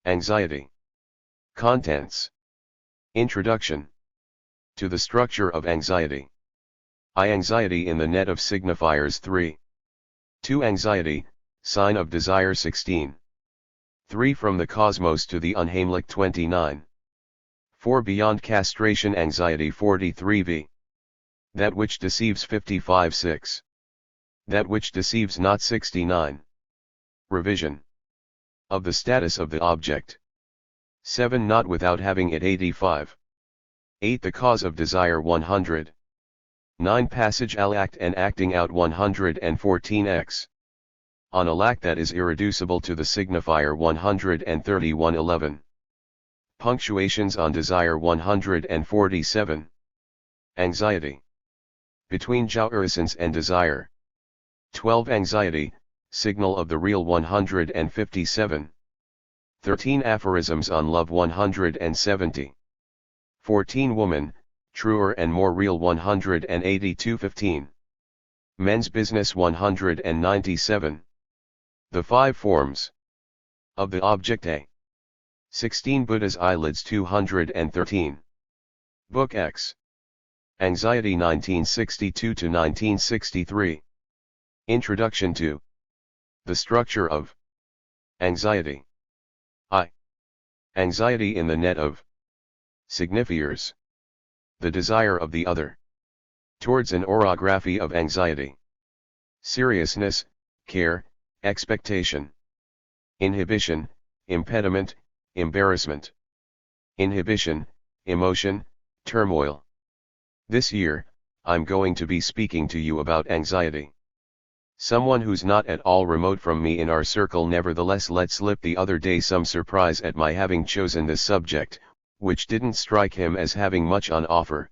Anxiety. Contents. Introduction. To the structure of anxiety. Anxiety in the net of signifiers 3. 2. Anxiety, sign of desire 16. 3. From the cosmos to the unheimlich 29. 4. Beyond castration anxiety 43v. That which deceives 55 6. That which deceives not 69. Revision. Of the status of the object. 7. Not without having it 85. 8. The cause of desire 100. 9. Passage al act and acting out 114x. On a lack that is irreducible to the signifier 131:11. Punctuations on desire 147. Anxiety. Between jouissance and desire. 12. Anxiety, signal of the real 157. 13. Aphorisms on love 170. 14. Woman, truer and more real 182:15. Men's business 197. The 5 forms of the object A. 16. Buddha's eyelids 213. Book X. Anxiety 1962-1963. Introduction to the structure of anxiety. Anxiety in the net of signifiers. The desire of the other. Towards an orography of anxiety. Seriousness, care, expectation. Inhibition, impediment, embarrassment. Inhibition, emotion, turmoil. This year, I'm going to be speaking to you about anxiety. Someone who's not at all remote from me in our circle nevertheless let slip the other day some surprise at my having chosen this subject, which didn't strike him as having much on offer.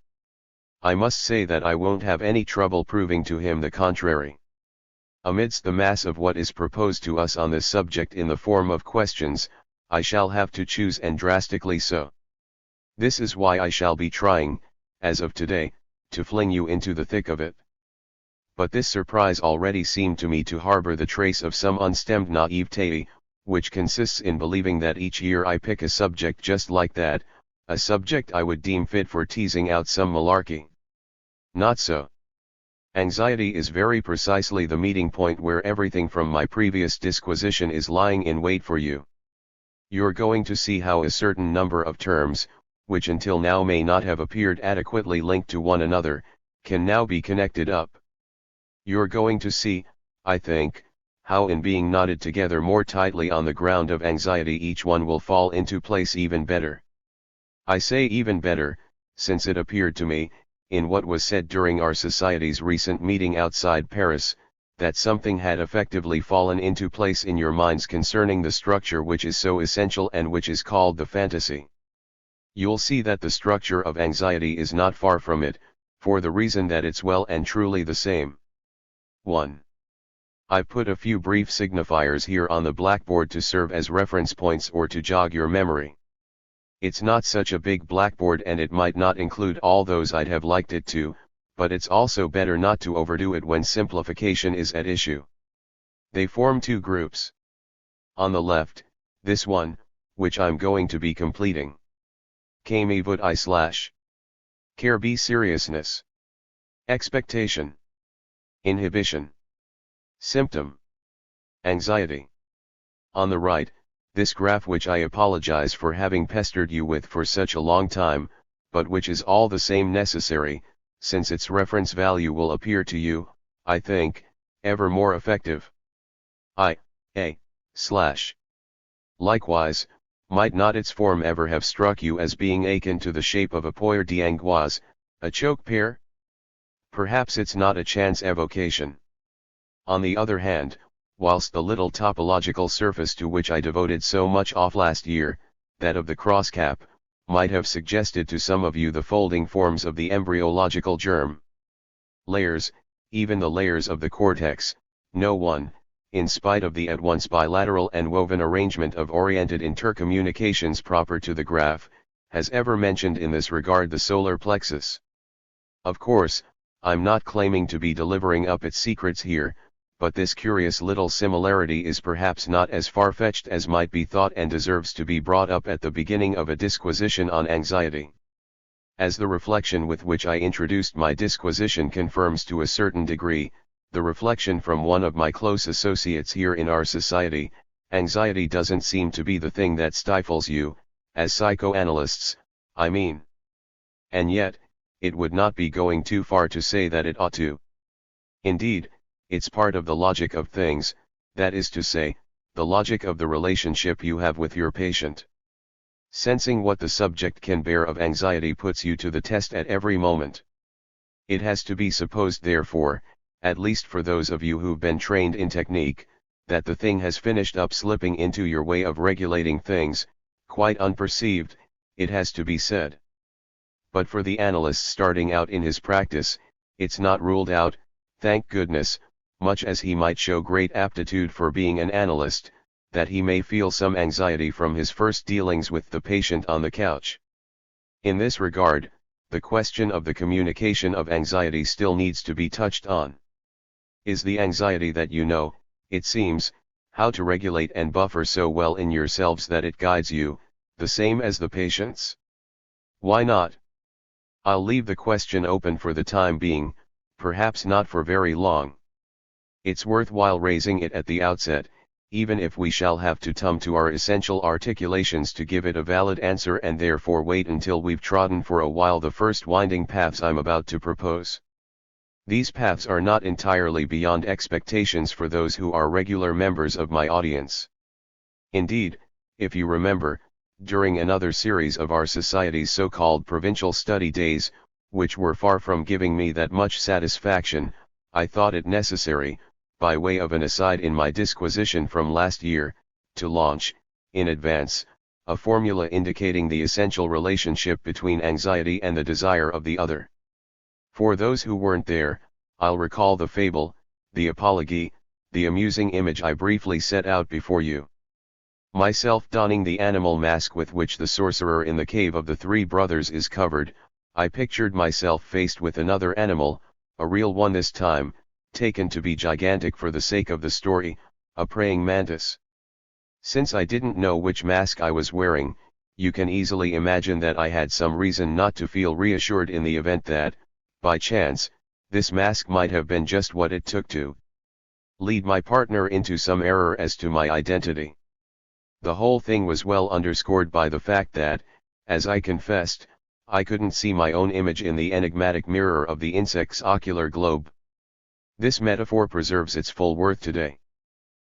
I must say that I won't have any trouble proving to him the contrary. Amidst the mass of what is proposed to us on this subject in the form of questions, I shall have to choose, and drastically so. This is why I shall be trying, as of today, to fling you into the thick of it. But this surprise already seemed to me to harbor the trace of some unstemmed naivete, which consists in believing that each year I pick a subject just like that, a subject I would deem fit for teasing out some malarkey. Not so. Anxiety is very precisely the meeting point where everything from my previous disquisition is lying in wait for you. You're going to see how a certain number of terms, which until now may not have appeared adequately linked to one another, can now be connected up. You're going to see, I think, how in being knotted together more tightly on the ground of anxiety each one will fall into place even better. I say even better, since it appeared to me, in what was said during our society's recent meeting outside Paris, that something had effectively fallen into place in your minds concerning the structure which is so essential and which is called the fantasy. You'll see that the structure of anxiety is not far from it, for the reason that it's well and truly the same. 1. I've put a few brief signifiers here on the blackboard to serve as reference points or to jog your memory. It's not such a big blackboard and it might not include all those I'd have liked it to, but it's also better not to overdo it when simplification is at issue. They form 2 groups. On the left, this one, which I'm going to be completing. Kami vud I / care be seriousness. Expectation. Inhibition. Symptom. Anxiety. On the right, this graph which I apologize for having pestered you with for such a long time, but which is all the same necessary, since its reference value will appear to you, I think, ever more effective. Likewise, might not its form ever have struck you as being akin to the shape of a poire d'angoisse, a choke pear? Perhaps it's not a chance evocation. On the other hand, whilst the little topological surface to which I devoted so much off last year, that of the crosscap, might have suggested to some of you the folding forms of the embryological germ. Layers, even the layers of the cortex, no one, in spite of the at once bilateral and woven arrangement of oriented intercommunications proper to the graph, has ever mentioned in this regard the solar plexus. Of course, I'm not claiming to be delivering up its secrets here, but this curious little similarity is perhaps not as far-fetched as might be thought and deserves to be brought up at the beginning of a disquisition on anxiety. As the reflection with which I introduced my disquisition confirms to a certain degree, the reflection from one of my close associates here in our society, anxiety doesn't seem to be the thing that stifles you, as psychoanalysts, I mean. And yet, it would not be going too far to say that it ought to. Indeed, it's part of the logic of things, that is to say, the logic of the relationship you have with your patient. Sensing what the subject can bear of anxiety puts you to the test at every moment. It has to be supposed therefore, at least for those of you who've been trained in technique, that the thing has finished up slipping into your way of regulating things, quite unperceived, it has to be said. But for the analyst starting out in his practice, it's not ruled out, thank goodness, much as he might show great aptitude for being an analyst, that he may feel some anxiety from his first dealings with the patient on the couch. In this regard, the question of the communication of anxiety still needs to be touched on. Is the anxiety that you know, it seems, how to regulate and buffer so well in yourselves that it guides you, the same as the patient's? Why not? I'll leave the question open for the time being, perhaps not for very long. It's worthwhile raising it at the outset, even if we shall have to come to our essential articulations to give it a valid answer and therefore wait until we've trodden for a while the first winding paths I'm about to propose. These paths are not entirely beyond expectations for those who are regular members of my audience. Indeed, if you remember, during another series of our Society's so-called provincial study days, which were far from giving me that much satisfaction, I thought it necessary, by way of an aside in my disquisition from last year, to launch, in advance, a formula indicating the essential relationship between anxiety and the desire of the other. For those who weren't there, I'll recall the fable, the apology, the amusing image I briefly set out before you. Myself donning the animal mask with which the sorcerer in the cave of the three brothers is covered, I pictured myself faced with another animal, a real one this time, taken to be gigantic for the sake of the story, a praying mantis. Since I didn't know which mask I was wearing, you can easily imagine that I had some reason not to feel reassured in the event that, by chance, this mask might have been just what it took to lead my partner into some error as to my identity. The whole thing was well underscored by the fact that, as I confessed, I couldn't see my own image in the enigmatic mirror of the insect's ocular globe. This metaphor preserves its full worth today.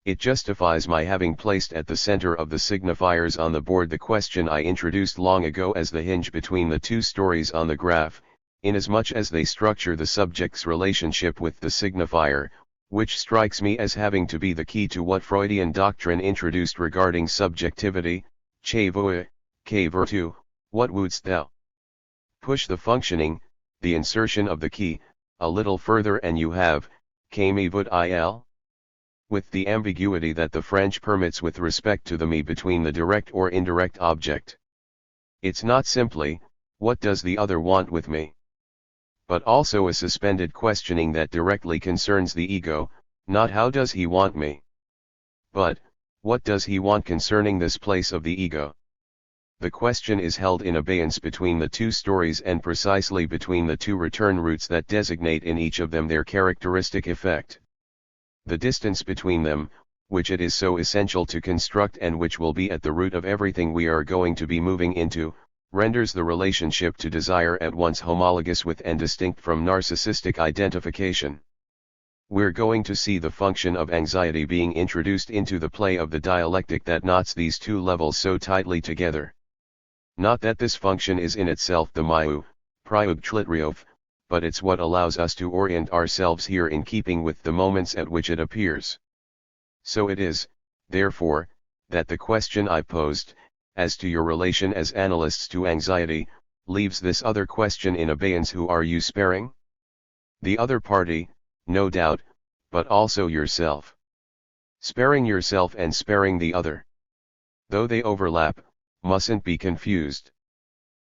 It justifies my having placed at the center of the signifiers on the board the question I introduced long ago as the hinge between the two stories on the graph, inasmuch as they structure the subject's relationship with the signifier, which strikes me as having to be the key to what Freudian doctrine introduced regarding subjectivity, che voi, che virtu, what wouldst thou? Push the functioning, the insertion of the key, a little further and you have, que me voud il? With the ambiguity that the French permits with respect to the me between the direct or indirect object. It's not simply, what does the other want with me? But also a suspended questioning that directly concerns the ego, not how does he want me? But, what does he want concerning this place of the ego? The question is held in abeyance between the two stories and precisely between the two return routes that designate in each of them their characteristic effect. The distance between them, which it is so essential to construct and which will be at the root of everything we are going to be moving into, renders the relationship to desire at once homologous with and distinct from narcissistic identification. We're going to see the function of anxiety being introduced into the play of the dialectic that knots these two levels so tightly together. Not that this function is in itself the miu, priugtlitriov, but it's what allows us to orient ourselves here in keeping with the moments at which it appears. So it is, therefore, that the question I posed, as to your relation as analysts to anxiety, leaves this other question in abeyance: who are you sparing? The other party, no doubt, but also yourself. Sparing yourself and sparing the other, though they overlap, mustn't be confused.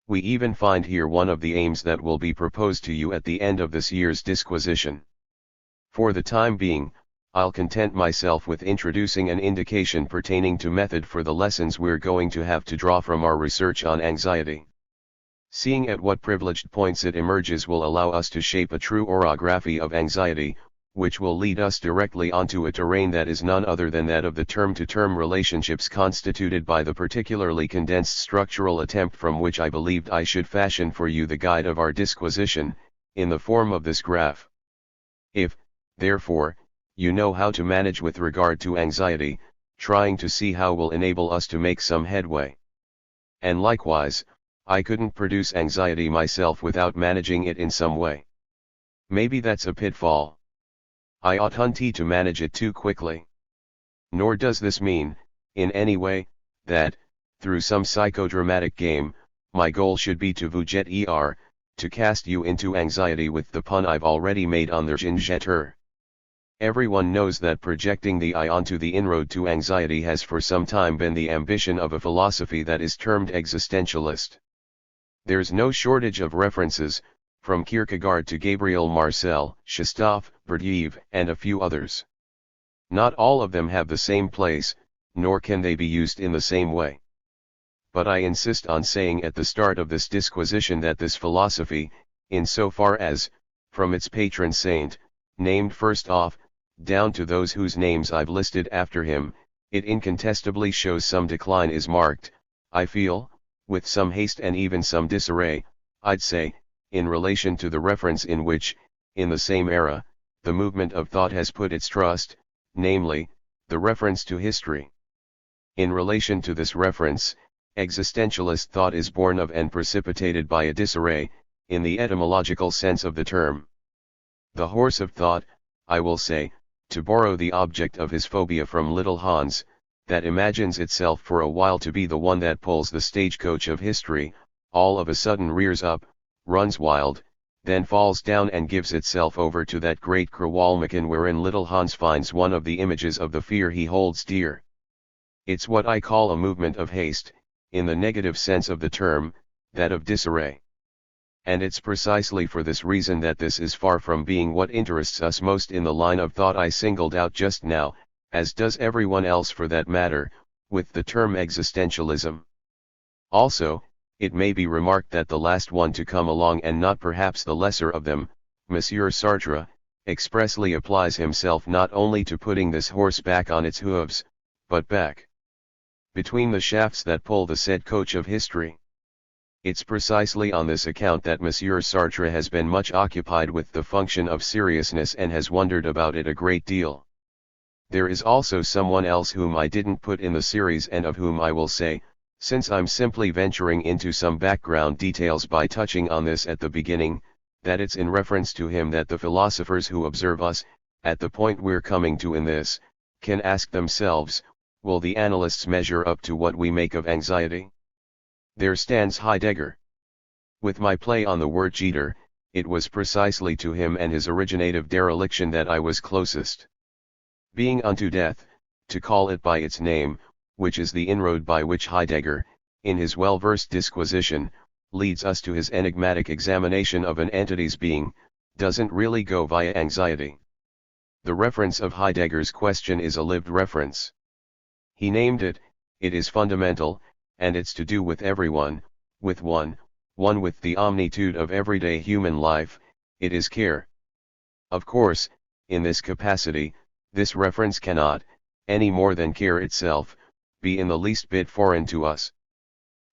We even find here one of the aims that will be proposed to you at the end of this year's disquisition. For the time being, I'll content myself with introducing an indication pertaining to method for the lessons we're going to have to draw from our research on anxiety. Seeing at what privileged points it emerges will allow us to shape a true orography of anxiety, which will lead us directly onto a terrain that is none other than that of the term-to-term relationships constituted by the particularly condensed structural attempt from which I believed I should fashion for you the guide of our disquisition, in the form of this graph. If, therefore, you know how to manage with regard to anxiety, trying to see how will enable us to make some headway. And likewise, I couldn't produce anxiety myself without managing it in some way. Maybe that's a pitfall. I oughtn't to manage it too quickly. Nor does this mean, in any way, that, through some psychodramatic game, my goal should be to vous jeter, to cast you into anxiety with the pun I've already made on the jeter. Everyone knows that projecting the I onto the inroad to anxiety has for some time been the ambition of a philosophy that is termed existentialist. There's no shortage of references, from Kierkegaard to Gabriel Marcel, Shestov, Berdyaev, and a few others. Not all of them have the same place, nor can they be used in the same way. But I insist on saying at the start of this disquisition that this philosophy, in so far as, from its patron saint, named first off, down to those whose names I've listed after him, it incontestably shows some decline is marked, I feel, with some haste and even some disarray, I'd say, in relation to the reference in which, in the same era, the movement of thought has put its trust, namely, the reference to history. In relation to this reference, existentialist thought is born of and precipitated by a disarray, in the etymological sense of the term. The horse of thought, I will say, to borrow the object of his phobia from little Hans, that imagines itself for a while to be the one that pulls the stagecoach of history, all of a sudden rears up, runs wild, then falls down and gives itself over to that great Krawalmakan wherein little Hans finds one of the images of the fear he holds dear. It's what I call a movement of haste, in the negative sense of the term, that of disarray. And it's precisely for this reason that this is far from being what interests us most in the line of thought I singled out just now, as does everyone else for that matter, with the term existentialism. Also, it may be remarked that the last one to come along and not perhaps the lesser of them, Monsieur Sartre, expressly applies himself not only to putting this horse back on its hooves, but back between the shafts that pull the said coach of history. It's precisely on this account that Monsieur Sartre has been much occupied with the function of seriousness and has wondered about it a great deal. There is also someone else whom I didn't put in the series and of whom I will say, since I'm simply venturing into some background details by touching on this at the beginning, that it's in reference to him that the philosophers who observe us, at the point we're coming to in this, can ask themselves, will the analysts measure up to what we make of anxiety? There stands Heidegger. With my play on the word jeter, it was precisely to him and his originative dereliction that I was closest. Being unto death, to call it by its name, which is the inroad by which Heidegger, in his well-versed disquisition, leads us to his enigmatic examination of an entity's being, doesn't really go via anxiety. The reference of Heidegger's question is a lived reference. He named it, it is fundamental, and it's to do with everyone, with one with the omnitude of everyday human life, it is care. Of course, in this capacity, this reference cannot, any more than care itself, be in the least bit foreign to us.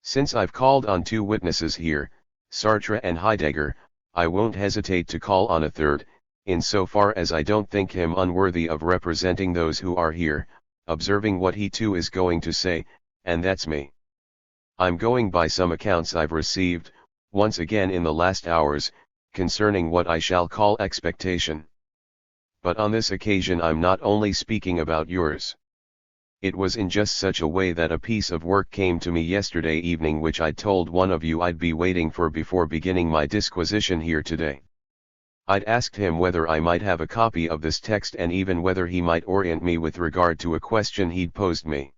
Since I've called on two witnesses here, Sartre and Heidegger, I won't hesitate to call on a third, in so far as I don't think him unworthy of representing those who are here, observing what he too is going to say, and that's me. I'm going by some accounts I've received, once again in the last hours, concerning what I shall call expectation. But on this occasion I'm not only speaking about yours. It was in just such a way that a piece of work came to me yesterday evening which I told one of you I'd be waiting for before beginning my disquisition here today. I'd asked him whether I might have a copy of this text and even whether he might orient me with regard to a question he'd posed me.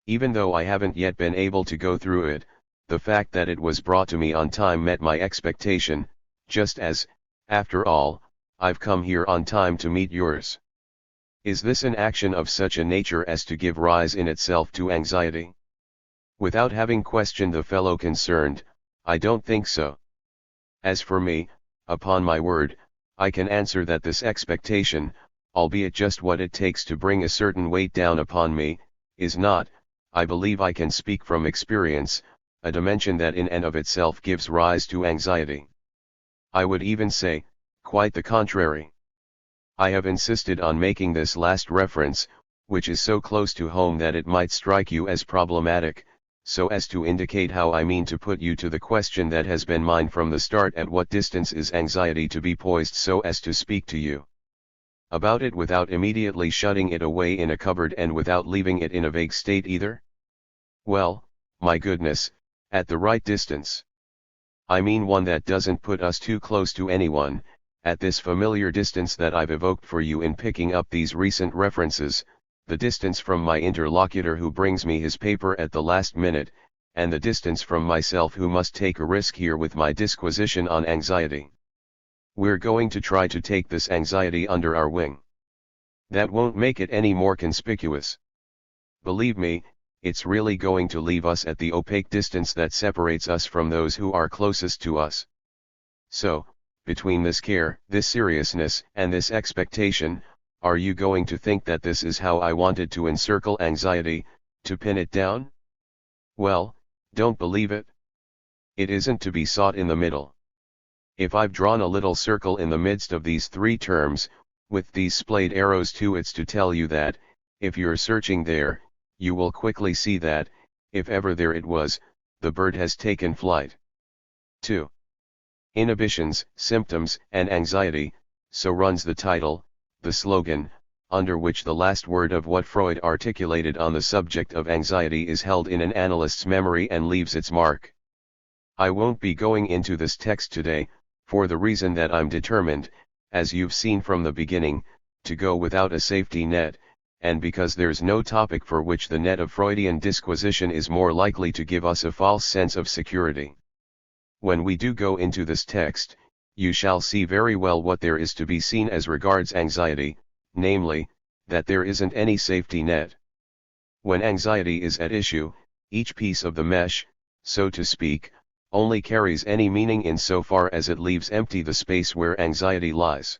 Even though I haven't yet been able to go through it, the fact that it was brought to me on time met my expectation, just as, after all, I've come here on time to meet yours. Is this an action of such a nature as to give rise in itself to anxiety? Without having questioned the fellow concerned, I don't think so. As for me, upon my word, I can answer that this expectation, albeit just what it takes to bring a certain weight down upon me, is not, I believe I can speak from experience, a dimension that in and of itself gives rise to anxiety. I would even say, quite the contrary. I have insisted on making this last reference, which is so close to home that it might strike you as problematic, so as to indicate how I mean to put you to the question that has been mine from the start: at what distance is anxiety to be poised so as to speak to you about it without immediately shutting it away in a cupboard and without leaving it in a vague state either? Well, my goodness, at the right distance. I mean one that doesn't put us too close to anyone, at this familiar distance that I've evoked for you in picking up these recent references, the distance from my interlocutor who brings me his paper at the last minute, and the distance from myself who must take a risk here with my disquisition on anxiety. We're going to try to take this anxiety under our wing. That won't make it any more conspicuous. Believe me, it's really going to leave us at the opaque distance that separates us from those who are closest to us. So, between this care, this seriousness, and this expectation, are you going to think that this is how I wanted to encircle anxiety, to pin it down? Well, don't believe it. It isn't to be sought in the middle. If I've drawn a little circle in the midst of these three terms, with these splayed arrows to it's to tell you that, if you're searching there, you will quickly see that, if ever there it was, the bird has taken flight. 2. Inhibitions, symptoms, and anxiety, so runs the title, the slogan, under which the last word of what Freud articulated on the subject of anxiety is held in an analyst's memory and leaves its mark. I won't be going into this text today, for the reason that I'm determined, as you've seen from the beginning, to go without a safety net, and because there's no topic for which the net of Freudian disquisition is more likely to give us a false sense of security. When we do go into this text, you shall see very well what there is to be seen as regards anxiety, namely, that there isn't any safety net. When anxiety is at issue, each piece of the mesh, so to speak, only carries any meaning in so far as it leaves empty the space where anxiety lies.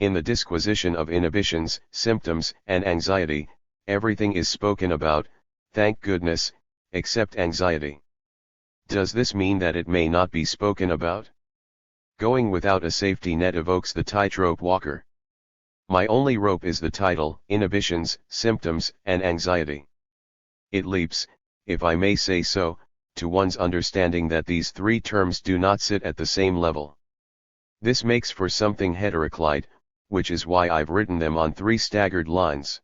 In the disquisition of inhibitions, symptoms, and anxiety, everything is spoken about, thank goodness, except anxiety. Does this mean that it may not be spoken about? Going without a safety net evokes the tightrope walker. My only rope is the title, Inhibitions, Symptoms, and Anxiety. It leaps, if I may say so, to one's understanding that these three terms do not sit at the same level. This makes for something heteroclite, which is why I've written them on three staggered lines.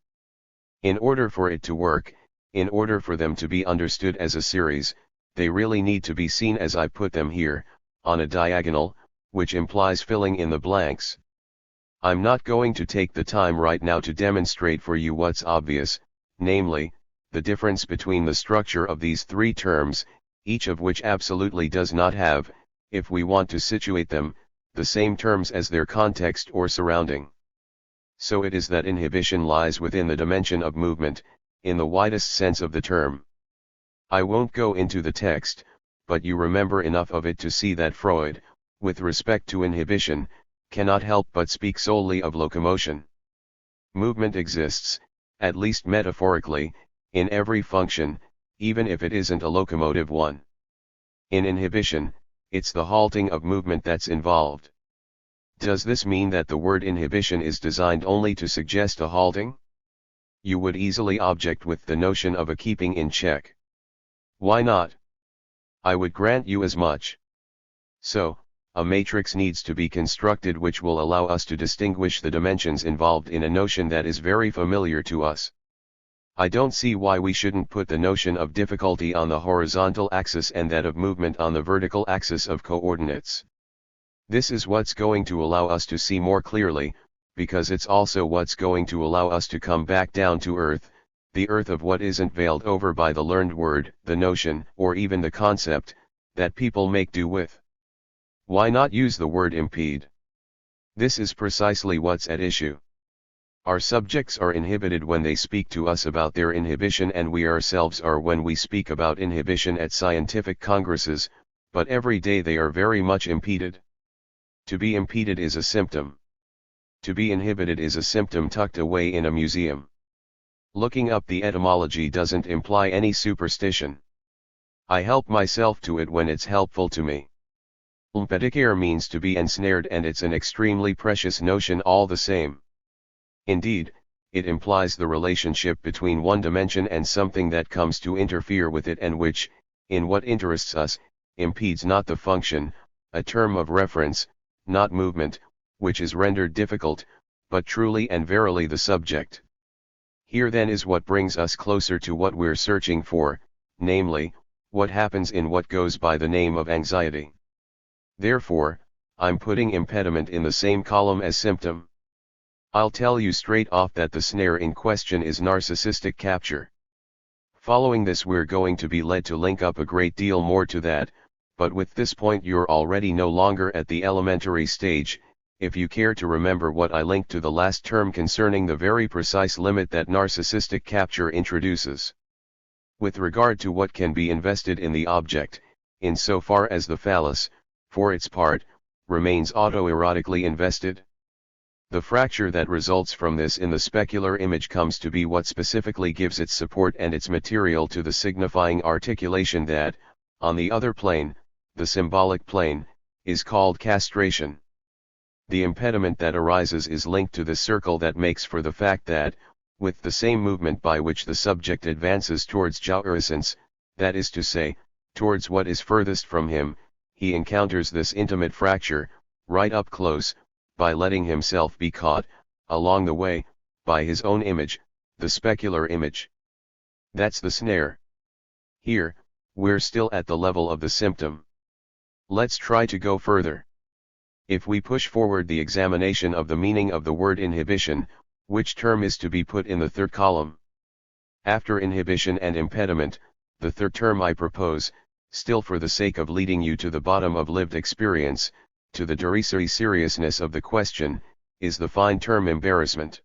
In order for it to work, in order for them to be understood as a series, they really need to be seen as I put them here, on a diagonal, which implies filling in the blanks. I'm not going to take the time right now to demonstrate for you what's obvious, namely, the difference between the structure of these three terms, each of which absolutely does not have, if we want to situate them, the same terms as their context or surrounding. So it is that inhibition lies within the dimension of movement, in the widest sense of the term. I won't go into the text, but you remember enough of it to see that Freud, with respect to inhibition, cannot help but speak solely of locomotion. Movement exists, at least metaphorically, in every function, even if it isn't a locomotive one. In inhibition, it's the halting of movement that's involved. Does this mean that the word inhibition is designed only to suggest a halting? You would easily object with the notion of a keeping in check. Why not? I would grant you as much. So, a matrix needs to be constructed which will allow us to distinguish the dimensions involved in a notion that is very familiar to us. I don't see why we shouldn't put the notion of difficulty on the horizontal axis and that of movement on the vertical axis of coordinates. This is what's going to allow us to see more clearly, because it's also what's going to allow us to come back down to earth, the earth of what isn't veiled over by the learned word, the notion, or even the concept, that people make do with. Why not use the word impede? This is precisely what's at issue. Our subjects are inhibited when they speak to us about their inhibition, and we ourselves are when we speak about inhibition at scientific congresses, but every day they are very much impeded. To be impeded is a symptom. To be inhibited is a symptom tucked away in a museum. Looking up the etymology doesn't imply any superstition. I help myself to it when it's helpful to me. Impedicare means to be ensnared, and it's an extremely precious notion all the same. Indeed, it implies the relationship between one dimension and something that comes to interfere with it, and which, in what interests us, impedes not the function, a term of reference, not movement, which is rendered difficult, but truly and verily the subject. Here then is what brings us closer to what we're searching for, namely, what happens in what goes by the name of anxiety. Therefore, I'm putting impediment in the same column as symptom. I'll tell you straight off that the snare in question is narcissistic capture. Following this, we're going to be led to link up a great deal more to that, but with this point you're already no longer at the elementary stage, if you care to remember what I linked to the last term concerning the very precise limit that narcissistic capture introduces. With regard to what can be invested in the object, insofar as the phallus, for its part, remains autoerotically invested. The fracture that results from this in the specular image comes to be what specifically gives its support and its material to the signifying articulation that, on the other plane, the symbolic plane, is called castration. The impediment that arises is linked to the circle that makes for the fact that, with the same movement by which the subject advances towards jouissance, that is to say, towards what is furthest from him, he encounters this intimate fracture, right up close, by letting himself be caught, along the way, by his own image, the specular image. That's the snare. Here, we're still at the level of the symptom. Let's try to go further. If we push forward the examination of the meaning of the word inhibition, which term is to be put in the third column? After inhibition and impediment, the third term I propose, still for the sake of leading you to the bottom of lived experience, to the derisory seriousness of the question, is the fine term embarrassment.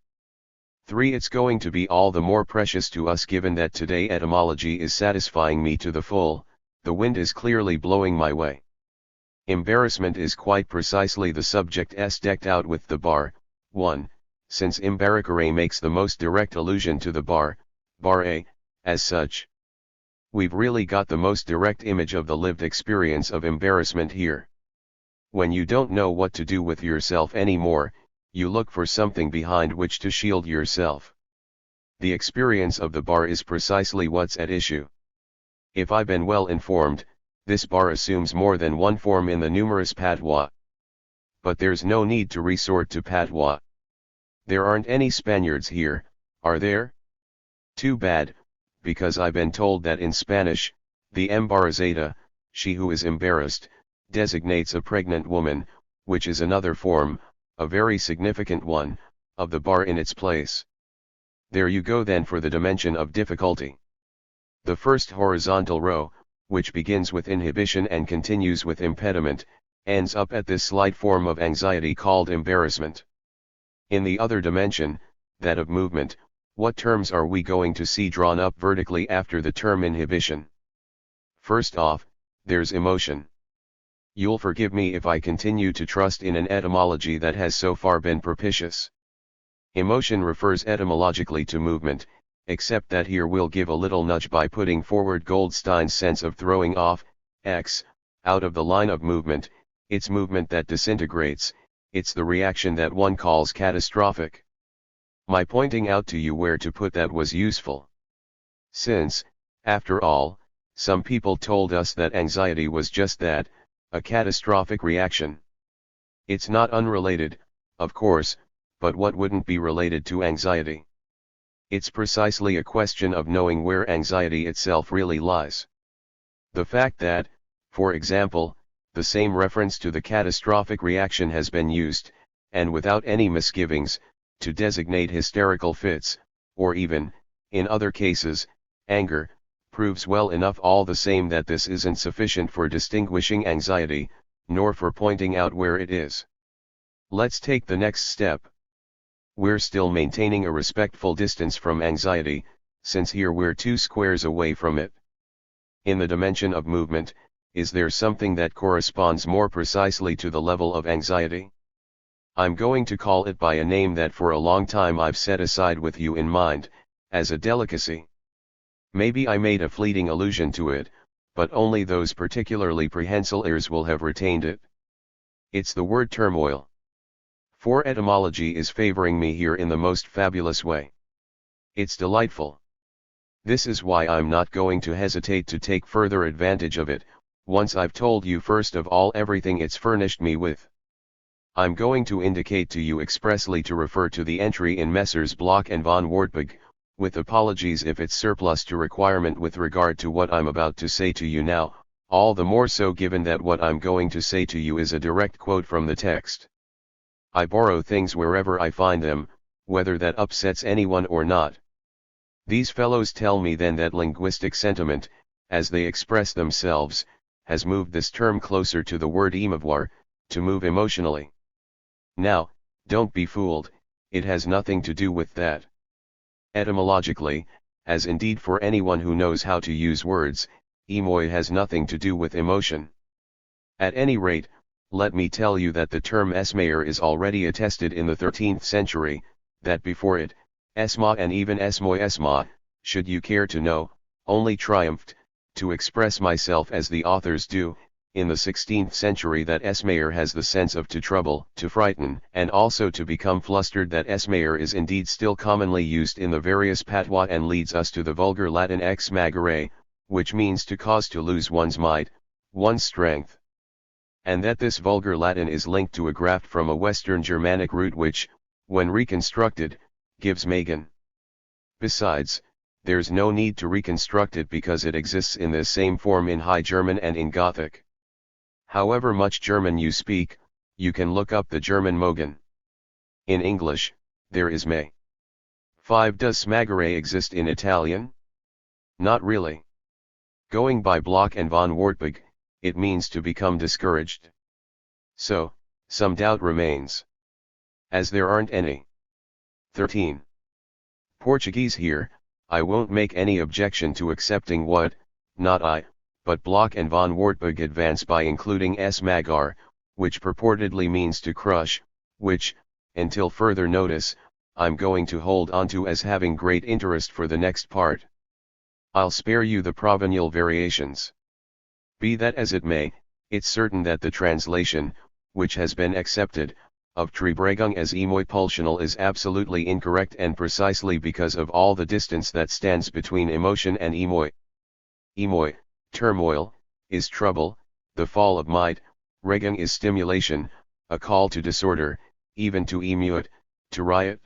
3. It's going to be all the more precious to us given that today etymology is satisfying me to the full, the wind is clearly blowing my way. Embarrassment is quite precisely the subject s decked out with the bar, 1, since imbarricare makes the most direct allusion to the bar A, as such. We've really got the most direct image of the lived experience of embarrassment here. When you don't know what to do with yourself anymore, you look for something behind which to shield yourself. The experience of the bar is precisely what's at issue. If I've been well informed, this bar assumes more than one form in the numerous patois. But there's no need to resort to patois. There aren't any Spaniards here, are there? Too bad, because I've been told that in Spanish, the embarazada, she who is embarrassed, designates a pregnant woman, which is another form, a very significant one, of the bar in its place. There you go then for the dimension of difficulty. The first horizontal row, which begins with inhibition and continues with impediment, ends up at this slight form of anxiety called embarrassment. In the other dimension, that of movement, what terms are we going to see drawn up vertically after the term inhibition? First off, there's emotion. You'll forgive me if I continue to trust in an etymology that has so far been propitious. Emotion refers etymologically to movement, except that here we'll give a little nudge by putting forward Goldstein's sense of throwing off, x, out of the line of movement. It's movement that disintegrates, it's the reaction that one calls catastrophic. My pointing out to you where to put that was useful. Since, after all, some people told us that anxiety was just that, a catastrophic reaction. It's not unrelated, of course, but what wouldn't be related to anxiety? It's precisely a question of knowing where anxiety itself really lies. The fact that, for example, the same reference to the catastrophic reaction has been used, and without any misgivings, to designate hysterical fits, or even, in other cases, anger, proves well enough all the same that this isn't sufficient for distinguishing anxiety, nor for pointing out where it is. Let's take the next step. we're still maintaining a respectful distance from anxiety, since here we're 2 squares away from it. In the dimension of movement, is there something that corresponds more precisely to the level of anxiety? I'm going to call it by a name that for a long time I've set aside with you in mind, as a delicacy. Maybe I made a fleeting allusion to it, but only those particularly prehensile ears will have retained it. It's the word turmoil. For etymology is favoring me here in the most fabulous way. It's delightful. This is why I'm not going to hesitate to take further advantage of it, once I've told you first of all everything it's furnished me with. I'm going to indicate to you expressly to refer to the entry in Messrs. Bloch and von Wartburg, with apologies if it's surplus to requirement with regard to what I'm about to say to you now, all the more so given that what I'm going to say to you is a direct quote from the text. I borrow things wherever I find them, whether that upsets anyone or not. These fellows tell me then that linguistic sentiment, as they express themselves, has moved this term closer to the word émouvoir, to move emotionally. Now, don't be fooled, it has nothing to do with that. Etymologically, as indeed for anyone who knows how to use words, émoi has nothing to do with emotion. At any rate, let me tell you that the term esméir is already attested in the 13th century, that before it, esma and even esma, should you care to know, only triumphed, to express myself as the authors do, in the 16th century that esméir has the sense of to trouble, to frighten, and also to become flustered, that esméir is indeed still commonly used in the various patois and leads us to the vulgar Latin ex magere, which means to cause to lose one's might, one's strength. And that this vulgar Latin is linked to a graft from a Western Germanic root which, when reconstructed, gives magen. Besides, there's no need to reconstruct it because it exists in this same form in High German and in Gothic. However much German you speak, you can look up the German mogen. In English, there is may. 5. Does smagere exist in Italian? Not really. Going by Bloch and von Wartburg, it means to become discouraged. So, some doubt remains. As there aren't any. 13. Portuguese here, I won't make any objection to accepting what, not I, but Bloch and von Wartburg advance by including esmagar, which purportedly means to crush, which, until further notice, I'm going to hold onto as having great interest for the next part. I'll spare you the provincial variations. Be that as it may, it's certain that the translation, which has been accepted, of Trebregung as émoi pulsional is absolutely incorrect, and precisely because of all the distance that stands between emotion and émoi. Émoi, turmoil, is trouble, the fall of might, regung is stimulation, a call to disorder, even to émeute, to riot.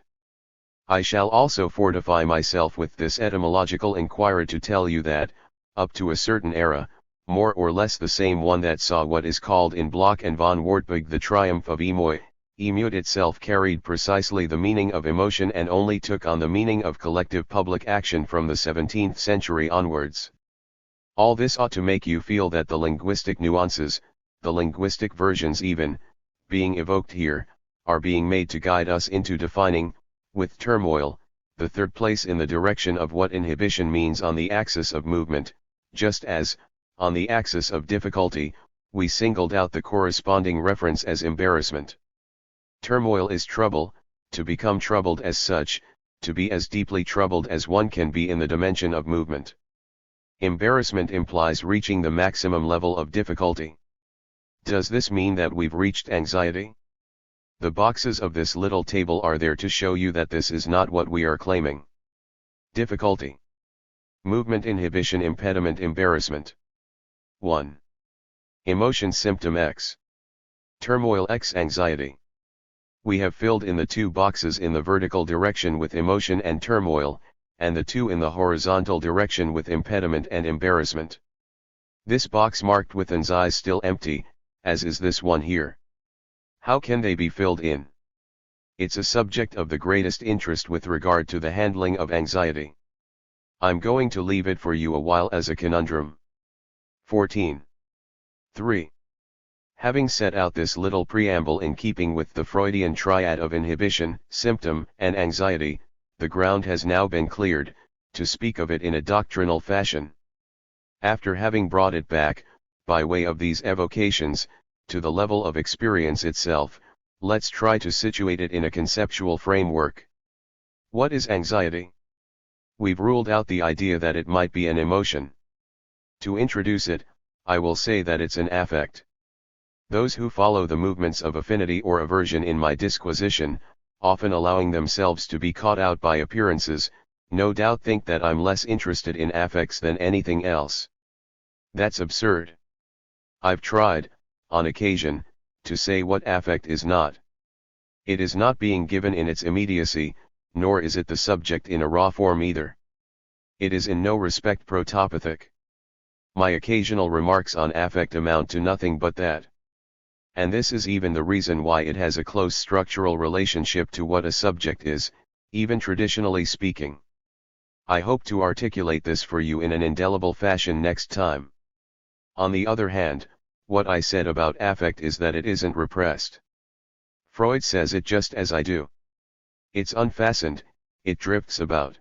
I shall also fortify myself with this etymological inquiry to tell you that, up to a certain era, more or less the same one that saw what is called in Bloch and von Wartburg the triumph of émoi, émeute itself carried precisely the meaning of emotion and only took on the meaning of collective public action from the 17th century onwards. All this ought to make you feel that the linguistic nuances, the linguistic versions even, being evoked here, are being made to guide us into defining, with turmoil, the third place in the direction of what inhibition means on the axis of movement, just as, on the axis of difficulty, we singled out the corresponding reference as embarrassment. Turmoil is trouble, to become troubled as such, to be as deeply troubled as one can be in the dimension of movement. Embarrassment implies reaching the maximum level of difficulty. Does this mean that we've reached anxiety? The boxes of this little table are there to show you that this is not what we are claiming. Difficulty. Movement inhibition impediment embarrassment. 1. Emotion symptom X. Turmoil X anxiety. We have filled in the 2 boxes in the vertical direction with emotion and turmoil, and the 2 in the horizontal direction with impediment and embarrassment. This box marked with ans is still empty, as is this one here. How can they be filled in? It's a subject of the greatest interest with regard to the handling of anxiety. I'm going to leave it for you a while as a conundrum. 14. 3. Having set out this little preamble in keeping with the Freudian triad of inhibition, symptom, and anxiety, the ground has now been cleared, to speak of it in a doctrinal fashion. After having brought it back, by way of these evocations, to the level of experience itself, let's try to situate it in a conceptual framework. What is anxiety? We've ruled out the idea that it might be an emotion. To introduce it, I will say that it's an affect. Those who follow the movements of affinity or aversion in my disquisition, often allowing themselves to be caught out by appearances, no doubt think that I'm less interested in affects than anything else. That's absurd. I've tried, on occasion, to say what affect is not. It is not being given in its immediacy, nor is it the subject in a raw form either. It is in no respect protopathic. My occasional remarks on affect amount to nothing but that. And this is even the reason why it has a close structural relationship to what a subject is, even traditionally speaking. I hope to articulate this for you in an indelible fashion next time. On the other hand, what I said about affect is that it isn't repressed. Freud says it just as I do. It's unfastened, it drifts about.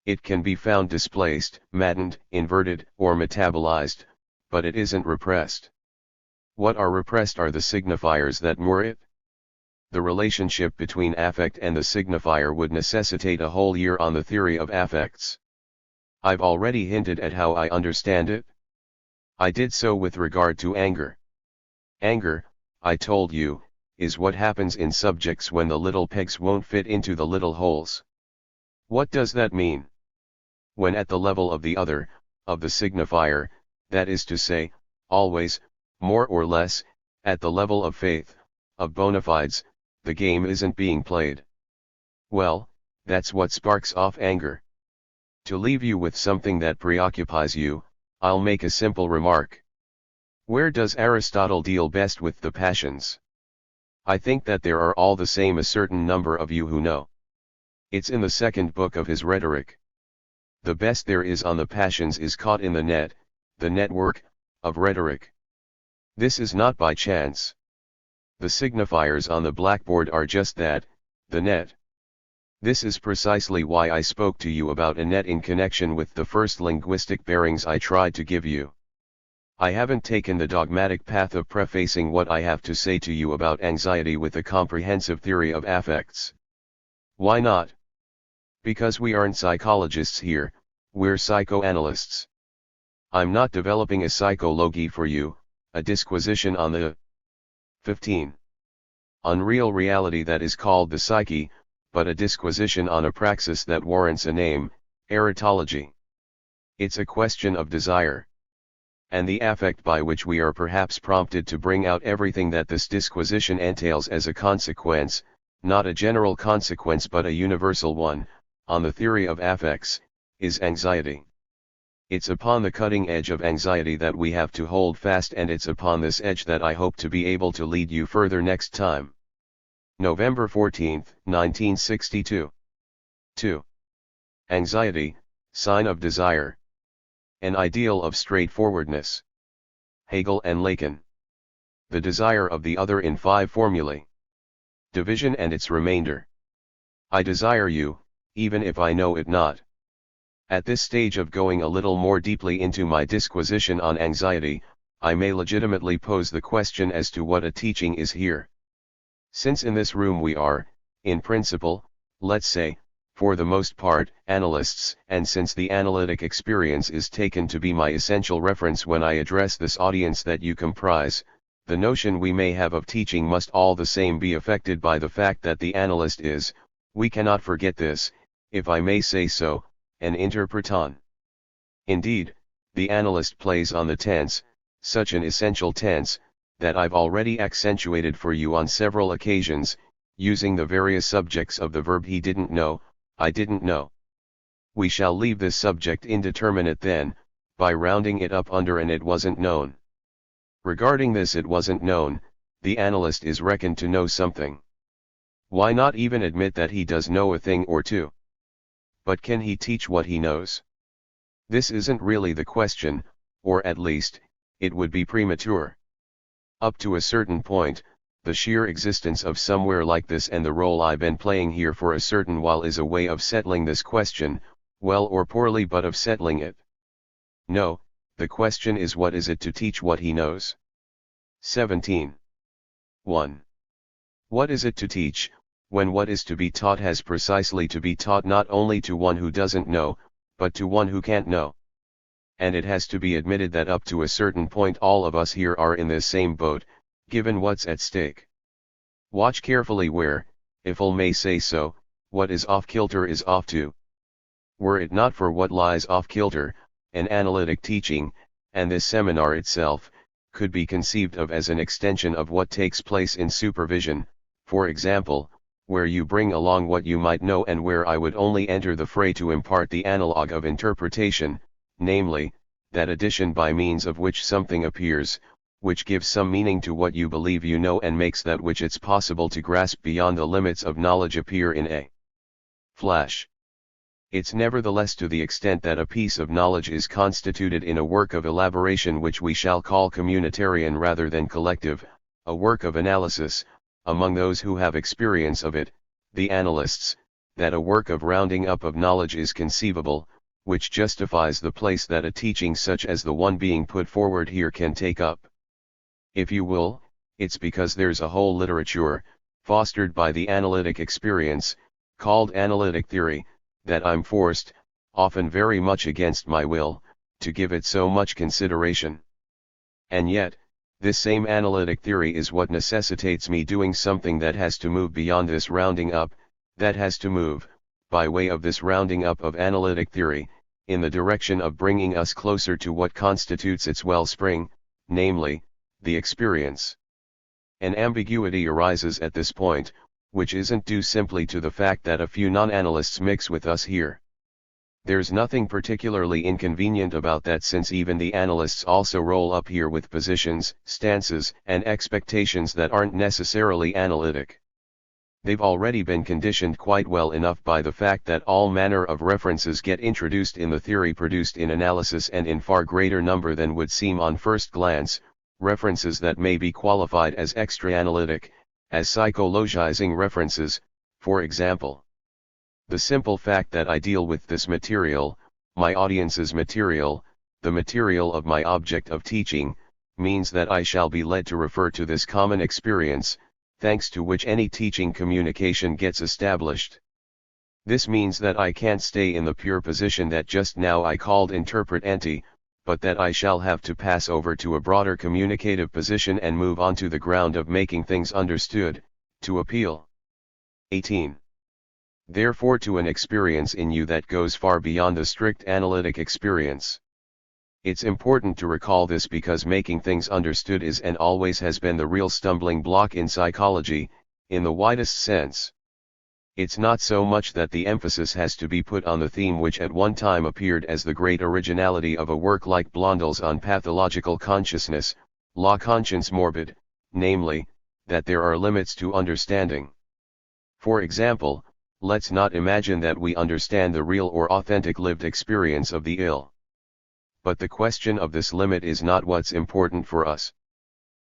It can be found displaced, maddened, inverted, or metabolized, but it isn't repressed. What are repressed are the signifiers that moor it. The relationship between affect and the signifier would necessitate a whole year on the theory of affects. I've already hinted at how I understand it. I did so with regard to anger. Anger, I told you, is what happens in subjects when the little pegs won't fit into the little holes. What does that mean? When at the level of the other, of the signifier, that is to say, always, more or less, at the level of faith, of bona fides, the game isn't being played. Well, that's what sparks off anger. To leave you with something that preoccupies you, I'll make a simple remark. Where does Aristotle deal best with the passions? I think that there are all the same a certain number of you who know. It's in the second book of his Rhetoric. The best there is on the passions is caught in the network, of rhetoric. This is not by chance. The signifiers on the blackboard are just that, the net. This is precisely why I spoke to you about a net in connection with the first linguistic bearings I tried to give you. I haven't taken the dogmatic path of prefacing what I have to say to you about anxiety with a comprehensive theory of affects. Why not? Because we aren't psychologists here, we're psychoanalysts. I'm not developing a psychology for you, a disquisition on the 15. Unreal reality that is called the psyche, but a disquisition on a praxis that warrants a name, eritology. It's a question of desire. And the affect by which we are perhaps prompted to bring out everything that this disquisition entails as a consequence, not a general consequence but a universal one, on the theory of affects, is anxiety. It's upon the cutting edge of anxiety that we have to hold fast, and it's upon this edge that I hope to be able to lead you further next time. November 14, 1962. 2. Anxiety, sign of desire. An ideal of straightforwardness. Hegel and Lacan. The desire of the other in 5 formulae. Division and its remainder. I desire you, even if I know it not. At this stage of going a little more deeply into my disquisition on anxiety, I may legitimately pose the question as to what a teaching is here. Since in this room we are, in principle, let's say, for the most part, analysts, and since the analytic experience is taken to be my essential reference when I address this audience that you comprise, the notion we may have of teaching must all the same be affected by the fact that the analyst is, we cannot forget this, if I may say so, an interpreton. Indeed, the analyst plays on the tense, such an essential tense, that I've already accentuated for you on several occasions, using the various subjects of the verb he didn't know, I didn't know. We shall leave this subject indeterminate then, by rounding it up under an it wasn't known. Regarding this it wasn't known, the analyst is reckoned to know something. Why not even admit that he does know a thing or two? But can he teach what he knows? This isn't really the question, or at least, it would be premature. Up to a certain point, the sheer existence of somewhere like this and the role I've been playing here for a certain while is a way of settling this question, well or poorly but of settling it. No, the question is what is it to teach what he knows? 17. 1. What is it to teach, when what is to be taught has precisely to be taught not only to one who doesn't know, but to one who can't know? And it has to be admitted that up to a certain point all of us here are in this same boat, given what's at stake. Watch carefully where, if I may say so, what is off-kilter is off to. Were it not for what lies off-kilter, an analytic teaching, and this seminar itself, could be conceived of as an extension of what takes place in supervision, for example, where you bring along what you might know and where I would only enter the fray to impart the analogue of interpretation, namely, that addition by means of which something appears, which gives some meaning to what you believe you know and makes that which it's possible to grasp beyond the limits of knowledge appear in a flash. It's nevertheless to the extent that a piece of knowledge is constituted in a work of elaboration which we shall call communitarian rather than collective, a work of analysis, among those who have experience of it, the analysts, that a work of rounding up of knowledge is conceivable, which justifies the place that a teaching such as the one being put forward here can take up. If you will, it's because there's a whole literature, fostered by the analytic experience, called analytic theory, that I'm forced, often very much against my will, to give it so much consideration. And yet, this same analytic theory is what necessitates me doing something that has to move beyond this rounding up, that has to move, by way of this rounding up of analytic theory, in the direction of bringing us closer to what constitutes its wellspring, namely, the experience. An ambiguity arises at this point, which isn't due simply to the fact that a few non-analysts mix with us here. There's nothing particularly inconvenient about that, since even the analysts also roll up here with positions, stances, and expectations that aren't necessarily analytic. They've already been conditioned quite well enough by the fact that all manner of references get introduced in the theory produced in analysis, and in far greater number than would seem on first glance, references that may be qualified as extra-analytic, as psychologizing references, for example. The simple fact that I deal with this material, my audience's material, the material of my object of teaching, means that I shall be led to refer to this common experience, thanks to which any teaching communication gets established. This means that I can't stay in the pure position that just now I called interpret ante, but that I shall have to pass over to a broader communicative position and move on to the ground of making things understood, to appeal. 18. Therefore to an experience in you that goes far beyond the strict analytic experience. It's important to recall this because making things understood is and always has been the real stumbling block in psychology, in the widest sense. It's not so much that the emphasis has to be put on the theme which at one time appeared as the great originality of a work like Blondel's on pathological consciousness, La Conscience Morbide, namely, that there are limits to understanding. For example, let's not imagine that we understand the real or authentic lived experience of the ill. But the question of this limit is not what's important for us.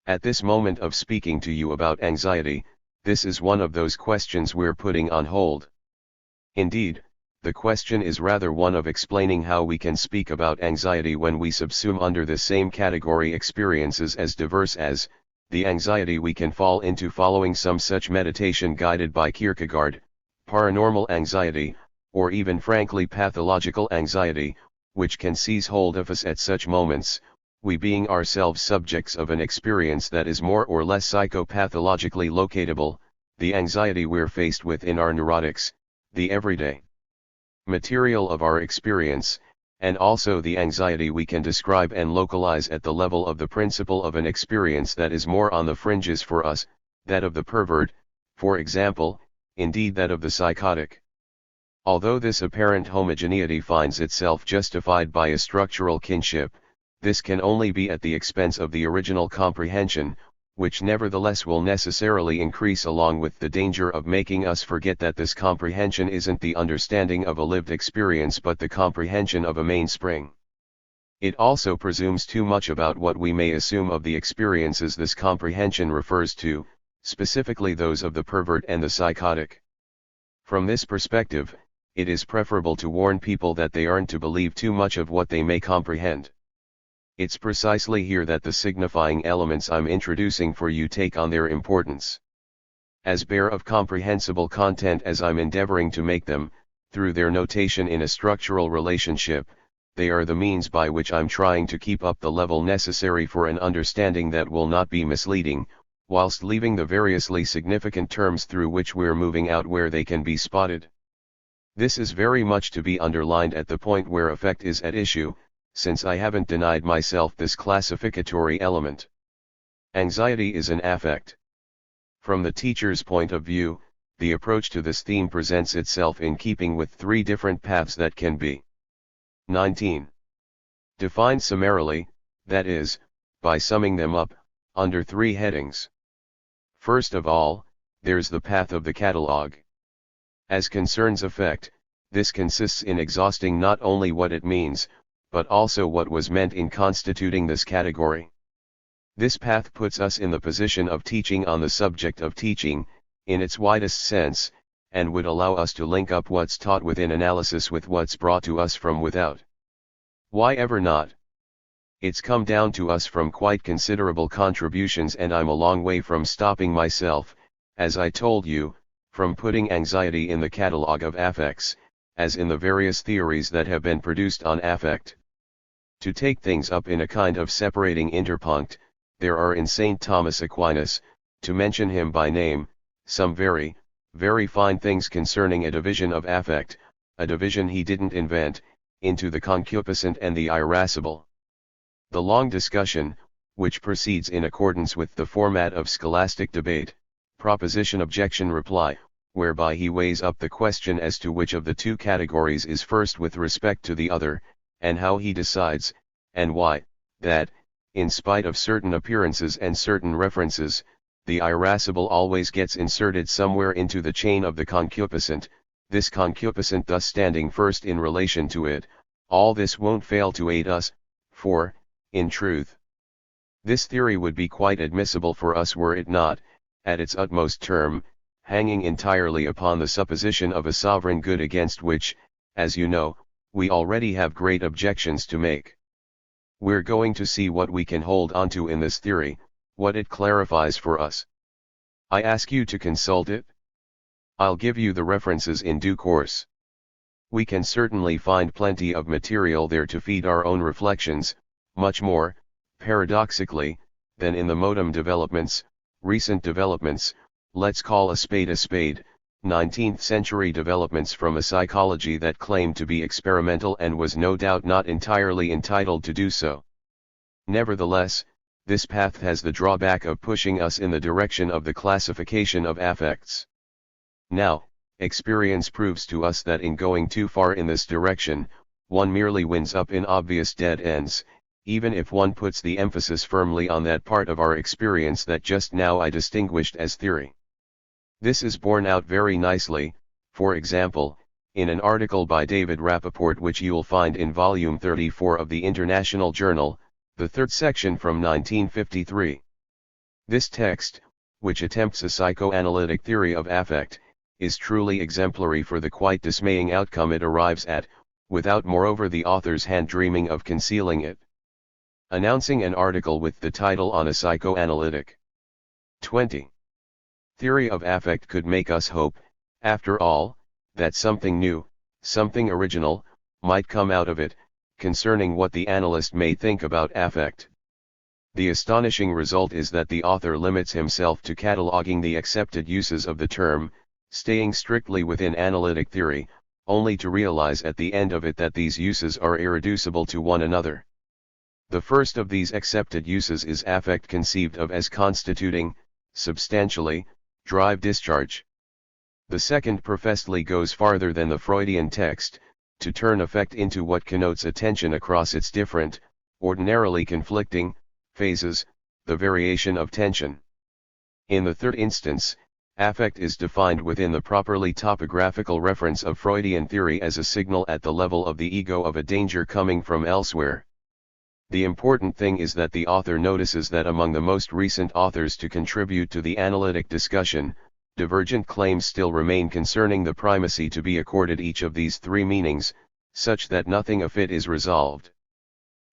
At this moment of speaking to you about anxiety, this is one of those questions we're putting on hold. Indeed, the question is rather one of explaining how we can speak about anxiety when we subsume under the same category experiences as diverse as the anxiety we can fall into following some such meditation guided by Kierkegaard, paranormal anxiety, or even frankly pathological anxiety, which can seize hold of us at such moments, we being ourselves subjects of an experience that is more or less psychopathologically locatable, the anxiety we're faced with in our neurotics, the everyday material of our experience, and also the anxiety we can describe and localize at the level of the principle of an experience that is more on the fringes for us, that of the pervert, for example, indeed that of the psychotic. Although this apparent homogeneity finds itself justified by a structural kinship, this can only be at the expense of the original comprehension, which nevertheless will necessarily increase along with the danger of making us forget that this comprehension isn't the understanding of a lived experience but the comprehension of a mainspring. It also presumes too much about what we may assume of the experiences this comprehension refers to, specifically those of the pervert and the psychotic. From this perspective, it is preferable to warn people that they aren't to believe too much of what they may comprehend. It's precisely here that the signifying elements I'm introducing for you take on their importance. As bare of comprehensible content as I'm endeavoring to make them, through their notation in a structural relationship, they are the means by which I'm trying to keep up the level necessary for an understanding that will not be misleading, whilst leaving the variously significant terms through which we're moving out where they can be spotted. This is very much to be underlined at the point where affect is at issue, since I haven't denied myself this classificatory element. Anxiety is an affect. From the teacher's point of view, the approach to this theme presents itself in keeping with three different paths that can be 19. Defined summarily, that is, by summing them up, under three headings. First of all, there's the path of the catalogue. As concerns affect, this consists in exhausting not only what it means, but also what was meant in constituting this category. This path puts us in the position of teaching on the subject of teaching, in its widest sense, and would allow us to link up what's taught within analysis with what's brought to us from without. Why ever not? It's come down to us from quite considerable contributions, and I'm a long way from stopping myself, as I told you, from putting anxiety in the catalogue of affects, as in the various theories that have been produced on affect. To take things up in a kind of separating interpunct, there are in St. Thomas Aquinas, to mention him by name, some very, very fine things concerning a division of affect, a division he didn't invent, into the concupiscent and the irascible. The long discussion, which proceeds in accordance with the format of scholastic debate, proposition objection reply, whereby he weighs up the question as to which of the two categories is first with respect to the other, and how he decides, and why, that, in spite of certain appearances and certain references, the irascible always gets inserted somewhere into the chain of the concupiscent, this concupiscent thus standing first in relation to it. All this won't fail to aid us, for, in truth, this theory would be quite admissible for us were it not, at its utmost term, hanging entirely upon the supposition of a sovereign good against which, as you know, we already have great objections to make. We're going to see what we can hold onto in this theory, what it clarifies for us. I ask you to consult it. I'll give you the references in due course. We can certainly find plenty of material there to feed our own reflections, much more, paradoxically, than in the modem developments, recent developments, let's call a spade, 19th century developments from a psychology that claimed to be experimental and was no doubt not entirely entitled to do so. Nevertheless, this path has the drawback of pushing us in the direction of the classification of affects. Now, experience proves to us that in going too far in this direction, one merely winds up in obvious dead ends, even if one puts the emphasis firmly on that part of our experience that just now I distinguished as theory. This is borne out very nicely, for example, in an article by David Rappaport which you'll find in volume 34 of the International Journal, the third section from 1953. This text, which attempts a psychoanalytic theory of affect, is truly exemplary for the quite dismaying outcome it arrives at, without moreover the author's hand dreaming of concealing it. Announcing an article with the title On a Psychoanalytic 20. Theory of affect could make us hope, after all, that something new, something original, might come out of it, concerning what the analyst may think about affect. The astonishing result is that the author limits himself to cataloguing the accepted uses of the term, staying strictly within analytic theory, only to realize at the end of it that these uses are irreducible to one another. The first of these accepted uses is affect conceived of as constituting, substantially, drive-discharge. The second professedly goes farther than the Freudian text, to turn affect into what connotes attention across its different, ordinarily conflicting, phases, the variation of tension. In the third instance, affect is defined within the properly topographical reference of Freudian theory as a signal at the level of the ego of a danger coming from elsewhere. The important thing is that the author notices that among the most recent authors to contribute to the analytic discussion, divergent claims still remain concerning the primacy to be accorded each of these three meanings, such that nothing of it is resolved.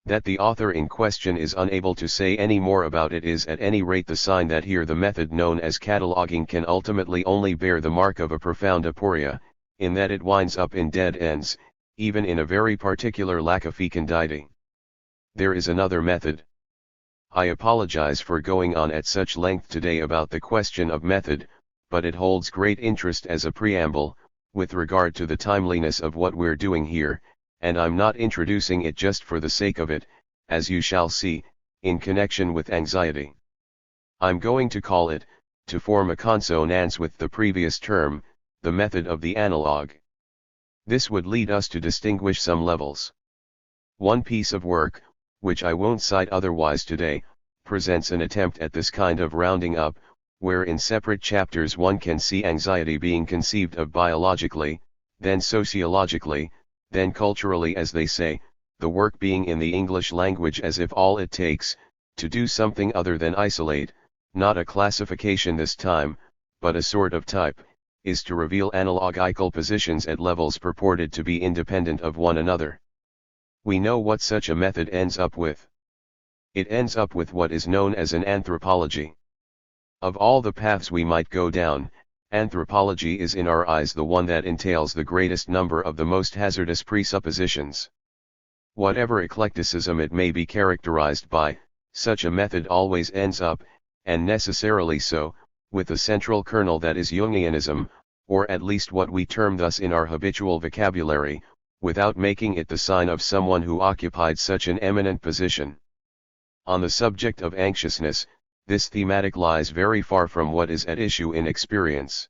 That the author in question is unable to say any more about it is at any rate the sign that here the method known as cataloging can ultimately only bear the mark of a profound aporia, in that it winds up in dead ends, even in a very particular lack of fecundity. There is another method. I apologize for going on at such length today about the question of method, but it holds great interest as a preamble, with regard to the timeliness of what we're doing here, and I'm not introducing it just for the sake of it, as you shall see, in connection with anxiety. I'm going to call it, to form a consonance with the previous term, the method of the analog. This would lead us to distinguish some levels. One piece of work, which I won't cite otherwise today, presents an attempt at this kind of rounding up, where in separate chapters one can see anxiety being conceived of biologically, then sociologically, then culturally, as they say, the work being in the English language as if all it takes, to do something other than isolate, not a classification this time, but a sort of type, is to reveal analogical positions at levels purported to be independent of one another. We know what such a method ends up with. It ends up with what is known as an anthropology. Of all the paths we might go down, anthropology is in our eyes the one that entails the greatest number of the most hazardous presuppositions. Whatever eclecticism it may be characterized by, such a method always ends up, and necessarily so, with a central kernel that is Jungianism, or at least what we term thus in our habitual vocabulary, without making it the sign of someone who occupied such an eminent position. On the subject of anxiousness, this thematic lies very far from what is at issue in experience.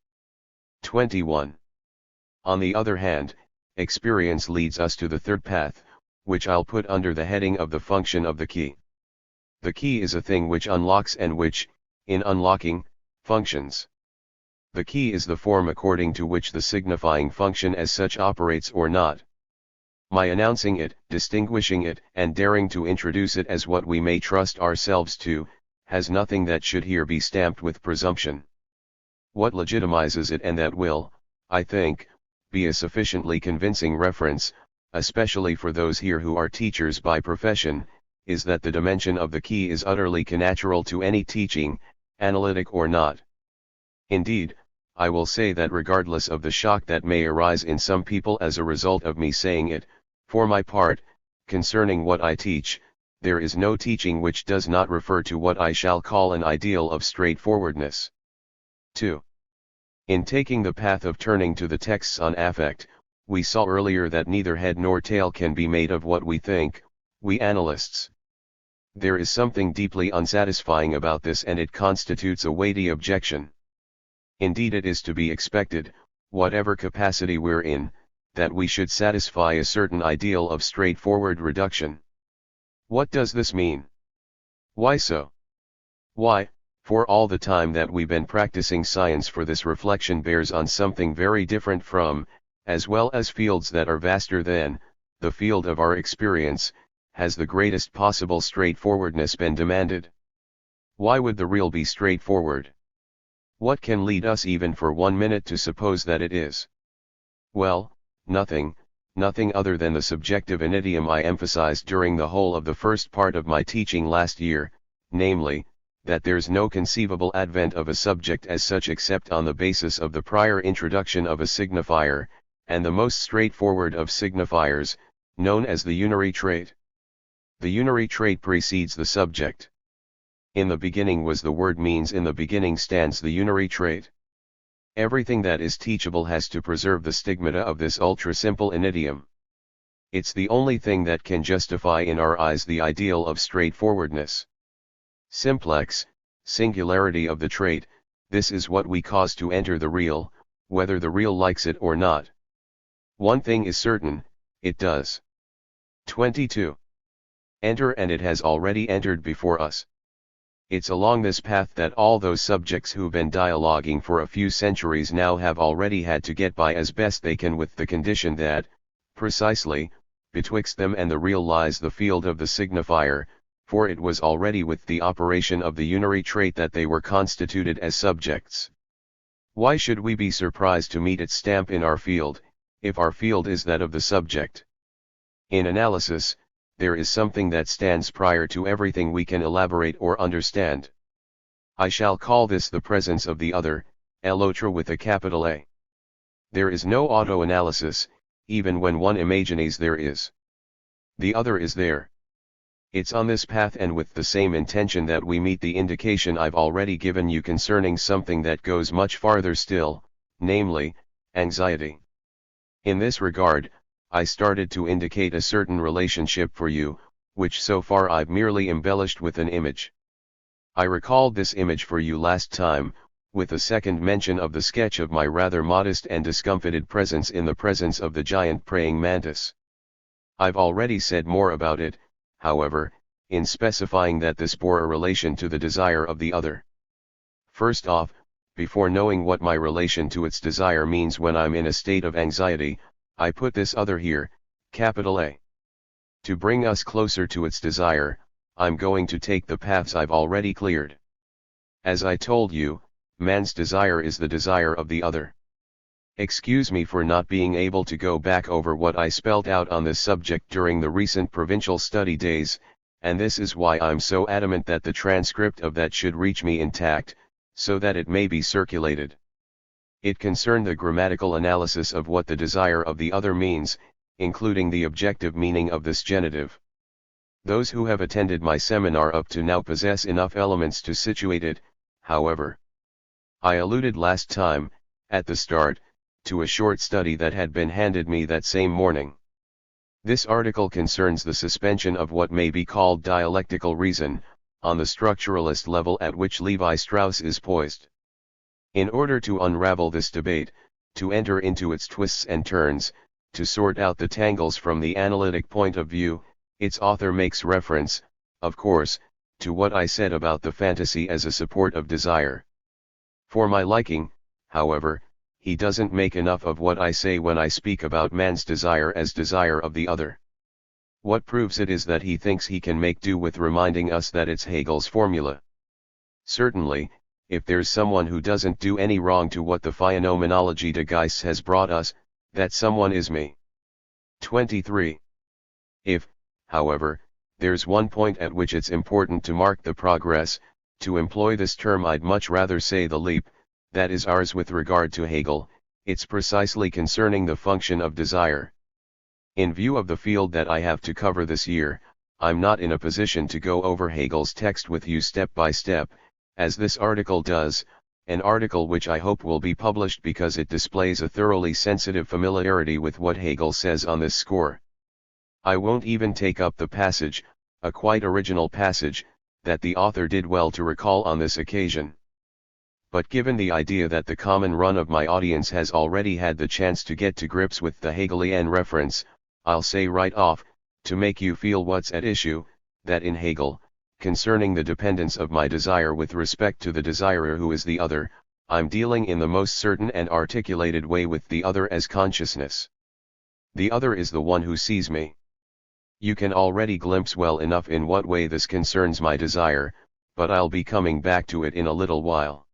21. On the other hand, experience leads us to the third path, which I'll put under the heading of the function of the key. The key is a thing which unlocks and which, in unlocking, functions. The key is the form according to which the signifying function as such operates or not. My announcing it, distinguishing it, and daring to introduce it as what we may trust ourselves to, has nothing that should here be stamped with presumption. What legitimizes it, and that will, I think, be a sufficiently convincing reference, especially for those here who are teachers by profession, is that the dimension of the key is utterly connatural to any teaching, analytic or not. Indeed, I will say that regardless of the shock that may arise in some people as a result of me saying it, for my part, concerning what I teach, there is no teaching which does not refer to what I shall call an ideal of straightforwardness. 2. In taking the path of turning to the texts on affect, we saw earlier that neither head nor tail can be made of what we think, we analysts. There is something deeply unsatisfying about this, and it constitutes a weighty objection. Indeed, it is to be expected, whatever capacity we're in, that we should satisfy a certain ideal of straightforward reduction. What does this mean? Why so? Why, for all the time that we've been practicing science, for this reflection bears on something very different from, as well as fields that are vaster than, the field of our experience, has the greatest possible straightforwardness been demanded. Why would the real be straightforward? What can lead us even for 1 minute to suppose that it is? Well, nothing other than the subjective idiom I emphasized during the whole of the first part of my teaching last year, namely, that there's no conceivable advent of a subject as such except on the basis of the prior introduction of a signifier, and the most straightforward of signifiers, known as the unary trait. The unary trait precedes the subject. In the beginning was the word means in the beginning stands the unary trait. Everything that is teachable has to preserve the stigmata of this ultra-simple idiom. It's the only thing that can justify in our eyes the ideal of straightforwardness. Simplex, singularity of the trait, this is what we cause to enter the real, whether the real likes it or not. One thing is certain, it does. 22. Enter, and it has already entered before us. It's along this path that all those subjects who've been dialoguing for a few centuries now have already had to get by as best they can, with the condition that, precisely, betwixt them and the real lies the field of the signifier, for it was already with the operation of the unary trait that they were constituted as subjects. Why should we be surprised to meet its stamp in our field, if our field is that of the subject? In analysis, there is something that stands prior to everything we can elaborate or understand. I shall call this the presence of the other, l'autre with a capital A. There is no auto-analysis, even when one imagines there is. The other is there. It's on this path and with the same intention that we meet the indication I've already given you concerning something that goes much farther still, namely, anxiety. In this regard, I started to indicate a certain relationship for you, which so far I've merely embellished with an image. I recalled this image for you last time, with a second mention of the sketch of my rather modest and discomfited presence in the presence of the giant praying mantis. I've already said more about it, however, in specifying that this bore a relation to the desire of the other. First off, before knowing what my relation to its desire means when I'm in a state of anxiety, I put this other here, capital A. To bring us closer to its desire, I'm going to take the paths I've already cleared. As I told you, man's desire is the desire of the other. Excuse me for not being able to go back over what I spelt out on this subject during the recent provincial study days, and this is why I'm so adamant that the transcript of that should reach me intact, so that it may be circulated. It concerned the grammatical analysis of what the desire of the other means, including the objective meaning of this genitive. Those who have attended my seminar up to now possess enough elements to situate it, however. I alluded last time, at the start, to a short study that had been handed me that same morning. This article concerns the suspension of what may be called dialectical reason, on the structuralist level at which Levi-Strauss is poised. In order to unravel this debate, to enter into its twists and turns, to sort out the tangles from the analytic point of view, its author makes reference, of course, to what I said about the fantasy as a support of desire. For my liking, however, he doesn't make enough of what I say when I speak about man's desire as desire of the other. What proves it is that he thinks he can make do with reminding us that it's Hegel's formula. Certainly, if there's someone who doesn't do any wrong to what the Phänomenologie des Geistes has brought us, that someone is me. 23. If, however, there's one point at which it's important to mark the progress, to employ this term I'd much rather say the leap, that is ours with regard to Hegel, it's precisely concerning the function of desire. In view of the field that I have to cover this year, I'm not in a position to go over Hegel's text with you step by step, as this article does, an article which I hope will be published because it displays a thoroughly sensitive familiarity with what Hegel says on this score. I won't even take up the passage, a quite original passage, that the author did well to recall on this occasion. But given the idea that the common run of my audience has already had the chance to get to grips with the Hegelian reference, I'll say right off, to make you feel what's at issue, that in Hegel, concerning the dependence of my desire with respect to the desirer who is the other, I'm dealing in the most certain and articulated way with the other as consciousness. The other is the one who sees me. You can already glimpse well enough in what way this concerns my desire, but I'll be coming back to it in a little while.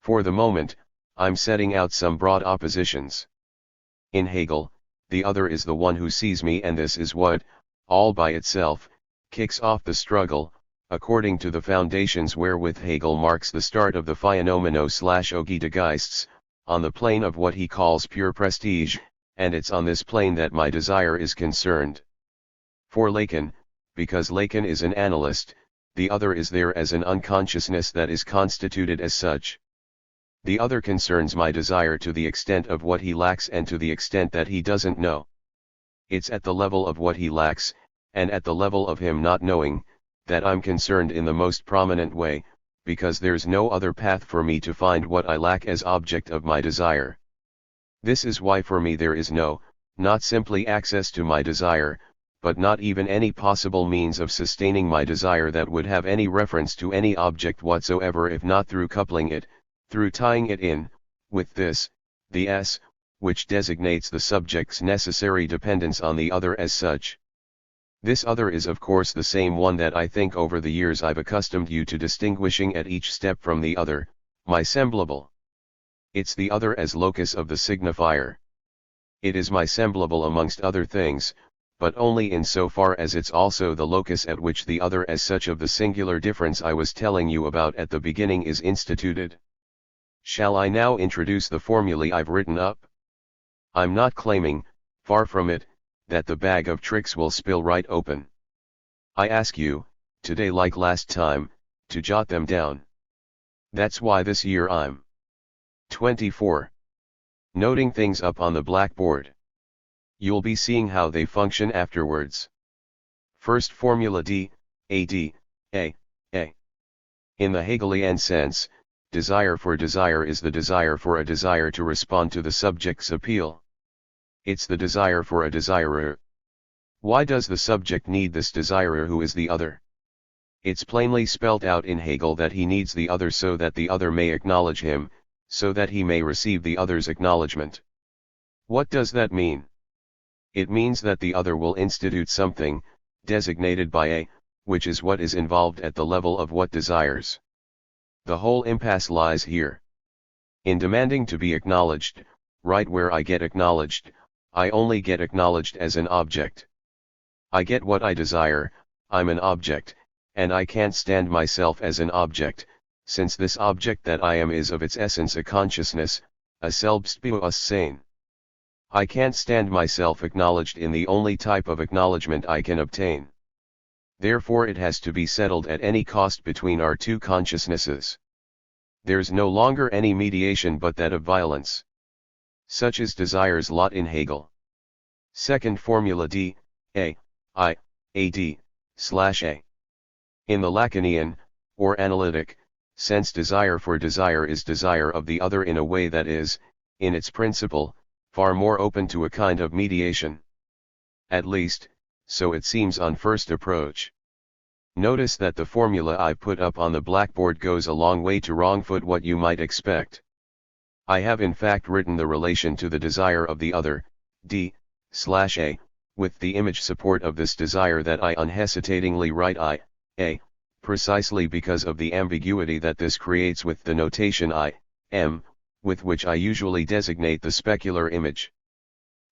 For the moment, I'm setting out some broad oppositions. In Hegel, the other is the one who sees me, and this is what, all by itself, kicks off the struggle, according to the foundations wherewith Hegel marks the start of the Phänomeno/Ogie des Geistes, on the plane of what he calls pure prestige, and it's on this plane that my desire is concerned. For Lacan, because Lacan is an analyst, the other is there as an unconsciousness that is constituted as such. The other concerns my desire to the extent of what he lacks and to the extent that he doesn't know. It's at the level of what he lacks, and at the level of him not knowing, that I'm concerned in the most prominent way, because there's no other path for me to find what I lack as object of my desire. This is why for me there is no, not simply access to my desire, but not even any possible means of sustaining my desire that would have any reference to any object whatsoever if not through coupling it, through tying it in, with this, the S, which designates the subject's necessary dependence on the other as such. This other is of course the same one that I think over the years I've accustomed you to distinguishing at each step from the other, my semblable. It's the other as locus of the signifier. It is my semblable amongst other things, but only in so far as it's also the locus at which the other as such of the singular difference I was telling you about at the beginning is instituted. Shall I now introduce the formulae I've written up? I'm not claiming, far from it, that the bag of tricks will spill right open. I ask you, today like last time, to jot them down. That's why this year I'm 24. Noting things up on the blackboard. You'll be seeing how they function afterwards. First formula D, A D, A. In the Hegelian sense, desire for desire is the desire for a desire to respond to the subject's appeal. It's the desire for a desirer. Why does the subject need this desirer who is the other? It's plainly spelt out in Hegel that he needs the other so that the other may acknowledge him, so that he may receive the other's acknowledgement. What does that mean? It means that the other will institute something, designated by A, which is what is involved at the level of what desires. The whole impasse lies here. In demanding to be acknowledged, right where I get acknowledged, I only get acknowledged as an object. I get what I desire, I'm an object, and I can't stand myself as an object, since this object that I am is of its essence a consciousness, a Selbstbewusstsein. I can't stand myself acknowledged in the only type of acknowledgement I can obtain. Therefore it has to be settled at any cost between our two consciousnesses. There's no longer any mediation but that of violence. Such is desire's lot in Hegel. Second formula D, A, I, A D, /A. In the Lacanian, or analytic, sense desire for desire is desire of the other in a way that is, in its principle, far more open to a kind of mediation. At least, so it seems on first approach. Notice that the formula I put up on the blackboard goes a long way to wrongfoot what you might expect. I have in fact written the relation to the desire of the other, D/A, with the image support of this desire that I unhesitatingly write I, A, precisely because of the ambiguity that this creates with the notation I, M, with which I usually designate the specular image.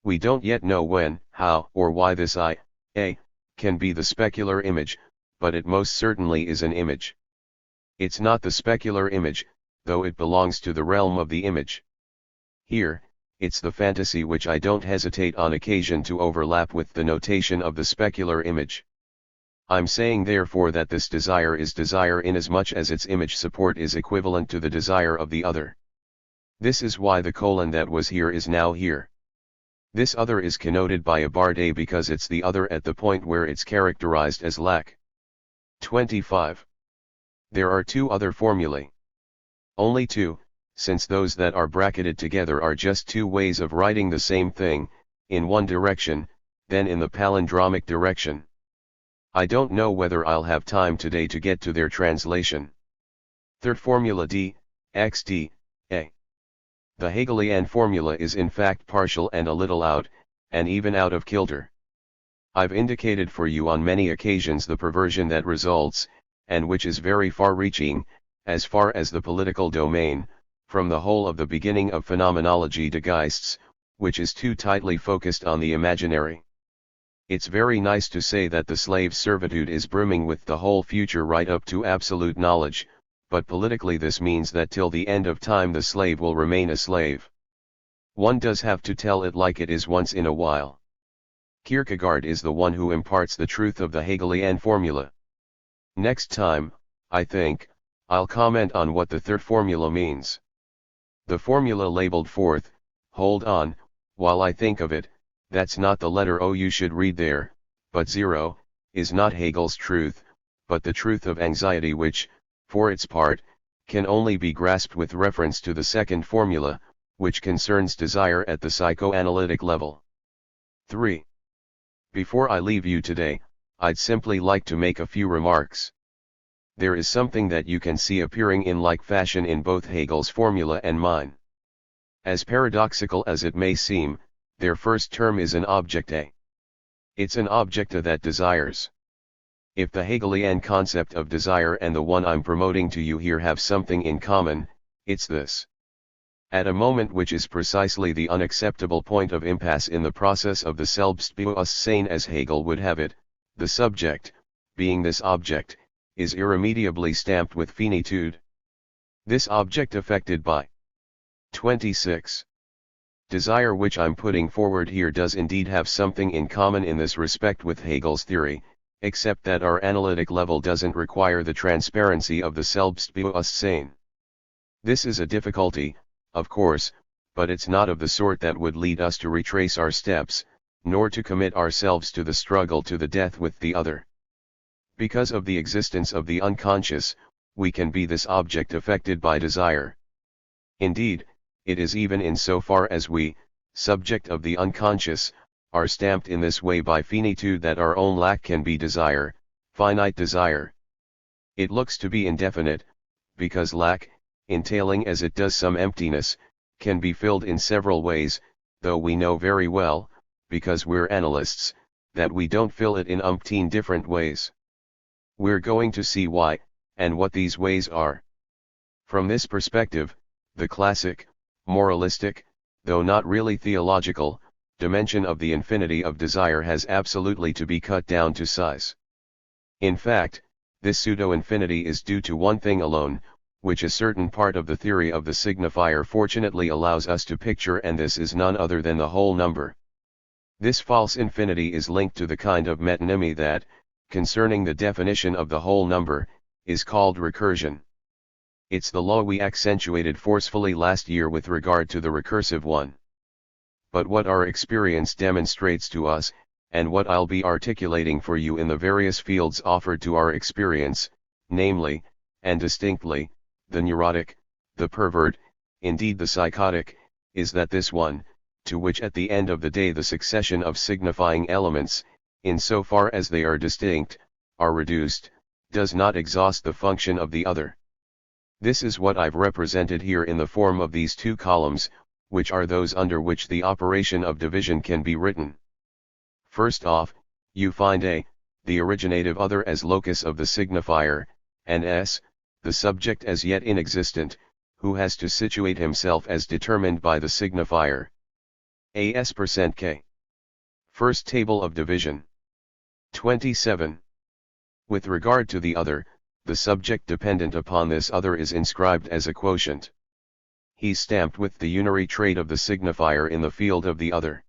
We don't yet know when, how, or why this I, A, can be the specular image, but it most certainly is an image. It's not the specular image, though it belongs to the realm of the image. Here, it's the fantasy which I don't hesitate on occasion to overlap with the notation of the specular image. I'm saying therefore that this desire is desire inasmuch as its image support is equivalent to the desire of the other. This is why the colon that was here is now here. This other is connoted by a barred A because it's the other at the point where it's characterized as lac. 25. There are two other formulae. Only two, since those that are bracketed together are just two ways of writing the same thing, in one direction, then in the palindromic direction. I don't know whether I'll have time today to get to their translation. Third formula D, X D, A. The Hegelian formula is in fact partial and a little out, and even out of kilter. I've indicated for you on many occasions the perversion that results, and which is very far-reaching, as far as the political domain, from the whole of the beginning of Phenomenologie des Geistes, which is too tightly focused on the imaginary. It's very nice to say that the slave's servitude is brimming with the whole future right up to absolute knowledge, but politically this means that till the end of time the slave will remain a slave. One does have to tell it like it is once in a while. Kierkegaard is the one who imparts the truth of the Hegelian formula. Next time, I think, I'll comment on what the third formula means. The formula labeled fourth, hold on, while I think of it, that's not the letter O you should read there, but 0, is not Hegel's truth, but the truth of anxiety which, for its part, can only be grasped with reference to the second formula, which concerns desire at the psychoanalytic level. 3. Before I leave you today, I'd simply like to make a few remarks. There is something that you can see appearing in like fashion in both Hegel's formula and mine. As paradoxical as it may seem, their first term is an object A. It's an object A that desires. If the Hegelian concept of desire and the one I'm promoting to you here have something in common, it's this. At a moment which is precisely the unacceptable point of impasse in the process of the Selbstbewusstsein as Hegel would have it, the subject, being this object, is irremediably stamped with finitude. This object affected by 26. Desire which I'm putting forward here does indeed have something in common in this respect with Hegel's theory, except that our analytic level doesn't require the transparency of the Selbstbewusstsein. This is a difficulty, of course, but it's not of the sort that would lead us to retrace our steps, nor to commit ourselves to the struggle to the death with the other. Because of the existence of the unconscious, we can be this object affected by desire. Indeed, it is even in so far as we, subject of the unconscious, are stamped in this way by finitude that our own lack can be desire, finite desire. It looks to be indefinite, because lack, entailing as it does some emptiness, can be filled in several ways, though we know very well, because we're analysts, that we don't fill it in umpteen different ways. We're going to see why, and what these ways are. From this perspective, the classic, moralistic, though not really theological, dimension of the infinity of desire has absolutely to be cut down to size. In fact, this pseudo-infinity is due to one thing alone, which a certain part of the theory of the signifier fortunately allows us to picture, and this is none other than the whole number. This false infinity is linked to the kind of metonymy that, concerning the definition of the whole number, is called recursion. It's the law we accentuated forcefully last year with regard to the recursive one. But what our experience demonstrates to us, and what I'll be articulating for you in the various fields offered to our experience, namely, and distinctly, the neurotic, the pervert, indeed the psychotic, is that this one, to which at the end of the day the succession of signifying elements, in so far as they are distinct, are reduced, does not exhaust the function of the other. This is what I've represented here in the form of these two columns, which are those under which the operation of division can be written. First off, you find A, the originative other as locus of the signifier, and S, the subject as yet inexistent, who has to situate himself as determined by the signifier. AS%K. First table of division. 27. With regard to the other, the subject dependent upon this other is inscribed as a quotient. He's stamped with the unary trait of the signifier in the field of the other.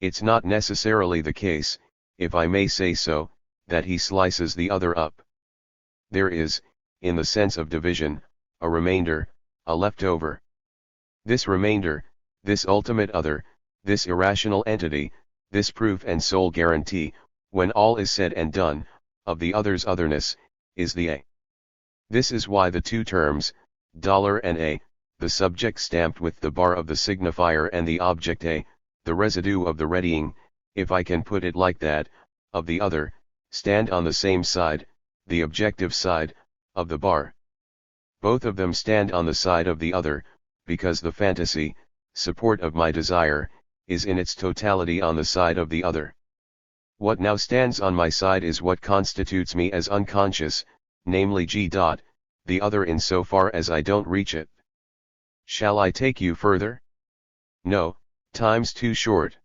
It's not necessarily the case, if I may say so, that he slices the other up. There is, in the sense of division, a remainder, a leftover. This remainder, this ultimate other, this irrational entity, this proof and sole guarantee, when all is said and done, of the other's otherness, is the A. This is why the two terms, $and A, the subject stamped with the bar of the signifier and the object A, the residue of the readying, if I can put it like that, of the other, stand on the same side, the objective side, of the bar. Both of them stand on the side of the other, because the fantasy, support of my desire, is in its totality on the side of the other. What now stands on my side is what constitutes me as unconscious, namely G. The other in so far as I don't reach it. Shall I take you further? No, time's too short.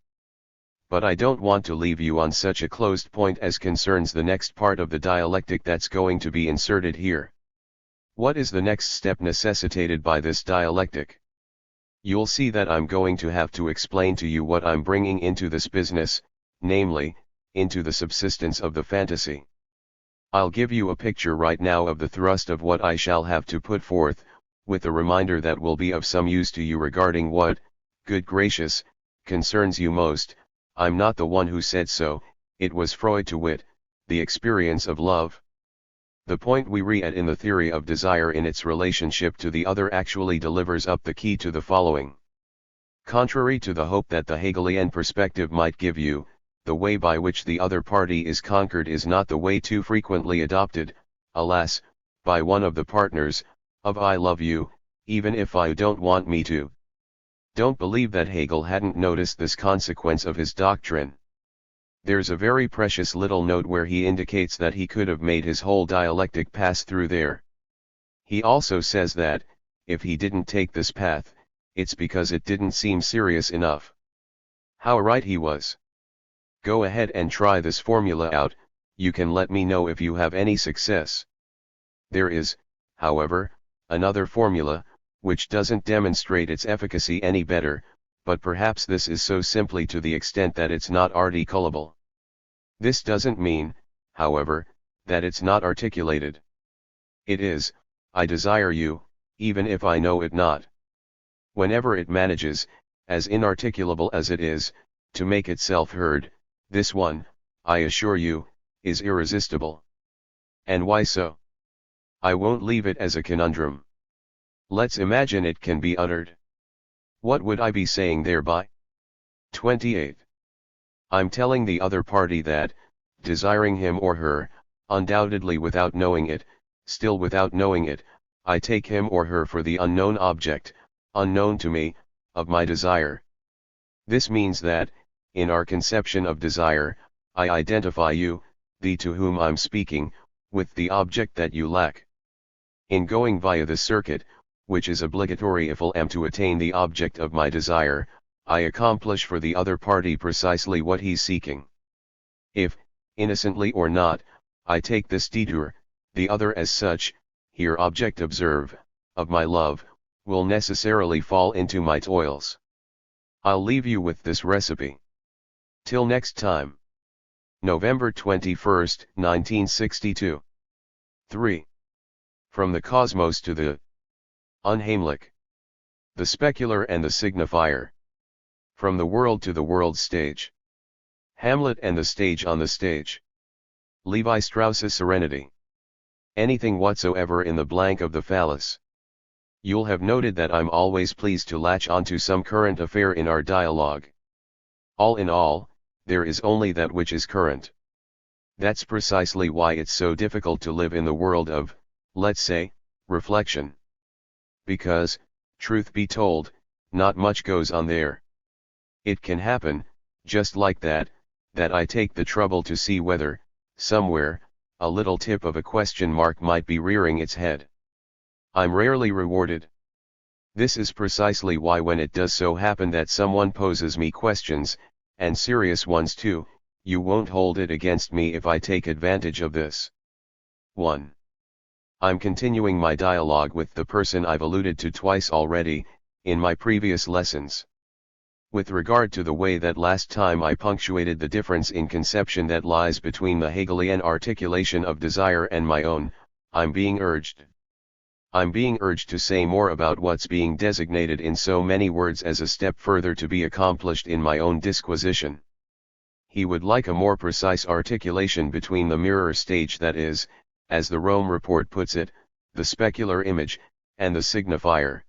But I don't want to leave you on such a closed point as concerns the next part of the dialectic that's going to be inserted here. What is the next step necessitated by this dialectic? You'll see that I'm going to have to explain to you what I'm bringing into this business, namely, into the subsistence of the fantasy. I'll give you a picture right now of the thrust of what I shall have to put forth, with a reminder that will be of some use to you regarding what, good gracious, concerns you most. I'm not the one who said so, it was Freud to wit, the experience of love. The point we read in the theory of desire in its relationship to the other actually delivers up the key to the following. Contrary to the hope that the Hegelian perspective might give you, the way by which the other party is conquered is not the way too frequently adopted, alas, by one of the partners, of I love you, even if I don't want me to. Don't believe that Hegel hadn't noticed this consequence of his doctrine. There's a very precious little note where he indicates that he could have made his whole dialectic pass through there. He also says that, if he didn't take this path, it's because it didn't seem serious enough. How right he was. Go ahead and try this formula out, you can let me know if you have any success. There is, however, another formula, which doesn't demonstrate its efficacy any better, but perhaps this is so simply to the extent that it's not articulable. This doesn't mean, however, that it's not articulated. It is, I desire you, even if I know it not. Whenever it manages, as inarticulable as it is, to make itself heard, this one, I assure you, is irresistible. And why so? I won't leave it as a conundrum. Let's imagine it can be uttered. What would I be saying thereby? 28. I'm telling the other party that, desiring him or her, undoubtedly without knowing it, still without knowing it, I take him or her for the unknown object, unknown to me, of my desire. This means that, in our conception of desire, I identify you, the to whom I'm speaking, with the object that you lack. In going via the circuit, which is obligatory if I am to attain the object of my desire, I accomplish for the other party precisely what he's seeking. If, innocently or not, I take this detour, the other as such, here object observe, of my love, will necessarily fall into my toils. I'll leave you with this recipe. Till next time. November 21, 1962. 3. From the cosmos to the unheimlich. The specular and the signifier. From the world to the world stage. Hamlet and the stage on the stage. Levi Strauss's Serenity. Anything whatsoever in the blank of the phallus. You'll have noted that I'm always pleased to latch onto some current affair in our dialogue. All in all, there is only that which is current. That's precisely why it's so difficult to live in the world of, let's say, reflection. Because, truth be told, not much goes on there. It can happen, just like that I take the trouble to see whether, somewhere, a little tip of a question mark might be rearing its head. I'm rarely rewarded. This is precisely why when it does so happen that someone poses me questions, and serious ones too, you won't hold it against me if I take advantage of this. 1. I'm continuing my dialogue with the person I've alluded to twice already, in my previous lessons. With regard to the way that last time I punctuated the difference in conception that lies between the Hegelian articulation of desire and my own, I'm being urged to say more about what's being designated in so many words as a step further to be accomplished in my own disquisition. He would like a more precise articulation between the mirror stage, that is, as the Rome report puts it, the specular image, and the signifier.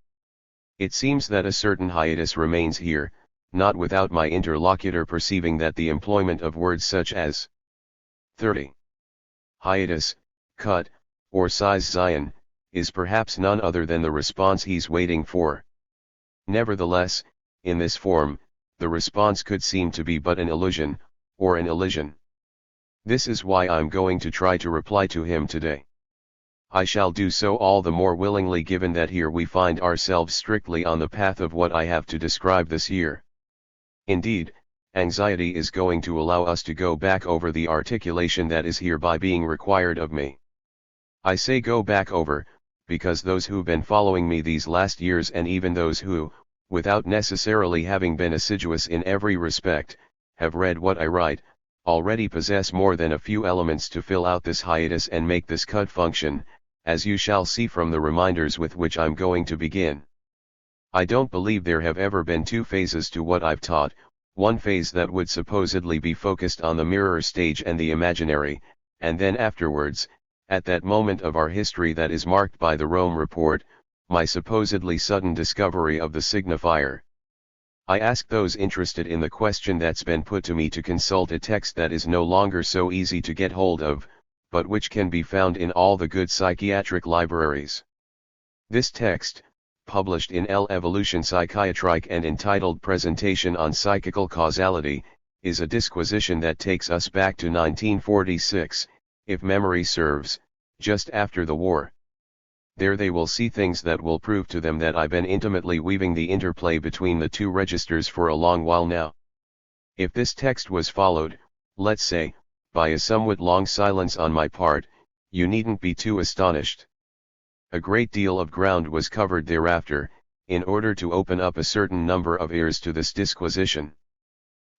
It seems that a certain hiatus remains here, not without my interlocutor perceiving that the employment of words such as 30. Hiatus, cut, or size Zion, is perhaps none other than the response he's waiting for. Nevertheless, in this form, the response could seem to be but an illusion, or an elision. This is why I'm going to try to reply to him today. I shall do so all the more willingly given that here we find ourselves strictly on the path of what I have to describe this year. Indeed, anxiety is going to allow us to go back over the articulation that is hereby being required of me. I say go back over, because those who've been following me these last years, and even those who, without necessarily having been assiduous in every respect, have read what I write, already possess more than a few elements to fill out this hiatus and make this cut function, as you shall see from the reminders with which I'm going to begin. I don't believe there have ever been two phases to what I've taught, one phase that would supposedly be focused on the mirror stage and the imaginary, and then afterwards, at that moment of our history that is marked by the Rome report, my supposedly sudden discovery of the signifier. I ask those interested in the question that's been put to me to consult a text that is no longer so easy to get hold of, but which can be found in all the good psychiatric libraries. This text, published in L'Evolution Psychiatrique and entitled Presentation on Psychical Causality, is a disquisition that takes us back to 1946, if memory serves, just after the war. There they will see things that will prove to them that I've been intimately weaving the interplay between the two registers for a long while now. If this text was followed, let's say, by a somewhat long silence on my part, you needn't be too astonished. A great deal of ground was covered thereafter, in order to open up a certain number of ears to this disquisition.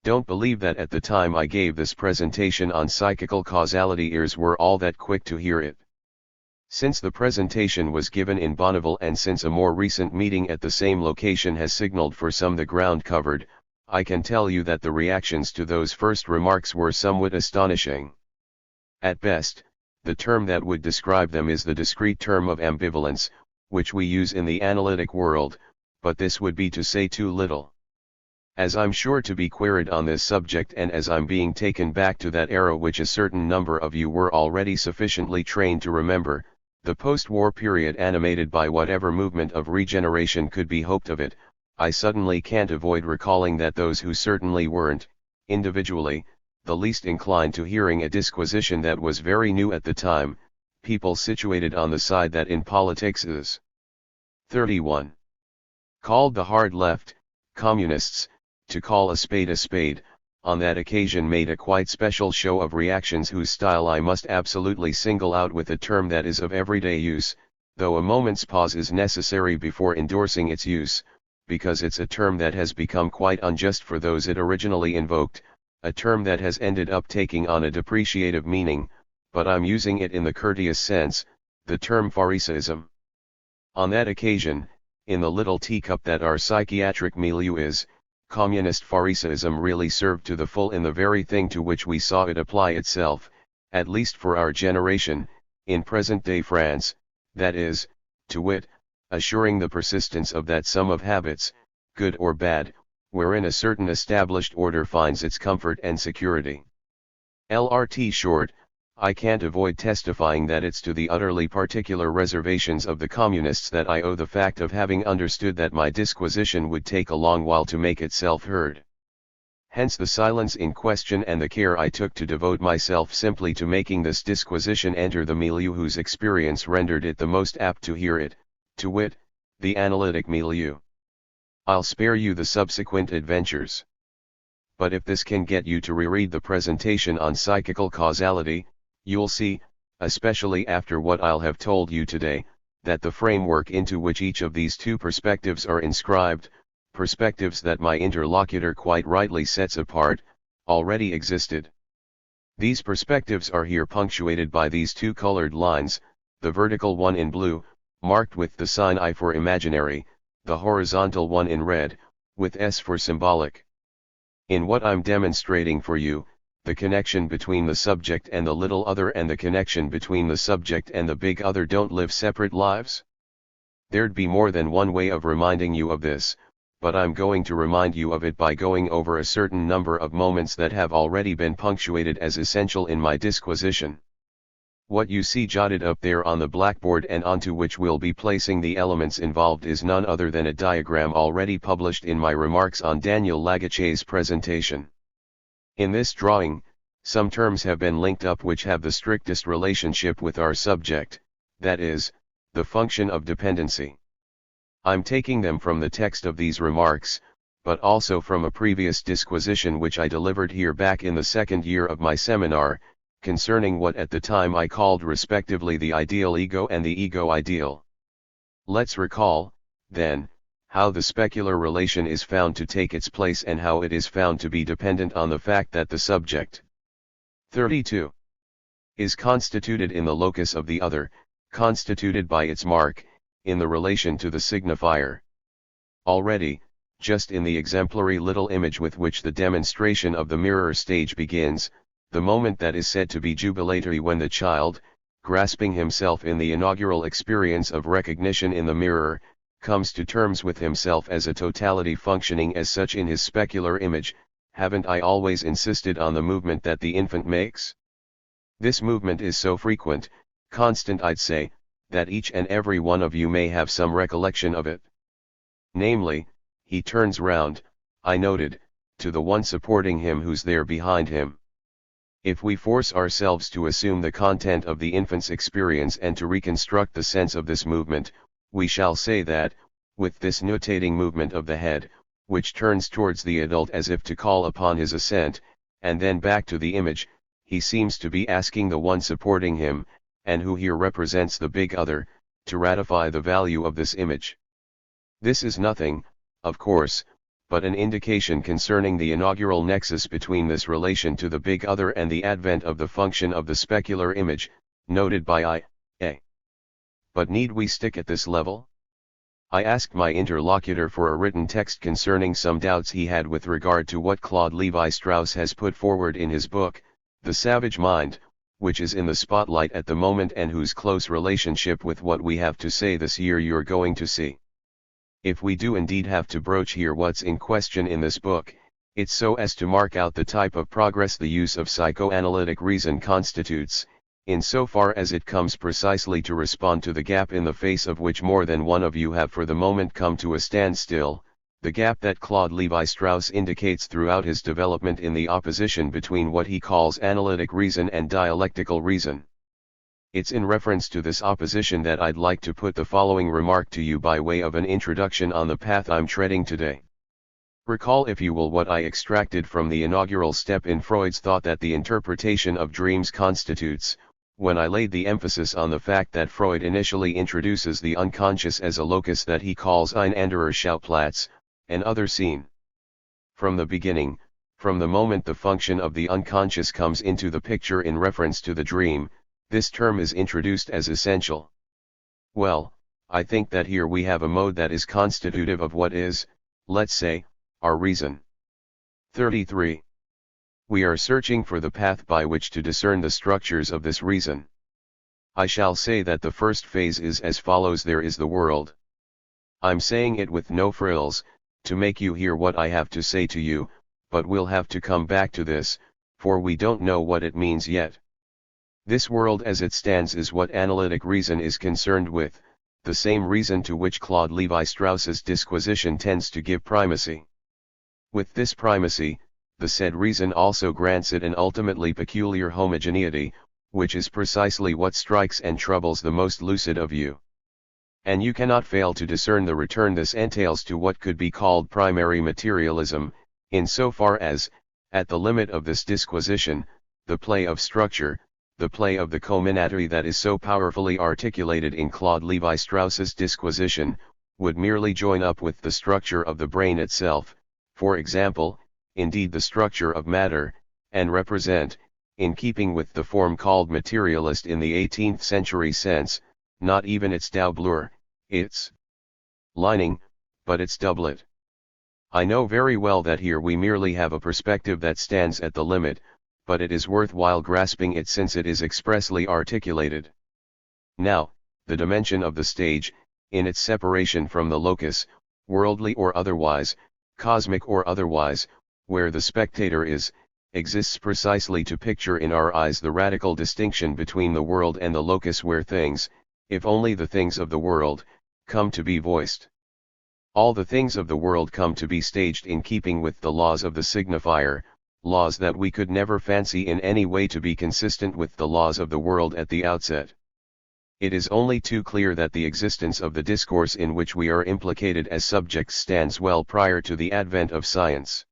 Don't believe that at the time I gave this presentation on psychical causality ears were all that quick to hear it. Since the presentation was given in Bonneville and since a more recent meeting at the same location has signaled for some the ground covered, I can tell you that the reactions to those first remarks were somewhat astonishing. At best, the term that would describe them is the discrete term of ambivalence, which we use in the analytic world, but this would be to say too little. As I'm sure to be queried on this subject and as I'm being taken back to that era which a certain number of you were already sufficiently trained to remember, the post-war period animated by whatever movement of regeneration could be hoped of it, I suddenly can't avoid recalling that those who certainly weren't, individually, the least inclined to hearing a disquisition that was very new at the time, people situated on the side that in politics is 31. Called the hard left, communists, to call a spade, on that occasion made a quite special show of reactions whose style I must absolutely single out with a term that is of everyday use, though a moment's pause is necessary before endorsing its use, because it's a term that has become quite unjust for those it originally invoked, a term that has ended up taking on a depreciative meaning, but I'm using it in the courteous sense, the term Pharisaism. On that occasion, in the little teacup that our psychiatric milieu is, communist Pharisaism really served to the full in the very thing to which we saw it apply itself, at least for our generation, in present-day France, that is, to wit, assuring the persistence of that sum of habits, good or bad, wherein a certain established order finds its comfort and security. LRT short, I can't avoid testifying that it's to the utterly particular reservations of the communists that I owe the fact of having understood that my disquisition would take a long while to make itself heard. Hence the silence in question and the care I took to devote myself simply to making this disquisition enter the milieu whose experience rendered it the most apt to hear it, to wit, the analytic milieu. I'll spare you the subsequent adventures. But if this can get you to reread the presentation on psychical causality, you'll see, especially after what I'll have told you today, that the framework into which each of these two perspectives are inscribed, perspectives that my interlocutor quite rightly sets apart, already existed. These perspectives are here punctuated by these two colored lines, the vertical one in blue, marked with the sign I for imaginary, the horizontal one in red, with S for symbolic. In what I'm demonstrating for you, the connection between the subject and the little other and the connection between the subject and the big other don't live separate lives? There'd be more than one way of reminding you of this, but I'm going to remind you of it by going over a certain number of moments that have already been punctuated as essential in my disquisition. What you see jotted up there on the blackboard and onto which we'll be placing the elements involved is none other than a diagram already published in my remarks on Daniel Lagacé's presentation. In this drawing, some terms have been linked up which have the strictest relationship with our subject, that is, the function of dependency. I'm taking them from the text of these remarks, but also from a previous disquisition which I delivered here back in the second year of my seminar, concerning what at the time I called respectively the ideal ego and the ego ideal. Let's recall, then, how the specular relation is found to take its place and how it is found to be dependent on the fact that the subject 32 is constituted in the locus of the other, constituted by its mark, in the relation to the signifier. Already, just in the exemplary little image with which the demonstration of the mirror stage begins, the moment that is said to be jubilatory when the child, grasping himself in the inaugural experience of recognition in the mirror, comes to terms with himself as a totality functioning as such in his specular image, haven't I always insisted on the movement that the infant makes? This movement is so frequent, constant I'd say, that each and every one of you may have some recollection of it. Namely, he turns round, I noted, to the one supporting him who's there behind him. If we force ourselves to assume the content of the infant's experience and to reconstruct the sense of this movement, we shall say that, with this notating movement of the head, which turns towards the adult as if to call upon his assent, and then back to the image, he seems to be asking the one supporting him, and who here represents the big other, to ratify the value of this image. This is nothing, of course, but an indication concerning the inaugural nexus between this relation to the big other and the advent of the function of the specular image, noted by I.A. But need we stick at this level? I asked my interlocutor for a written text concerning some doubts he had with regard to what Claude Lévi-Strauss has put forward in his book, The Savage Mind, which is in the spotlight at the moment and whose close relationship with what we have to say this year you're going to see. If we do indeed have to broach here what's in question in this book, it's so as to mark out the type of progress the use of psychoanalytic reason constitutes, insofar as it comes precisely to respond to the gap in the face of which more than one of you have for the moment come to a standstill, the gap that Claude Lévi-Strauss indicates throughout his development in the opposition between what he calls analytic reason and dialectical reason. It's in reference to this opposition that I'd like to put the following remark to you by way of an introduction on the path I'm treading today. Recall if you will what I extracted from the inaugural step in Freud's thought that the interpretation of dreams constitutes, when I laid the emphasis on the fact that Freud initially introduces the unconscious as a locus that he calls ein anderer Schauplatz, an other scene. From the beginning, from the moment the function of the unconscious comes into the picture in reference to the dream, this term is introduced as essential. Well, I think that here we have a mode that is constitutive of what is, let's say, our reason. 33. We are searching for the path by which to discern the structures of this reason. I shall say that the first phase is as follows: there is the world. I'm saying it with no frills, to make you hear what I have to say to you, but we'll have to come back to this, for we don't know what it means yet. This world as it stands is what analytic reason is concerned with, the same reason to which Claude Lévi-Strauss's disquisition tends to give primacy. With this primacy, the said reason also grants it an ultimately peculiar homogeneity, which is precisely what strikes and troubles the most lucid of you. And you cannot fail to discern the return this entails to what could be called primary materialism, insofar as, at the limit of this disquisition, the play of structure, the play of the comminatory that is so powerfully articulated in Claude Lévi-Strauss's disquisition, would merely join up with the structure of the brain itself, for example, indeed the structure of matter, and represent, in keeping with the form called materialist in the 18th century sense, not even its doublure, its lining, but its doublet. I know very well that here we merely have a perspective that stands at the limit, but it is worthwhile grasping it since it is expressly articulated. Now, the dimension of the stage, in its separation from the locus, worldly or otherwise, cosmic or otherwise, where the spectator is, exists precisely to picture in our eyes the radical distinction between the world and the locus where things, if only the things of the world, come to be voiced. All the things of the world come to be staged in keeping with the laws of the signifier, laws that we could never fancy in any way to be consistent with the laws of the world at the outset. It is only too clear that the existence of the discourse in which we are implicated as subjects stands well prior to the advent of science.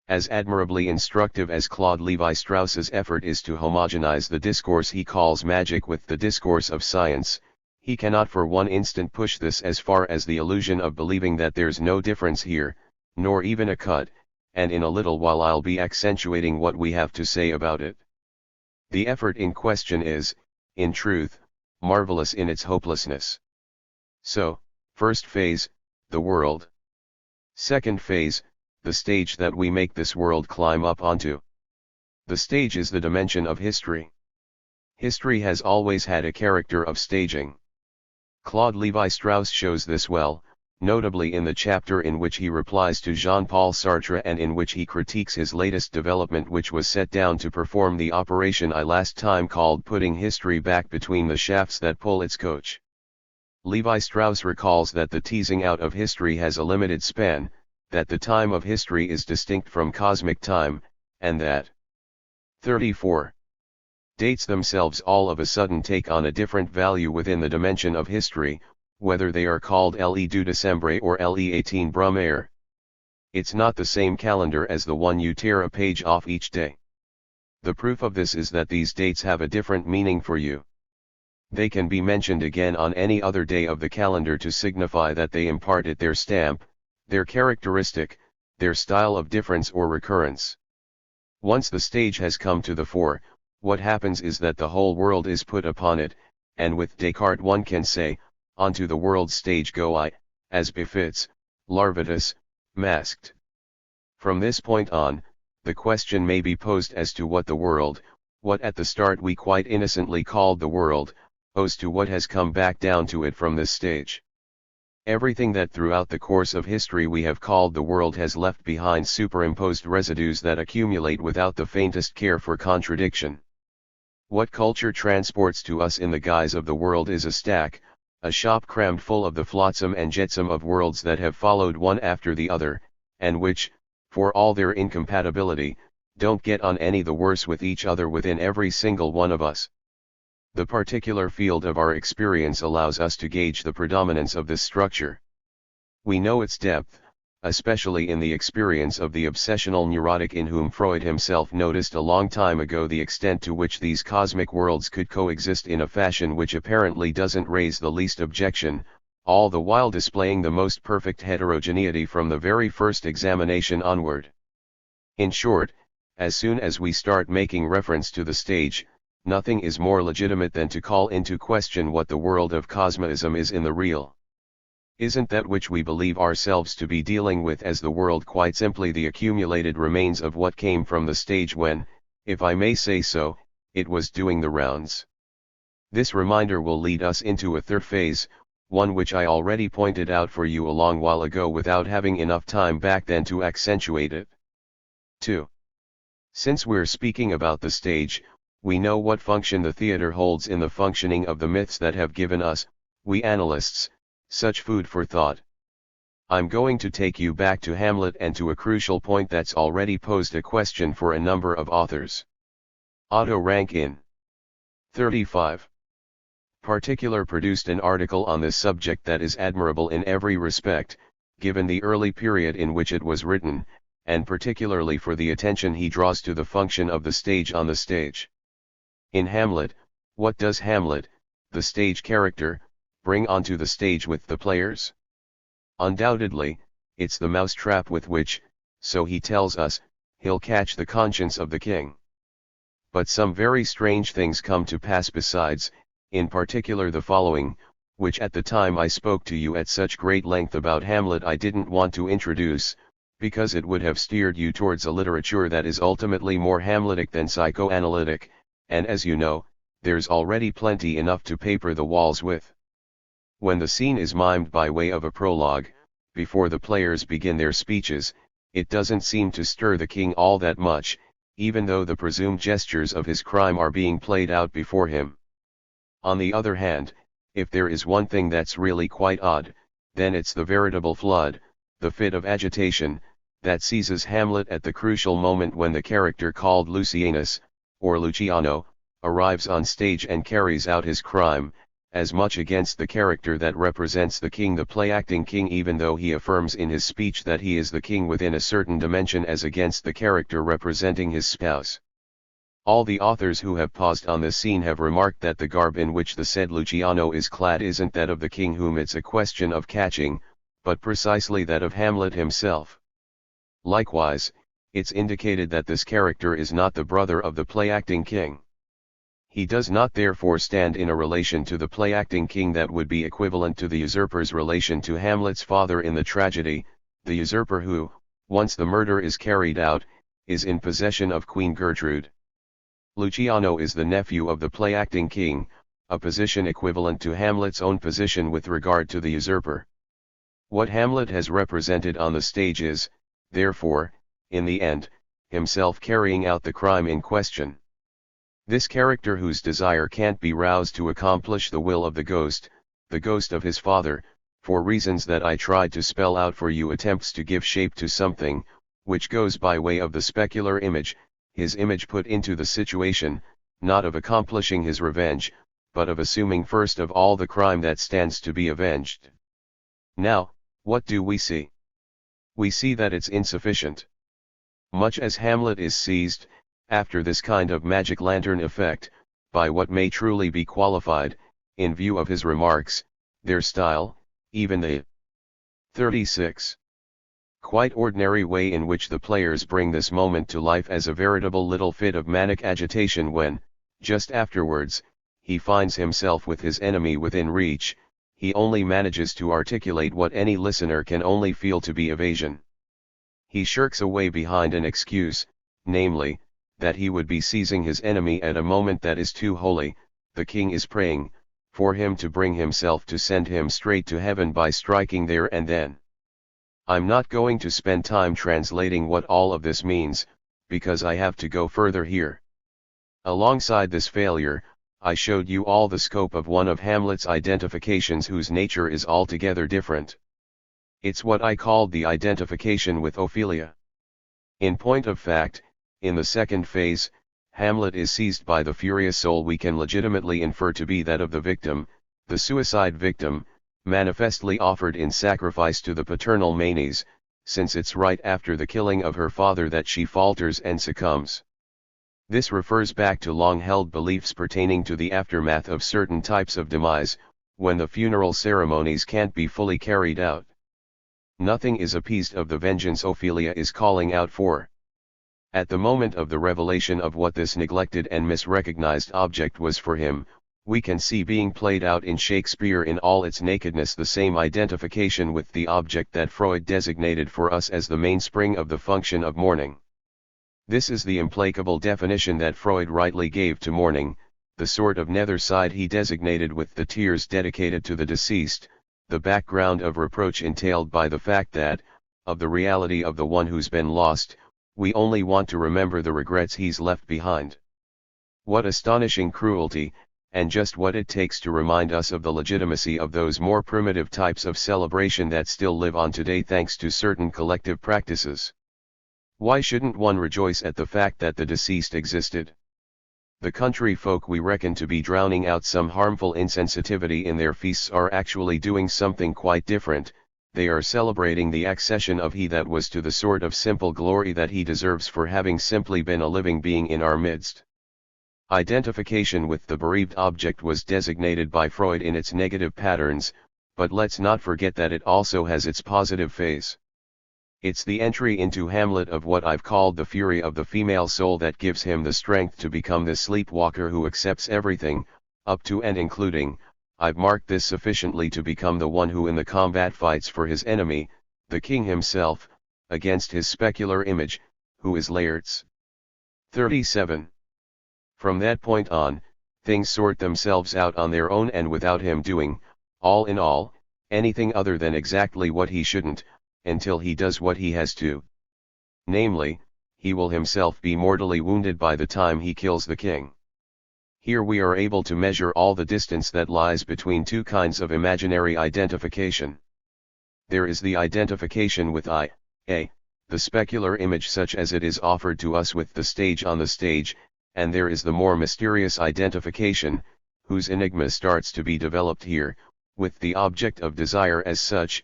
As admirably instructive as Claude Lévi-Strauss's effort is to homogenize the discourse he calls magic with the discourse of science, he cannot for one instant push this as far as the illusion of believing that there's no difference here, nor even a cut, and in a little while I'll be accentuating what we have to say about it. The effort in question is, in truth, marvelous in its hopelessness. So, first phase, the world. Second phase, the stage that we make this world climb up onto. The stage is the dimension of history. History has always had a character of staging. Claude Lévi-Strauss shows this well, notably in the chapter in which he replies to Jean-Paul Sartre and in which he critiques his latest development, which was set down to perform the operation I last time called putting history back between the shafts that pull its coach. Levi Strauss recalls that the teasing out of history has a limited span, that the time of history is distinct from cosmic time, and that 34 dates themselves all of a sudden take on a different value within the dimension of history, whether they are called le2 Decembre or le18 Brumaire. It's not the same calendar as the one you tear a page off each day. The proof of this is that these dates have a different meaning for you. They can be mentioned again on any other day of the calendar to signify that they impart it their stamp, their characteristic, their style of difference or recurrence. Once the stage has come to the fore, what happens is that the whole world is put upon it, and with Descartes one can say, onto the world's stage go I, as befits, Larvatus, masked. From this point on, the question may be posed as to what the world, what at the start we quite innocently called the world, owes to what has come back down to it from this stage. Everything that throughout the course of history we have called the world has left behind superimposed residues that accumulate without the faintest care for contradiction. What culture transports to us in the guise of the world is a stack, a shop crammed full of the flotsam and jetsam of worlds that have followed one after the other, and which, for all their incompatibility, don't get on any the worse with each other within every single one of us. The particular field of our experience allows us to gauge the predominance of this structure. We know its depth, especially in the experience of the obsessional neurotic in whom Freud himself noticed a long time ago the extent to which these cosmic worlds could coexist in a fashion which apparently doesn't raise the least objection, all the while displaying the most perfect heterogeneity from the very first examination onward. In short, as soon as we start making reference to the stage, nothing is more legitimate than to call into question what the world of cosmoism is in the real. Isn't that which we believe ourselves to be dealing with as the world quite simply the accumulated remains of what came from the stage when, if I may say so, it was doing the rounds? This reminder will lead us into a third phase, one which I already pointed out for you a long while ago without having enough time back then to accentuate it. 2. Since we're speaking about the stage, we know what function the theater holds in the functioning of the myths that have given us, we analysts, such food for thought. I'm going to take you back to Hamlet and to a crucial point that's already posed a question for a number of authors. Otto Rank in 35 particular produced an article on this subject that is admirable in every respect, given the early period in which it was written, and particularly for the attention he draws to the function of the stage on the stage. In Hamlet, what does Hamlet, the stage character, bring onto the stage with the players? Undoubtedly, it's the mousetrap with which, so he tells us, he'll catch the conscience of the king. But some very strange things come to pass besides, in particular the following, which at the time I spoke to you at such great length about Hamlet I didn't want to introduce, because it would have steered you towards a literature that is ultimately more Hamletic than psychoanalytic, and as you know, there's already plenty enough to paper the walls with. When the scene is mimed by way of a prologue, before the players begin their speeches, it doesn't seem to stir the king all that much, even though the presumed gestures of his crime are being played out before him. On the other hand, if there is one thing that's really quite odd, then it's the veritable flood, the fit of agitation, that seizes Hamlet at the crucial moment when the character called Lucianus, or Luciano, arrives on stage and carries out his crime, as much against the character that represents the king, the play-acting king, even though he affirms in his speech that he is the king within a certain dimension, as against the character representing his spouse. All the authors who have paused on this scene have remarked that the garb in which the said Luciano is clad isn't that of the king whom it's a question of catching, but precisely that of Hamlet himself. Likewise, it's indicated that this character is not the brother of the play-acting king. He does not therefore stand in a relation to the play-acting king that would be equivalent to the usurper's relation to Hamlet's father in the tragedy, the usurper who, once the murder is carried out, is in possession of Queen Gertrude. Luciano is the nephew of the play-acting king, a position equivalent to Hamlet's own position with regard to the usurper. What Hamlet has represented on the stage is, therefore, in the end, himself carrying out the crime in question. This character whose desire can't be roused to accomplish the will of the ghost, the ghost of his father, for reasons that I tried to spell out for you, attempts to give shape to something, which goes by way of the specular image, his image put into the situation, not of accomplishing his revenge, but of assuming first of all the crime that stands to be avenged. Now, what do we see? We see that it's insufficient. Much as Hamlet is seized, after this kind of magic lantern effect, by what may truly be qualified, in view of his remarks, their style, even the 36. Quite ordinary way in which the players bring this moment to life as a veritable little fit of manic agitation when, just afterwards, he finds himself with his enemy within reach, he only manages to articulate what any listener can only feel to be evasion. He shirks away behind an excuse, namely, that he would be seizing his enemy at a moment that is too holy, the king is praying, for him to bring himself to send him straight to heaven by striking there and then. I'm not going to spend time translating what all of this means, because I have to go further here. Alongside this failure, I showed you all the scope of one of Hamlet's identifications whose nature is altogether different. It's what I called the identification with Ophelia. In point of fact, in the second phase, Hamlet is seized by the furious soul we can legitimately infer to be that of the victim, the suicide victim, manifestly offered in sacrifice to the paternal manes, since it's right after the killing of her father that she falters and succumbs. This refers back to long-held beliefs pertaining to the aftermath of certain types of demise, when the funeral ceremonies can't be fully carried out. Nothing is appeased of the vengeance Ophelia is calling out for. At the moment of the revelation of what this neglected and misrecognized object was for him, we can see being played out in Shakespeare in all its nakedness the same identification with the object that Freud designated for us as the mainspring of the function of mourning. This is the implacable definition that Freud rightly gave to mourning, the sort of nether side he designated with the tears dedicated to the deceased, the background of reproach entailed by the fact that, of the reality of the one who's been lost, we only want to remember the regrets he's left behind. What astonishing cruelty, and just what it takes to remind us of the legitimacy of those more primitive types of celebration that still live on today thanks to certain collective practices. Why shouldn't one rejoice at the fact that the deceased existed? The country folk we reckon to be drowning out some harmful insensitivity in their feasts are actually doing something quite different. They are celebrating the accession of he that was to the sort of simple glory that he deserves for having simply been a living being in our midst. Identification with the bereaved object was designated by Freud in its negative patterns, but let's not forget that it also has its positive phase. It's the entry into Hamlet of what I've called the fury of the female soul that gives him the strength to become the sleepwalker who accepts everything, up to and including, I've marked this sufficiently to become the one who in the combat fights for his enemy, the king himself, against his specular image, who is Laertes. 37. From that point on, things sort themselves out on their own and without him doing, all in all, anything other than exactly what he shouldn't, until he does what he has to. Namely, he will himself be mortally wounded by the time he kills the king. Here we are able to measure all the distance that lies between two kinds of imaginary identification. There is the identification with the specular image such as it is offered to us with the stage on the stage, and there is the more mysterious identification, whose enigma starts to be developed here, with the object of desire as such,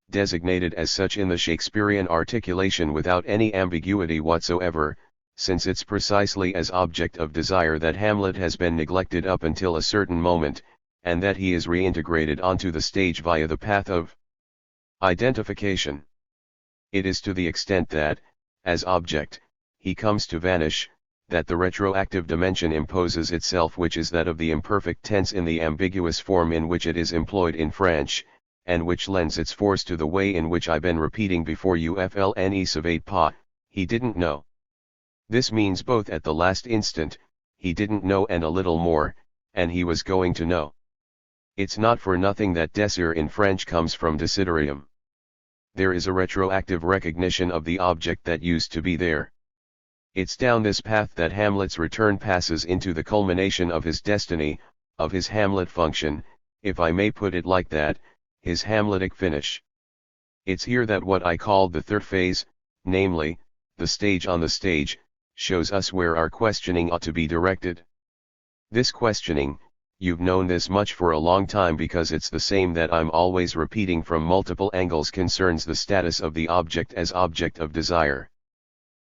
designated as such in the Shakespearean articulation without any ambiguity whatsoever, since it's precisely as object of desire that Hamlet has been neglected up until a certain moment, and that he is reintegrated onto the stage via the path of identification. It is to the extent that, as object, he comes to vanish, that the retroactive dimension imposes itself, which is that of the imperfect tense in the ambiguous form in which it is employed in French, and which lends its force to the way in which I've been repeating before you FLNE savait pas, he didn't know. This means both at the last instant, he didn't know and a little more, and he was going to know. It's not for nothing that désir in French comes from desiderium. There is a retroactive recognition of the object that used to be there. It's down this path that Hamlet's return passes into the culmination of his destiny, of his Hamlet function, if I may put it like that, his Hamletic finish. It's here that what I called the third phase, namely, the stage on the stage, shows us where our questioning ought to be directed. This questioning, you've known this much for a long time because it's the same that I'm always repeating from multiple angles, concerns the status of the object as object of desire.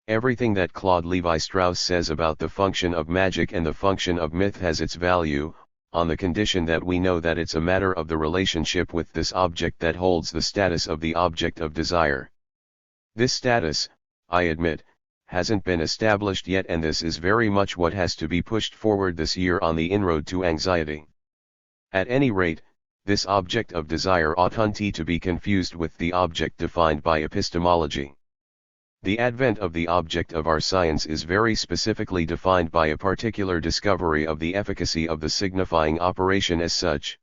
Everything that Claude Lévi-Strauss says about the function of magic and the function of myth has its value, on the condition that we know that it's a matter of the relationship with this object that holds the status of the object of desire. This status, I admit, hasn't been established yet, and this is very much what has to be pushed forward this year on the inroad to anxiety. At any rate, this object of desire oughtn't to be confused with the object defined by epistemology. The advent of the object of our science is very specifically defined by a particular discovery of the efficacy of the signifying operation as such.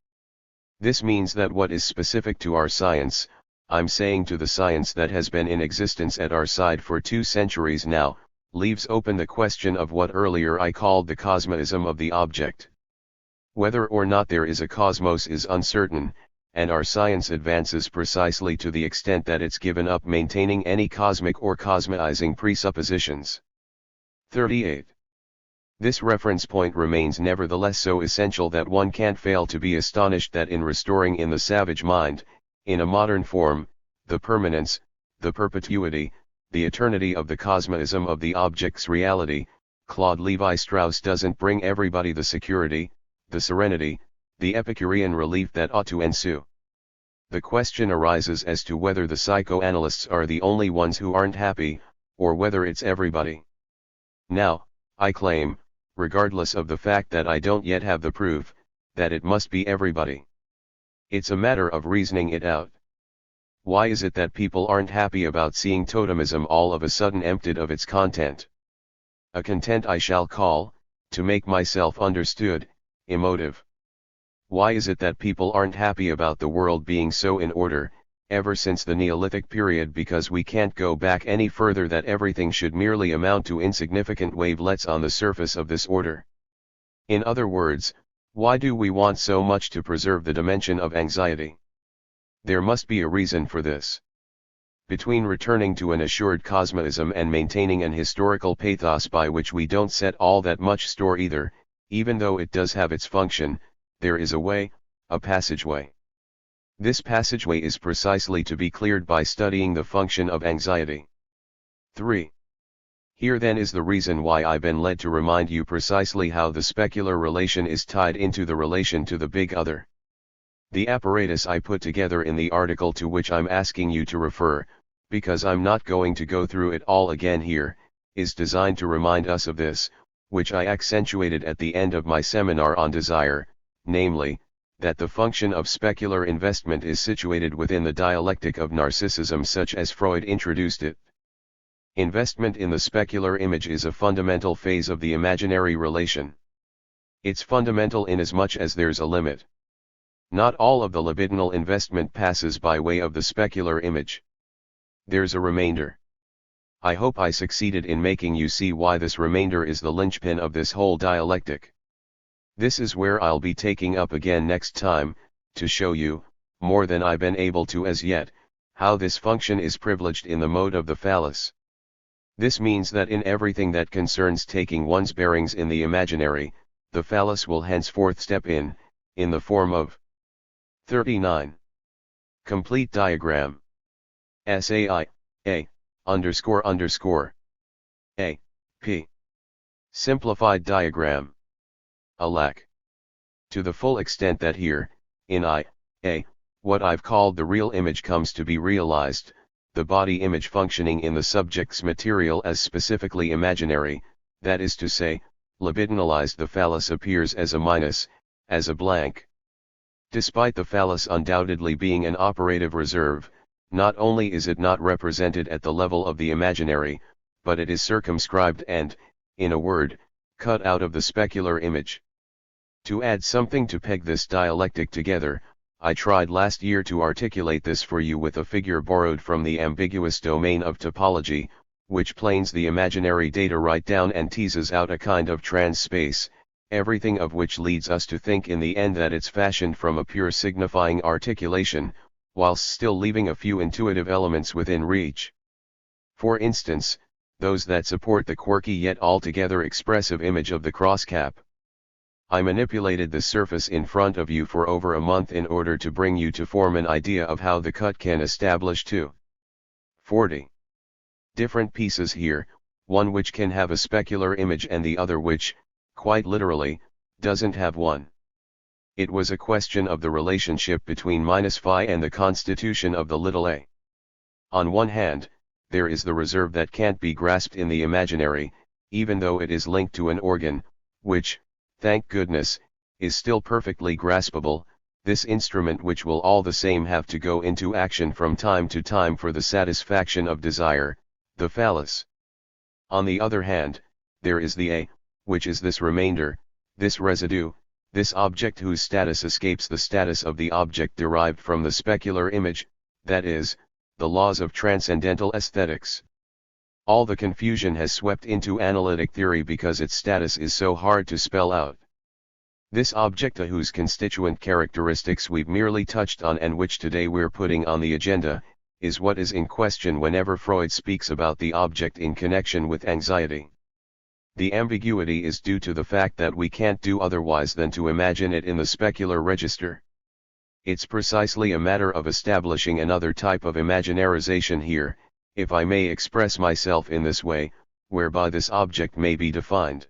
This means that what is specific to our science, I'm saying to the science that has been in existence at our side for 2 centuries now, leaves open the question of what earlier I called the cosmoism of the object. Whether or not there is a cosmos is uncertain, and our science advances precisely to the extent that it's given up maintaining any cosmic or cosmizing presuppositions. 38. This reference point remains nevertheless so essential that one can't fail to be astonished that in restoring in the savage mind, in a modern form, the permanence, the perpetuity, the eternity of the cosmoism of the object's reality, Claude Lévi-Strauss doesn't bring everybody the security, the serenity, the Epicurean relief that ought to ensue. The question arises as to whether the psychoanalysts are the only ones who aren't happy, or whether it's everybody. Now, I claim, regardless of the fact that I don't yet have the proof, that it must be everybody. It's a matter of reasoning it out. Why is it that people aren't happy about seeing totemism all of a sudden emptied of its content? A content I shall call, to make myself understood, emotive. Why is it that people aren't happy about the world being so in order, ever since the Neolithic period, because we can't go back any further, that everything should merely amount to insignificant wavelets on the surface of this order? In other words, why do we want so much to preserve the dimension of anxiety? There must be a reason for this. Between returning to an assured cosmoism and maintaining an historical pathos by which we don't set all that much store either, even though it does have its function, there is a way, a passageway. This passageway is precisely to be cleared by studying the function of anxiety. 3. Here then is the reason why I've been led to remind you precisely how the specular relation is tied into the relation to the big other. The apparatus I put together in the article to which I'm asking you to refer, because I'm not going to go through it all again here, is designed to remind us of this, which I accentuated at the end of my seminar on desire, namely, that the function of specular investment is situated within the dialectic of narcissism such as Freud introduced it. Investment in the specular image is a fundamental phase of the imaginary relation. It's fundamental inasmuch as there's a limit. Not all of the libidinal investment passes by way of the specular image. There's a remainder. I hope I succeeded in making you see why this remainder is the linchpin of this whole dialectic. This is where I'll be taking up again next time, to show you, more than I've been able to as yet, how this function is privileged in the mode of the phallus. This means that in everything that concerns taking one's bearings in the imaginary, the phallus will henceforth step in the form of 39. Complete diagram. SAI, A, underscore underscore, A, P. Simplified diagram. Alack. To the full extent that here, in I, A, what I've called the real image comes to be realized, the body image functioning in the subject's material as specifically imaginary, that is to say, libidinalized, the phallus appears as a minus, as a blank. Despite the phallus undoubtedly being an operative reserve, not only is it not represented at the level of the imaginary, but it is circumscribed and, in a word, cut out of the specular image. To add something to peg this dialectic together, I tried last year to articulate this for you with a figure borrowed from the ambiguous domain of topology, which planes the imaginary data right down and teases out a kind of trans space, everything of which leads us to think in the end that it's fashioned from a pure signifying articulation, whilst still leaving a few intuitive elements within reach. For instance, those that support the quirky yet altogether expressive image of the crosscap. I manipulated the surface in front of you for over a month in order to bring you to form an idea of how the cut can establish 40 different pieces here, one which can have a specular image and the other which, quite literally, doesn't have one. It was a question of the relationship between -phi and the constitution of the little a. On one hand, there is the reserve that can't be grasped in the imaginary, even though it is linked to an organ, which, thank goodness, is still perfectly graspable, this instrument which will all the same have to go into action from time to time for the satisfaction of desire, the phallus. On the other hand, there is the a, which is this remainder, this residue, this object whose status escapes the status of the object derived from the specular image, that is, the laws of transcendental aesthetics. All the confusion has swept into analytic theory because its status is so hard to spell out. This object whose constituent characteristics we've merely touched on and which today we're putting on the agenda, is what is in question whenever Freud speaks about the object in connection with anxiety. The ambiguity is due to the fact that we can't do otherwise than to imagine it in the specular register. It's precisely a matter of establishing another type of imaginarization here, if I may express myself in this way, whereby this object may be defined.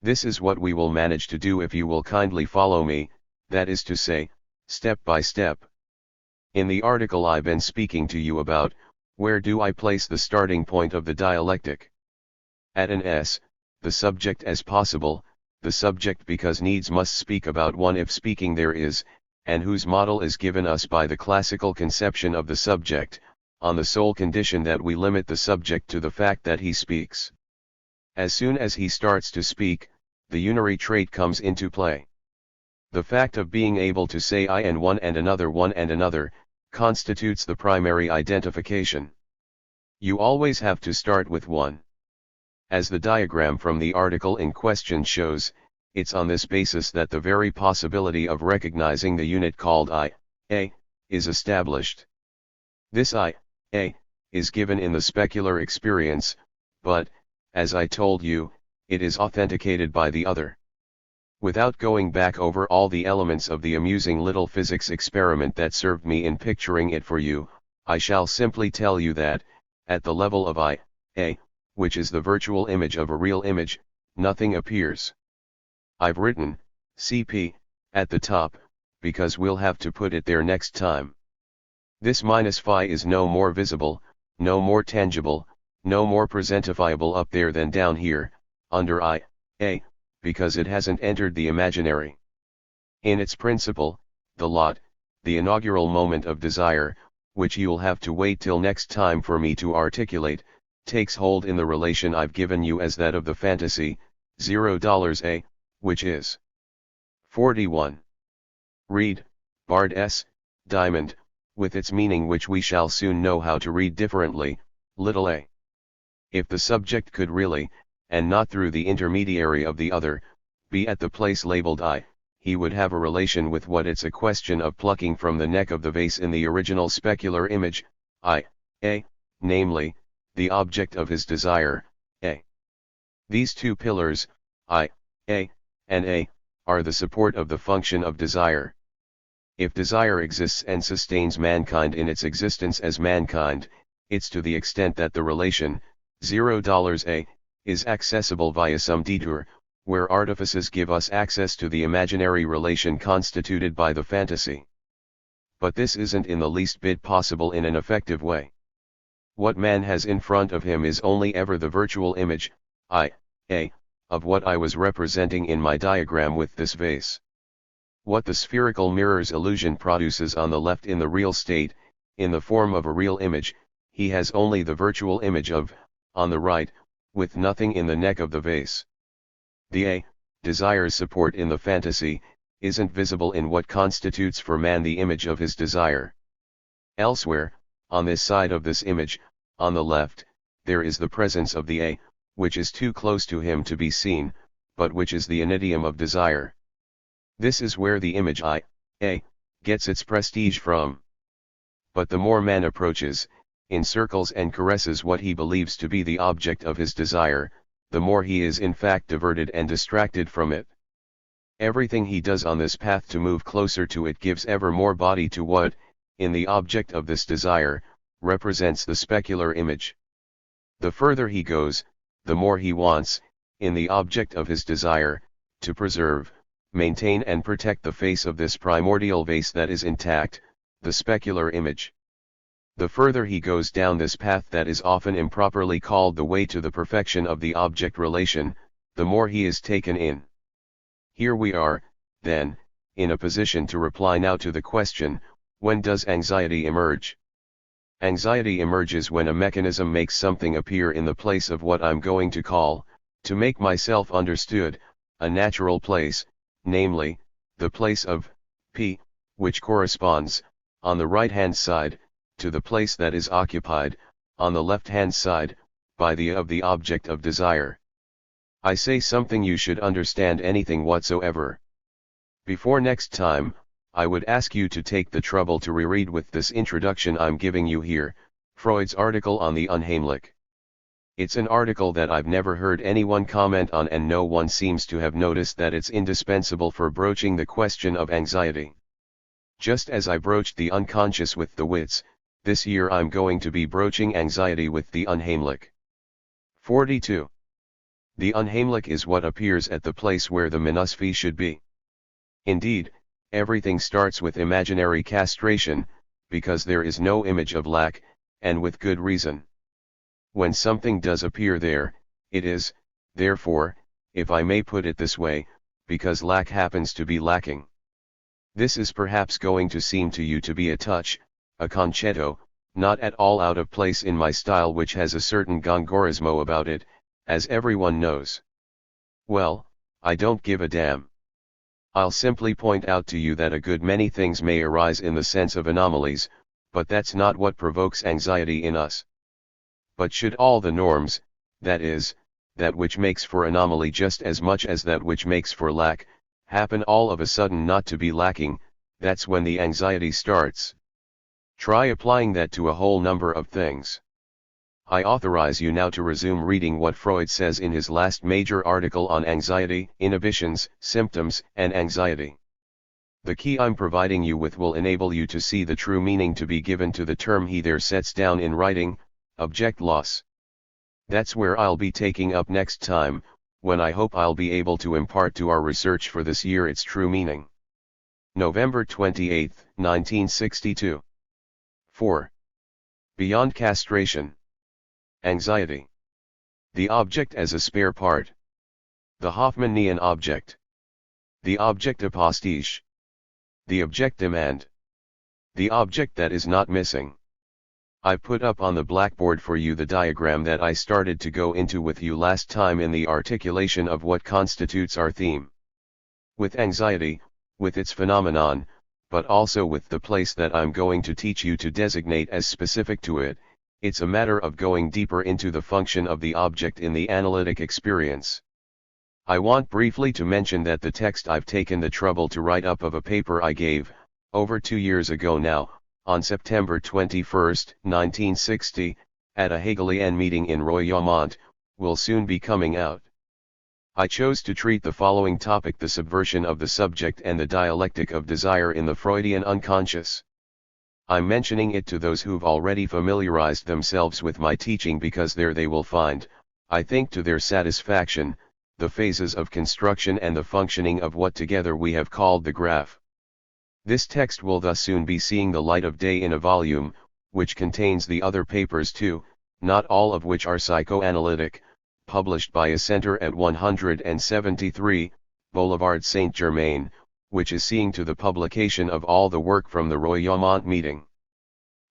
This is what we will manage to do if you will kindly follow me, that is to say, step by step. In the article I've been speaking to you about, where do I place the starting point of the dialectic? At an S, the subject as possible, the subject because needs must speak about one if speaking there is, and whose model is given us by the classical conception of the subject, on the sole condition that we limit the subject to the fact that he speaks. As soon as he starts to speak, the unary trait comes into play. The fact of being able to say I and one and another, constitutes the primary identification. You always have to start with one. As the diagram from the article in question shows, it's on this basis that the very possibility of recognizing the unit called I, A, is established. This I, A, is given in the specular experience, but, as I told you, it is authenticated by the other. Without going back over all the elements of the amusing little physics experiment that served me in picturing it for you, I shall simply tell you that, at the level of I, A, which is the virtual image of a real image, nothing appears. I've written, CP, at the top, because we'll have to put it there next time. This -phi is no more visible, no more tangible, no more presentifiable up there than down here, under I, A, because it hasn't entered the imaginary. In its principle, the lot, the inaugural moment of desire, which you'll have to wait till next time for me to articulate, takes hold in the relation I've given you as that of the fantasy, $0 which is 41. Read, Bard S, diamond, with its meaning which we shall soon know how to read differently, little a. If the subject could really, and not through the intermediary of the other, be at the place labeled I, he would have a relation with what it's a question of plucking from the neck of the vase in the original specular image, I, A, namely, the object of his desire, A. These two pillars, I, A, and A, are the support of the function of desire. If desire exists and sustains mankind in its existence as mankind, it's to the extent that the relation, $0 A, is accessible via some detour, where artifices give us access to the imaginary relation constituted by the fantasy. But this isn't in the least bit possible in an effective way. What man has in front of him is only ever the virtual image, I, A, of what I was representing in my diagram with this vase. What the spherical mirror's illusion produces on the left in the real state, in the form of a real image, he has only the virtual image of, on the right, with nothing in the neck of the vase. The A, desire's support in the fantasy, isn't visible in what constitutes for man the image of his desire. Elsewhere, on this side of this image, on the left, there is the presence of the A, which is too close to him to be seen, but which is the inidium of desire. This is where the image I gets its prestige from. But the more man approaches, encircles and caresses what he believes to be the object of his desire, the more he is in fact diverted and distracted from it. Everything he does on this path to move closer to it gives ever more body to what, in the object of this desire, represents the specular image. The further he goes, the more he wants, in the object of his desire, to preserve, maintain and protect the face of this primordial vase that is intact, the specular image. The further he goes down this path that is often improperly called the way to the perfection of the object relation, the more he is taken in. Here we are, then, in a position to reply now to the question, when does anxiety emerge? Anxiety emerges when a mechanism makes something appear in the place of what I'm going to call, to make myself understood, a natural place, namely, the place of P, which corresponds, on the right-hand side, to the place that is occupied, on the left-hand side, by the of the object of desire. I say something you should understand anything whatsoever. Before next time, I would ask you to take the trouble to reread with this introduction I'm giving you here, Freud's article on the Unheimlich. It's an article that I've never heard anyone comment on, and no one seems to have noticed that it's indispensable for broaching the question of anxiety. Just as I broached the unconscious with the wits, this year I'm going to be broaching anxiety with the Unheimlich. 42. The Unheimlich is what appears at the place where the Minusfee should be. Indeed, everything starts with imaginary castration, because there is no image of lack, and with good reason. When something does appear there, it is, therefore, if I may put it this way, because lack happens to be lacking. This is perhaps going to seem to you to be a touch, a concetto, not at all out of place in my style, which has a certain gongorismo about it, as everyone knows. Well, I don't give a damn. I'll simply point out to you that a good many things may arise in the sense of anomalies, but that's not what provokes anxiety in us. But should all the norms, that is, that which makes for anomaly just as much as that which makes for lack, happen all of a sudden not to be lacking, that's when the anxiety starts. Try applying that to a whole number of things. I authorize you now to resume reading what Freud says in his last major article on anxiety, inhibitions, symptoms, and anxiety. The key I'm providing you with will enable you to see the true meaning to be given to the term he there sets down in writing, object loss. That's where I'll be taking up next time, when I hope I'll be able to impart to our research for this year its true meaning. November 28, 1962. 4. Beyond castration. Anxiety. The object as a spare part. The Hoffmannian object. The object a pastiche. The object demand. The object that is not missing. I put up on the blackboard for you the diagram that I started to go into with you last time in the articulation of what constitutes our theme. With anxiety, with its phenomenon, but also with the place that I'm going to teach you to designate as specific to it, it's a matter of going deeper into the function of the object in the analytic experience. I want briefly to mention that the text I've taken the trouble to write up of a paper I gave, over 2 years ago now, on September 21, 1960, at a Hegelian meeting in Royaumont, will soon be coming out. I chose to treat the following topic: the subversion of the subject and the dialectic of desire in the Freudian unconscious. I'm mentioning it to those who've already familiarized themselves with my teaching because there they will find, I think to their satisfaction, the phases of construction and the functioning of what together we have called the graph. This text will thus soon be seeing the light of day in a volume, which contains the other papers too, not all of which are psychoanalytic, published by a center at 173, Boulevard Saint-Germain, which is seeing to the publication of all the work from the Royaumont meeting.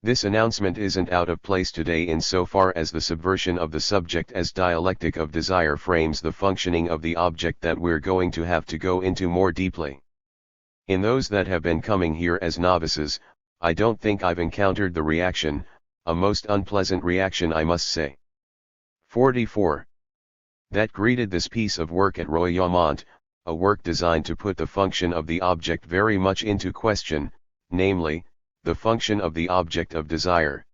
This announcement isn't out of place today insofar as the subversion of the subject as dialectic of desire frames the functioning of the object that we're going to have to go into more deeply. In those that have been coming here as novices, I don't think I've encountered the reaction, a most unpleasant reaction I must say. 44. that greeted this piece of work at Royaumont, a work designed to put the function of the object very much into question, namely, the function of the object of desire.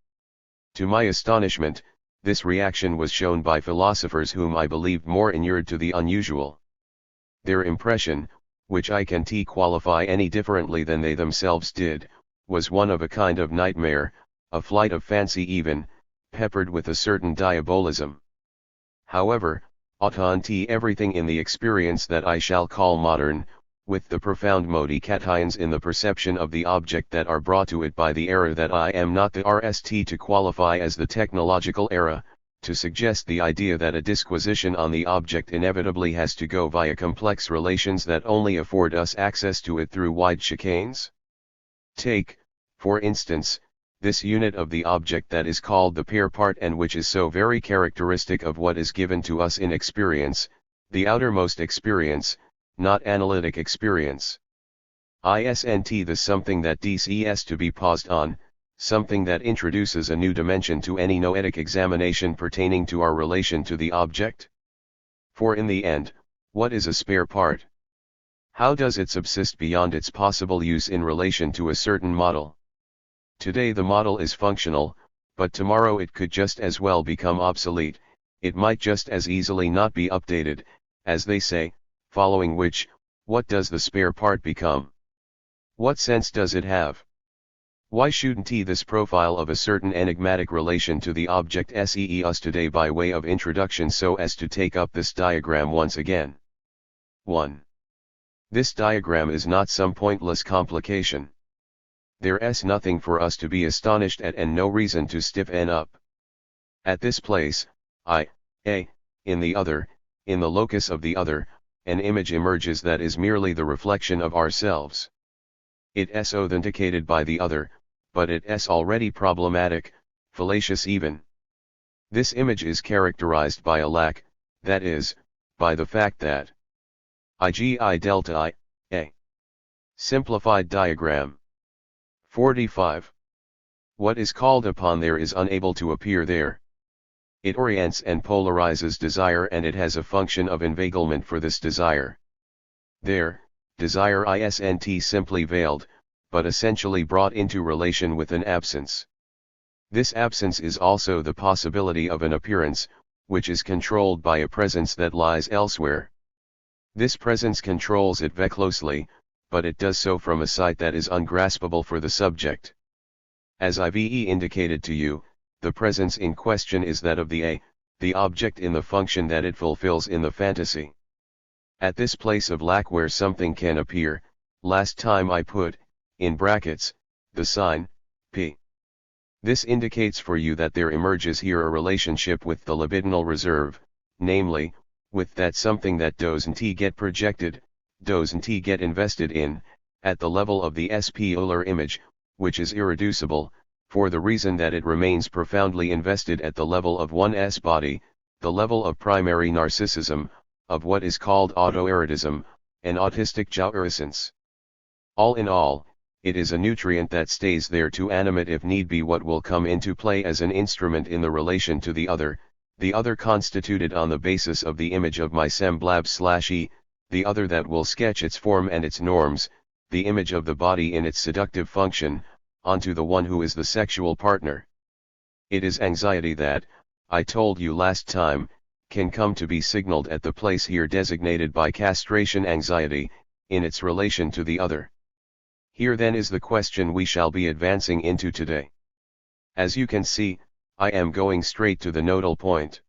To my astonishment, this reaction was shown by philosophers whom I believed more inured to the unusual. Their impression, which I can't qualify any differently than they themselves did, was one of a kind of nightmare, a flight of fancy even, peppered with a certain diabolism. However, autant everything in the experience that I shall call modern, with the profound modifications in the perception of the object that are brought to it by the era that I am not the RST to qualify as the technological era, to suggest the idea that a disquisition on the object inevitably has to go via complex relations that only afford us access to it through wide chicanes? Take, for instance, this unit of the object that is called the pair part and which is so very characteristic of what is given to us in experience, the outermost experience, not analytic experience. Isn't the something that DCS to be paused on, something that introduces a new dimension to any noetic examination pertaining to our relation to the object? For in the end, what is a spare part? How does it subsist beyond its possible use in relation to a certain model? Today the model is functional, but tomorrow it could just as well become obsolete, it might just as easily not be updated, as they say, following which, what does the spare part become? What sense does it have? Why shouldn't this profile of a certain enigmatic relation to the object see us today by way of introduction so as to take up this diagram once again? 1. This diagram is not some pointless complication. There's nothing for us to be astonished at and no reason to stiffen up. At this place, in the other, in the locus of the other, an image emerges that is merely the reflection of ourselves. It's authenticated by the other, but it's already problematic, fallacious even. This image is characterized by a lack, that is, by the fact that IGI delta I. Simplified diagram. 45. What is called upon there is unable to appear there. It orients and polarizes desire and it has a function of inveiglement for this desire. There, desire isn't simply veiled, but essentially brought into relation with an absence. This absence is also the possibility of an appearance, which is controlled by a presence that lies elsewhere. This presence controls it very closely, but it does so from a sight that is ungraspable for the subject. As I've indicated to you, the presence in question is that of the object in the function that it fulfills in the fantasy. At this place of lack where something can appear, last time I put, in brackets, the sign, p. This indicates for you that there emerges here a relationship with the libidinal reserve, namely, with that something that doesn't get projected, doesn't get invested in, at the level of the spolar image, which is irreducible, for the reason that it remains profoundly invested at the level of one's body, the level of primary narcissism, of what is called autoerotism, an autistic jouissance. All in all, it is a nutrient that stays there to animate if need be what will come into play as an instrument in the relation to the other constituted on the basis of the image of my semblable/e, the other that will sketch its form and its norms, the image of the body in its seductive function, onto the one who is the sexual partner. It is anxiety that, I told you last time, can come to be signaled at the place here designated by castration anxiety, in its relation to the other. Here then is the question we shall be advancing into today. As you can see, I am going straight to the nodal point.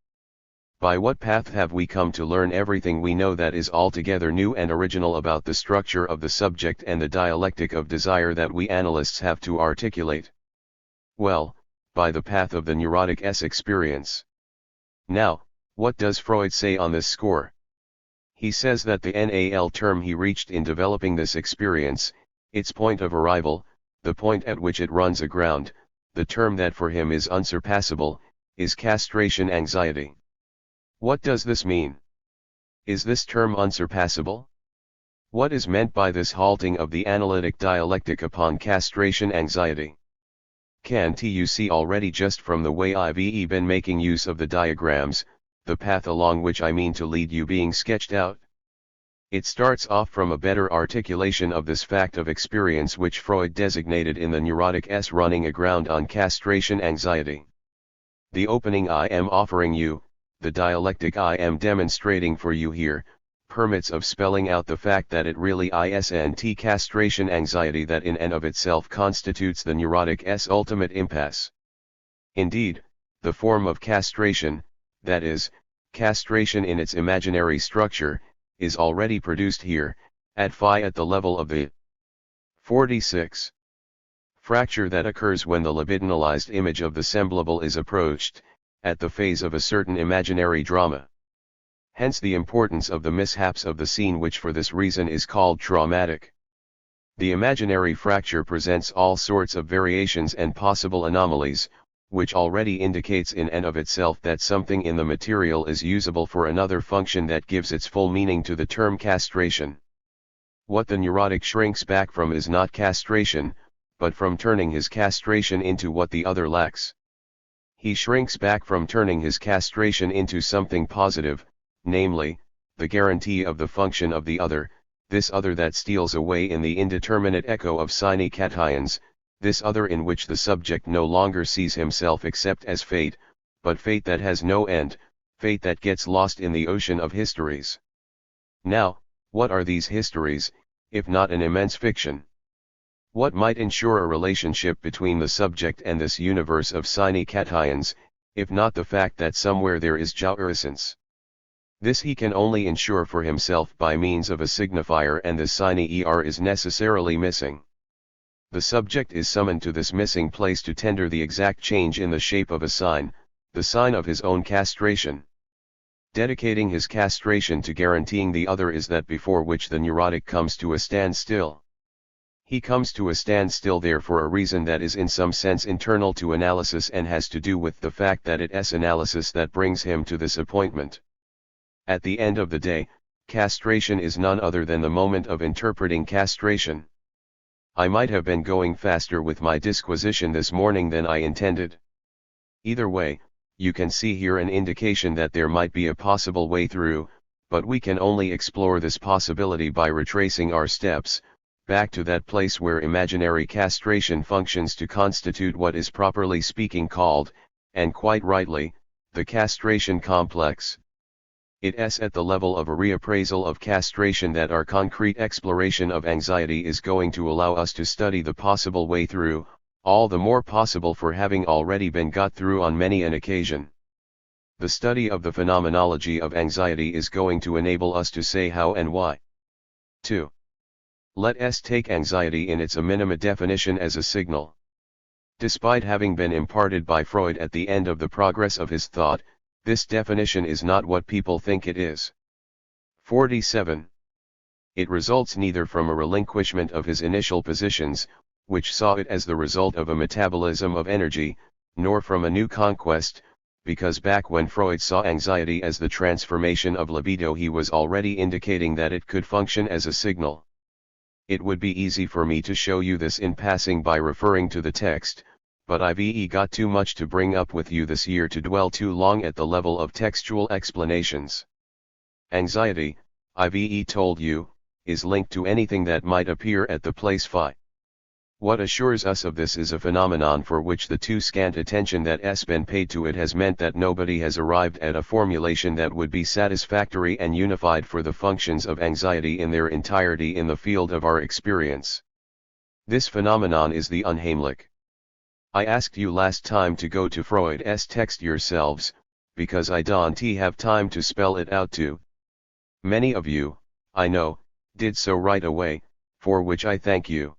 By what path have we come to learn everything we know that is altogether new and original about the structure of the subject and the dialectic of desire that we analysts have to articulate? Well, by the path of the neurotic experience. Now, what does Freud say on this score? He says that the NAL term he reached in developing this experience, its point of arrival, the point at which it runs aground, the term that for him is unsurpassable, is castration anxiety. What does this mean? Is this term unsurpassable? What is meant by this halting of the analytic dialectic upon castration anxiety? Can't you see already just from the way I've been making use of the diagrams, the path along which I mean to lead you being sketched out. It starts off from a better articulation of this fact of experience which Freud designated in the neurotic S running aground on castration anxiety. The opening I am offering you, the dialectic I am demonstrating for you here, permits of spelling out the fact that it really isn't castration anxiety that in and of itself constitutes the neurotic S ultimate impasse. Indeed, the form of castration, that is, castration in its imaginary structure, is already produced here, at the level of the 46. Fracture that occurs when the libidinalized image of the semblable is approached, at the phase of a certain imaginary drama. Hence the importance of the mishaps of the scene which for this reason is called traumatic. The imaginary fracture presents all sorts of variations and possible anomalies, which already indicates in and of itself that something in the material is usable for another function that gives its full meaning to the term castration. What the neurotic shrinks back from is not castration, but from turning his castration into what the other lacks. He shrinks back from turning his castration into something positive, namely, the guarantee of the function of the other, this other that steals away in the indeterminate echo of sine cations, this other in which the subject no longer sees himself except as fate, but fate that has no end, fate that gets lost in the ocean of histories. Now, what are these histories, if not an immense fiction? What might ensure a relationship between the subject and this universe of sine cations, if not the fact that somewhere there is jouissance? This he can only ensure for himself by means of a signifier, and the sine is necessarily missing. The subject is summoned to this missing place to tender the exact change in the shape of a sign, the sign of his own castration. Dedicating his castration to guaranteeing the other is that before which the neurotic comes to a standstill. He comes to a standstill there for a reason that is in some sense internal to analysis and has to do with the fact that it is analysis that brings him to this appointment. At the end of the day, castration is none other than the moment of interpreting castration. I might have been going faster with my disquisition this morning than I intended. Either way, you can see here an indication that there might be a possible way through, but we can only explore this possibility by retracing our steps, back to that place where imaginary castration functions to constitute what is properly speaking called, and quite rightly, the castration complex. It is at the level of a reappraisal of castration that our concrete exploration of anxiety is going to allow us to study the possible way through, all the more possible for having already been got through on many an occasion. The study of the phenomenology of anxiety is going to enable us to say how and why. 2. Let us take anxiety in its a minima definition as a signal. Despite having been imparted by Freud at the end of the progress of his thought, this definition is not what people think it is. 47. It results neither from a relinquishment of his initial positions, which saw it as the result of a metabolism of energy, nor from a new conquest, because back when Freud saw anxiety as the transformation of libido he was already indicating that it could function as a signal. It would be easy for me to show you this in passing by referring to the text, but I've got too much to bring up with you this year to dwell too long at the level of textual explanations. Anxiety, I've told you, is linked to anything that might appear at the place phi. What assures us of this is a phenomenon for which the too scant attention that has been paid to it has meant that nobody has arrived at a formulation that would be satisfactory and unified for the functions of anxiety in their entirety in the field of our experience. This phenomenon is the unheimlich. I asked you last time to go to Freud's text yourselves, because I don't have time to spell it out to. Many of you, I know, did so right away, for which I thank you.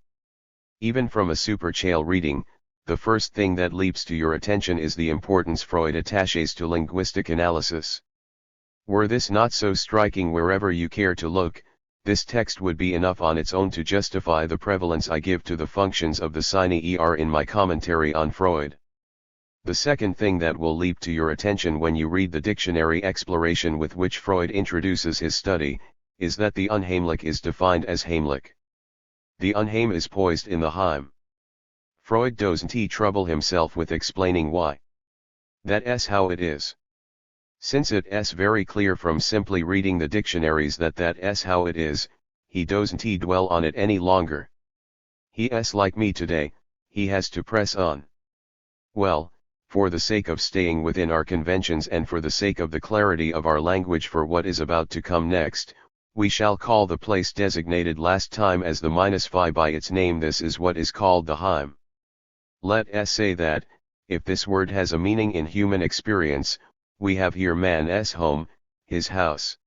Even from a superchale reading, the first thing that leaps to your attention is the importance Freud attaches to linguistic analysis. Were this not so striking wherever you care to look, this text would be enough on its own to justify the prevalence I give to the functions of the sine in my commentary on Freud. The second thing that will leap to your attention when you read the dictionary exploration with which Freud introduces his study, is that the unheimlich is defined as heimlich. The unheim is poised in the heim. Freud doesn't trouble himself with explaining why. That's how it is. Since it's very clear from simply reading the dictionaries that that's how it is, he doesn't dwell on it any longer. He's like me today, he has to press on. Well, for the sake of staying within our conventions and for the sake of the clarity of our language for what is about to come next, we shall call the place designated last time as the -phi by its name. This is what is called the Heim. Let us say that, if this word has a meaning in human experience, we have here man's home, his house.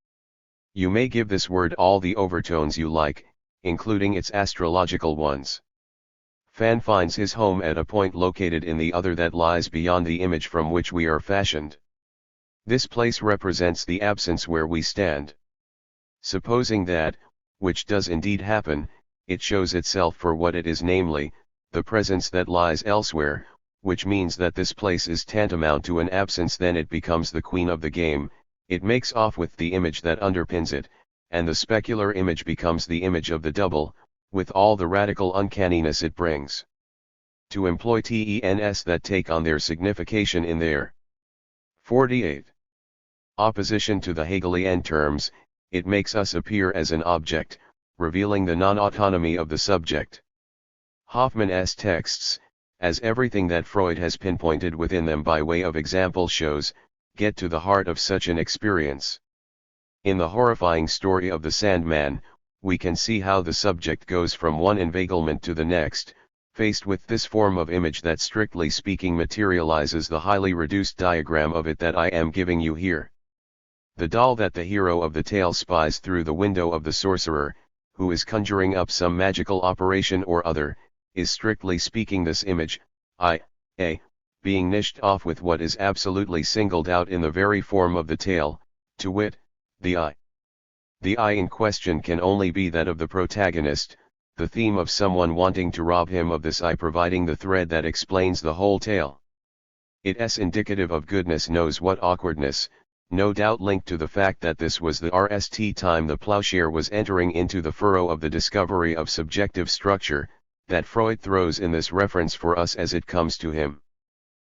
You may give this word all the overtones you like, including its astrological ones. Fan finds his home at a point located in the other that lies beyond the image from which we are fashioned. This place represents the absence where we stand. Supposing that, which does indeed happen, it shows itself for what it is, namely, the presence that lies elsewhere, which means that this place is tantamount to an absence. Then it becomes the queen of the game, it makes off with the image that underpins it, and the specular image becomes the image of the double, with all the radical uncanniness it brings. To employ TENS that take on their signification in their 48. Opposition to the Hegelian terms, it makes us appear as an object, revealing the non-autonomy of the subject. Hoffmann's texts, as everything that Freud has pinpointed within them by way of example shows, get to the heart of such an experience. In the horrifying story of the Sandman, we can see how the subject goes from one inveiglement to the next, faced with this form of image that strictly speaking materializes the highly reduced diagram of it that I am giving you here. The doll that the hero of the tale spies through the window of the sorcerer, who is conjuring up some magical operation or other, is strictly speaking this image, being niched off with what is absolutely singled out in the very form of the tale, to wit, the I. The I in question can only be that of the protagonist, the theme of someone wanting to rob him of this I, providing the thread that explains the whole tale. It's indicative of goodness knows what awkwardness, no doubt linked to the fact that this was the RST time the plowshare was entering into the furrow of the discovery of subjective structure, that Freud throws in this reference for us as it comes to him.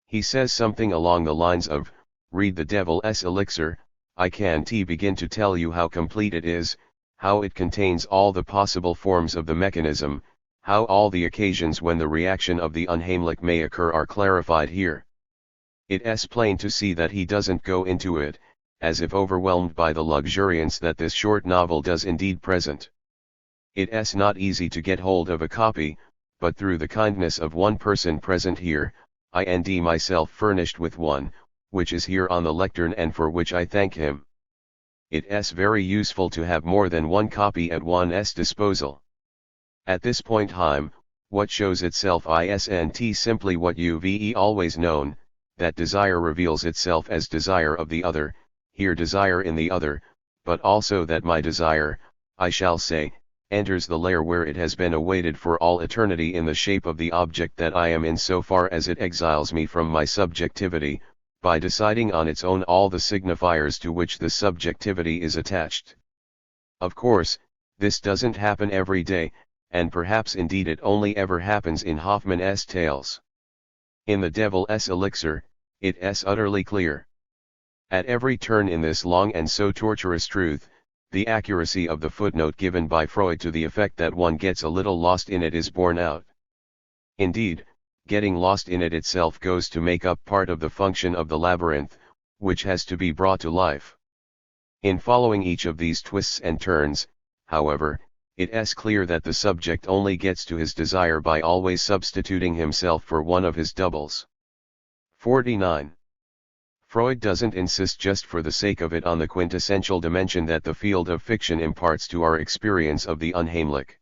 He says something along the lines of, read the devil's elixir, I can't begin to tell you how complete it is, how it contains all the possible forms of the mechanism, how all the occasions when the reaction of the unheimlich may occur are clarified here. It's plain to see that he doesn't go into it, as if overwhelmed by the luxuriance that this short novel does indeed present. It's not easy to get hold of a copy, but through the kindness of one person present here, I and myself furnished with one, which is here on the lectern and for which I thank him. It's very useful to have more than one copy at one's disposal. At this point Heim, what shows itself isn't simply what you've always known, that desire reveals itself as desire of the other, here desire in the other, but also that my desire, I shall say, enters the lair where it has been awaited for all eternity in the shape of the object that I am in, so far as it exiles me from my subjectivity, by deciding on its own all the signifiers to which the subjectivity is attached. Of course, this doesn't happen every day, and perhaps indeed it only ever happens in Hoffmann's tales. In the devil's elixir, it's utterly clear. At every turn in this long and so torturous truth, the accuracy of the footnote given by Freud to the effect that one gets a little lost in it is borne out. Indeed, getting lost in it itself goes to make up part of the function of the labyrinth, which has to be brought to life. In following each of these twists and turns, however, it's clear that the subject only gets to his desire by always substituting himself for one of his doubles. 49. Freud doesn't insist just for the sake of it on the quintessential dimension that the field of fiction imparts to our experience of the unheimlich.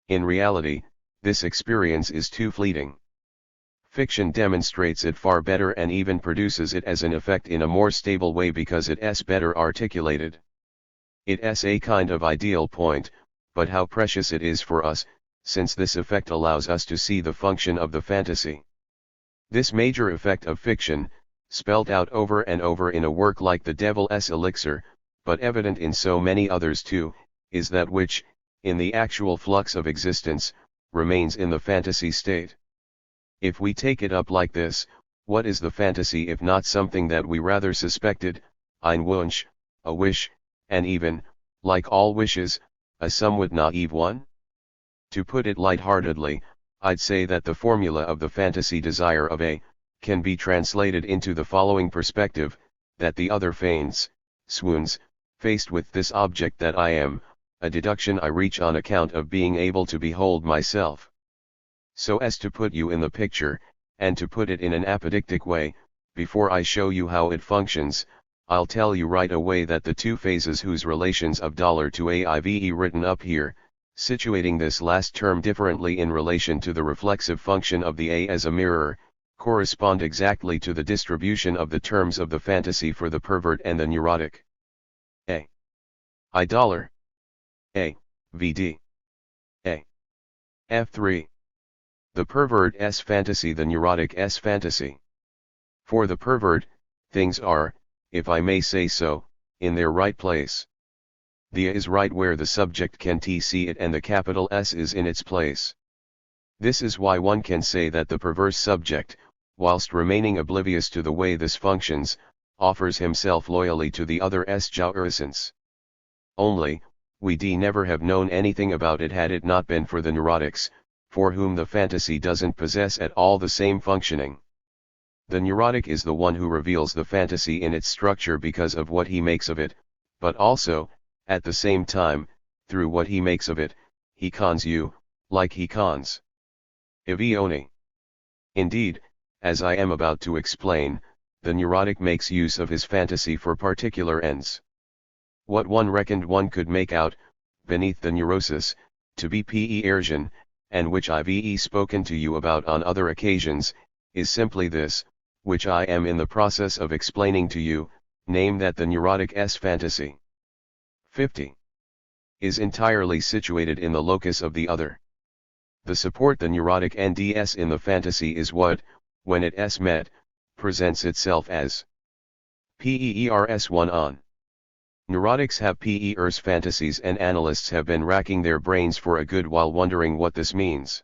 In reality, this experience is too fleeting. Fiction demonstrates it far better and even produces it as an effect in a more stable way because it's better articulated. It's a kind of ideal point, but how precious it is for us, since this effect allows us to see the function of the fantasy. This major effect of fiction, spelled out over and over in a work like The Devil's Elixir, but evident in so many others too, is that which, in the actual flux of existence, remains in the fantasy state. If we take it up like this, what is the fantasy if not something that we rather suspected, ein Wunsch, a wish, and even, like all wishes, a somewhat naive one? To put it lightheartedly, I'd say that the formula of the fantasy desire of A can be translated into the following perspective, that the other faints, swoons, faced with this object that I am, a deduction I reach on account of being able to behold myself. So as to put you in the picture, and to put it in an apodictic way, before I show you how it functions, I'll tell you right away that the two phases whose relations of $ to AIVE written up here, situating this last term differently in relation to the reflexive function of the A as a mirror, correspond exactly to the distribution of the terms of the fantasy for the pervert and the neurotic. A. I $. A. VD. A. F3. The pervert S fantasy, the neurotic S fantasy. For the pervert, things are, if I may say so, in their right place. The A is right where the subject can see it and the capital S is in its place. This is why one can say that the perverse subject, whilst remaining oblivious to the way this functions, offers himself loyally to the other S jouissance. Only, we'd never have known anything about it had it not been for the neurotics, for whom the fantasy doesn't possess at all the same functioning. The neurotic is the one who reveals the fantasy in its structure because of what he makes of it, but also, at the same time, through what he makes of it, he cons you, like he cons Ivioni. Indeed, as I am about to explain, the neurotic makes use of his fantasy for particular ends. What one reckoned one could make out, beneath the neurosis, to be perversion, and which I've spoken to you about on other occasions, is simply this, which I am in the process of explaining to you, name that the neurotic S fantasy 50 is entirely situated in the locus of the other. The support the neurotic NDS in the fantasy is what, when it S met, presents itself as PERS1 on. Neurotics have PERS fantasies and analysts have been racking their brains for a good while wondering what this means.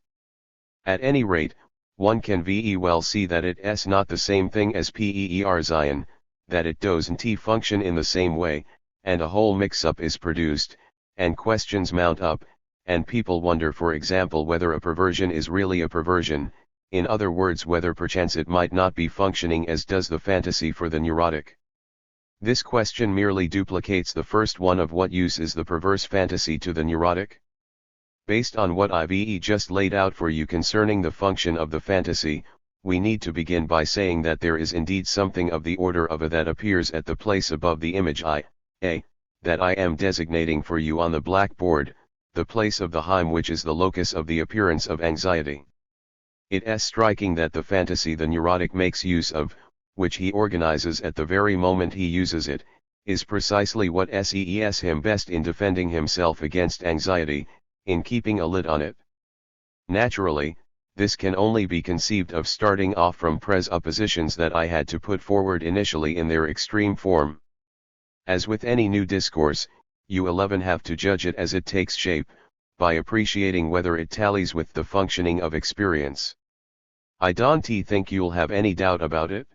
At any rate, one can well see that it is not the same thing as PERS-ion, that it doesn't function in the same way, and a whole mix-up is produced, and questions mount up, and people wonder for example whether a perversion is really a perversion, in other words whether perchance it might not be functioning as does the fantasy for the neurotic. This question merely duplicates the first one of what use is the perverse fantasy to the neurotic? Based on what I've just laid out for you concerning the function of the fantasy, we need to begin by saying that there is indeed something of the order of a that appears at the place above the image A, that I am designating for you on the blackboard, the place of the Heim which is the locus of the appearance of anxiety. It is striking that the fantasy the neurotic makes use of, which he organizes at the very moment he uses it, is precisely what sees him best in defending himself against anxiety, in keeping a lid on it. Naturally, this can only be conceived of starting off from presuppositions that I had to put forward initially in their extreme form. As with any new discourse, you 11 have to judge it as it takes shape, by appreciating whether it tallies with the functioning of experience. I don't think you'll have any doubt about it.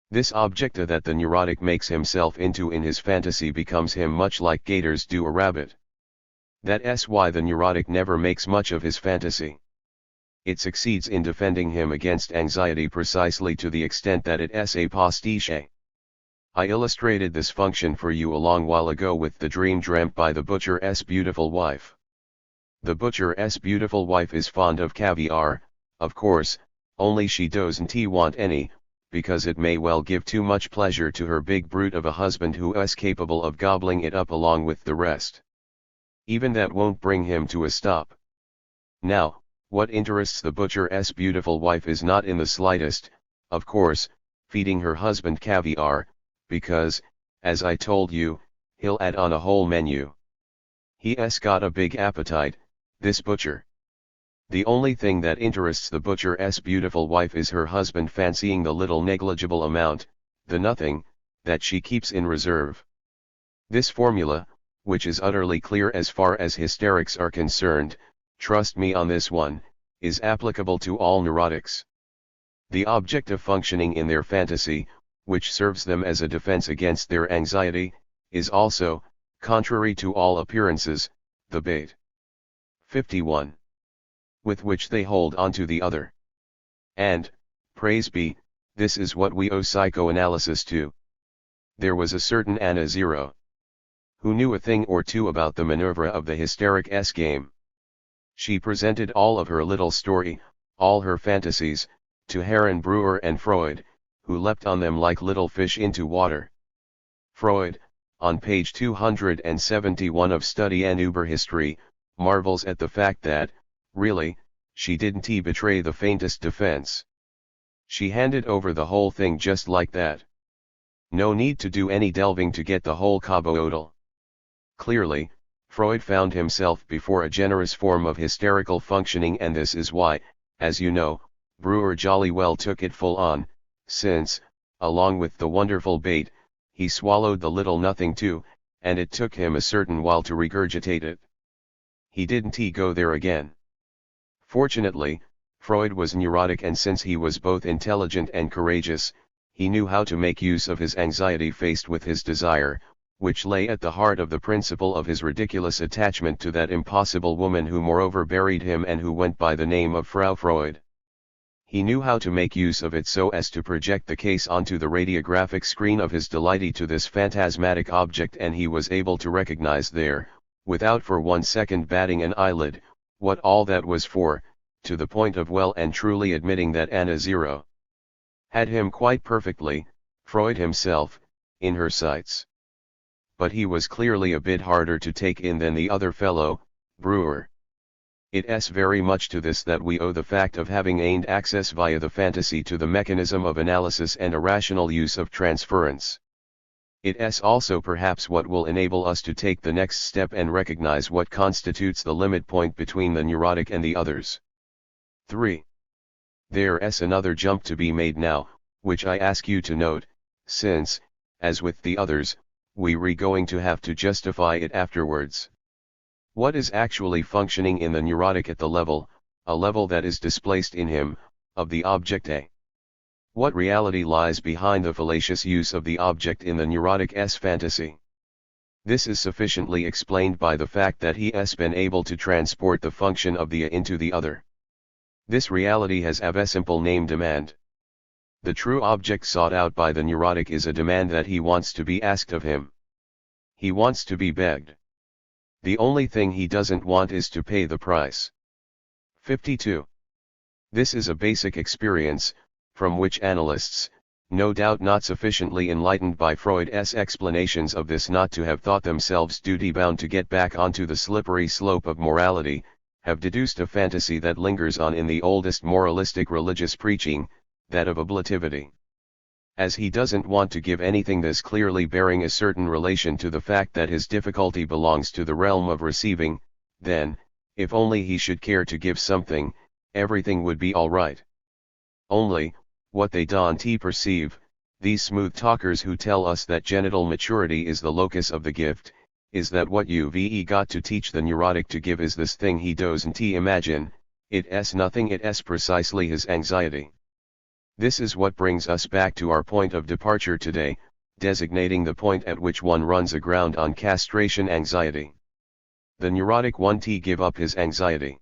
This objecta that the neurotic makes himself into in his fantasy becomes him much like gators do a rabbit. That's why the neurotic never makes much of his fantasy. It succeeds in defending him against anxiety precisely to the extent that it is a pastiche. I illustrated this function for you a long while ago with the dream dreamt by the butcher's beautiful wife. The butcher's beautiful wife is fond of caviar, of course, only she doesn't want any, because it may well give too much pleasure to her big brute of a husband who is capable of gobbling it up along with the rest. Even that won't bring him to a stop. Now, what interests the butcher's beautiful wife is not in the slightest, of course, feeding her husband caviar, because, as I told you, he'll add on a whole menu. He's got a big appetite, this butcher. The only thing that interests the butcher's beautiful wife is her husband fancying the little negligible amount, the nothing, that she keeps in reserve. This formula, which is utterly clear as far as hysterics are concerned, trust me on this one, is applicable to all neurotics. The object of functioning in their fantasy, which serves them as a defense against their anxiety, is also, contrary to all appearances, the bait. 51. With which they hold on to the other. And, praise be, this is what we owe psychoanalysis to. There was a certain Anna Zero, who knew a thing or two about the manoeuvre of the hysteric S game. She presented all of her little story, all her fantasies, to Herren Brewer and Freud, who leapt on them like little fish into water. Freud, on page 271 of Study and Überhistory, marvels at the fact that, really, she didn't betray the faintest defense. She handed over the whole thing just like that. No need to do any delving to get the whole caboodle. Clearly, Freud found himself before a generous form of hysterical functioning, and this is why, as you know, Brewer jolly well took it full on, since, along with the wonderful bait, he swallowed the little nothing too, and it took him a certain while to regurgitate it. He didn't go there again. Fortunately, Freud was neurotic, and since he was both intelligent and courageous, he knew how to make use of his anxiety faced with his desire, which lay at the heart of the principle of his ridiculous attachment to that impossible woman who moreover buried him and who went by the name of Frau Freud. He knew how to make use of it so as to project the case onto the radiographic screen of his delight to this phantasmatic object, and he was able to recognize there, without for 1 second batting an eyelid, what all that was for, to the point of well and truly admitting that Anna Zero had him quite perfectly, Freud himself, in her sights. But he was clearly a bit harder to take in than the other fellow, Brewer. It's very much to this that we owe the fact of having gained access via the fantasy to the mechanism of analysis and a rational use of transference. It's also perhaps what will enable us to take the next step and recognize what constitutes the limit point between the neurotic and the others. 3. There's another jump to be made now, which I ask you to note, since, as with the others, we're going to have to justify it afterwards. What is actually functioning in the neurotic at the level, a level that is displaced in him, of the object A? What reality lies behind the fallacious use of the object in the neurotic's fantasy? This is sufficiently explained by the fact that he has been able to transport the function of the A into the other. This reality has a simple name: demand. The true object sought out by the neurotic is a demand that he wants to be asked of him. He wants to be begged. The only thing he doesn't want is to pay the price. 52. This is a basic experience, from which analysts, no doubt not sufficiently enlightened by Freud's explanations of this, not to have thought themselves duty-bound to get back onto the slippery slope of morality, have deduced a fantasy that lingers on in the oldest moralistic religious preaching, that of ablativity. As he doesn't want to give anything this clearly bearing a certain relation to the fact that his difficulty belongs to the realm of receiving, then, if only he should care to give something, everything would be all right. Only, what they don't perceive, these smooth talkers who tell us that genital maturity is the locus of the gift, is that what you've got to teach the neurotic to give is this thing he doesn't imagine, it's nothing, it's precisely his anxiety. This is what brings us back to our point of departure today, designating the point at which one runs aground on castration anxiety. The neurotic won't give up his anxiety.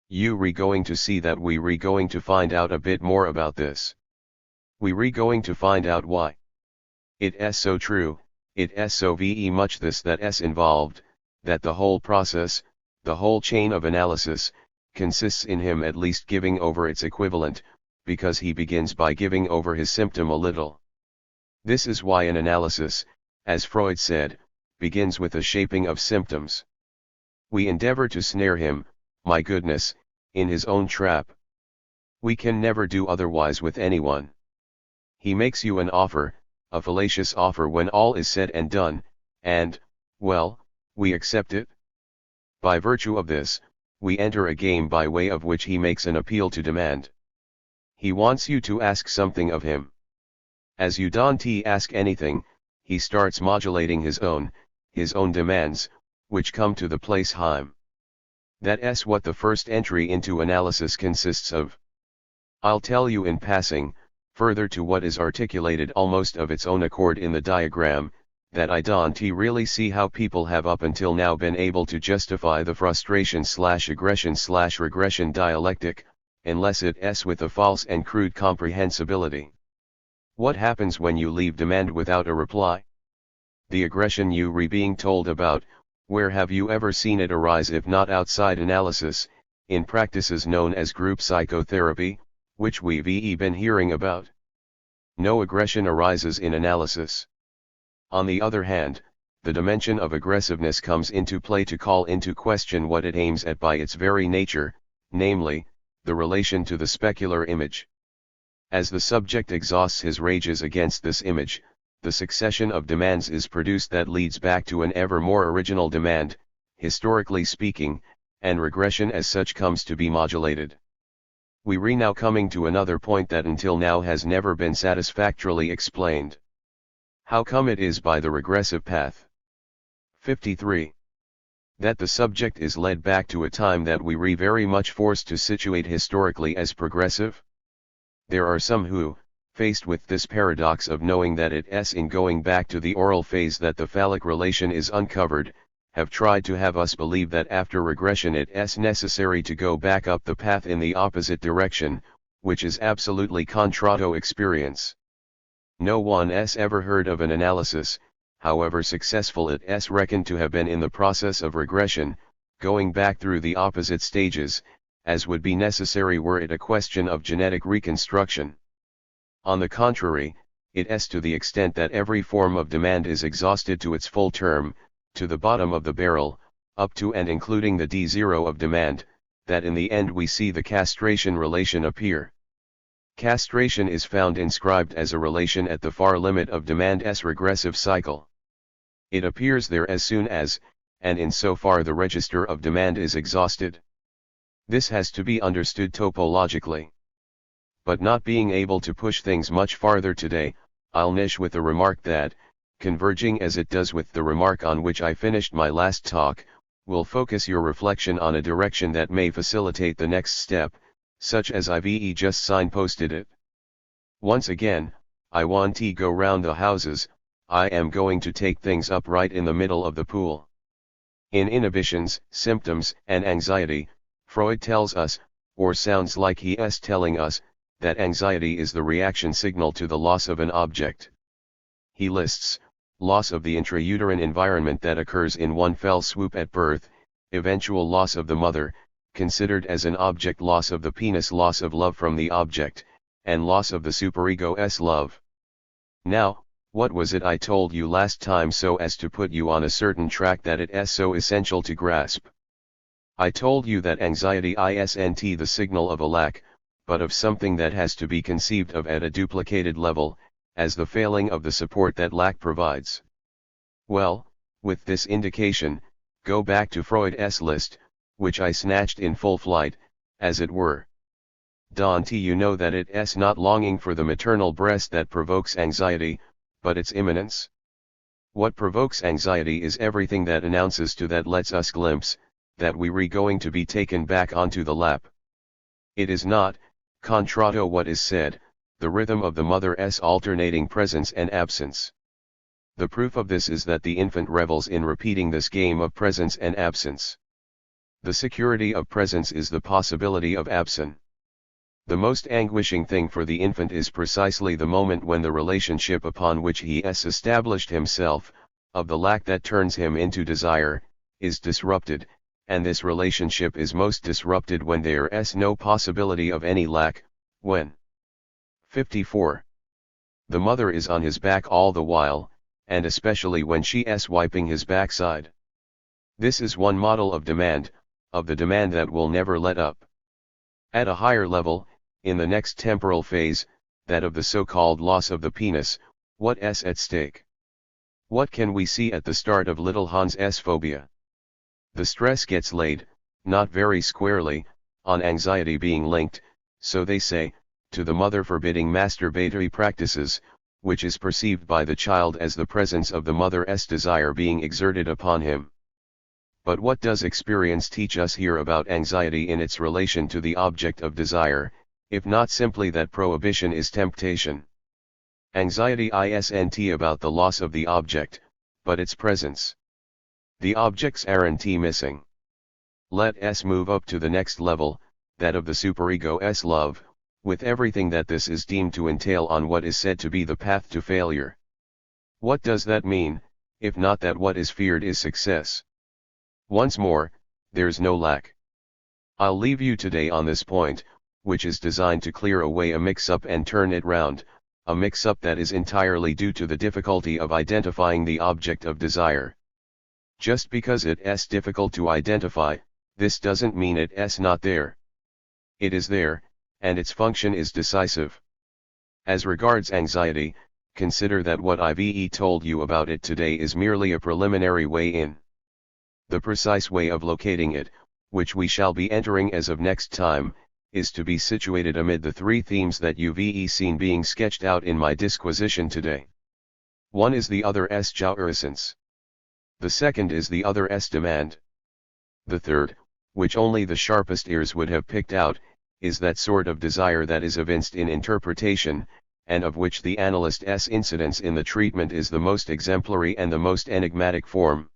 You're going to see that we're going to find out a bit more about this. We're going to find out why. It's so true, it's so much this that's involved, that the whole process, the whole chain of analysis, consists in him at least giving over its equivalent, because he begins by giving over his symptom a little. This is why an analysis, as Freud said, begins with a shaping of symptoms. We endeavor to snare him, my goodness, in his own trap. We can never do otherwise with anyone. He makes you an offer, a fallacious offer when all is said and done, and, well, we accept it. By virtue of this, we enter a game by way of which he makes an appeal to demand. He wants you to ask something of him. As you don't ask anything, he starts modulating his own demands, which come to the place Heim. That's what the first entry into analysis consists of. I'll tell you in passing, further to what is articulated almost of its own accord in the diagram, that I don't really see how people have up until now been able to justify the frustration/aggression/regression dialectic, unless it's with a false and crude comprehensibility. What happens when you leave demand without a reply? The aggression you being told about, where have you ever seen it arise if not outside analysis, in practices known as group psychotherapy, which we've been hearing about? No aggression arises in analysis. On the other hand, the dimension of aggressiveness comes into play to call into question what it aims at by its very nature, namely, the relation to the specular image. As the subject exhausts his rages against this image, the succession of demands is produced that leads back to an ever more original demand, historically speaking, and regression as such comes to be modulated. We're now coming to another point that until now has never been satisfactorily explained. How come it is by the regressive path? 53. That the subject is led back to a time that we're very much forced to situate historically as progressive? There are some who, faced with this paradox of knowing that it's in going back to the oral phase that the phallic relation is uncovered, have tried to have us believe that after regression it's necessary to go back up the path in the opposite direction, which is absolutely contrario experience. No one's ever heard of an analysis, however successful it's reckoned to have been in the process of regression, going back through the opposite stages, as would be necessary were it a question of genetic reconstruction. On the contrary, it's to the extent that every form of demand is exhausted to its full term, to the bottom of the barrel, up to and including the D0 of demand, that in the end we see the castration relation appear. Castration is found inscribed as a relation at the far limit of demand's regressive cycle. It appears there as soon as, and in so far the register of demand is exhausted. This has to be understood topologically. But not being able to push things much farther today, I'll finish with the remark that, converging as it does with the remark on which I finished my last talk, will focus your reflection on a direction that may facilitate the next step, such as I've just signposted it. Once again, I want to go round the houses, I am going to take things up right in the middle of the pool. In inhibitions, symptoms, and anxiety, Freud tells us, or sounds like he is telling us, that anxiety is the reaction signal to the loss of an object. He lists, loss of the intrauterine environment that occurs in one fell swoop at birth, eventual loss of the mother, considered as an object, loss of the penis, loss of love from the object, and loss of the superego's love. Now, what was it I told you last time so as to put you on a certain track that it is so essential to grasp? I told you that anxiety isn't the signal of a lack, but of something that has to be conceived of at a duplicated level, as the failing of the support that lack provides. Well, with this indication, go back to Freud's list, which I snatched in full flight, as it were. Don't you know that it's not longing for the maternal breast that provokes anxiety, but its imminence? What provokes anxiety is everything that announces to that lets us glimpse, that we're going to be taken back onto the lap. It is not, contrario what is said, the rhythm of the mother's alternating presence and absence. The proof of this is that the infant revels in repeating this game of presence and absence. The security of presence is the possibility of absence. The most anguishing thing for the infant is precisely the moment when the relationship upon which he has established himself, of the lack that turns him into desire, is disrupted, and this relationship is most disrupted when there is no possibility of any lack, when 54. The mother is on his back all the while, and especially when she is wiping his backside. This is one model of demand, of the demand that will never let up. At a higher level, in the next temporal phase, that of the so-called loss of the penis, what is at stake? What can we see at the start of little Hans's phobia? The stress gets laid, not very squarely, on anxiety being linked, so they say, to the mother forbidding masturbatory practices, which is perceived by the child as the presence of the mother's desire being exerted upon him. But what does experience teach us here about anxiety in its relation to the object of desire, if not simply that prohibition is temptation. Anxiety isn't about the loss of the object, but its presence. The objects aren't missing. Let us move up to the next level, that of the superego's love, with everything that this is deemed to entail on what is said to be the path to failure. What does that mean, if not that what is feared is success? Once more, there's no lack. I'll leave you today on this point, which is designed to clear away a mix-up and turn it round, a mix-up that is entirely due to the difficulty of identifying the object of desire. Just because it's difficult to identify, this doesn't mean it's not there. It is there, and its function is decisive. As regards anxiety, consider that what I've told you about it today is merely a preliminary way in. The precise way of locating it, which we shall be entering as of next time, is to be situated amid the three themes that you've seen being sketched out in my disquisition today. One is the other's jouissance. The second is the other's demand. The third, which only the sharpest ears would have picked out, is that sort of desire that is evinced in interpretation, and of which the analyst's incidence in the treatment is the most exemplary and the most enigmatic form.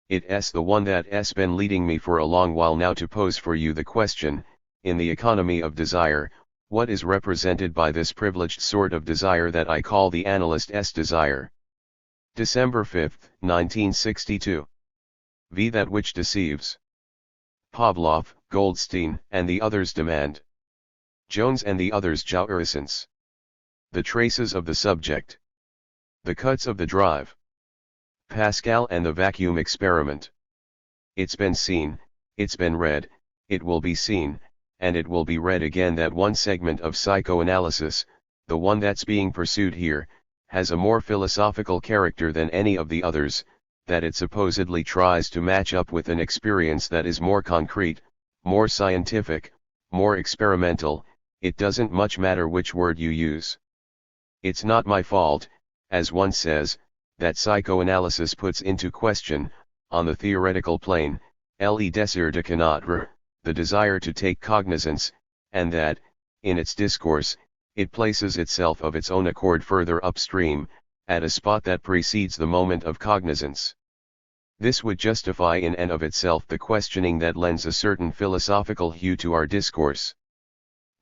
It's the one that's been leading me for a long while now to pose for you the question, in the economy of desire, what is represented by this privileged sort of desire that I call the analyst's desire? December 5, 1962. V. That which deceives. Pavlov, Goldstein, and the others demand. Jones and the others jouissance. The traces of the subject. The cuts of the drive. Pascal and the vacuum experiment. It's been seen, it's been read, it will be seen, and it will be read again that one segment of psychoanalysis, the one that's being pursued here, has a more philosophical character than any of the others, that it supposedly tries to match up with an experience that is more concrete, more scientific, more experimental. It doesn't much matter which word you use. It's not my fault, as one says, that psychoanalysis puts into question, on the theoretical plane, le désir de connaître, the desire to take cognizance, and that, in its discourse, it places itself of its own accord further upstream, at a spot that precedes the moment of cognizance. This would justify in and of itself the questioning that lends a certain philosophical hue to our discourse.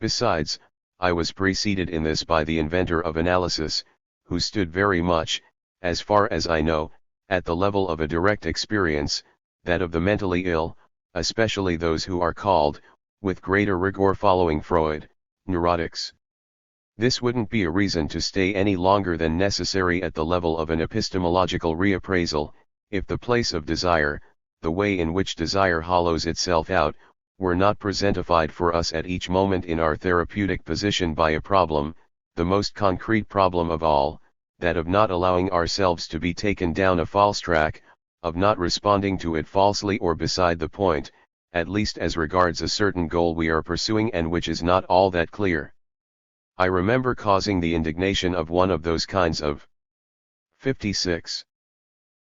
Besides, I was preceded in this by the inventor of analysis, who stood very much, as far as I know, at the level of a direct experience, that of the mentally ill, especially those who are called, with greater rigor following Freud, neurotics. This wouldn't be a reason to stay any longer than necessary at the level of an epistemological reappraisal, if the place of desire, the way in which desire hollows itself out, were not presentified for us at each moment in our therapeutic position by a problem, the most concrete problem of all, that of not allowing ourselves to be taken down a false track, of not responding to it falsely or beside the point, at least as regards a certain goal we are pursuing and which is not all that clear. I remember causing the indignation of one of those kinds of 56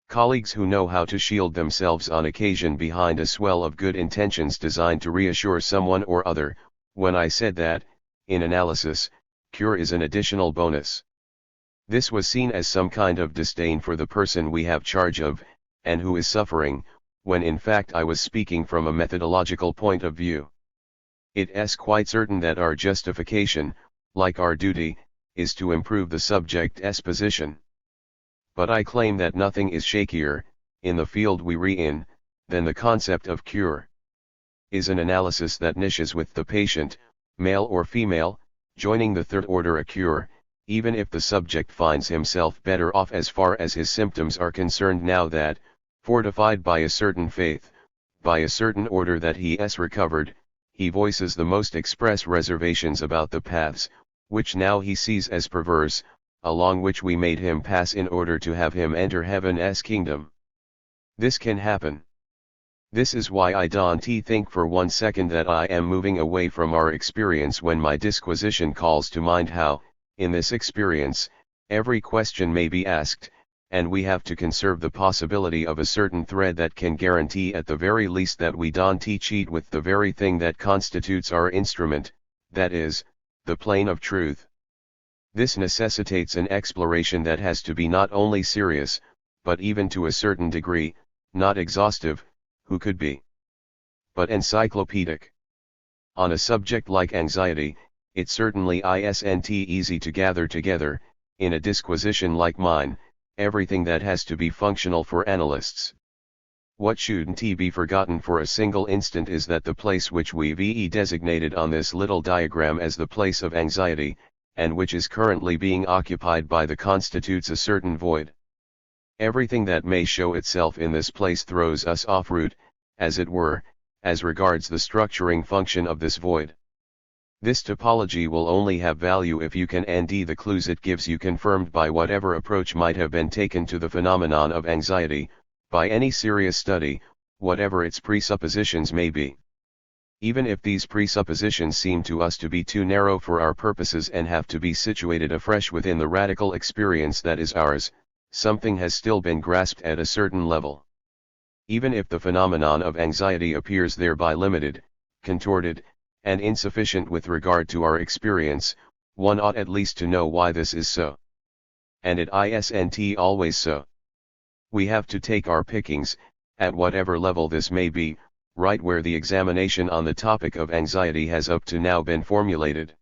colleagues who know how to shield themselves on occasion behind a swell of good intentions designed to reassure someone or other, when I said that, in analysis, cure is an additional bonus. This was seen as some kind of disdain for the person we have charge of, and who is suffering, when in fact I was speaking from a methodological point of view. It's quite certain that our justification, like our duty, is to improve the subject's position. But I claim that nothing is shakier, in the field we're in, than the concept of cure. Is an analysis that niches with the patient, male or female, joining the third order a cure, even if the subject finds himself better off as far as his symptoms are concerned now that, fortified by a certain faith, by a certain order that he has recovered, he voices the most express reservations about the paths, which now he sees as perverse, along which we made him pass in order to have him enter heaven's kingdom. This can happen. This is why I don't think for one second that I am moving away from our experience when my disquisition calls to mind how, in this experience, every question may be asked, and we have to conserve the possibility of a certain thread that can guarantee at the very least that we don't cheat with the very thing that constitutes our instrument, that is, the plane of truth. This necessitates an exploration that has to be not only serious, but even to a certain degree, not exhaustive, who could be, but encyclopedic. On a subject like anxiety, it certainly isn't easy to gather together, in a disquisition like mine, everything that has to be functional for analysts. What shouldn't be forgotten for a single instant is that the place which we've designated on this little diagram as the place of anxiety, and which is currently being occupied by the constitutes a certain void. Everything that may show itself in this place throws us off route, as it were, as regards the structuring function of this void. This topology will only have value if you can nd the clues it gives you confirmed by whatever approach might have been taken to the phenomenon of anxiety, by any serious study, whatever its presuppositions may be. Even if these presuppositions seem to us to be too narrow for our purposes and have to be situated afresh within the radical experience that is ours, something has still been grasped at a certain level. Even if the phenomenon of anxiety appears thereby limited, contorted, and insufficient with regard to our experience, one ought at least to know why this is so. And it isn't always so. We have to take our pickings, at whatever level this may be, right where the examination on the topic of anxiety has up to now been formulated.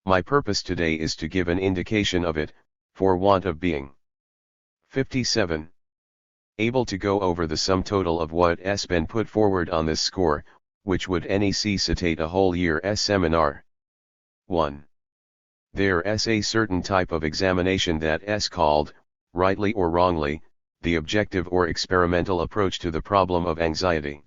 My purpose today is to give an indication of it, for want of being 57. Able to go over the sum total of what's been put forward on this score, which would necessitate a whole year's seminar. 1. There's a certain type of examination that's called, rightly or wrongly, the objective or experimental approach to the problem of anxiety.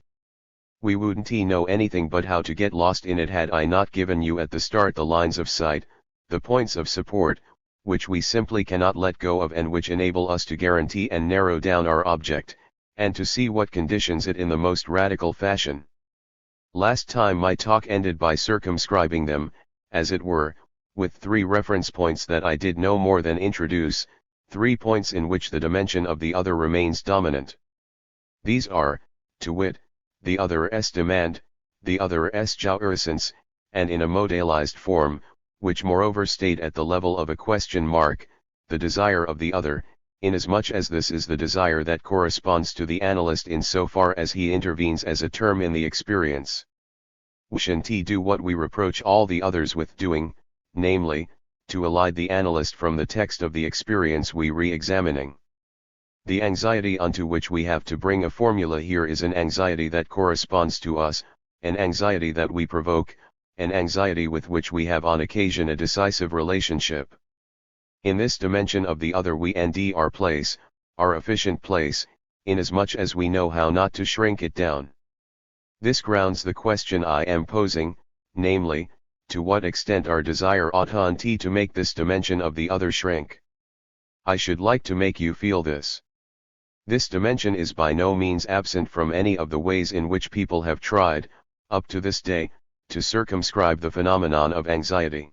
We wouldn't know anything but how to get lost in it had I not given you at the start the lines of sight, the points of support, which we simply cannot let go of and which enable us to guarantee and narrow down our object, and to see what conditions it in the most radical fashion. Last time my talk ended by circumscribing them, as it were, with 3 reference points that I did no more than introduce, 3 points in which the dimension of the other remains dominant. These are, to wit, the other's demand, the other's jouissance, and in a modalized form, which moreover state at the level of a question mark, the desire of the other, inasmuch as this is the desire that corresponds to the analyst in so far as he intervenes as a term in the experience. We shan't do what we reproach all the others with doing, namely, to elide the analyst from the text of the experience we re-examining. The anxiety unto which we have to bring a formula here is an anxiety that corresponds to us, an anxiety that we provoke, an anxiety with which we have on occasion a decisive relationship. In this dimension of the other we nd our place, our efficient place, inasmuch as we know how not to shrink it down. This grounds the question I am posing, namely, to what extent our desire ought to make this dimension of the other shrink. I should like to make you feel this. This dimension is by no means absent from any of the ways in which people have tried, up to this day, to circumscribe the phenomenon of anxiety.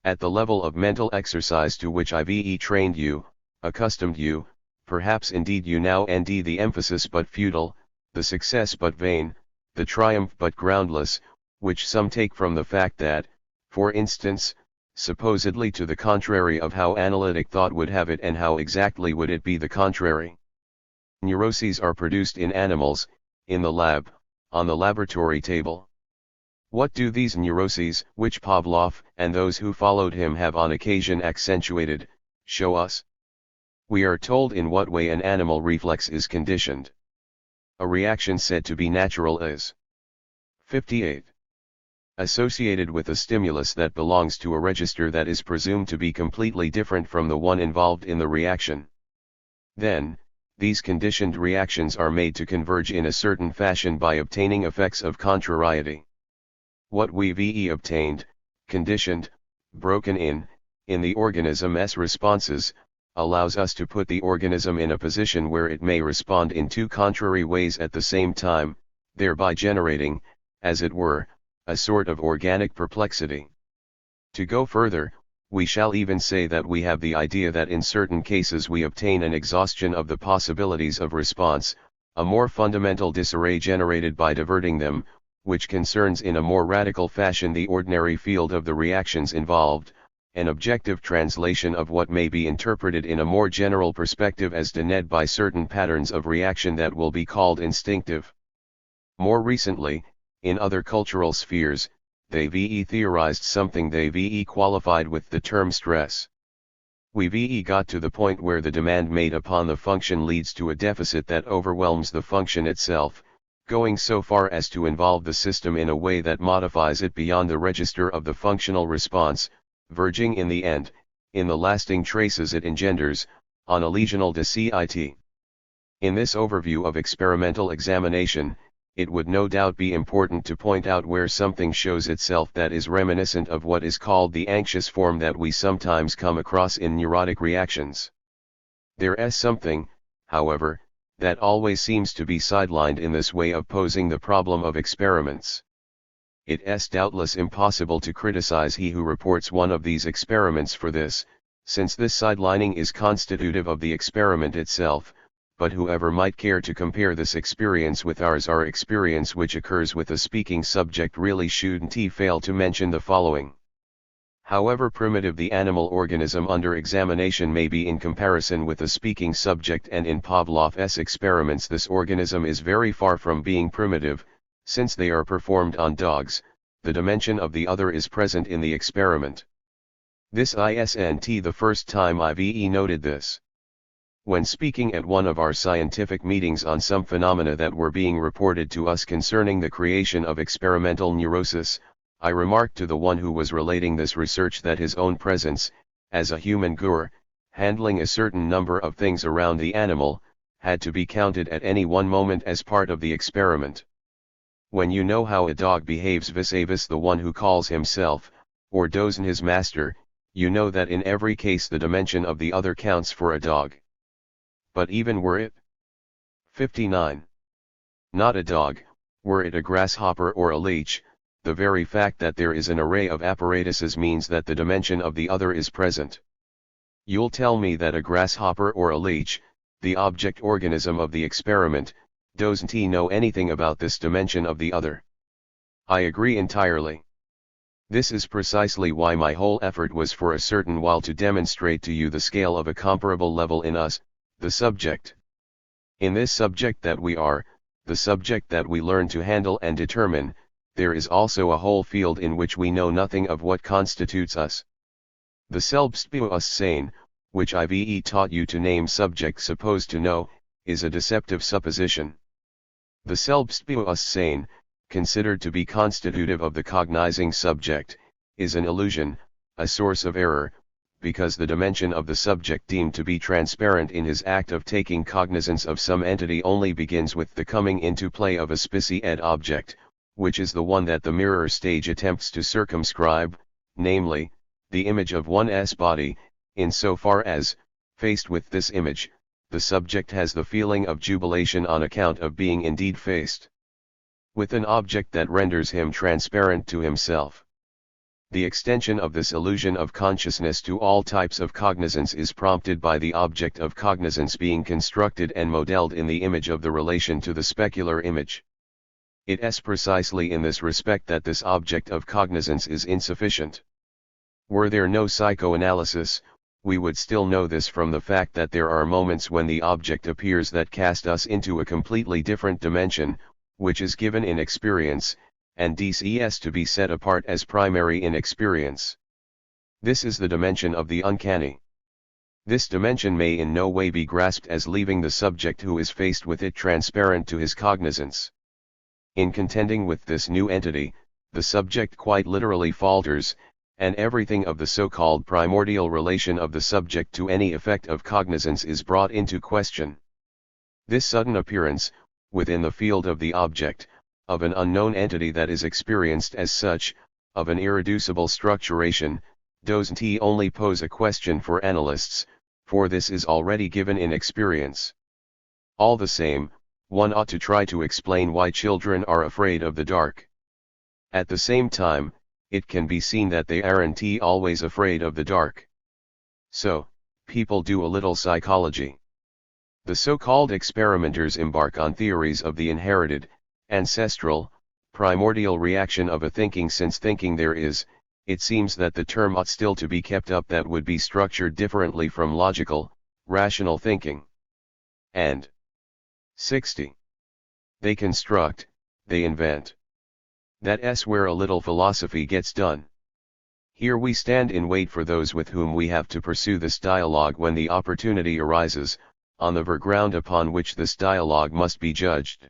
At the level of mental exercise to which I've trained you, accustomed you, perhaps indeed you now nd the emphasis but futile, the success but vain, the triumph but groundless, which some take from the fact that, for instance, supposedly to the contrary of how analytic thought would have it and how exactly would it be the contrary. Neuroses are produced in animals, in the lab, on the laboratory table. What do these neuroses, which Pavlov and those who followed him have on occasion accentuated, show us? We are told in what way an animal reflex is conditioned. A reaction said to be natural is 58. Associated with a stimulus that belongs to a register that is presumed to be completely different from the one involved in the reaction. Then, these conditioned reactions are made to converge in a certain fashion by obtaining effects of contrariety. What we've obtained, conditioned, broken in the organism's responses, allows us to put the organism in a position where it may respond in 2 contrary ways at the same time, thereby generating, as it were, a sort of organic perplexity. To go further, we shall even say that we have the idea that in certain cases we obtain an exhaustion of the possibilities of response, a more fundamental disarray generated by diverting them, which concerns in a more radical fashion the ordinary field of the reactions involved, an objective translation of what may be interpreted in a more general perspective as denoted by certain patterns of reaction that will be called instinctive. More recently, in other cultural spheres, they theorized something they qualified with the term stress. We got to the point where the demand made upon the function leads to a deficit that overwhelms the function itself, going so far as to involve the system in a way that modifies it beyond the register of the functional response, verging in the end, in the lasting traces it engenders, on a lesional deceit. In this overview of experimental examination, it would no doubt be important to point out where something shows itself that is reminiscent of what is called the anxious form that we sometimes come across in neurotic reactions. There is something, however, that always seems to be sidelined in this way of posing the problem of experiments. It is doubtless impossible to criticize he who reports one of these experiments for this, since this sidelining is constitutive of the experiment itself, but whoever might care to compare this experience with our experience which occurs with a speaking subject really shouldn't fail to mention the following. However primitive the animal organism under examination may be in comparison with a speaking subject, and in Pavlov's experiments this organism is very far from being primitive, since they are performed on dogs, the dimension of the other is present in the experiment. This isn't the first time I've noted this. When speaking at one of our scientific meetings on some phenomena that were being reported to us concerning the creation of experimental neurosis, I remarked to the one who was relating this research that his own presence, as a human guru, handling a certain number of things around the animal, had to be counted at any one moment as part of the experiment. When you know how a dog behaves vis-a-vis the one who calls himself, or dozen his master, you know that in every case the dimension of the other counts for a dog. But even were it 59. Not a dog, were it a grasshopper or a leech, the very fact that there is an array of apparatuses means that the dimension of the other is present. You'll tell me that a grasshopper or a leech, the object organism of the experiment, doesn't know anything about this dimension of the other. I agree entirely. This is precisely why my whole effort was for a certain while to demonstrate to you the scale of a comparable level in us, the subject. In this subject that we are, the subject that we learn to handle and determine, there is also a whole field in which we know nothing of what constitutes us. The Selbstbewusstsein, which I've taught you to name subject supposed to know, is a deceptive supposition. The Selbstbewusstsein, considered to be constitutive of the cognizing subject, is an illusion, a source of error, because the dimension of the subject deemed to be transparent in his act of taking cognizance of some entity only begins with the coming into play of a specie-ed object, which is the one that the mirror stage attempts to circumscribe, namely, the image of one's body, in so far as, faced with this image, the subject has the feeling of jubilation on account of being indeed faced with an object that renders him transparent to himself. The extension of this illusion of consciousness to all types of cognizance is prompted by the object of cognizance being constructed and modeled in the image of the relation to the specular image. It is precisely in this respect that this object of cognizance is insufficient. Were there no psychoanalysis, we would still know this from the fact that there are moments when the object appears that cast us into a completely different dimension, which is given in experience, and DCS to be set apart as primary in experience. This is the dimension of the uncanny. This dimension may in no way be grasped as leaving the subject who is faced with it transparent to his cognizance. In contending with this new entity, the subject quite literally falters, and everything of the so-called primordial relation of the subject to any effect of cognizance is brought into question. This sudden appearance, within the field of the object, of an unknown entity that is experienced as such, of an irreducible structuration, doesn't only pose a question for analysts, for this is already given in experience. All the same, one ought to try to explain why children are afraid of the dark. At the same time, it can be seen that they aren't always afraid of the dark. So, people do a little psychology. The so-called experimenters embark on theories of the inherited, ancestral, primordial reaction of a thinking, since thinking there is, it seems that the term ought still to be kept up, that would be structured differently from logical, rational thinking. And 60. They construct, they invent. That's where a little philosophy gets done. Here we stand in wait for those with whom we have to pursue this dialogue when the opportunity arises, on the ground upon which this dialogue must be judged.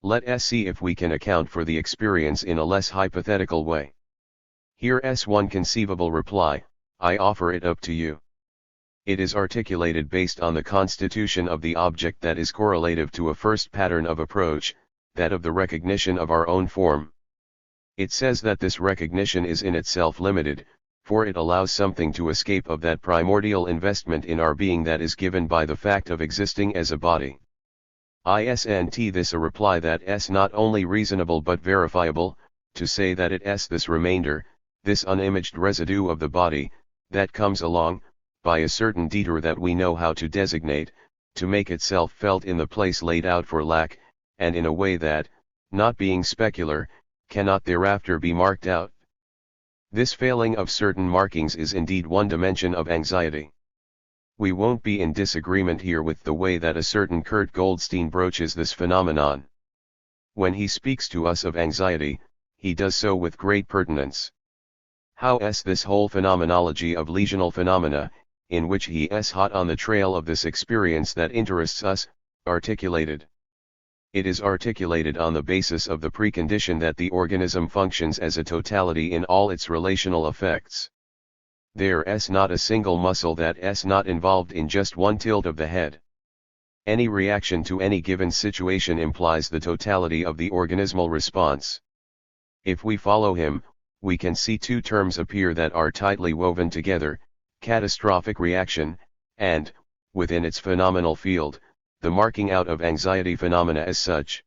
Let us see if we can account for the experience in a less hypothetical way. Here's one conceivable reply, I offer it up to you. It is articulated based on the constitution of the object that is correlative to a first pattern of approach, that of the recognition of our own form. It says that this recognition is in itself limited, for it allows something to escape of that primordial investment in our being that is given by the fact of existing as a body. Isn't this a reply that's not only reasonable but verifiable, to say that it's this remainder, this unimaged residue of the body, that comes along, by a certain detour that we know how to designate, to make itself felt in the place laid out for lack, and in a way that, not being specular, cannot thereafter be marked out? This failing of certain markings is indeed one dimension of anxiety. We won't be in disagreement here with the way that a certain Kurt Goldstein broaches this phenomenon. When he speaks to us of anxiety, he does so with great pertinence. How's this whole phenomenology of lesional phenomena, in which he is hot on the trail of this experience that interests us, articulated? It is articulated on the basis of the precondition that the organism functions as a totality in all its relational effects. There's not a single muscle that's not involved in just one tilt of the head. Any reaction to any given situation implies the totality of the organismal response. If we follow him, we can see two terms appear that are tightly woven together, catastrophic reaction, and, within its phenomenal field, the marking out of anxiety phenomena as such.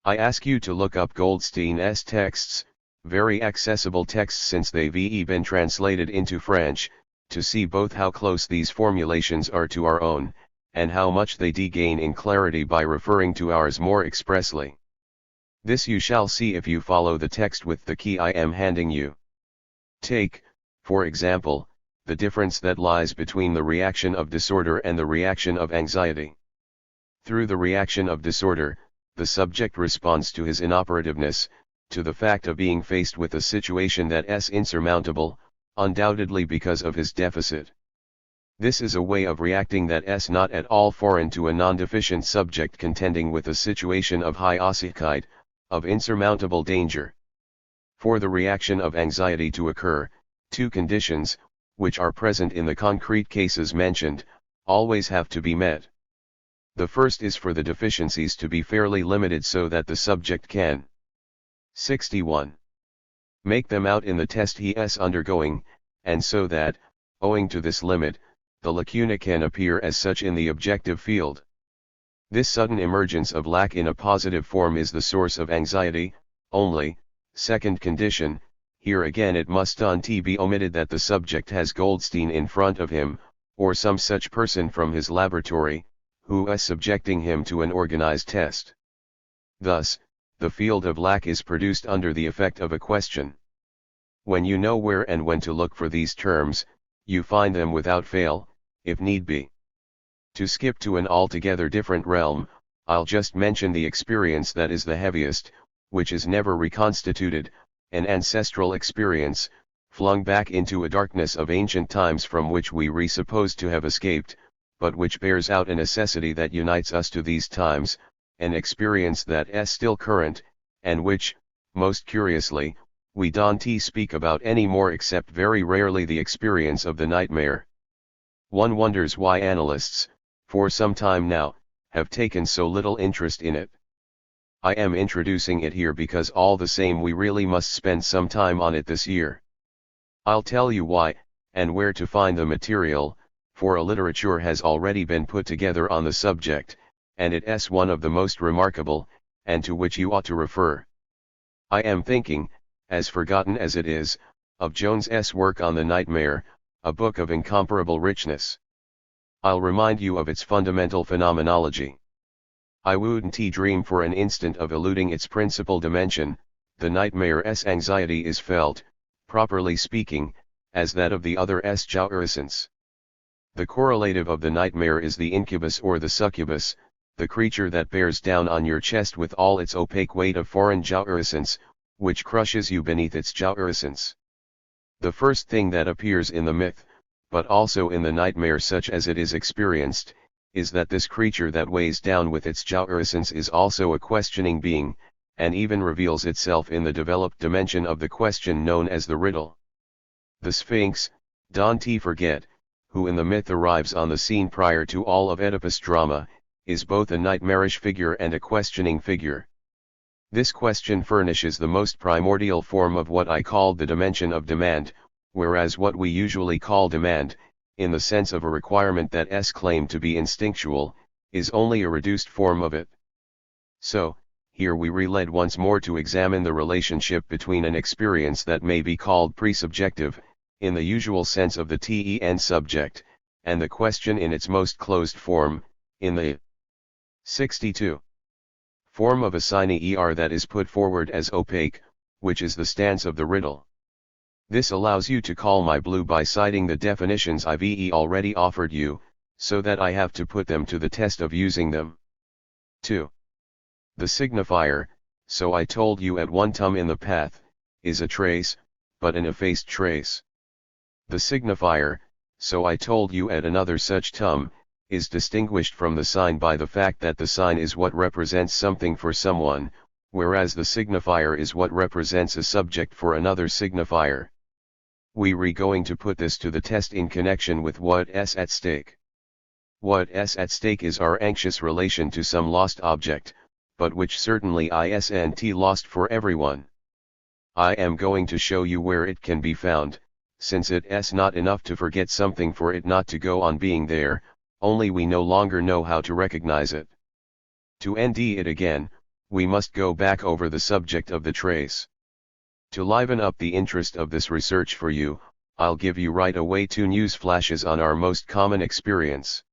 I ask you to look up Goldstein's texts, very accessible texts since they've been translated into French, to see both how close these formulations are to our own, and how much they gain in clarity by referring to ours more expressly. This you shall see if you follow the text with the key I am handing you. Take, for example, the difference that lies between the reaction of disorder and the reaction of anxiety. Through the reaction of disorder, the subject responds to his inoperativeness, to the fact of being faced with a situation that's insurmountable, undoubtedly because of his deficit. This is a way of reacting that's not at all foreign to a non-deficient subject contending with a situation of high ossichkeit, of insurmountable danger. For the reaction of anxiety to occur, two conditions, which are present in the concrete cases mentioned, always have to be met. The first is for the deficiencies to be fairly limited so that the subject can 61. Make them out in the test he is undergoing, and so that, owing to this limit, the lacuna can appear as such in the objective field. This sudden emergence of lack in a positive form is the source of anxiety, only, second condition, here again it must not be omitted that the subject has Goldstein in front of him, or some such person from his laboratory, who is subjecting him to an organized test. Thus, the field of lack is produced under the effect of a question. When you know where and when to look for these terms, you find them without fail, if need be. To skip to an altogether different realm, I'll just mention the experience that is the heaviest, which is never reconstituted, an ancestral experience, flung back into a darkness of ancient times from which we suppose to have escaped, but which bears out a necessity that unites us to these times, an experience that is still current, and which, most curiously, we don't speak about any more except very rarely, the experience of the nightmare. One wonders why analysts, for some time now, have taken so little interest in it. I am introducing it here because all the same we really must spend some time on it this year. I'll tell you why, and where to find the material, for a literature has already been put together on the subject, and it is one of the most remarkable, and to which you ought to refer. I am thinking, as forgotten as it is, of Jones's work on the nightmare, a book of incomparable richness. I'll remind you of its fundamental phenomenology. I wouldn't dream for an instant of eluding its principal dimension. The nightmare's anxiety is felt, properly speaking, as that of the other's jouissance. The correlative of the nightmare is the incubus or the succubus, the creature that bears down on your chest with all its opaque weight of foreign jouissance, which crushes you beneath its jouissance. The first thing that appears in the myth, but also in the nightmare such as it is experienced, is that this creature that weighs down with its jouissance is also a questioning being, and even reveals itself in the developed dimension of the question known as the riddle. The Sphinx, don't forget, who in the myth arrives on the scene prior to all of Oedipus' drama, is both a nightmarish figure and a questioning figure. This question furnishes the most primordial form of what I called the dimension of demand, whereas what we usually call demand, in the sense of a requirement that's claimed to be instinctual, is only a reduced form of it. So, here we reled once more to examine the relationship between an experience that may be called presubjective, in the usual sense of the ten subject, and the question in its most closed form, in the 62 form of a sine that is put forward as opaque, which is the stance of the riddle. This allows you to call my blue by citing the definitions I've already offered you, so that I have to put them to the test of using them. 2. The signifier, so I told you at one time in the path, is a trace, but an effaced trace. The signifier, so I told you at another such time, is distinguished from the sign by the fact that the sign is what represents something for someone, whereas the signifier is what represents a subject for another signifier. We're going to put this to the test in connection with what's at stake. What's at stake is our anxious relation to some lost object, but which certainly isn't lost for everyone. I am going to show you where it can be found, since it's not enough to forget something for it not to go on being there, only we no longer know how to recognize it. To end it again, we must go back over the subject of the trace. To liven up the interest of this research for you, I'll give you right away 2 news flashes on our most common experience.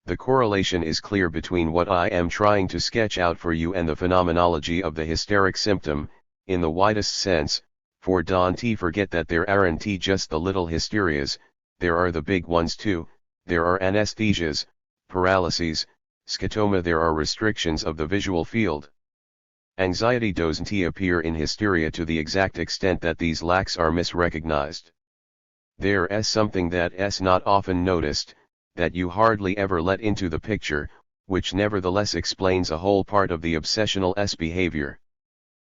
The correlation is clear between what I am trying to sketch out for you and the phenomenology of the hysteric symptom, in the widest sense, for don't forget that there aren't just the little hysterias, there are the big ones too, there are anesthesias, paralyses, scotoma, there are restrictions of the visual field. Anxiety doesn't appear in hysteria to the exact extent that these lacks are misrecognized. There's something that's not often noticed, that you hardly ever let into the picture, which nevertheless explains a whole part of the obsessional's behavior.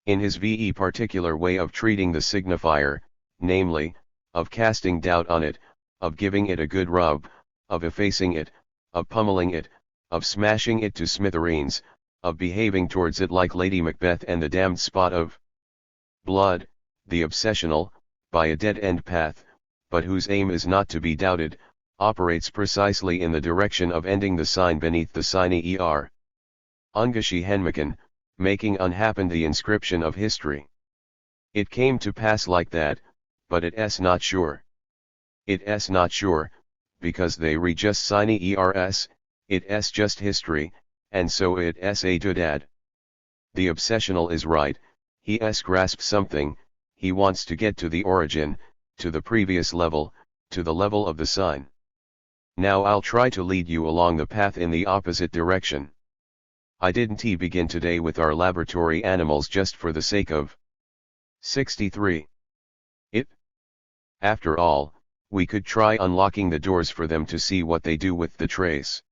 In his particular way of treating the signifier, namely, of casting doubt on it, of giving it a good rub, of effacing it, of pummeling it, of smashing it to smithereens, of behaving towards it like Lady Macbeth and the damned spot of blood, the obsessional, by a dead-end path, but whose aim is not to be doubted, operates precisely in the direction of ending the sign beneath the sine Ungeschehen, making unhappen the inscription of history. It came to pass like that, but it's not sure. It's not sure, because they just sine it's just history, and so it's a doodad. The obsessional is right, he's grasped something, he wants to get to the origin, to the previous level, to the level of the sign. Now I'll try to lead you along the path in the opposite direction. I didn't begin today with our laboratory animals just for the sake of 63. After all, we could try unlocking the doors for them to see what they do with the trace.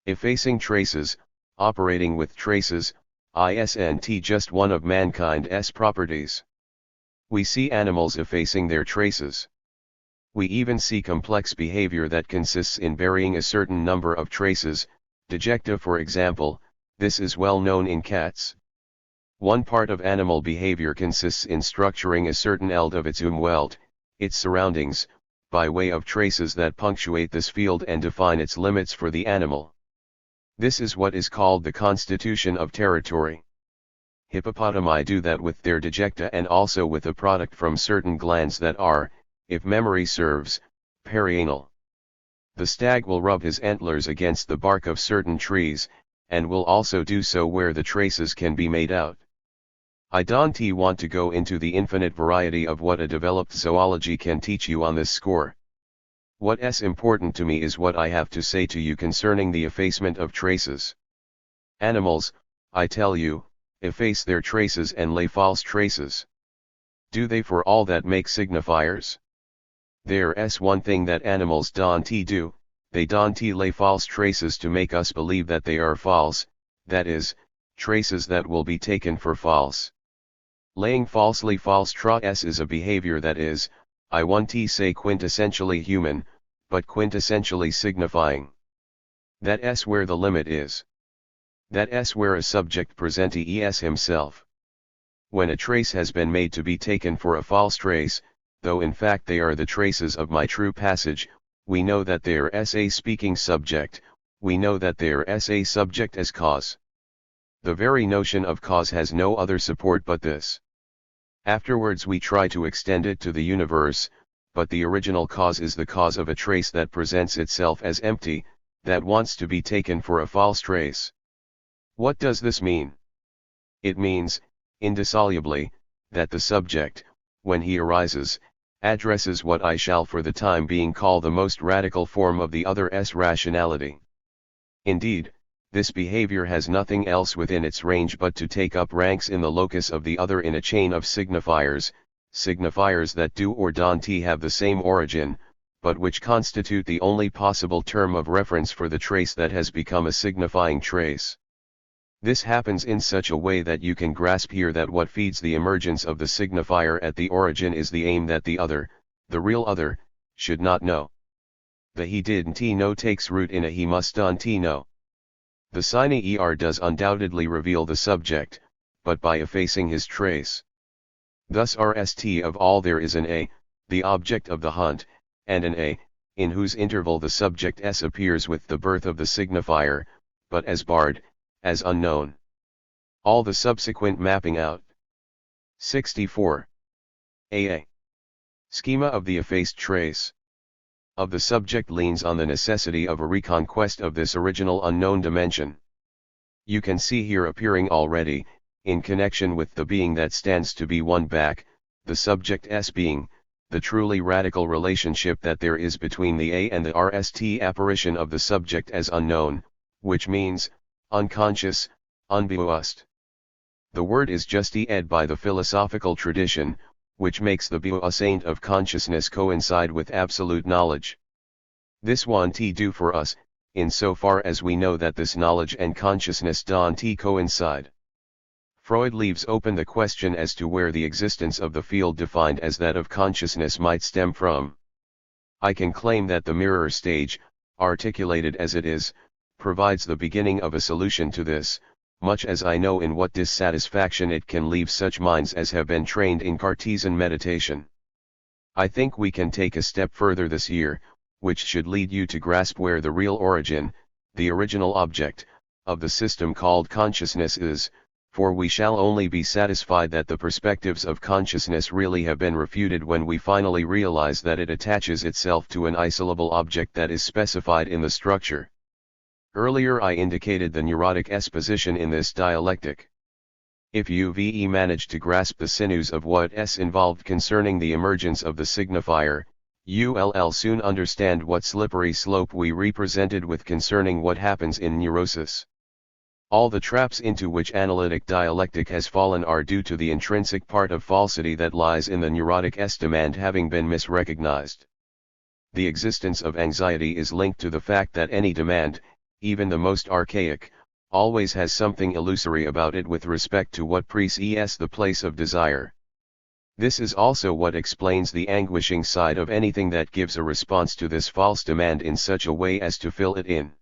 Effacing traces, operating with traces, isn't just one of mankind's properties. We see animals effacing their traces. We even see complex behavior that consists in burying a certain number of traces, dejecta for example, this is well known in cats. One part of animal behavior consists in structuring a certain eld of its Umwelt, its surroundings, by way of traces that punctuate this field and define its limits for the animal. This is what is called the constitution of territory. Hippopotami do that with their dejecta and also with a product from certain glands that are, if memory serves, perianal. The stag will rub his antlers against the bark of certain trees, and will also do so where the traces can be made out. I don't want to go into the infinite variety of what a developed zoology can teach you on this score. What's important to me is what I have to say to you concerning the effacement of traces. Animals, I tell you, efface their traces and lay false traces. Do they for all that make signifiers? There's one thing that animals don't do, they don't lay false traces to make us believe that they are false, that is, traces that will be taken for false. Laying falsely false traces is a behavior that is, I want to say quintessentially human, but quintessentially signifying. That's where the limit is. That's where a subject presentes himself. When a trace has been made to be taken for a false trace, though in fact they are the traces of my true passage, we know that there's a speaking subject, we know that there's a subject as cause. The very notion of cause has no other support but this. Afterwards we try to extend it to the universe, but the original cause is the cause of a trace that presents itself as empty, that wants to be taken for a false trace. What does this mean? It means, indissolubly, that the subject, when he arises, addresses what I shall for the time being call the most radical form of the other's rationality. Indeed, this behavior has nothing else within its range but to take up ranks in the locus of the other in a chain of signifiers, signifiers that do or don't have the same origin, but which constitute the only possible term of reference for the trace that has become a signifying trace. This happens in such a way that you can grasp here that what feeds the emergence of the signifier at the origin is the aim that the other, the real other, should not know. The he didn't know takes root in a he mustn't know. The sine does undoubtedly reveal the subject, but by effacing his trace. Thus rst of all there is an a, the object of the hunt, and an a, in whose interval the subject s appears with the birth of the signifier, but as barred, as unknown. All the subsequent mapping out. 64. A. Schema of the effaced trace of the subject leans on the necessity of a reconquest of this original unknown dimension. You can see here appearing already, in connection with the being that stands to be won back, the subject s being, the truly radical relationship that there is between the a and the rst apparition of the subject as unknown, which means, unconscious, unbewusst. The word is justified by the philosophical tradition, which makes the bewusst of consciousness coincide with absolute knowledge. This won't do for us, insofar as we know that this knowledge and consciousness don't coincide. Freud leaves open the question as to where the existence of the field defined as that of consciousness might stem from. I can claim that the mirror stage, articulated as it is, provides the beginning of a solution to this, much as I know in what dissatisfaction it can leave such minds as have been trained in Cartesian meditation. I think we can take a step further this year, which should lead you to grasp where the real origin, the original object, of the system called consciousness is, for we shall only be satisfied that the perspectives of consciousness really have been refuted when we finally realize that it attaches itself to an isolable object that is specified in the structure. Earlier I indicated the neurotic position in this dialectic. If you manage to grasp the sinews of what's involved concerning the emergence of the signifier, you'll soon understand what slippery slope we represented with concerning what happens in neurosis. All the traps into which analytic dialectic has fallen are due to the intrinsic part of falsity that lies in the neurotic demand having been misrecognized. The existence of anxiety is linked to the fact that any demand, even the most archaic, always has something illusory about it with respect to what precedes the place of desire. This is also what explains the anguishing side of anything that gives a response to this false demand in such a way as to fill it in.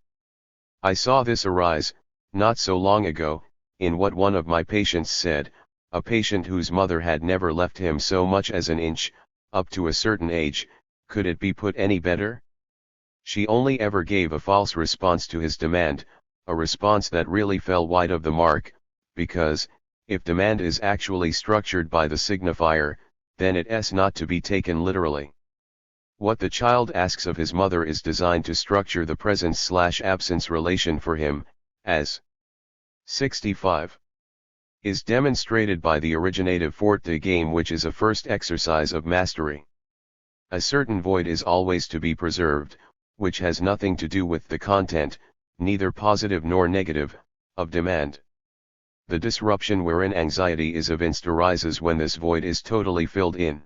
I saw this arise, not so long ago, in what one of my patients said, a patient whose mother had never left him so much as an inch, up to a certain age. Could it be put any better? She only ever gave a false response to his demand, a response that really fell wide of the mark, because, if demand is actually structured by the signifier, then it's not to be taken literally. What the child asks of his mother is designed to structure the presence/absence relation for him, as 65. Is demonstrated by the originative forte game, which is a first exercise of mastery. A certain void is always to be preserved, which has nothing to do with the content, neither positive nor negative, of demand. The disruption wherein anxiety is evinced arises when this void is totally filled in.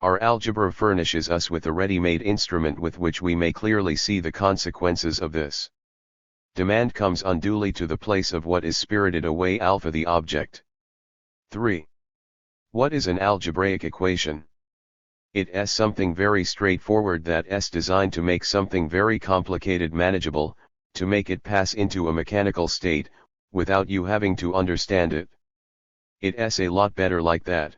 Our algebra furnishes us with a ready-made instrument with which we may clearly see the consequences of this. Demand comes unduly to the place of what is spirited away alpha the object. 3. What is an algebraic equation? It is something very straightforward that is designed to make something very complicated manageable, to make it pass into a mechanical state, without you having to understand it. It is a lot better like that.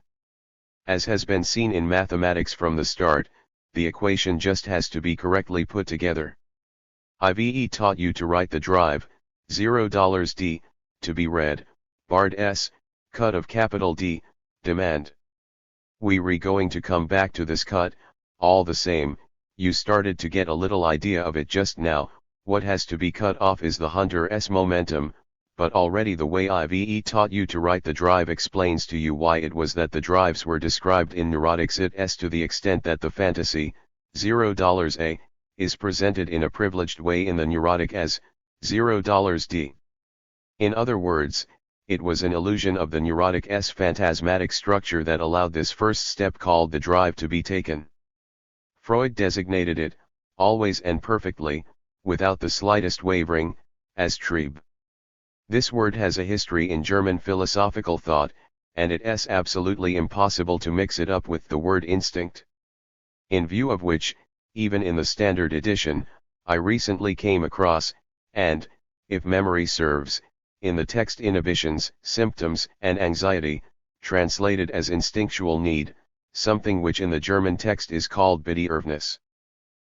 As has been seen in mathematics from the start, the equation just has to be correctly put together. IVE taught you to write the drive, $0 to be read, barred S, cut of capital D, demand. We're going to come back to this cut. All the same, you started to get a little idea of it just now. What has to be cut off is the hunter's momentum, but already the way IVE taught you to write the drive explains to you why it was that the drives were described in neurotics. It is to the extent that the fantasy, $0 is presented in a privileged way in the neurotic as $0 In other words, it was an illusion of the neurotic's phantasmatic structure that allowed this first step called the drive to be taken. Freud designated it, always and perfectly, without the slightest wavering, as Trieb. This word has a history in German philosophical thought, and it is absolutely impossible to mix it up with the word instinct. In view of which, even in the standard edition, I recently came across, and, if memory serves, in the text inhibitions, symptoms, and anxiety, translated as instinctual need, something which in the German text is called Bedürfnis.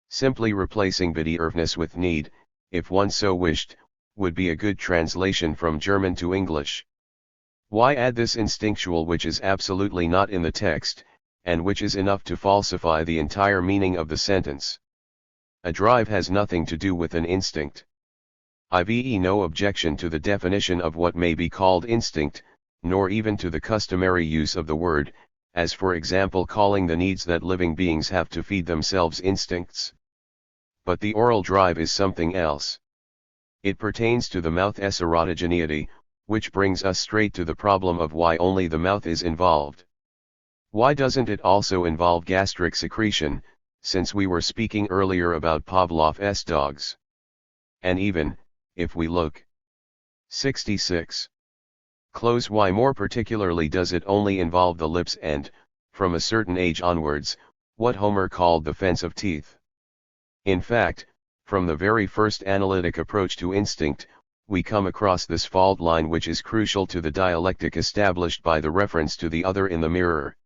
Simply replacing Bedürfnis with need, if one so wished, would be a good translation from German to English. Why add this instinctual which is absolutely not in the text, and which is enough to falsify the entire meaning of the sentence? A drive has nothing to do with an instinct. IVE no objection to the definition of what may be called instinct, nor even to the customary use of the word, as for example calling the needs that living beings have to feed themselves instincts. But the oral drive is something else. It pertains to the mouth's erotogeneity, which brings us straight to the problem of why only the mouth is involved. Why doesn't it also involve gastric secretion, since we were speaking earlier about Pavlov's dogs? And even, if we look. 66. Close. Why more particularly does it only involve the lips and, from a certain age onwards, what Homer called the fence of teeth? In fact, from the very first analytic approach to instinct, we come across this fault line which is crucial to the dialectic established by the reference to the other in the mirror.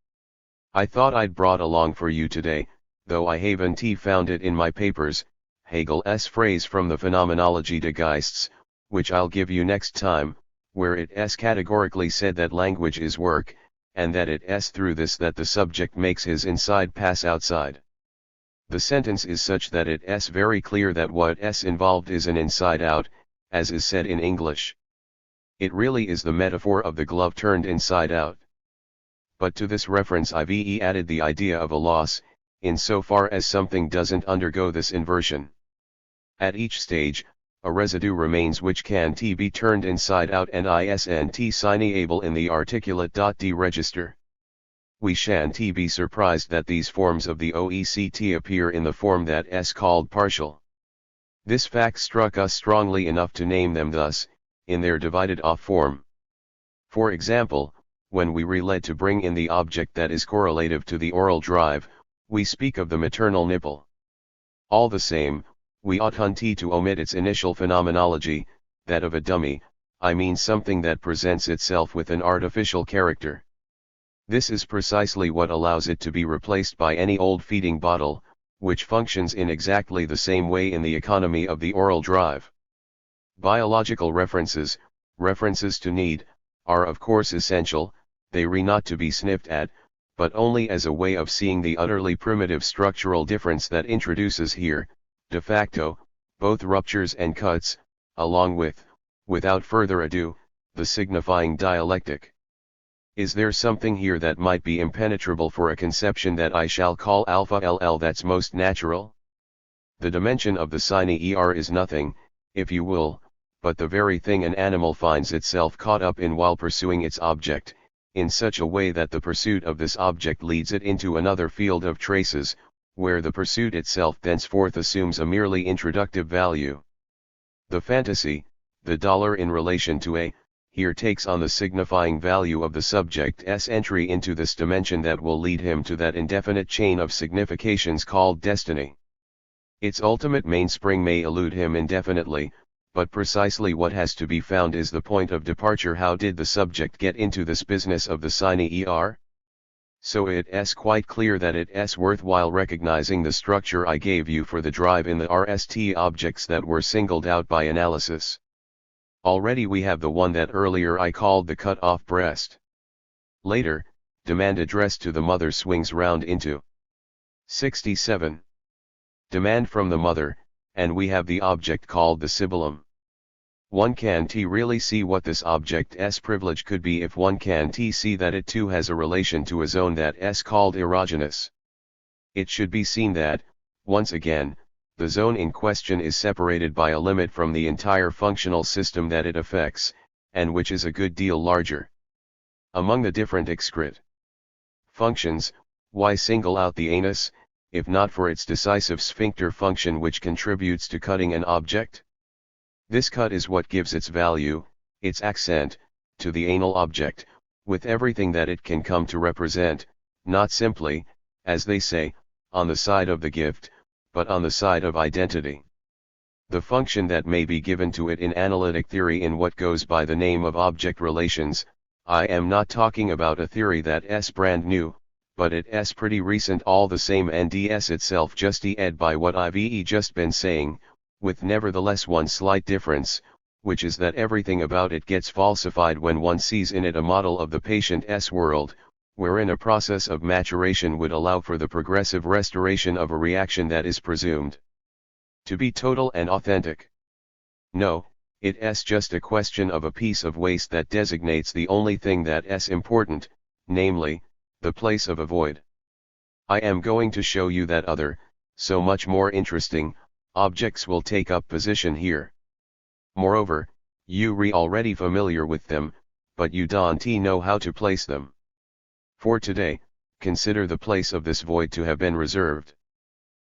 I thought I'd brought along for you today, though I haven't found it in my papers, Hegel's phrase from the Phenomenologie des Geistes, which I'll give you next time, where it is categorically said that language is work, and that it is through this that the subject makes his inside pass outside. The sentence is such that it is very clear that what is involved is an inside out, as is said in English. It really is the metaphor of the glove turned inside out. But to this reference IVE added the idea of a loss, insofar as something doesn't undergo this inversion. At each stage, a residue remains which can be turned inside out and isn't signable in the articulate .d register. We shan't be surprised that these forms of the OECT appear in the form that is called partial. This fact struck us strongly enough to name them thus, in their divided off form. For example, when we relate to bring in the object that is correlative to the oral drive, we speak of the maternal nipple. All the same, we oughtn't to omit its initial phenomenology, that of a dummy, I mean something that presents itself with an artificial character. This is precisely what allows it to be replaced by any old feeding bottle, which functions in exactly the same way in the economy of the oral drive. Biological references to need, are of course essential, they are not to be sniffed at, but only as a way of seeing the utterly primitive structural difference that introduces here, de facto, both ruptures and cuts, along with, Without further ado, the signifying dialectic. Is there something here that might be impenetrable for a conception that I shall call alpha LL that's most natural? The dimension of the sine ER is nothing, if you will, but the very thing an animal finds itself caught up in while pursuing its object, in such a way that the pursuit of this object leads it into another field of traces, where the pursuit itself thenceforth assumes a merely introductive value. The fantasy, the dollar in relation to A, here takes on the signifying value of the subject's entry into this dimension that will lead him to that indefinite chain of significations called destiny. Its ultimate mainspring may elude him indefinitely, but precisely what has to be found is the point of departure. How did the subject get into this business of the sine ER? So it's quite clear that it's worthwhile recognizing the structure I gave you for the drive in the RST objects that were singled out by analysis. Already we have the one that earlier I called the cut-off breast. Later, demand addressed to the mother swings round into 67. Demand from the mother, and we have the object called the sibyllum. One can't really see what this object's privilege could be if one can't see that it too has a relation to a zone that's called erogenous. It should be seen that, once again, the zone in question is separated by a limit from the entire functional system that it affects, and which is a good deal larger. Among the different excrete functions, why single out the anus, if not for its decisive sphincter function which contributes to cutting an object? This cut is what gives its value, its accent, to the anal object, with everything that it can come to represent, not simply, as they say, on the side of the gift, but on the side of identity. The function that may be given to it in analytic theory in what goes by the name of object relations, I am not talking about a theory that's brand new, but it's pretty recent all the same, and itself just ed by what I've just been saying, with nevertheless one slight difference, which is that everything about it gets falsified when one sees in it a model of the patient's world, wherein a process of maturation would allow for the progressive restoration of a reaction that is presumed to be total and authentic. No, it's just a question of a piece of waste that designates the only thing that's important, namely, the place of a void. I am going to show you that other, so much more interesting, objects will take up position here. Moreover, you're already familiar with them, but you don't know how to place them. For today, consider the place of this void to have been reserved.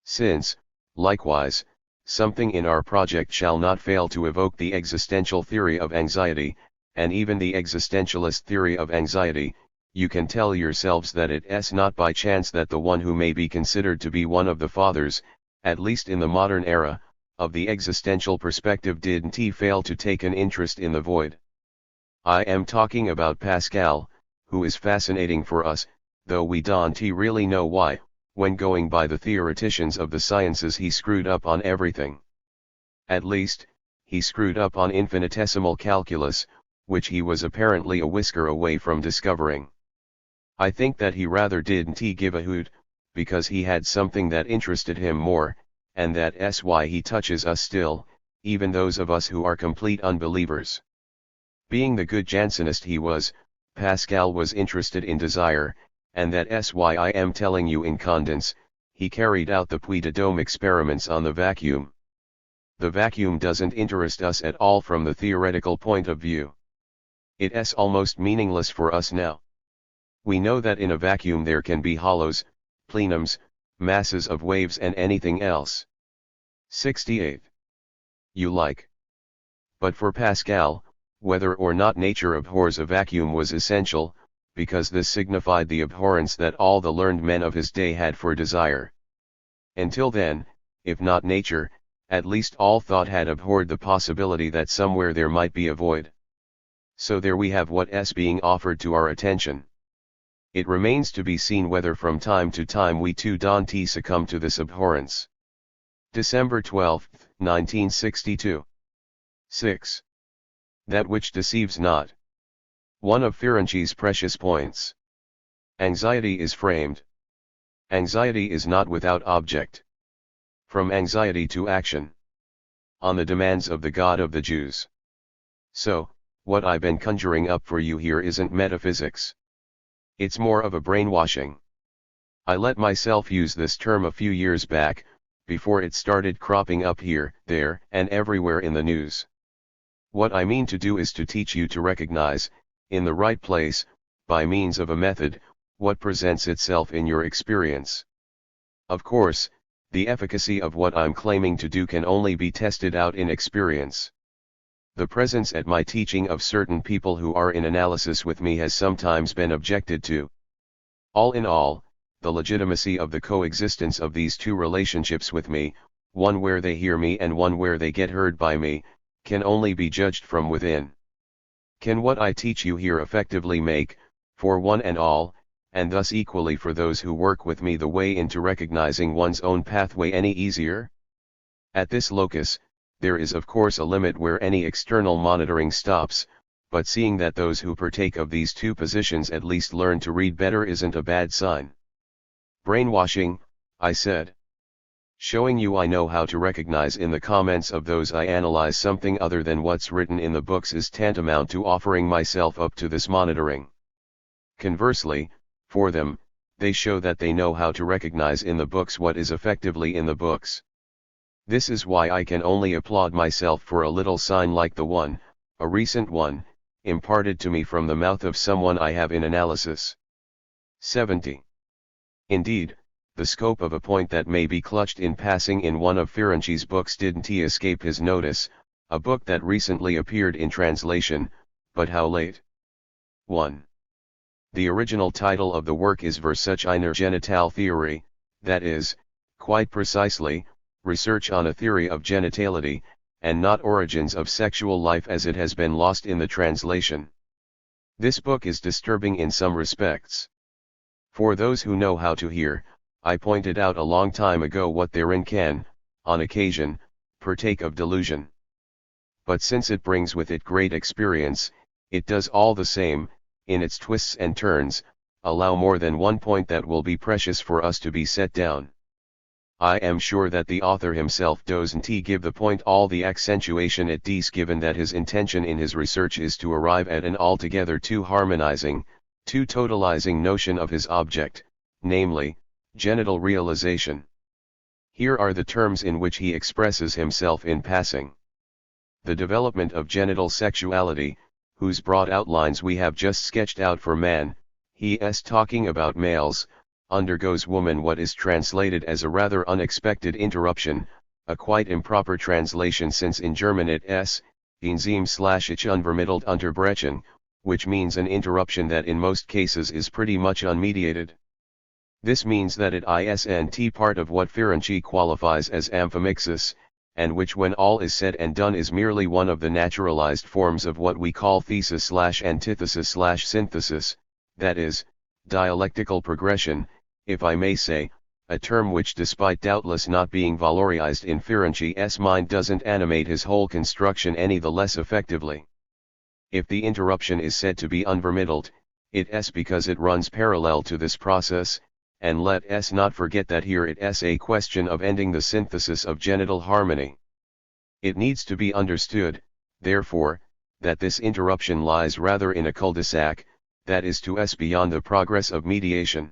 Since, likewise, something in our project shall not fail to evoke the existential theory of anxiety, and even the existentialist theory of anxiety, you can tell yourselves that it's not by chance that the one who may be considered to be one of the fathers, at least in the modern era, of the existential perspective didn't fail to take an interest in the void. I am talking about Pascal, who is fascinating for us, though we don't really know why, when going by the theoreticians of the sciences he screwed up on everything. At least, he screwed up on infinitesimal calculus, which he was apparently a whisker away from discovering. I think that he rather didn't give a hoot, because he had something that interested him more, and that's why he touches us still, even those of us who are complete unbelievers. Being the good Jansenist he was, Pascal was interested in desire, and that's why I am telling you in condens, he carried out the Puy de Dôme experiments on the vacuum. The vacuum doesn't interest us at all from the theoretical point of view. It's almost meaningless for us now. We know that in a vacuum there can be hollows, plenums, masses of waves and anything else. 68. You like. But for Pascal, whether or not nature abhors a vacuum was essential, because this signified the abhorrence that all the learned men of his day had for desire. Until then, if not nature, at least all thought had abhorred the possibility that somewhere there might be a void. So there we have what's being offered to our attention. It remains to be seen whether from time to time we too don't succumb to this abhorrence. December 12, 1962. 6. That which deceives not. One of Ferenczi's precious points. Anxiety is framed. Anxiety is not without object. From anxiety to action. On the demands of the God of the Jews. So, what I've been conjuring up for you here isn't metaphysics. It's more of a brainwashing. I let myself use this term a few years back, before it started cropping up here, there, and everywhere in the news. What I mean to do is to teach you to recognize, in the right place, by means of a method, what presents itself in your experience. Of course, the efficacy of what I'm claiming to do can only be tested out in experience. The presence at my teaching of certain people who are in analysis with me has sometimes been objected to. All in all, the legitimacy of the coexistence of these two relationships with me, one where they hear me and one where they get heard by me, can only be judged from within. Can what I teach you here effectively make, for one and all, and thus equally for those who work with me, the way into recognizing one's own pathway any easier? At this locus, there is of course a limit where any external monitoring stops, but seeing that those who partake of these two positions at least learn to read better isn't a bad sign. Brainwashing, I said. Showing you I know how to recognize in the comments of those I analyze something other than what's written in the books is tantamount to offering myself up to this monitoring. Conversely, for them, they show that they know how to recognize in the books what is effectively in the books. This is why I can only applaud myself for a little sign like the one, a recent one, imparted to me from the mouth of someone I have in analysis. 70. Indeed, the scope of a point that may be clutched in passing in one of Ferenczi's books didn't escape his notice, a book that recently appeared in translation, but how late? 1. The original title of the work is Versuch einer Genitaltheorie, that is, quite precisely, research on a theory of genitality, and not origins of sexual life as it has been lost in the translation. This book is disturbing in some respects. For those who know how to hear, I pointed out a long time ago what therein can, on occasion, partake of delusion. But since it brings with it great experience, it does all the same, in its twists and turns, allow more than one point that will be precious for us to be set down. I am sure that the author himself doesn't give the point all the accentuation it does, given that his intention in his research is to arrive at an altogether too harmonizing, too totalizing notion of his object, namely, genital realization. Here are the terms in which he expresses himself in passing. The development of genital sexuality, whose broad outlines we have just sketched out for man, he is talking about males, undergoes woman what is translated as a rather unexpected interruption, a quite improper translation since in German it is, ich unvermittelt Unterbrechen, which means an interruption that in most cases is pretty much unmediated. This means that it isn't part of what Ferenczi qualifies as amphimixis, and which when all is said and done is merely one of the naturalized forms of what we call thesis/antithesis/synthesis, that is, dialectical progression, if I may say, a term which despite doubtless not being valorized in Ferenczi's mind doesn't animate his whole construction any the less effectively. If the interruption is said to be unvermittelt, it is because it runs parallel to this process, and let us not forget that here it is a question of ending the synthesis of genital harmony. It needs to be understood, therefore, that this interruption lies rather in a cul-de-sac, that is to us beyond the progress of mediation.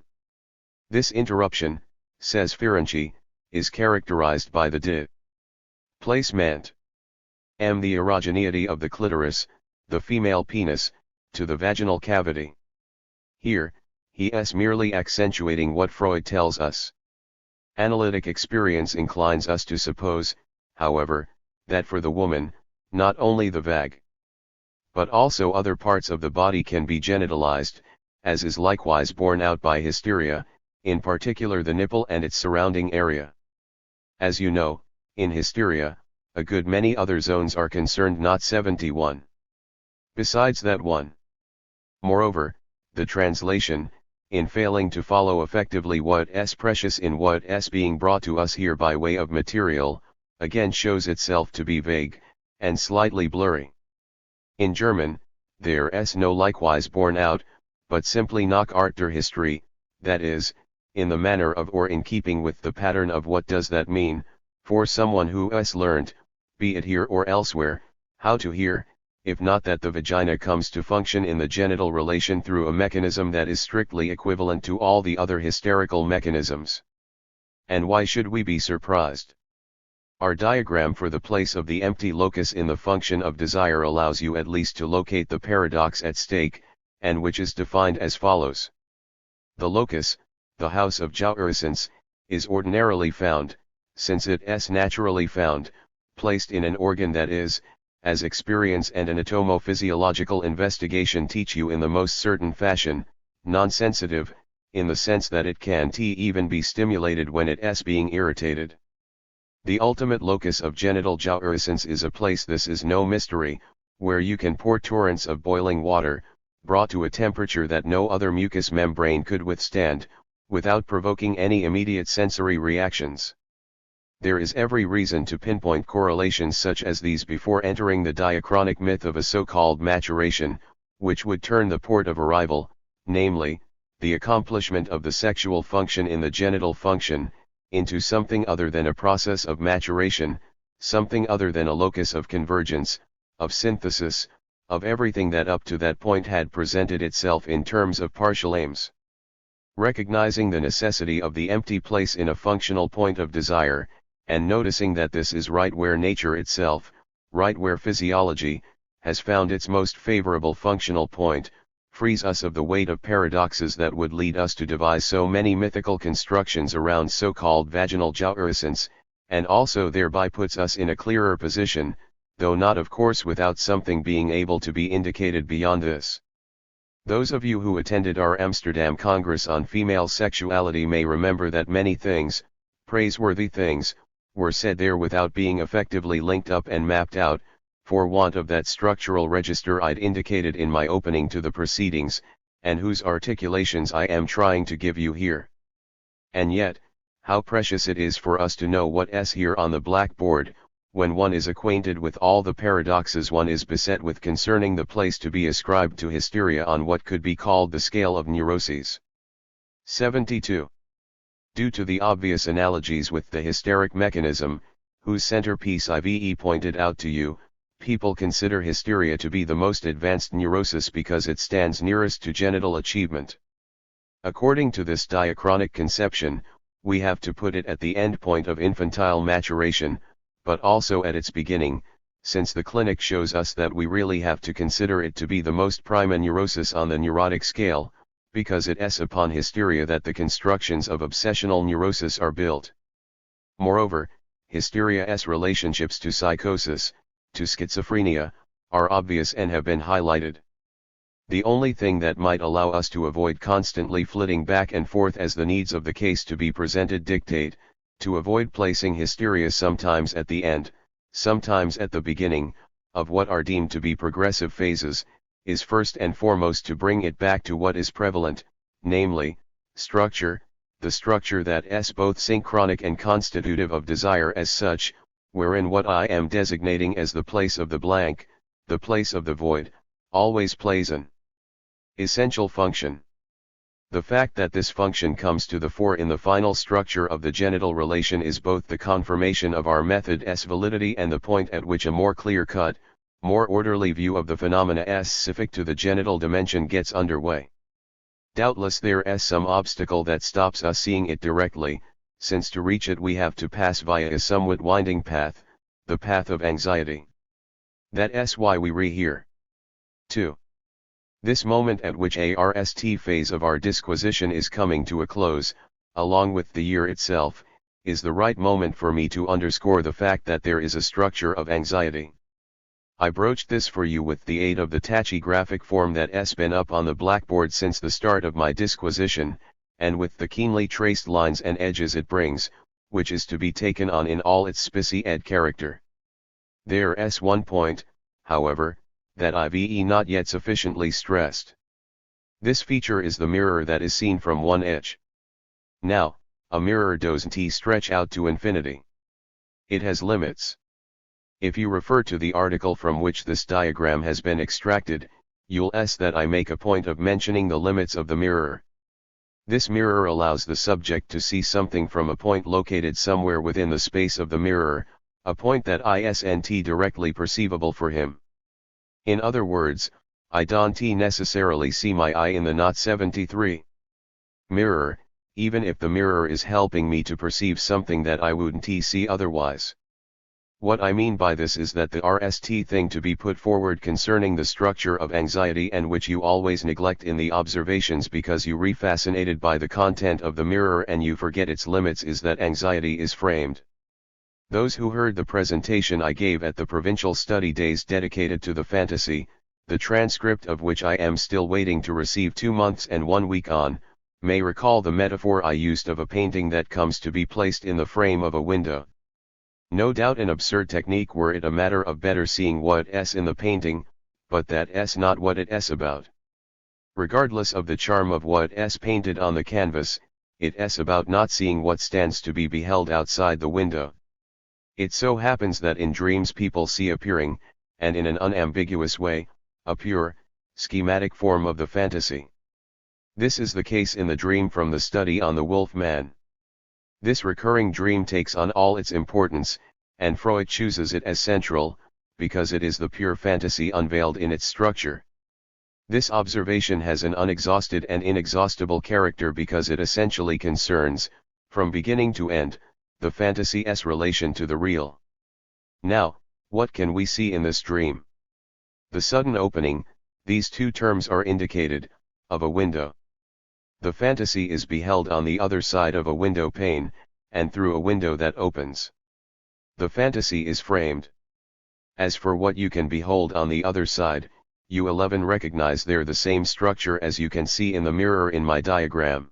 This interruption, says Ferenczi, is characterized by the placement the erogeneity of the clitoris, the female penis, to the vaginal cavity. Here, he is merely accentuating what Freud tells us. Analytic experience inclines us to suppose, however, that for the woman, not only the vag, but also other parts of the body can be genitalized, as is likewise borne out by hysteria, in particular the nipple and its surrounding area. As you know, in hysteria, a good many other zones are concerned, not 71. Besides that one. Moreover, the translation, in failing to follow effectively what is precious in what is being brought to us here by way of material, again shows itself to be vague, and slightly blurry. In German, there is no likewise borne out, but simply nach Art der History, that is, in the manner of or in keeping with the pattern of. What does that mean, for someone who has learned, be it here or elsewhere, how to hear? if not that the vagina comes to function in the genital relation through a mechanism that is strictly equivalent to all the other hysterical mechanisms. And why should we be surprised? Our diagram for the place of the empty locus in the function of desire allows you at least to locate the paradox at stake, and which is defined as follows. The locus, the house of jouissance, is ordinarily found, since it is naturally found, placed in an organ that is, as experience and anatomo-physiological investigation teach you in the most certain fashion, non-sensitive, in the sense that it can't even be stimulated when it is being irritated. The ultimate locus of genital jouissance is a place, this is no mystery, where you can pour torrents of boiling water, brought to a temperature that no other mucous membrane could withstand, without provoking any immediate sensory reactions. There is every reason to pinpoint correlations such as these before entering the diachronic myth of a so-called maturation, which would turn the port of arrival, namely, the accomplishment of the sexual function in the genital function, into something other than a process of maturation, something other than a locus of convergence, of synthesis, of everything that up to that point had presented itself in terms of partial aims. Recognizing the necessity of the empty place in a functional point of desire, and noticing that this is right where nature itself, right where physiology, has found its most favorable functional point, frees us of the weight of paradoxes that would lead us to devise so many mythical constructions around so-called vaginal jouissance, and also thereby puts us in a clearer position, though not of course without something being able to be indicated beyond this. Those of you who attended our Amsterdam Congress on female sexuality may remember that many things, praiseworthy things, were said there without being effectively linked up and mapped out, for want of that structural register I'd indicated in my opening to the proceedings, and whose articulations I am trying to give you here. And yet, how precious it is for us to know what is here on the blackboard, when one is acquainted with all the paradoxes one is beset with concerning the place to be ascribed to hysteria on what could be called the scale of neuroses. 72. Due to the obvious analogies with the hysteric mechanism, whose centerpiece I've pointed out to you, people consider hysteria to be the most advanced neurosis because it stands nearest to genital achievement. According to this diachronic conception, we have to put it at the end point of infantile maturation, but also at its beginning, since the clinic shows us that we really have to consider it to be the most prima neurosis on the neurotic scale, because it is upon hysteria that the constructions of obsessional neurosis are built. Moreover, hysteria's relationships to psychosis, to schizophrenia, are obvious and have been highlighted. The only thing that might allow us to avoid constantly flitting back and forth as the needs of the case to be presented dictate, to avoid placing hysteria sometimes at the end, sometimes at the beginning, of what are deemed to be progressive phases, is first and foremost to bring it back to what is prevalent, namely, structure, the structure that is both synchronic and constitutive of desire as such, wherein what I am designating as the place of the blank, the place of the void, always plays an essential function. The fact that this function comes to the fore in the final structure of the genital relation is both the confirmation of our method's validity and the point at which a more clear-cut, more orderly view of the phenomena specific to the genital dimension gets underway. Doubtless there is some obstacle that stops us seeing it directly, since to reach it we have to pass via a somewhat winding path, the path of anxiety. That is why we re-here. 2. This moment at which ARST phase of our disquisition is coming to a close, along with the year itself, is the right moment for me to underscore the fact that there is a structure of anxiety. I broached this for you with the aid of the tachygraphic form that has been up on the blackboard since the start of my disquisition, and with the keenly traced lines and edges it brings, which is to be taken on in all its specie-ed character. There is one point, however, that I've not yet sufficiently stressed. This feature is the mirror that is seen from one edge. Now, a mirror doesn't stretch out to infinity. It has limits. If you refer to the article from which this diagram has been extracted, you'll see that I make a point of mentioning the limits of the mirror. This mirror allows the subject to see something from a point located somewhere within the space of the mirror, a point that isn't directly perceivable for him. In other words, I don't necessarily see my eye in the not 73 mirror, even if the mirror is helping me to perceive something that I wouldn't see otherwise. What I mean by this is that the RST thing to be put forward concerning the structure of anxiety, and which you always neglect in the observations because you refascinated by the content of the mirror and you forget its limits, is that anxiety is framed. Those who heard the presentation I gave at the Provincial Study Days dedicated to the fantasy, the transcript of which I am still waiting to receive 2 months and 1 week on, may recall the metaphor I used of a painting that comes to be placed in the frame of a window. No doubt an absurd technique were it a matter of better seeing what's in the painting, but that's not what it's about. Regardless of the charm of what's painted on the canvas, it's about not seeing what stands to be beheld outside the window. It so happens that in dreams people see appearing, and in an unambiguous way, a pure, schematic form of the fantasy. This is the case in the dream from the study on the wolf man. This recurring dream takes on all its importance, and Freud chooses it as central, because it is the pure fantasy unveiled in its structure. This observation has an unexhausted and inexhaustible character because it essentially concerns, from beginning to end, the fantasy's relation to the real. Now, what can we see in this dream? The sudden opening, these two terms are indicated, of a window. The fantasy is beheld on the other side of a window pane, and through a window that opens. The fantasy is framed. As for what you can behold on the other side, you 11 recognize there the same structure as you can see in the mirror in my diagram.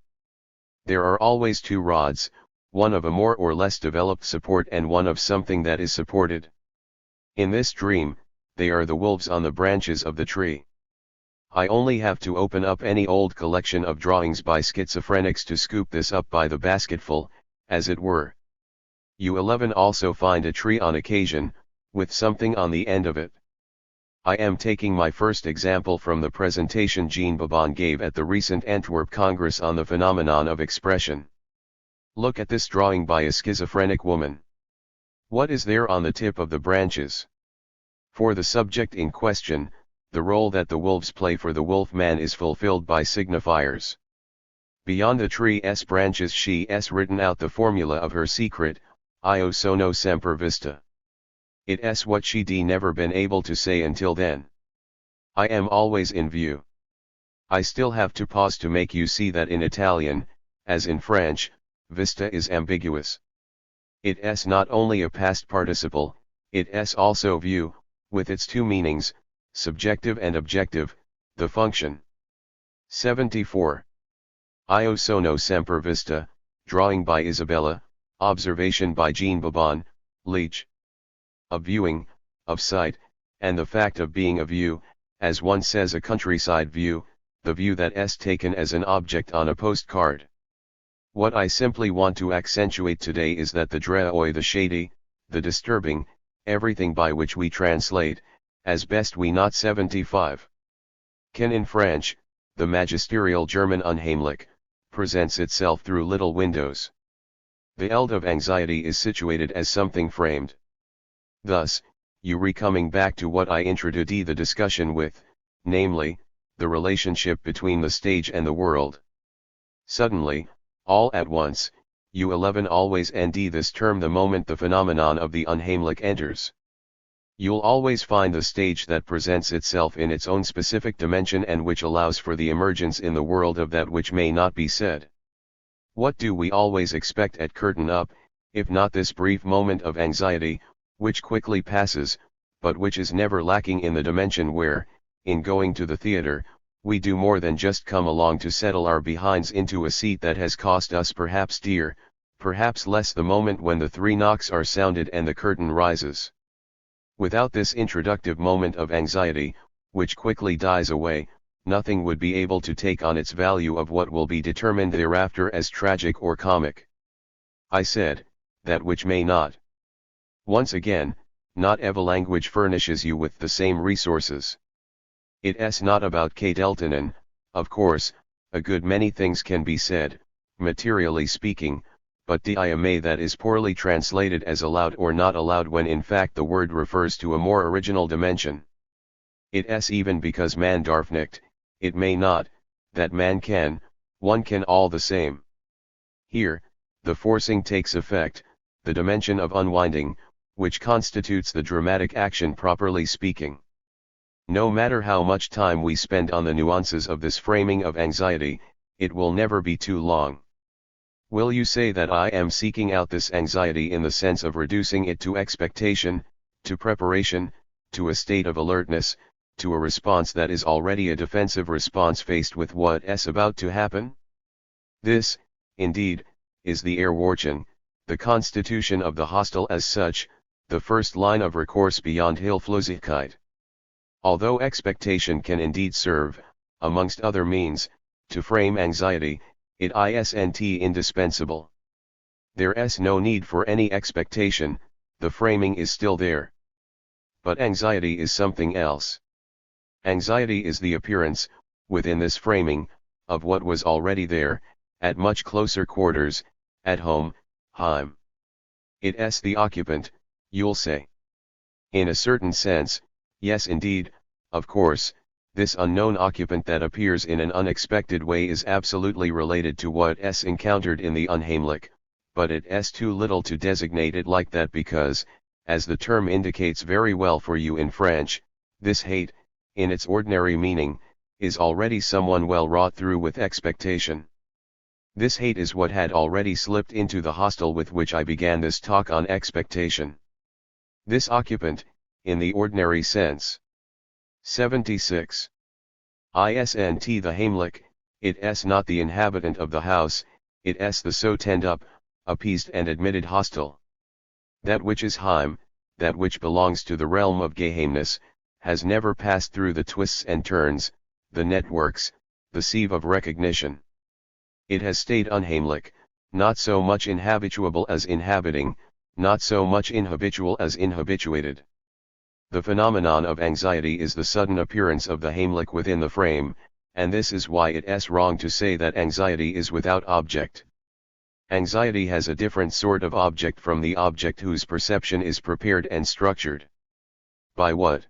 There are always two rods, one of a more or less developed support and one of something that is supported. In this dream, they are the wolves on the branches of the tree. I only have to open up any old collection of drawings by schizophrenics to scoop this up by the basketful, as it were. You 11 also find a tree on occasion, with something on the end of it. I am taking my first example from the presentation Jean Babon gave at the recent Antwerp Congress on the phenomenon of expression. Look at this drawing by a schizophrenic woman. What is there on the tip of the branches? For the subject in question, the role that the wolves play for the wolf man is fulfilled by signifiers. Beyond the tree's branches she's written out the formula of her secret, Io sono sempre vista. It's what she'd never been able to say until then. I am always in view. I still have to pause to make you see that in Italian, as in French, vista is ambiguous. It's not only a past participle, it's also view, with its two meanings, subjective and objective, the function. 74. Io sono sempre vista, drawing by Isabella, observation by Jean Babon, Leach. Of viewing, of sight, and the fact of being a view, as one says a countryside view, the view that's taken as an object on a postcard. What I simply want to accentuate today is that the drôle, the shady, the disturbing, everything by which we translate, as best we not 75. Can in French, the magisterial German unheimlich, presents itself through little windows. The eld of anxiety is situated as something framed. Thus, you coming back to what I introduced the discussion with, namely, the relationship between the stage and the world. Suddenly, all at once, you 11 always end this term the moment the phenomenon of the unheimlich enters. You'll always find the stage that presents itself in its own specific dimension and which allows for the emergence in the world of that which may not be said. What do we always expect at curtain up, if not this brief moment of anxiety, which quickly passes, but which is never lacking in the dimension where, in going to the theater, we do more than just come along to settle our behinds into a seat that has cost us perhaps dear, perhaps less the moment when the 3 knocks are sounded and the curtain rises. Without this introductive moment of anxiety, which quickly dies away, nothing would be able to take on its value of what will be determined thereafter as tragic or comic. I said, that which may not. Once again, not Eva language furnishes you with the same resources. It's not about Kate Eltonen, of course, a good many things can be said, materially speaking, but DIMA that is poorly translated as allowed or not allowed when in fact the word refers to a more original dimension. It's even because man darf nicht, it may not, that man can, one can all the same. Here, the forcing takes effect, the dimension of unwinding, which constitutes the dramatic action properly speaking. No matter how much time we spend on the nuances of this framing of anxiety, it will never be too long. Will you say that I am seeking out this anxiety in the sense of reducing it to expectation, to preparation, to a state of alertness, to a response that is already a defensive response faced with what's about to happen? This, indeed, is the Erwartung, the constitution of the hostile as such, the first line of recourse beyond Hilflosigkeit. Although expectation can indeed serve, amongst other means, to frame anxiety, it isn't indispensable. There's no need for any expectation, the framing is still there. But anxiety is something else. Anxiety is the appearance, within this framing, of what was already there, at much closer quarters, at home, Heim. It's the occupant, you'll say. In a certain sense, yes indeed, of course, this unknown occupant that appears in an unexpected way is absolutely related to what's encountered in the unheimlich, but it's too little to designate it like that because, as the term indicates very well for you in French, this hate, in its ordinary meaning, is already someone well wrought through with expectation. This hate is what had already slipped into the hostel with which I began this talk on expectation. This occupant, in the ordinary sense. 76. Isn't the heimlich, it's not the inhabitant of the house, it's the so tend up, appeased and admitted hostile. That which is Heim, that which belongs to the realm of geheimnis, has never passed through the twists and turns, the networks, the sieve of recognition. It has stayed unheimlich, not so much inhabituable as inhabiting, not so much inhabitual as inhabituated. The phenomenon of anxiety is the sudden appearance of the heimlich within the frame, and this is why it's wrong to say that anxiety is without object. Anxiety has a different sort of object from the object whose perception is prepared and structured. By what?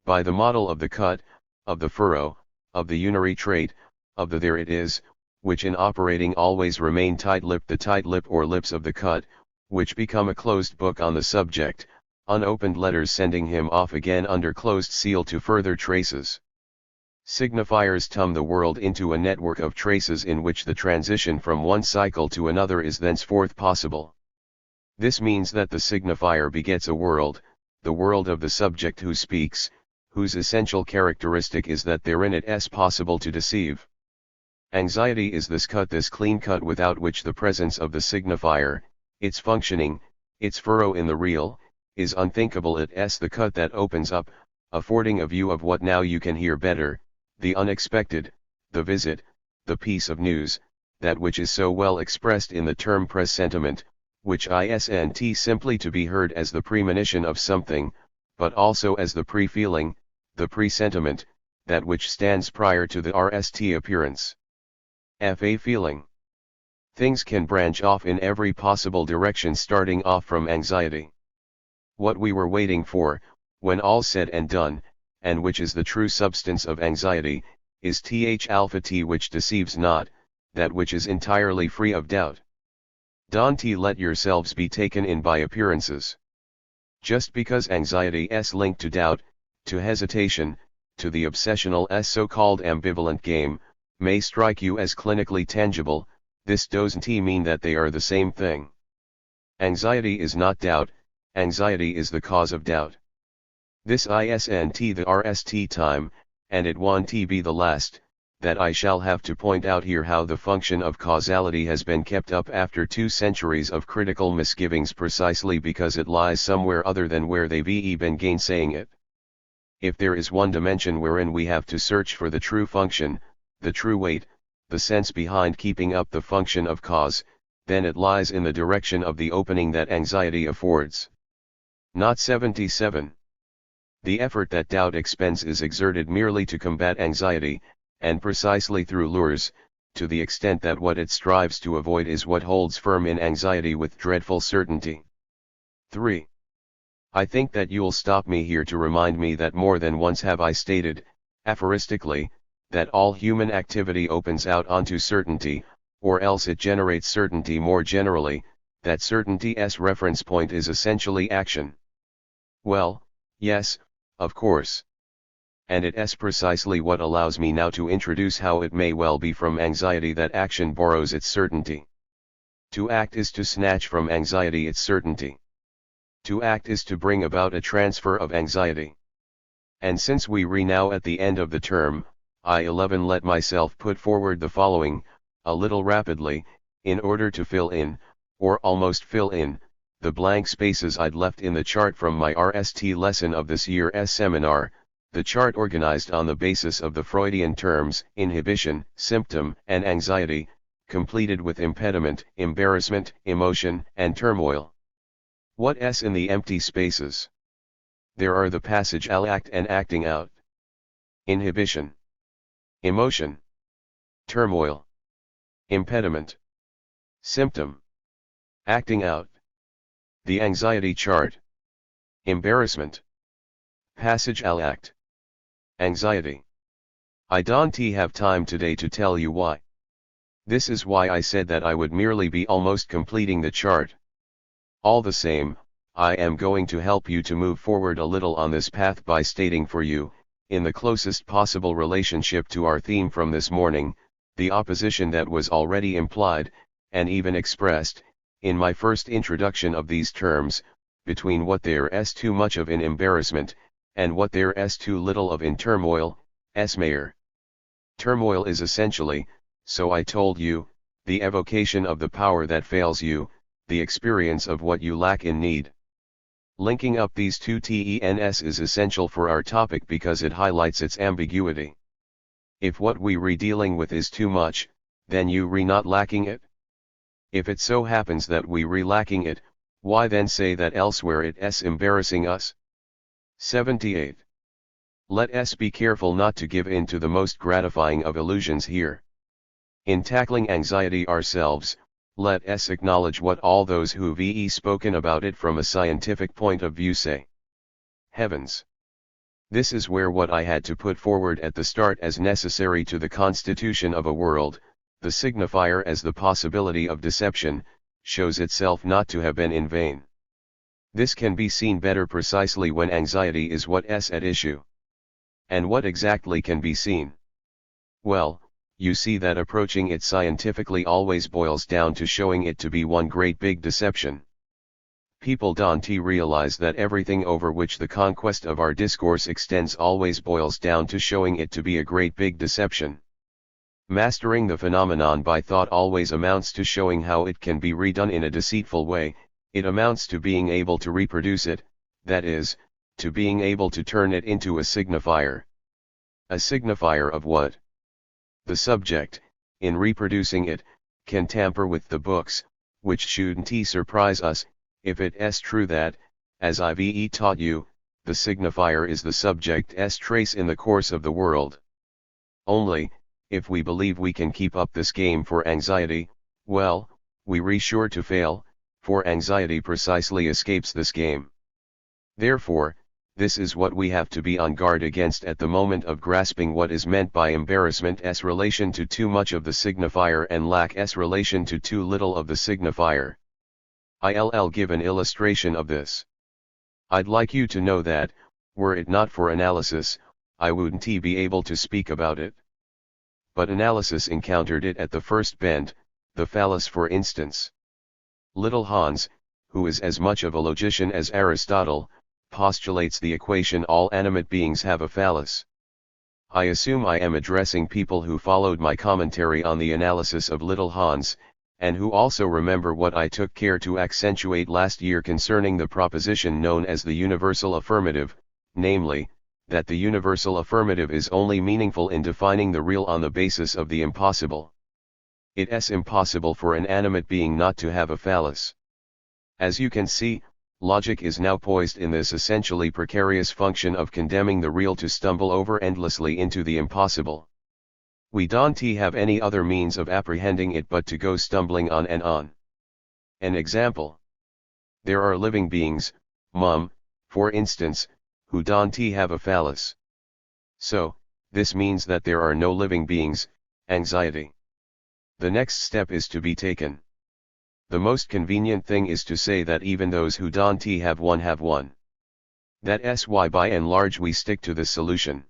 By the model of the cut, of the furrow, of the unary trait, of the there it is, which in operating always remain tight-lipped, the tight lip or lips of the cut, which become a closed book on the subject, unopened letters sending him off again under closed seal to further traces. Signifiers tum the world into a network of traces in which the transition from one cycle to another is thenceforth possible. This means that the signifier begets a world, the world of the subject who speaks, whose essential characteristic is that therein it's possible to deceive. Anxiety is this cut, this clean cut without which the presence of the signifier, its functioning, its furrow in the real, is unthinkable. It's the cut that opens up, affording a view of what now you can hear better, the unexpected, the visit, the piece of news, that which is so well expressed in the term presentiment, which isn't simply to be heard as the premonition of something, but also as the pre-feeling, the presentiment, that which stands prior to the RST appearance. A feeling. Things can branch off in every possible direction starting off from anxiety. What we were waiting for, when all's said and done, and which is the true substance of anxiety, is alpha T which deceives not, that which is entirely free of doubt. Don't let yourselves be taken in by appearances. Just because anxiety is linked to doubt, to hesitation, to the obsessional so-called ambivalent game, may strike you as clinically tangible, this doesn't mean that they are the same thing. Anxiety is not doubt, anxiety is the cause of doubt. This isn't the RST time, and it won't be the last, that I shall have to point out here how the function of causality has been kept up after 2 centuries of critical misgivings precisely because it lies somewhere other than where they've been gainsaying it. If there is one dimension wherein we have to search for the true function, the true weight, the sense behind keeping up the function of cause, then it lies in the direction of the opening that anxiety affords. Not 77. The effort that doubt expends is exerted merely to combat anxiety, and precisely through lures, to the extent that what it strives to avoid is what holds firm in anxiety with dreadful certainty. 3. I think that you'll stop me here to remind me that more than once have I stated, aphoristically, that all human activity opens out onto certainty, or else it generates certainty more generally, that certainty's reference point is essentially action. Well, yes, of course. And it's precisely what allows me now to introduce how it may well be from anxiety that action borrows its certainty. To act is to snatch from anxiety its certainty. To act is to bring about a transfer of anxiety. And since we re now at the end of the term, I11 let myself put forward the following, a little rapidly, in order to fill in, or almost fill in, the blank spaces I'd left in the chart from my RST lesson of this year's seminar, the chart organized on the basis of the Freudian terms, inhibition, symptom, and anxiety, completed with impediment, embarrassment, emotion, and turmoil. What's in the empty spaces? There are the passage I'll act and acting out. Inhibition. Emotion. Turmoil. Impediment. Symptom. Acting out. The anxiety chart. Embarrassment. Passage I'll act. Anxiety. I don't have time today to tell you why. This is why I said that I would merely be almost completing the chart. All the same, I am going to help you to move forward a little on this path by stating for you, in the closest possible relationship to our theme from this morning, the opposition that was already implied, and even expressed, in my first introduction of these terms, between what there's too much of in embarrassment, and what there's too little of in turmoil, Mayer. Turmoil is essentially, so I told you, the evocation of the power that fails you, the experience of what you lack in need. Linking up these two TENS is essential for our topic because it highlights its ambiguity. If what we re-dealing with is too much, then you re-not lacking it? If it so happens that we re-lacking it, why then say that elsewhere it's embarrassing us? 78. Let us be careful not to give in to the most gratifying of illusions here. In tackling anxiety ourselves, let us acknowledge what all those who've spoken about it from a scientific point of view say. Heavens! This is where what I had to put forward at the start as necessary to the constitution of a world, the signifier as the possibility of deception, shows itself not to have been in vain. This can be seen better precisely when anxiety is what's at issue. And what exactly can be seen? Well, you see that approaching it scientifically always boils down to showing it to be one great big deception. People don't realize that everything over which the conquest of our discourse extends always boils down to showing it to be a great big deception. Mastering the phenomenon by thought always amounts to showing how it can be redone in a deceitful way, it amounts to being able to reproduce it, that is, to being able to turn it into a signifier. A signifier of what? The subject, in reproducing it, can tamper with the books, which shouldn't surprise us, if it's true that, as I've taught you, the signifier is the subject's trace in the course of the world. Only, if we believe we can keep up this game for anxiety, well, we're sure to fail, for anxiety precisely escapes this game. Therefore, this is what we have to be on guard against at the moment of grasping what is meant by embarrassment's relation to too much of the signifier and lack's relation to too little of the signifier. I'll give an illustration of this. I'd like you to know that, were it not for analysis, I wouldn't be able to speak about it. But analysis encountered it at the first bend, the phallus for instance. Little Hans, who is as much of a logician as Aristotle, postulates the equation all animate beings have a phallus. I assume I am addressing people who followed my commentary on the analysis of Little Hans, and who also remember what I took care to accentuate last year concerning the proposition known as the universal affirmative, namely, that the universal affirmative is only meaningful in defining the real on the basis of the impossible. It's impossible for an animate being not to have a phallus. As you can see, logic is now poised in this essentially precarious function of condemning the real to stumble over endlessly into the impossible. We don't have any other means of apprehending it but to go stumbling on and on. An example. There are living beings, For instance, who don't have a phallus? So, this means that there are no living beings, anxiety. The next step is to be taken. The most convenient thing is to say that even those who don't have one. That's why by and large we stick to this solution.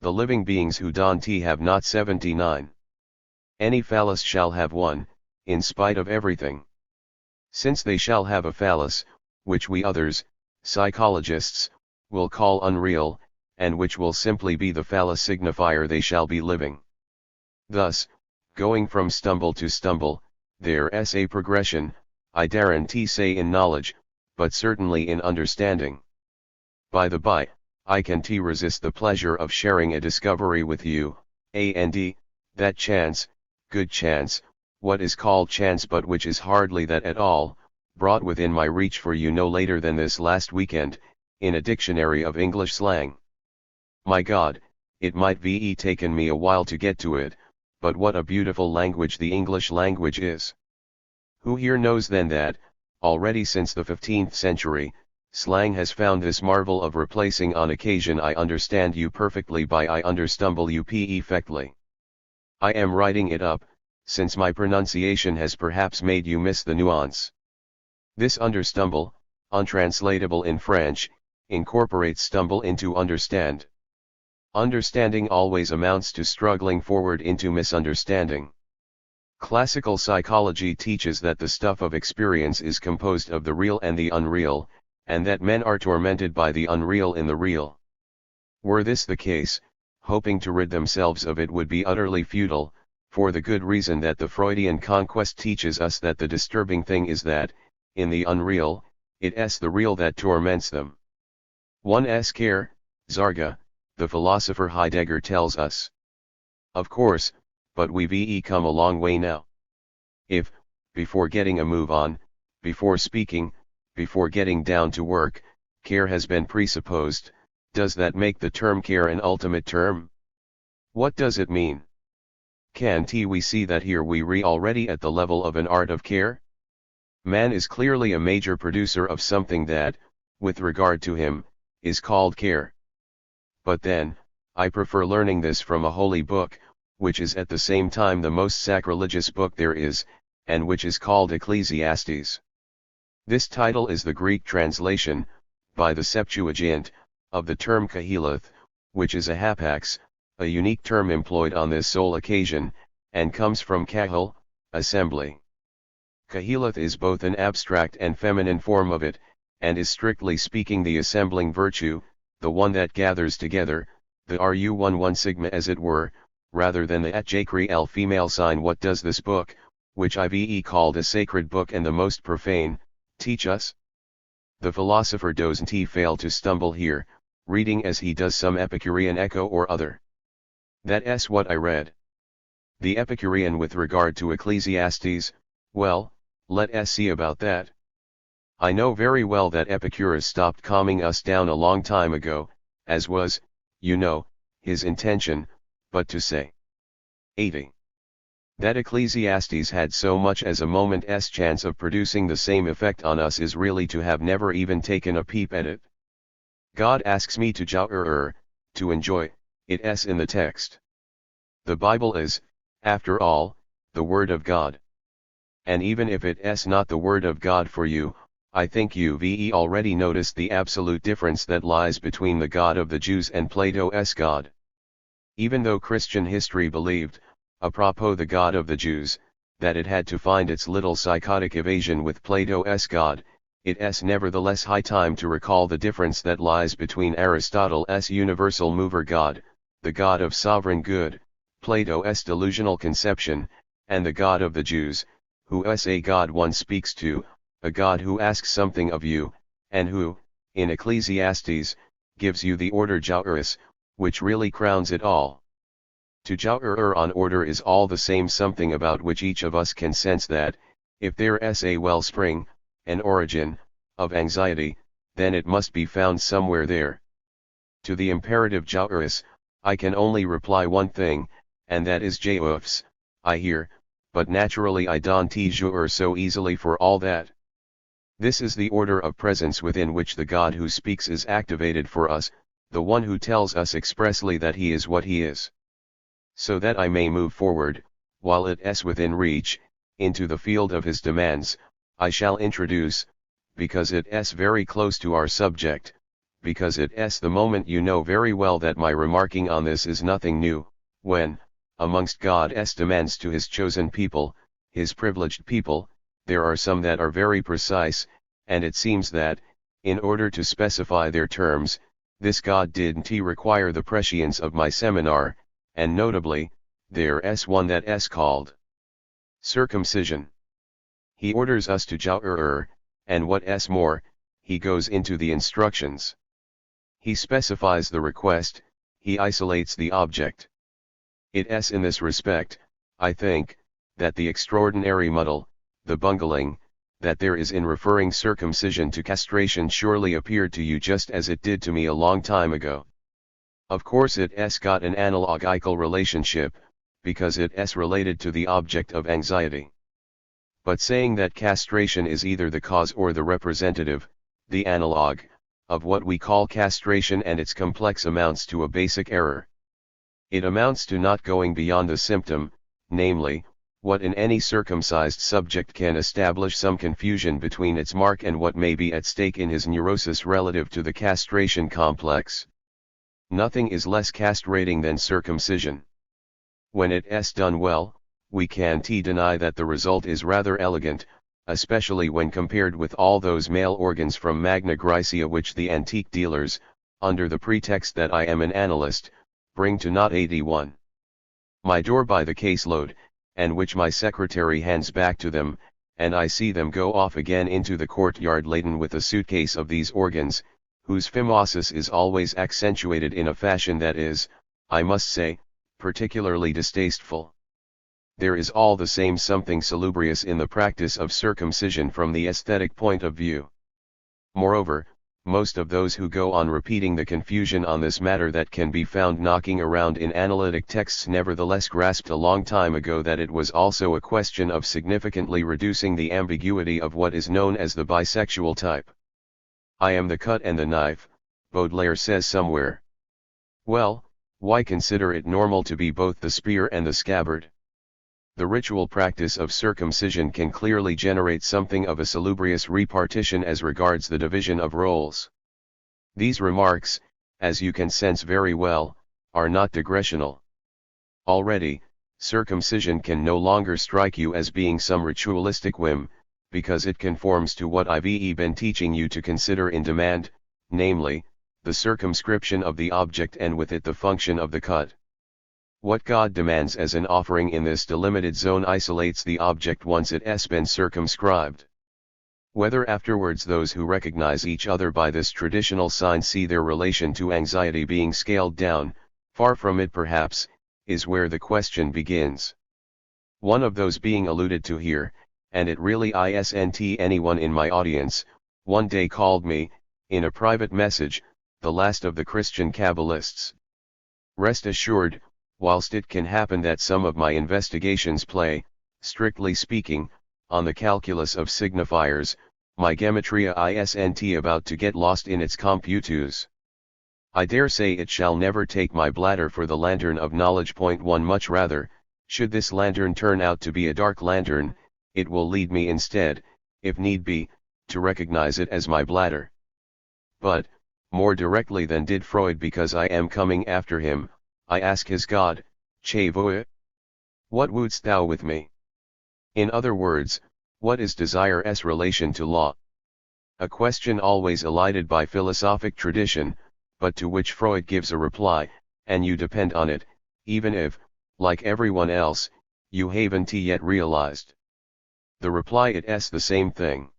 The living beings who don't have not 79. Any phallus shall have one, in spite of everything. Since they shall have a phallus, which we others, psychologists, will call unreal, and which will simply be the phallus signifier they shall be living. Thus, going from stumble to stumble, there's a progression, I daren't say in knowledge, but certainly in understanding. By the by, I can't resist the pleasure of sharing a discovery with you, and that chance, good chance, what is called chance but which is hardly that at all, brought within my reach for you no later than this last weekend, in a dictionary of English slang. My God, it might be taken me a while to get to it, but what a beautiful language the English language is. Who here knows then that, already since the 15th century, slang has found this marvel of replacing on occasion I understand you perfectly by I understumble you perfectly. I am writing it up, since my pronunciation has perhaps made you miss the nuance. This understumble, untranslatable in French, incorporates stumble into understand. Understanding always amounts to struggling forward into misunderstanding. Classical psychology teaches that the stuff of experience is composed of the real and the unreal, and that men are tormented by the unreal in the real. Were this the case, hoping to rid themselves of it would be utterly futile, for the good reason that the Freudian conquest teaches us that the disturbing thing is that, in the unreal, it's the real that torments them. One's care, Zarga, the philosopher Heidegger tells us. Of course, but we've come a long way now. If, before getting a move on, before speaking, before getting down to work, care has been presupposed, does that make the term care an ultimate term? What does it mean? Can't we see that here we're already at the level of an art of care? Man is clearly a major producer of something that, with regard to him, is called care. But then, I prefer learning this from a holy book, which is at the same time the most sacrilegious book there is, and which is called Ecclesiastes. This title is the Greek translation, by the Septuagint, of the term kahileth, which is a hapax, a unique term employed on this sole occasion, and comes from kahil, assembly. Kahileth is both an abstract and feminine form of it, and is strictly speaking the assembling virtue, the one that gathers together, the ru11 sigma as it were, rather than the @jkriel female sign. What does this book, which I've called a sacred book and the most profane, teach us? The philosopher doesn't fail to stumble here, reading as he does some Epicurean echo or other. That's what I read. The Epicurean with regard to Ecclesiastes, well, let's see about that. I know very well that Epicurus stopped calming us down a long time ago, as was, you know, his intention, but to say 80. That Ecclesiastes had so much as a moment's chance of producing the same effect on us is really to have never even taken a peep at it. God asks me to to enjoy it's in the text. The Bible is, after all, the Word of God. And even if it's not the Word of God for you, I think you've already noticed the absolute difference that lies between the God of the Jews and Plato's God. Even though Christian history believed, apropos the God of the Jews, that it had to find its little psychotic evasion with Plato's God, it's nevertheless high time to recall the difference that lies between Aristotle's universal mover God, the God of sovereign good, Plato's delusional conception, and the God of the Jews, who is a God one speaks to, a God who asks something of you, and who, in Ecclesiastes, gives you the order jouris, which really crowns it all. To jour on order is all the same something about which each of us can sense that, if there is a wellspring, an origin, of anxiety, then it must be found somewhere there. To the imperative jouris, I can only reply one thing, and that is joufs, I hear, but naturally I don't jour so easily for all that. This is the order of presence within which the God who speaks is activated for us, the one who tells us expressly that he is what he is. So that I may move forward, while it is within reach, into the field of his demands, I shall introduce, because it is very close to our subject, because it is the moment you know very well that my remarking on this is nothing new, when, amongst God's demands to his chosen people, his privileged people, there are some that are very precise, and it seems that, in order to specify their terms, this God didn't require the prescience of my seminar, and notably, there is one that is called circumcision. He orders us to ja'ur, and what is more, he goes into the instructions. He specifies the request, he isolates the object. It is in this respect, I think, that the extraordinary muddle, the bungling, that there is in referring circumcision to castration surely appeared to you just as it did to me a long time ago. Of course it has got an analogical relationship, because it is related to the object of anxiety. But saying that castration is either the cause or the representative, the analog, of what we call castration and its complex amounts to a basic error. It amounts to not going beyond the symptom, namely, what in any circumcised subject can establish some confusion between its mark and what may be at stake in his neurosis relative to the castration complex. Nothing is less castrating than circumcision. When it is done well, we can't deny that the result is rather elegant, especially when compared with all those male organs from Magna Graecia which the antique dealers, under the pretext that I am an analyst, bring to not 81. My door by the caseload, and which my secretary hands back to them, and I see them go off again into the courtyard laden with a suitcase of these organs, whose phimosis is always accentuated in a fashion that is, I must say, particularly distasteful. There is all the same something salubrious in the practice of circumcision from the aesthetic point of view. Moreover, most of those who go on repeating the confusion on this matter that can be found knocking around in analytic texts nevertheless grasped a long time ago that it was also a question of significantly reducing the ambiguity of what is known as the bisexual type. I am the cut and the knife, Baudelaire says somewhere. Well, why consider it normal to be both the spear and the scabbard? The ritual practice of circumcision can clearly generate something of a salubrious repartition as regards the division of roles. These remarks, as you can sense very well, are not digressional. Already, circumcision can no longer strike you as being some ritualistic whim, because it conforms to what I've been teaching you to consider in demand, namely, the circumscription of the object and with it the function of the cut. What God demands as an offering in this delimited zone isolates the object once it has been circumscribed. Whether afterwards those who recognize each other by this traditional sign see their relation to anxiety being scaled down, far from it perhaps, is where the question begins. One of those being alluded to here, and it really isn't anyone in my audience, one day called me, in a private message, the last of the Christian Kabbalists. Rest assured, whilst it can happen that some of my investigations play, strictly speaking, on the calculus of signifiers, my gematria isn't about to get lost in its computus. I dare say it shall never take my bladder for the lantern of knowledge. Point 1 Much rather, should this lantern turn out to be a dark lantern, it will lead me instead, if need be, to recognize it as my bladder. But, more directly than did Freud because I am coming after him, I ask his God, Che voy? What wouldst thou with me? In other words, what is desire's relation to law? A question always elided by philosophic tradition, but to which Freud gives a reply, and you depend on it, even if, like everyone else, you haven't yet realized. The reply it is the same thing.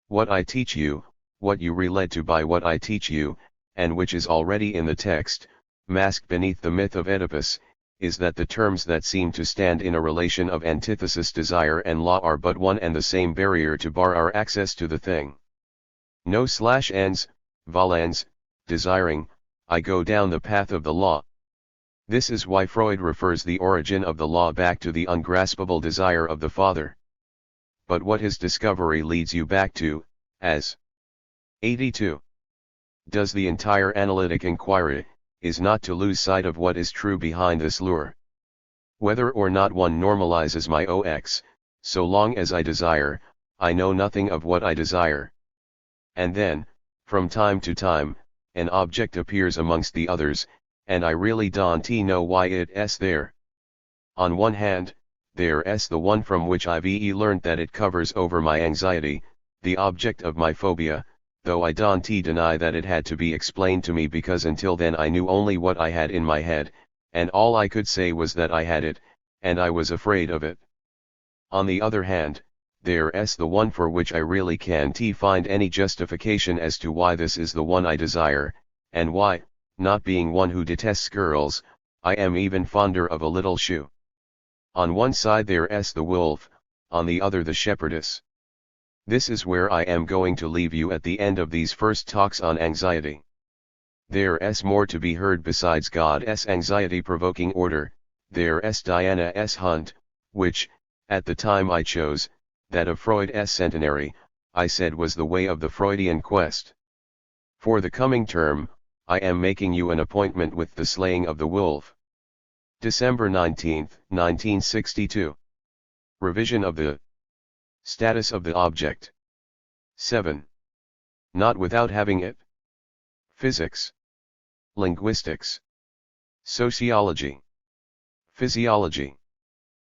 What I teach you, what you relate to by what I teach you, and which is already in the text, masked beneath the myth of Oedipus, is that the terms that seem to stand in a relation of antithesis desire and law are but one and the same barrier to bar our access to the thing. No /ens, volens, desiring, I go down the path of the law. This is why Freud refers the origin of the law back to the ungraspable desire of the father. But what his discovery leads you back to, as 82. Does the entire analytic inquiry, is not to lose sight of what is true behind this lure. Whether or not one normalizes my OX, so long as I desire, I know nothing of what I desire. And then, from time to time, an object appears amongst the others, and I really don't know why it's there. On one hand, there's the one from which I've learned that it covers over my anxiety, the object of my phobia, though I don't deny that it had to be explained to me because until then I knew only what I had in my head, and all I could say was that I had it, and I was afraid of it. On the other hand, there's the one for which I really can't find any justification as to why this is the one I desire, and why, not being one who detests girls, I am even fonder of a little shoe. On one side there's the wolf, on the other the shepherdess. This is where I am going to leave you at the end of these first talks on anxiety. There's more to be heard besides God's anxiety-provoking order, there's Diana's hunt, which, at the time I chose, that of Freud's centenary, I said was the way of the Freudian quest. For the coming term, I am making you an appointment with the slaying of the wolf. December 19, 1962. Revision of the status of the object. 7. Not without having it. Physics, linguistics, sociology, physiology,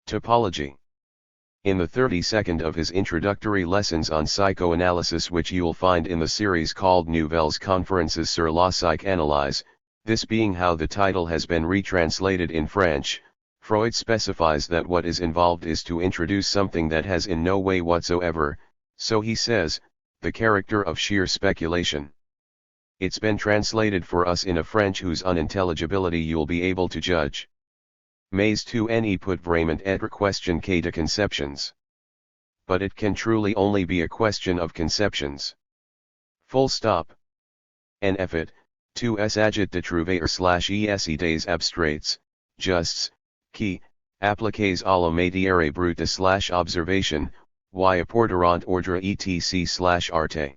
topology. In the 32nd of his introductory lessons on psychoanalysis, which you'll find in the series called Nouvelles Conférences sur la psychanalyse, this being how the title has been retranslated in French, Freud specifies that what is involved is to introduce something that has in no way whatsoever, so he says, the character of sheer speculation. It's been translated for us in a French whose unintelligibility you'll be able to judge. Mais tu ne peux vraiment être question que de conceptions. But it can truly only be a question of conceptions. Full stop. En effet, tu s'agit de trouver / des abstraits, justs, qui, appliqués à la matière brute / observation, y apporteront ordre etc / arte.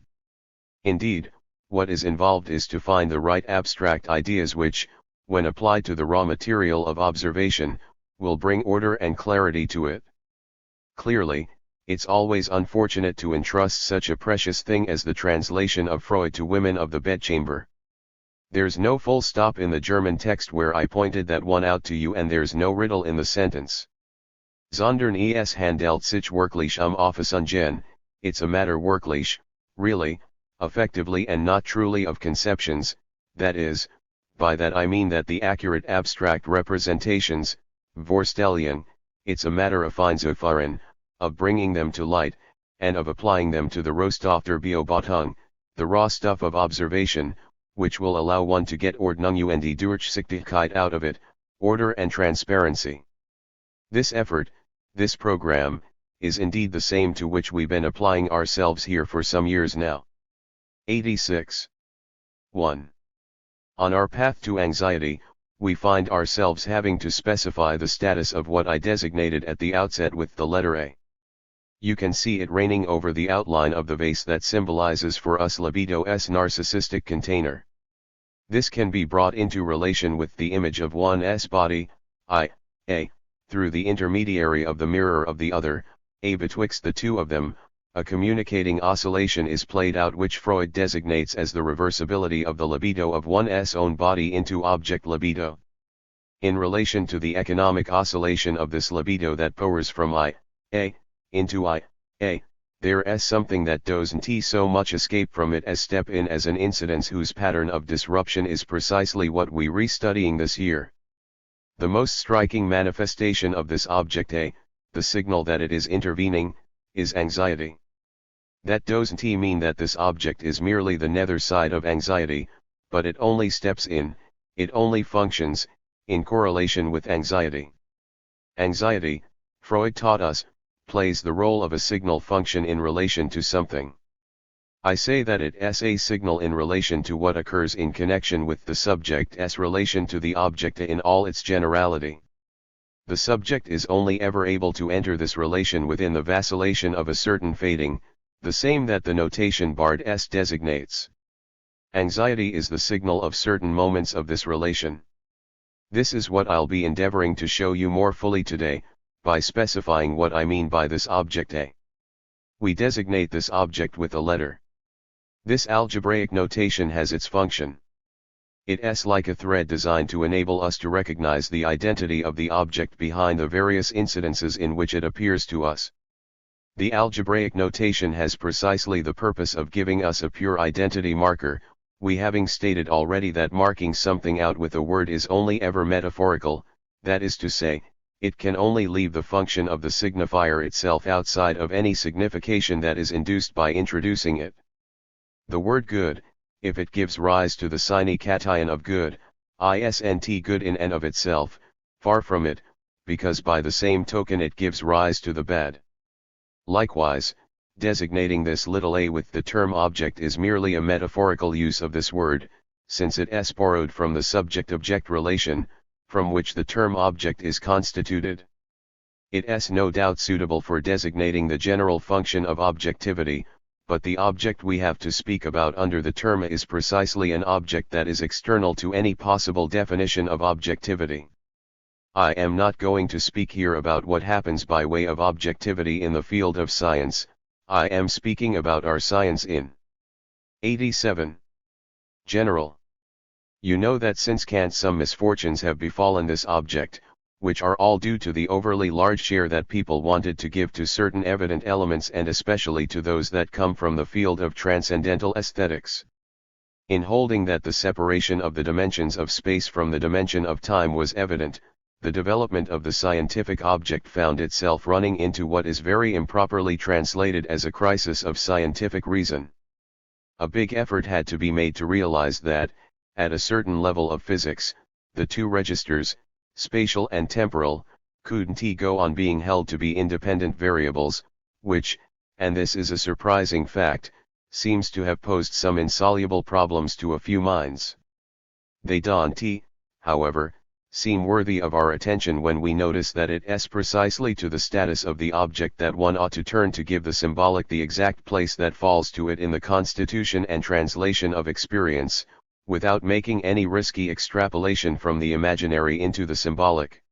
Indeed, what is involved is to find the right abstract ideas which, when applied to the raw material of observation, will bring order and clarity to it. Clearly, it's always unfortunate to entrust such a precious thing as the translation of Freud to women of the bedchamber. There's no full stop in the German text where I pointed that one out to you, and there's no riddle in the sentence. Sondern es handelt sich wirklich Auffassungen, it's a matter wirklich, really, effectively and not truly of conceptions, that is, by that I mean that the accurate abstract representations, Vorstellungen, it's a matter of Einzufahren, of bringing them to light, and of applying them to the Rohstoff der Beobachtung, the raw stuff of observation, which will allow one to get Ordnung und die Durchsichtigkeit out of it, order and transparency. This effort, this program, is indeed the same to which we've been applying ourselves here for some years now. 86. 1. On our path to anxiety, we find ourselves having to specify the status of what I designated at the outset with the letter A. You can see it raining over the outline of the vase that symbolizes for us libido's narcissistic container. This can be brought into relation with the image of one's body, I, A, through the intermediary of the mirror of the other, A. Betwixt the two of them, a communicating oscillation is played out which Freud designates as the reversibility of the libido of one's own body into object libido. In relation to the economic oscillation of this libido that pours from I, A, into I, A, there is something that doesn't so much escape from it as step in as an incidence whose pattern of disruption is precisely what we're restudying this year. The most striking manifestation of this object A, the signal that it is intervening, is anxiety. That doesn't mean that this object is merely the nether side of anxiety, but it only steps in, it only functions, in correlation with anxiety. Anxiety, Freud taught us, plays the role of a signal function in relation to something. I say that it is a signal in relation to what occurs in connection with the subject's relation to the object in all its generality. The subject is only ever able to enter this relation within the vacillation of a certain fading, the same that the notation barred S designates. Anxiety is the signal of certain moments of this relation. This is what I'll be endeavoring to show you more fully today, by specifying what I mean by this object A. We designate this object with a letter. This algebraic notation has its function. It is like a thread designed to enable us to recognize the identity of the object behind the various incidences in which it appears to us. The algebraic notation has precisely the purpose of giving us a pure identity marker, we having stated already that marking something out with a word is only ever metaphorical, that is to say, it can only leave the function of the signifier itself outside of any signification that is induced by introducing it. The word good, if it gives rise to the syne-cation of good, isn't good in and of itself, far from it, because by the same token it gives rise to the bad. Likewise, designating this little a with the term object is merely a metaphorical use of this word, since it is borrowed from the subject-object relation, from which the term object is constituted. It is no doubt suitable for designating the general function of objectivity, but the object we have to speak about under the term is precisely an object that is external to any possible definition of objectivity. I am not going to speak here about what happens by way of objectivity in the field of science, I am speaking about our science in 87. General. You know that since Kant some misfortunes have befallen this object, which are all due to the overly large share that people wanted to give to certain evident elements and especially to those that come from the field of transcendental aesthetics. In holding that the separation of the dimensions of space from the dimension of time was evident, the development of the scientific object found itself running into what is very improperly translated as a crisis of scientific reason. A big effort had to be made to realize that, at a certain level of physics, the two registers, spatial and temporal, couldn't go on being held to be independent variables, which, and this is a surprising fact, seems to have posed some insoluble problems to a few minds. They don't, however, seem worthy of our attention when we notice that it is precisely to the status of the object that one ought to turn to give the symbolic the exact place that falls to it in the constitution and translation of experience, without making any risky extrapolation from the imaginary into the symbolic.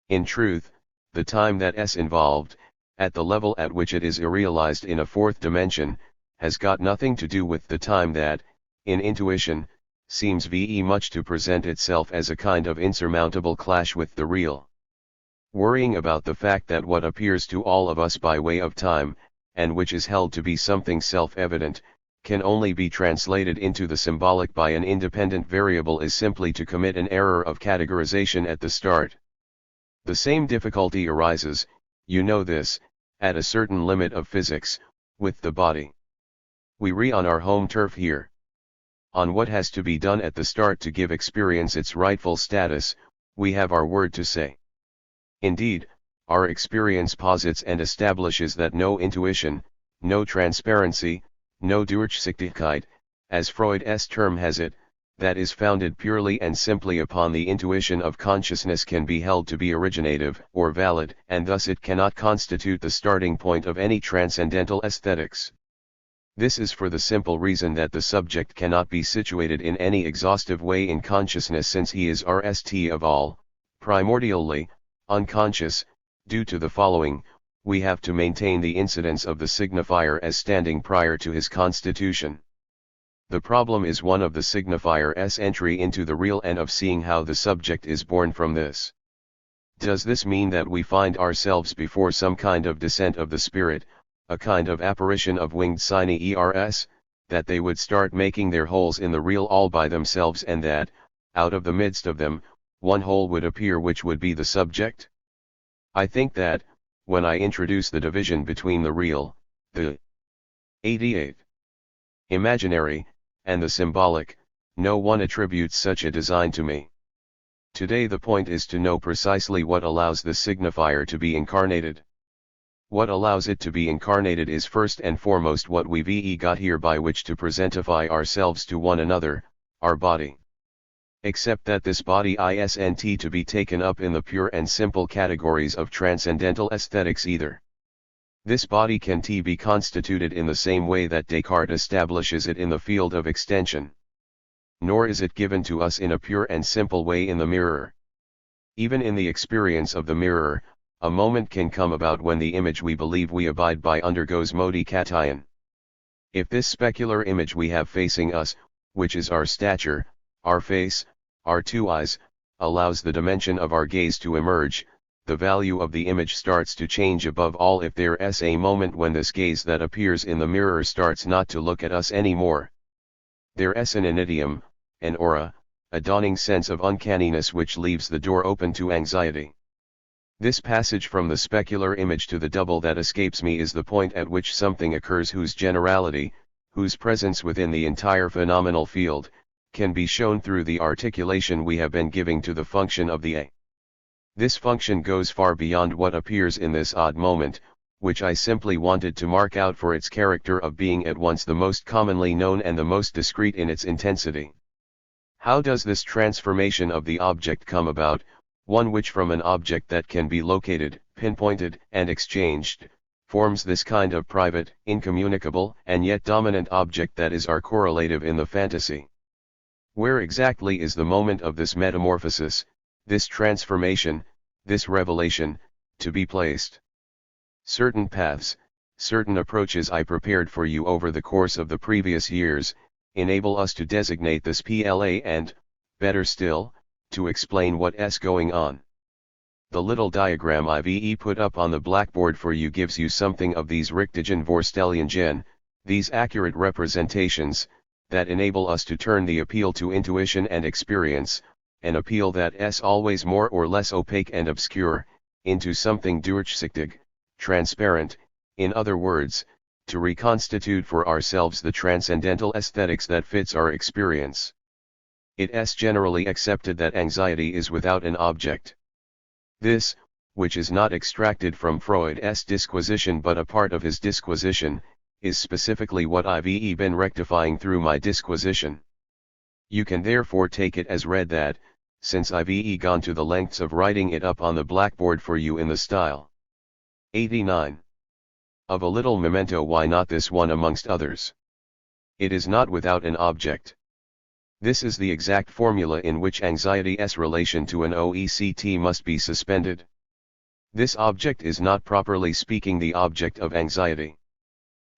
In truth, the time that is involved, at the level at which it is irrealized in a fourth dimension, has got nothing to do with the time that, in intuition, seems much to present itself as a kind of insurmountable clash with the real. Worrying about the fact that what appears to all of us by way of time, and which is held to be something self-evident, can only be translated into the symbolic by an independent variable is simply to commit an error of categorization at the start. The same difficulty arises, you know this, at a certain limit of physics, with the body. We re on our home turf here. On what has to be done at the start to give experience its rightful status, we have our word to say. Indeed, our experience posits and establishes that no intuition, no transparency, no Durchsichtigkeit, as Freud's term has it, that is founded purely and simply upon the intuition of consciousness can be held to be originative or valid, and thus it cannot constitute the starting point of any transcendental aesthetics. This is for the simple reason that the subject cannot be situated in any exhaustive way in consciousness since he is RST of all, primordially, unconscious. Due to the following, we have to maintain the incidence of the signifier as standing prior to his constitution. The problem is one of the signifier's entry into the real and of seeing how the subject is born from this. Does this mean that we find ourselves before some kind of descent of the spirit, a kind of apparition of winged signs, that they would start making their holes in the real all by themselves and that, out of the midst of them, one hole would appear which would be the subject? I think that, when I introduce the division between the real, the 88 imaginary, and the symbolic, no one attributes such a design to me. Today the point is to know precisely what allows the signifier to be incarnated. What allows it to be incarnated is first and foremost what we've got here by which to presentify ourselves to one another, our body. Except that this body isn't to be taken up in the pure and simple categories of transcendental aesthetics either. This body can be constituted in the same way that Descartes establishes it in the field of extension. Nor is it given to us in a pure and simple way in the mirror. Even in the experience of the mirror, a moment can come about when the image we believe we abide by undergoes modification. If this specular image we have facing us, which is our stature, our face, our two eyes, allows the dimension of our gaze to emerge, the value of the image starts to change above all if there is a moment when this gaze that appears in the mirror starts not to look at us anymore. There is an idiom, an aura, a dawning sense of uncanniness which leaves the door open to anxiety. This passage from the specular image to the double that escapes me is the point at which something occurs whose generality, whose presence within the entire phenomenal field, can be shown through the articulation we have been giving to the function of the A. This function goes far beyond what appears in this odd moment, which I simply wanted to mark out for its character of being at once the most commonly known and the most discrete in its intensity. How does this transformation of the object come about, one which from an object that can be located, pinpointed, and exchanged, forms this kind of private, incommunicable, and yet dominant object that is our correlative in the fantasy? Where exactly is the moment of this metamorphosis, this transformation, this revelation, to be placed? Certain paths, certain approaches I prepared for you over the course of the previous years, enable us to designate this PLA and, better still, to explain what is going on. The little diagram I've put up on the blackboard for you gives you something of these Richtigen Vorstellungen, these accurate representations, that enable us to turn the appeal to intuition and experience, an appeal that is always more or less opaque and obscure, into something durchsichtig, transparent, in other words, to reconstitute for ourselves the transcendental aesthetics that fits our experience. It is generally accepted that anxiety is without an object. This, which is not extracted from Freud's disquisition but a part of his disquisition, is specifically what I've been rectifying through my disquisition. You can therefore take it as read that, since I've gone to the lengths of writing it up on the blackboard for you in the style 89 of a little memento, why not this one amongst others? It is not without an object. This is the exact formula in which anxiety's relation to an OECT must be suspended. This object is not properly speaking the object of anxiety.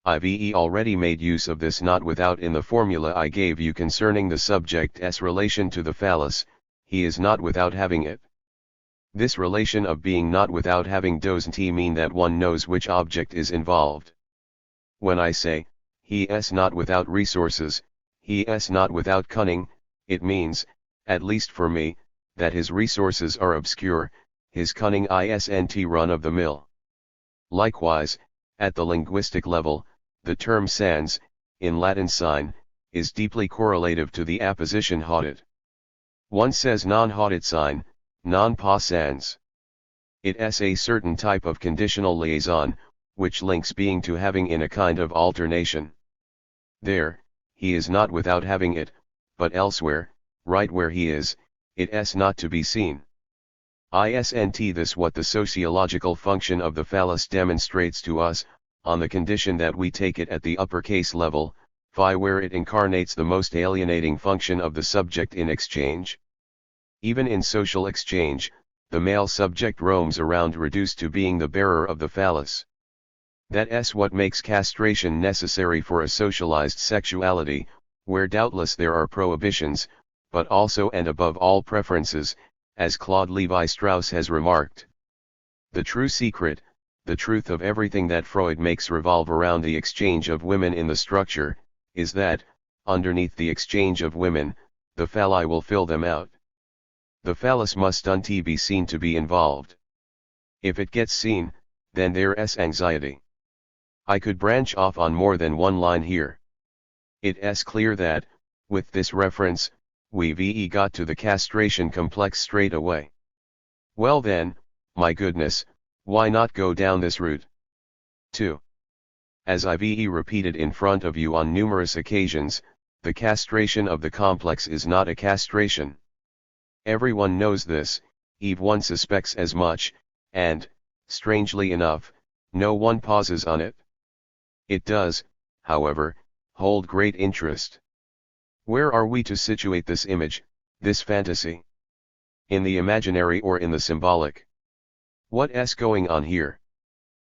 I've already made use of this not without in the formula I gave you concerning the subject's relation to the phallus, he is not without having it. This relation of being not without having doesn't mean that one knows which object is involved. When I say, he is not without resources, he is not without cunning, it means, at least for me, that his resources are obscure, his cunning isn't run-of-the-mill. Likewise, at the linguistic level, the term sans, in Latin sign, is deeply correlative to the apposition haudit. One says non haudit sign, non pas sans. It is a certain type of conditional liaison, which links being to having in a kind of alternation. There, he is not without having it, but elsewhere, right where he is, it is not to be seen. Isn't this what the sociological function of the phallus demonstrates to us, on the condition that we take it at the uppercase level, phi, where it incarnates the most alienating function of the subject in exchange? Even in social exchange, the male subject roams around reduced to being the bearer of the phallus. That is what makes castration necessary for a socialized sexuality, where doubtless there are prohibitions, but also and above all preferences, as Claude Lévi-Strauss has remarked. The true secret, the truth of everything that Freud makes revolve around the exchange of women in the structure, is that, underneath the exchange of women, the phalli will fill them out. The phallus must be seen to be involved. If it gets seen, then there is anxiety. I could branch off on more than one line here. It is clear that, with this reference, we've got to the castration complex straight away. Well then, my goodness, why not go down this route? 2. As I've repeated in front of you on numerous occasions, the castration of the complex is not a castration. Everyone knows this, one suspects as much, and, strangely enough, No one pauses on it. It does, however, hold great interest. Where are we to situate this image, this fantasy? In the imaginary or in the symbolic? What's going on here?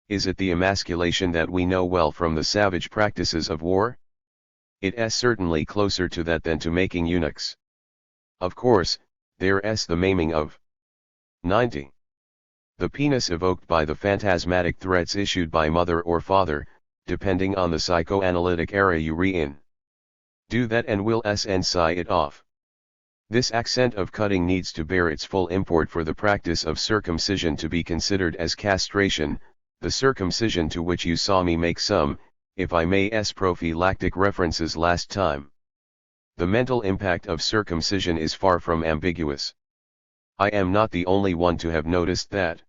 Is it the emasculation that we know well from the savage practices of war? It's certainly closer to that than to making eunuchs. Of course, there's the maiming of 90. The penis evoked by the phantasmatic threats issued by mother or father, depending on the psychoanalytic era you're in. Do that and we'll sigh it off. This accent of cutting needs to bear its full import for the practice of circumcision to be considered as castration, the circumcision to which you saw me make some, if I may, prophylactic references last time. The mental impact of circumcision is far from ambiguous. I am not the only one to have noticed that.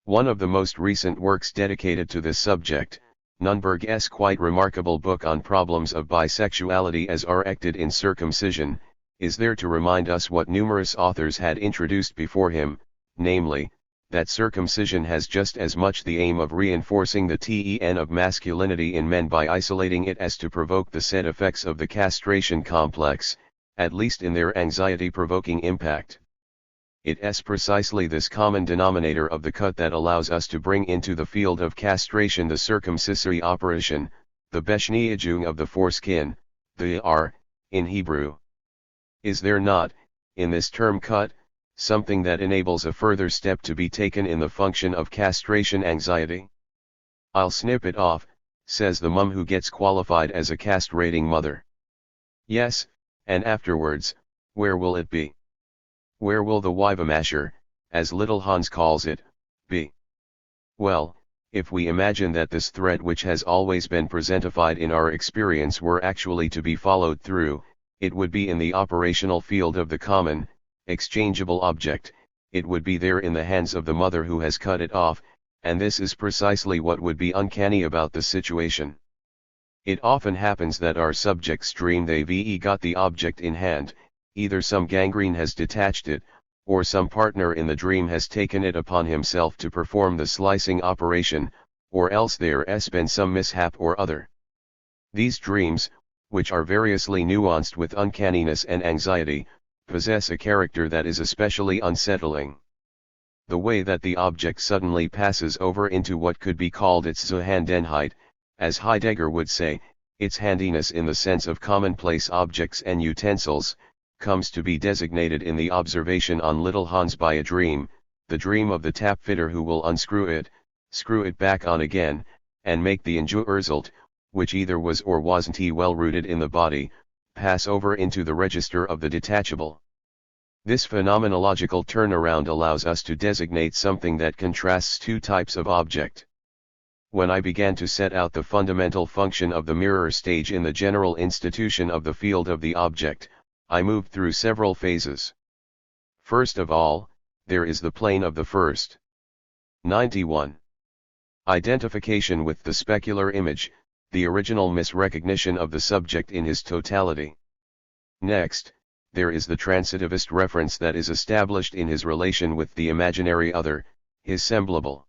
One of the most recent works dedicated to this subject, Nunberg's quite remarkable book on problems of bisexuality as acted in circumcision, is there to remind us what numerous authors had introduced before him, namely, that circumcision has just as much the aim of reinforcing the ten of masculinity in men by isolating it as to provoke the said effects of the castration complex, at least in their anxiety-provoking impact. It's precisely this common denominator of the cut that allows us to bring into the field of castration the circumcisory operation, the beschneidung of the foreskin, the in Hebrew. Is there not, in this term cut, something that enables a further step to be taken in the function of castration anxiety? I'll snip it off, says the mum who gets qualified as a castrating mother. Yes, and afterwards, where will it be? Where will the Weibemascher, as little Hans calls it, be? Well, if we imagine that this thread which has always been presentified in our experience were actually to be followed through, it would be in the operational field of the common, exchangeable object, it would be there in the hands of the mother who has cut it off, and this is precisely what would be uncanny about the situation. It often happens that our subjects dream they've got the object in hand, either some gangrene has detached it, or some partner in the dream has taken it upon himself to perform the slicing operation, or else there's been some mishap or other. These dreams, which are variously nuanced with uncanniness and anxiety, possess a character that is especially unsettling. The way that the object suddenly passes over into what could be called its Zuhandenheit, as Heidegger would say, its handiness in the sense of commonplace objects and utensils, comes to be designated in the observation on little Hans by a dream, the dream of the tap fitter who will unscrew it, screw it back on again, and make the Injuresult, which either was or wasn't well rooted in the body, pass over into the register of the detachable. This phenomenological turnaround allows us to designate something that contrasts two types of object. When I began to set out the fundamental function of the mirror stage in the general institution of the field of the object, I moved through several phases. First of all, there is the plane of the first. 91. Identification with the specular image, the original misrecognition of the subject in his totality. Next, there is the transitivist reference that is established in his relation with the imaginary other, his semblable.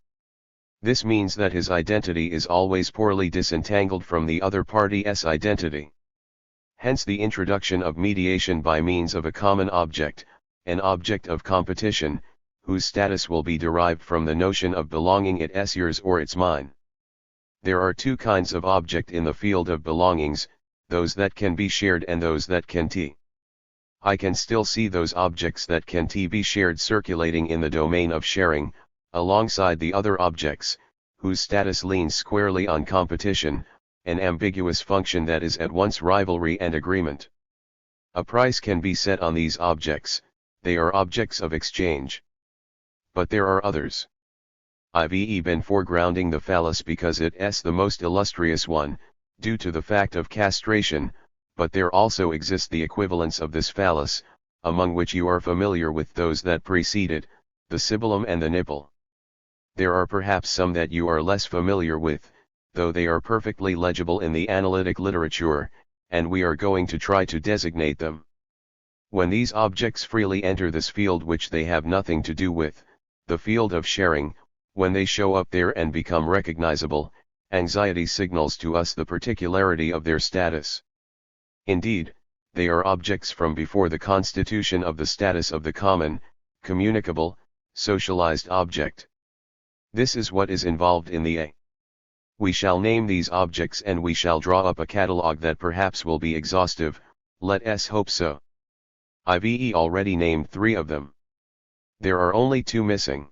This means that his identity is always poorly disentangled from the other party's identity. Hence the introduction of mediation by means of a common object, an object of competition, whose status will be derived from the notion of belonging it's yours or it's mine. There are two kinds of object in the field of belongings, those that can be shared and those that can't. I can still see those objects that can't be shared circulating in the domain of sharing, alongside the other objects, whose status leans squarely on competition, an ambiguous function that is at once rivalry and agreement. A price can be set on these objects, they are objects of exchange. But there are others. I've been foregrounding the phallus because it's the most illustrious one, due to the fact of castration, but there also exist the equivalents of this phallus, among which you are familiar with those that precede it, the cibulum and the nipple. There are perhaps some that you are less familiar with, though they are perfectly legible in the analytic literature, and we are going to try to designate them. When these objects freely enter this field which they have nothing to do with, the field of sharing, When they show up there and become recognizable, anxiety signals to us the particularity of their status. Indeed, they are objects from before the constitution of the status of the common, communicable, socialized object. This is what is involved in the A. We shall name these objects and we shall draw up a catalogue that perhaps will be exhaustive, let us hope so. I've already named 3 of them. There are only 2 missing.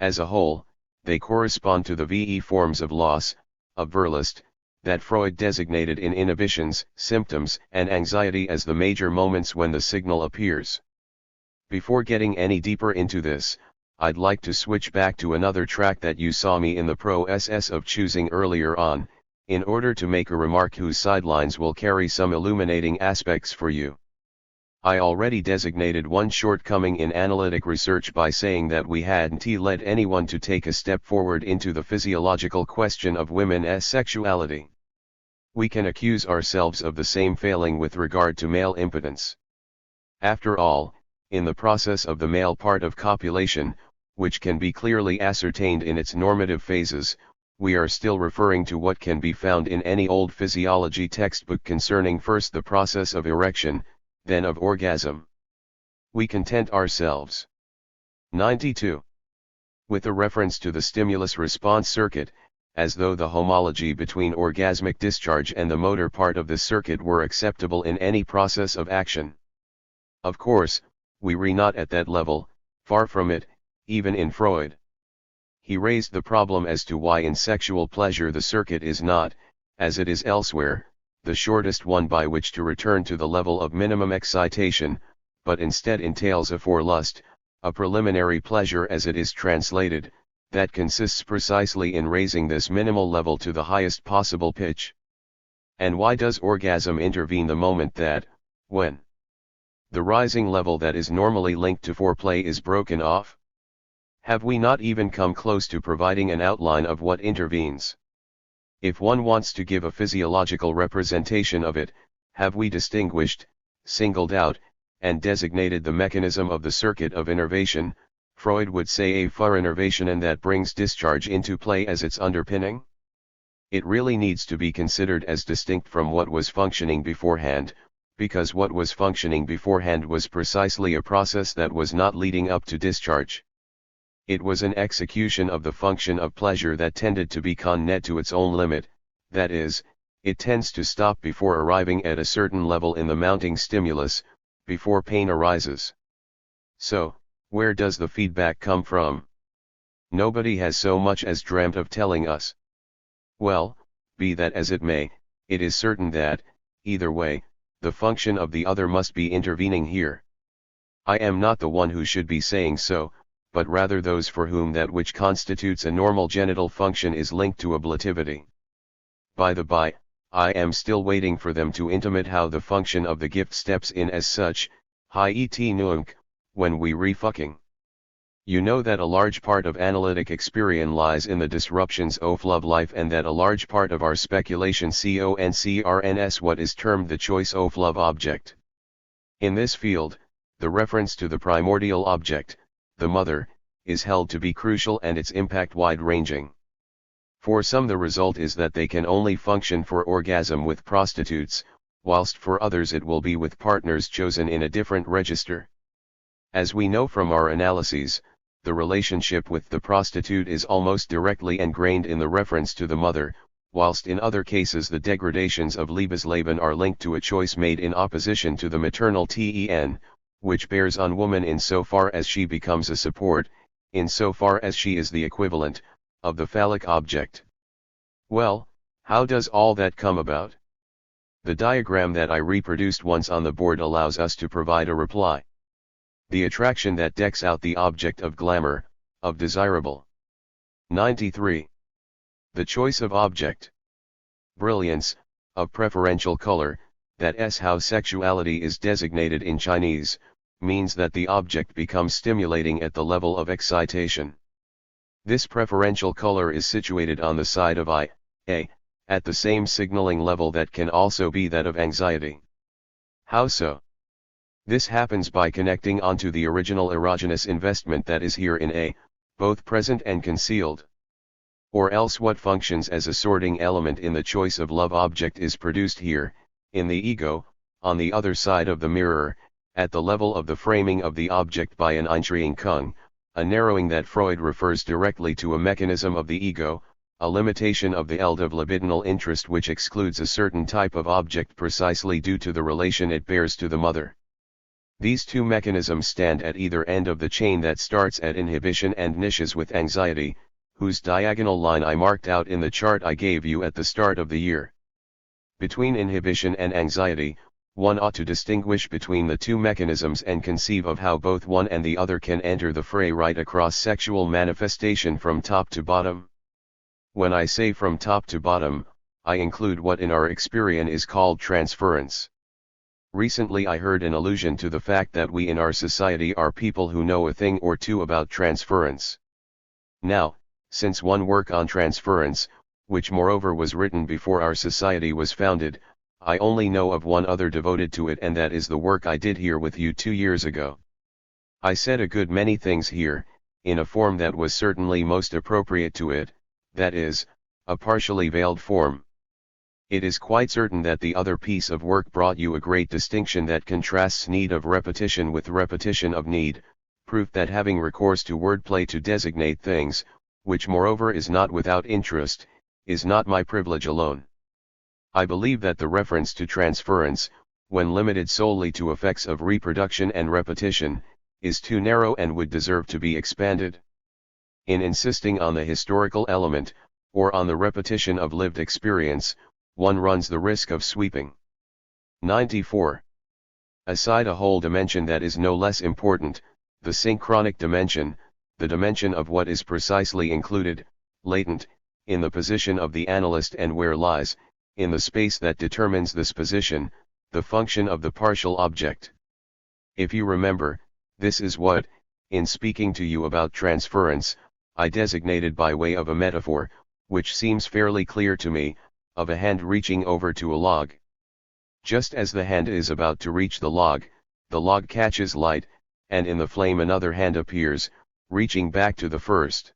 As a whole, they correspond to the VE forms of loss, of Verlust, that Freud designated in inhibitions, symptoms, and anxiety as the major moments when the signal appears. Before getting any deeper into this, I'd like to switch back to another track that you saw me in the process of choosing earlier on, in order to make a remark whose sidelines will carry some illuminating aspects for you. I already designated one shortcoming in analytic research by saying that we hadn't led anyone to take a step forward into the physiological question of women's sexuality. We can accuse ourselves of the same failing with regard to male impotence. After all, in the process of the male part of copulation, which can be clearly ascertained in its normative phases, we are still referring to what can be found in any old physiology textbook concerning first the process of erection, then of orgasm. We content ourselves. 92. With a reference to the stimulus-response circuit, as though the homology between orgasmic discharge and the motor part of the circuit were acceptable in any process of action. Of course, we are not at that level, far from it, even in Freud. He raised the problem as to why in sexual pleasure the circuit is not, as it is elsewhere, the shortest one by which to return to the level of minimum excitation, but instead entails a forelust, a preliminary pleasure as it is translated, that consists precisely in raising this minimal level to the highest possible pitch. And why does orgasm intervene the moment that, when the rising level that is normally linked to foreplay is broken off? Have we not even come close to providing an outline of what intervenes? If one wants to give a physiological representation of it, have we distinguished, singled out, and designated the mechanism of the circuit of innervation? Freud would say a innervation, and that brings discharge into play as its underpinning. It really needs to be considered as distinct from what was functioning beforehand, because what was functioning beforehand was precisely a process that was not leading up to discharge. It was an execution of the function of pleasure that tended to be conned to its own limit, that is, it tends to stop before arriving at a certain level in the mounting stimulus, before pain arises. So, where does the feedback come from? Nobody has so much as dreamt of telling us. Well, be that as it may, it is certain that, either way, the function of the other must be intervening here. I am not the one who should be saying so, but rather those for whom that which constitutes a normal genital function is linked to ablativity. By the by, I am still waiting for them to intimate how the function of the gift steps in as such, hi-et nunc, when we re-fucking. You know that a large part of analytic experience lies in the disruptions of love life, and that a large part of our speculation concerns what is termed the choice of love object. In this field, the reference to the primordial object, the mother, is held to be crucial and its impact wide-ranging. For some the result is that they can only function for orgasm with prostitutes, whilst for others it will be with partners chosen in a different register. As we know from our analyses, the relationship with the prostitute is almost directly ingrained in the reference to the mother, whilst in other cases the degradations of Liebesleben are linked to a choice made in opposition to the maternal ten, which bears on woman in so far as she becomes a support, in so far as she is the equivalent, of the phallic object. Well, how does all that come about? The diagram that I reproduced once on the board allows us to provide a reply. The attraction that decks out the object of glamour, of desirable. 93. The choice of object. Brilliance, of preferential color, that's how sexuality is designated in Chinese, means that the object becomes stimulating at the level of excitation. This preferential color is situated on the side of A, at the same signaling level that can also be that of anxiety. How so? This happens by connecting onto the original erogenous investment that is here in A, both present and concealed. Or else what functions as a sorting element in the choice of love object is produced here, in the ego, on the other side of the mirror, at the level of the framing of the object by an Einschränkung, a narrowing that Freud refers directly to a mechanism of the ego, a limitation of the eld of libidinal interest which excludes a certain type of object precisely due to the relation it bears to the mother. These two mechanisms stand at either end of the chain that starts at inhibition and niches with anxiety, whose diagonal line I marked out in the chart I gave you at the start of the year. Between inhibition and anxiety, one ought to distinguish between the two mechanisms and conceive of how both one and the other can enter the fray right across sexual manifestation from top to bottom. When I say from top to bottom, I include what in our experience is called transference. Recently I heard an allusion to the fact that we in our society are people who know a thing or two about transference. Now, since one work on transference, which moreover was written before our society was founded, I only know of one other devoted to it, and that is the work I did here with you 2 years ago. I said a good many things here, in a form that was certainly most appropriate to it, that is, a partially veiled form. It is quite certain that the other piece of work brought you a great distinction that contrasts need of repetition with repetition of need, proof that having recourse to wordplay to designate things, which moreover is not without interest, is not my privilege alone. I believe that the reference to transference, when limited solely to effects of reproduction and repetition, is too narrow and would deserve to be expanded. In insisting on the historical element, or on the repetition of lived experience, one runs the risk of sweeping. 94. Aside a whole dimension that is no less important, the synchronic dimension, the dimension of what is precisely included, latent, in the position of the analyst and where lies, in the space that determines this position, the function of the partial object. If you remember, this is what, in speaking to you about transference, I designated by way of a metaphor, which seems fairly clear to me, of a hand reaching over to a log. Just as the hand is about to reach the log catches light, and in the flame another hand appears, reaching back to the first.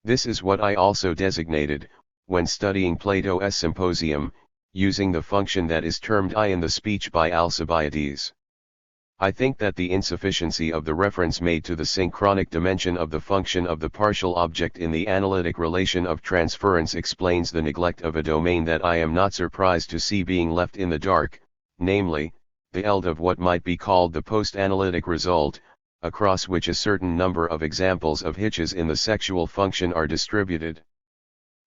This is what I also designated, when studying Plato's Symposium, using the function that is termed I in the speech by Alcibiades. I think that the insufficiency of the reference made to the synchronic dimension of the function of the partial object in the analytic relation of transference explains the neglect of a domain that I am not surprised to see being left in the dark, namely, the eld of what might be called the post-analytic result, across which a certain number of examples of hitches in the sexual function are distributed.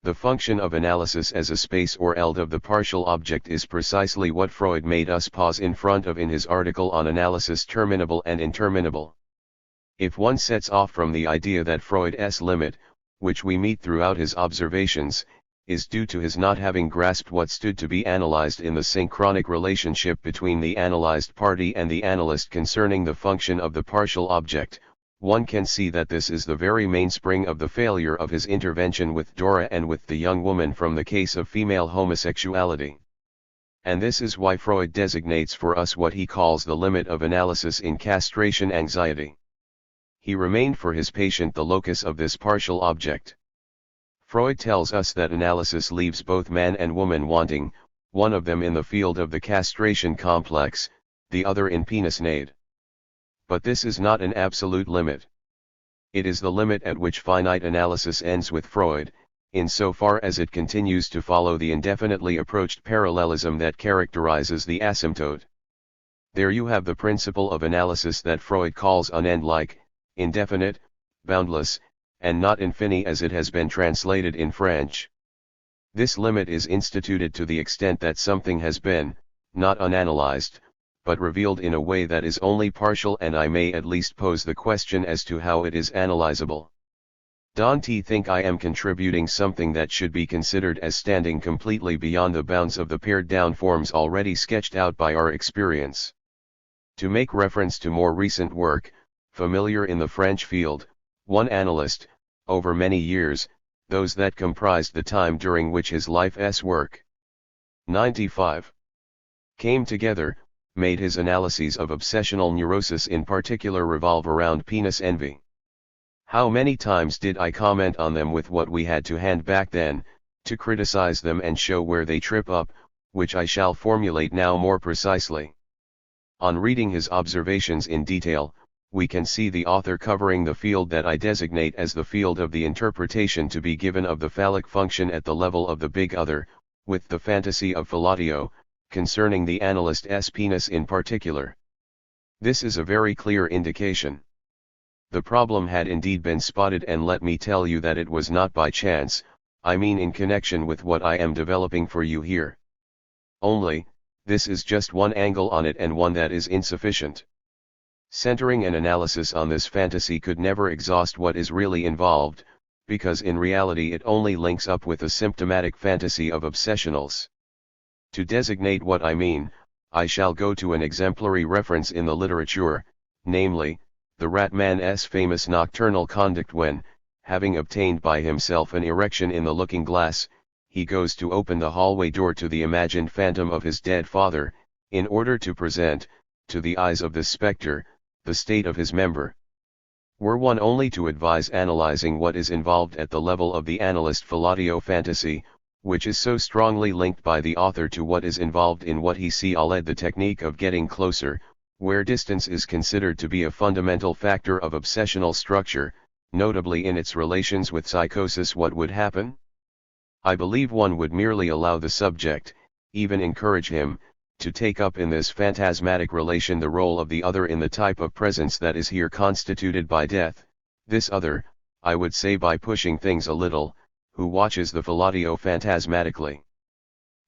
The function of analysis as a space or eld of the partial object is precisely what Freud made us pause in front of in his article on analysis terminable and interminable. If one sets off from the idea that Freud's limit, which we meet throughout his observations, is due to his not having grasped what stood to be analyzed in the synchronic relationship between the analyzed party and the analyst concerning the function of the partial object, one can see that this is the very mainspring of the failure of his intervention with Dora and with the young woman from the case of female homosexuality. And this is why Freud designates for us what he calls the limit of analysis in castration anxiety. He remained for his patient the locus of this partial object. Freud tells us that analysis leaves both man and woman wanting, one of them in the field of the castration complex, the other in penis nade. But this is not an absolute limit. It is the limit at which finite analysis ends with Freud, insofar as it continues to follow the indefinitely approached parallelism that characterizes the asymptote. There you have the principle of analysis that Freud calls unendlike, indefinite, boundless, and not infini as it has been translated in French. This limit is instituted to the extent that something has been, not unanalyzed, but revealed in a way that is only partial, and I may at least pose the question as to how it is analyzable. Don't think I am contributing something that should be considered as standing completely beyond the bounds of the pared down forms already sketched out by our experience. To make reference to more recent work, familiar in the French field, one analyst, over many years, those that comprised the time during which his life's work, 95, came together, made his analyses of obsessional neurosis in particular revolve around penis envy. How many times did I comment on them with what we had to hand back then, to criticize them and show where they trip up, which I shall formulate now more precisely. On reading his observations in detail, we can see the author covering the field that I designate as the field of the interpretation to be given of the phallic function at the level of the big other, with the fantasy of fellatio, concerning the analyst's penis in particular. This is a very clear indication. The problem had indeed been spotted, and let me tell you that it was not by chance, I mean in connection with what I am developing for you here. Only, this is just one angle on it, and one that is insufficient. Centering an analysis on this fantasy could never exhaust what is really involved, because in reality it only links up with a symptomatic fantasy of obsessionals. To designate what I mean, I shall go to an exemplary reference in the literature, namely, the Ratman's famous nocturnal conduct when, having obtained by himself an erection in the looking-glass, he goes to open the hallway door to the imagined phantom of his dead father, in order to present, to the eyes of the spectre, the state of his member. Were one only to advise analyzing what is involved at the level of the analyst fellatio fantasy, which is so strongly linked by the author to what is involved in what he called the technique of getting closer, where distance is considered to be a fundamental factor of obsessional structure, notably in its relations with psychosis, what would happen? I believe one would merely allow the subject, even encourage him, to take up in this phantasmatic relation the role of the other in the type of presence that is here constituted by death, this other, I would say by pushing things a little, who watches the fellatio phantasmatically.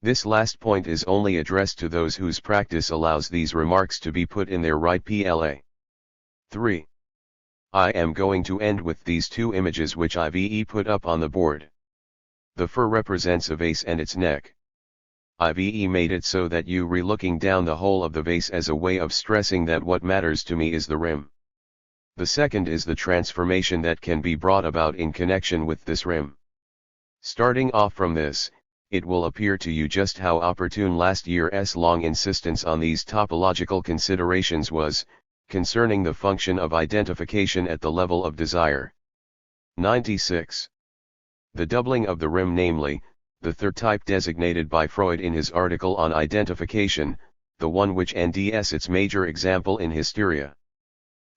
This last point is only addressed to those whose practice allows these remarks to be put in their right place. 3. I am going to end with these two images which I've put up on the board. The fur represents a vase and its neck. I've made it so that you re-looking down the whole of the vase as a way of stressing that what matters to me is the rim. The second is the transformation that can be brought about in connection with this rim. Starting off from this, it will appear to you just how opportune last year's long insistence on these topological considerations was, concerning the function of identification at the level of desire. 96. The doubling of the rim, namely, the third type designated by Freud in his article on identification, the one which NDS its major example in hysteria.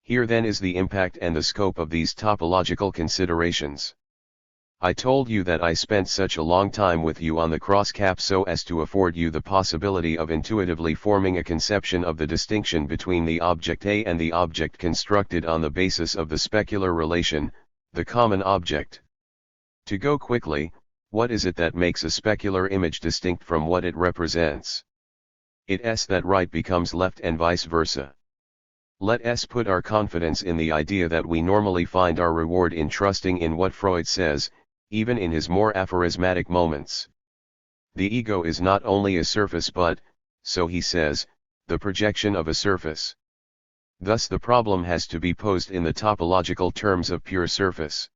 Here then is the impact and the scope of these topological considerations. I told you that I spent such a long time with you on the cross-cap so as to afford you the possibility of intuitively forming a conception of the distinction between the object A and the object constructed on the basis of the specular relation, the common object. To go quickly, what is it that makes a specular image distinct from what it represents? It's that right becomes left and vice versa. Let us put our confidence in the idea that we normally find our reward in trusting in what Freud says, even in his more aphorismatic moments. The ego is not only a surface but, so he says, the projection of a surface. Thus the problem has to be posed in the topological terms of pure surface.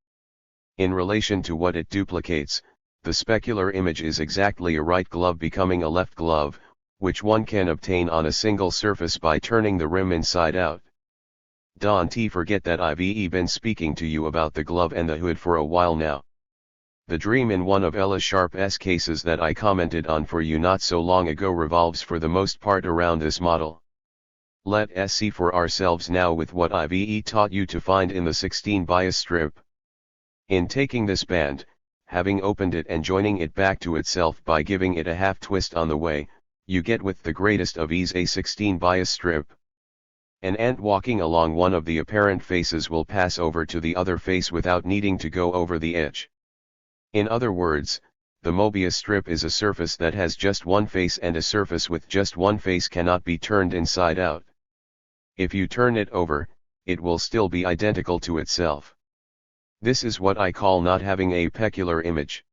In relation to what it duplicates, the specular image is exactly a right glove becoming a left glove, which one can obtain on a single surface by turning the rim inside out. Don't forget that I've been speaking to you about the glove and the hood for a while now. The dream in one of Ella Sharp's cases that I commented on for you not so long ago revolves for the most part around this model. Let us see for ourselves now with what I've taught you to find in the 16 bias strip. In taking this band, having opened it and joining it back to itself by giving it a half twist on the way, you get with the greatest of ease a 16 bias strip. An ant walking along one of the apparent faces will pass over to the other face without needing to go over the edge. In other words, the Mobius strip is a surface that has just one face, and a surface with just one face cannot be turned inside out. If you turn it over, it will still be identical to itself. This is what I call not having a peculiar image.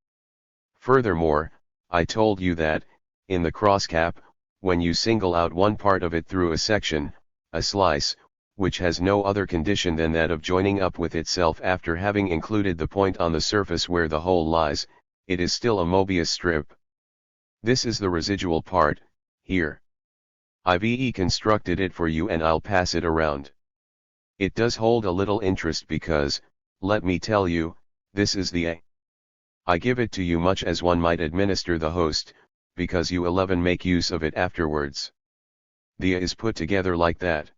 Furthermore, I told you that, in the crosscap, when you single out one part of it through a section, a slice, which has no other condition than that of joining up with itself after having included the point on the surface where the whole lies, it is still a Mobius strip. This is the residual part, here. I've constructed it for you and I'll pass it around. It does hold a little interest because, Let me tell you, this is the A. I give it to you much as one might administer the host, because you 11 make use of it afterwards. The A is put together like that.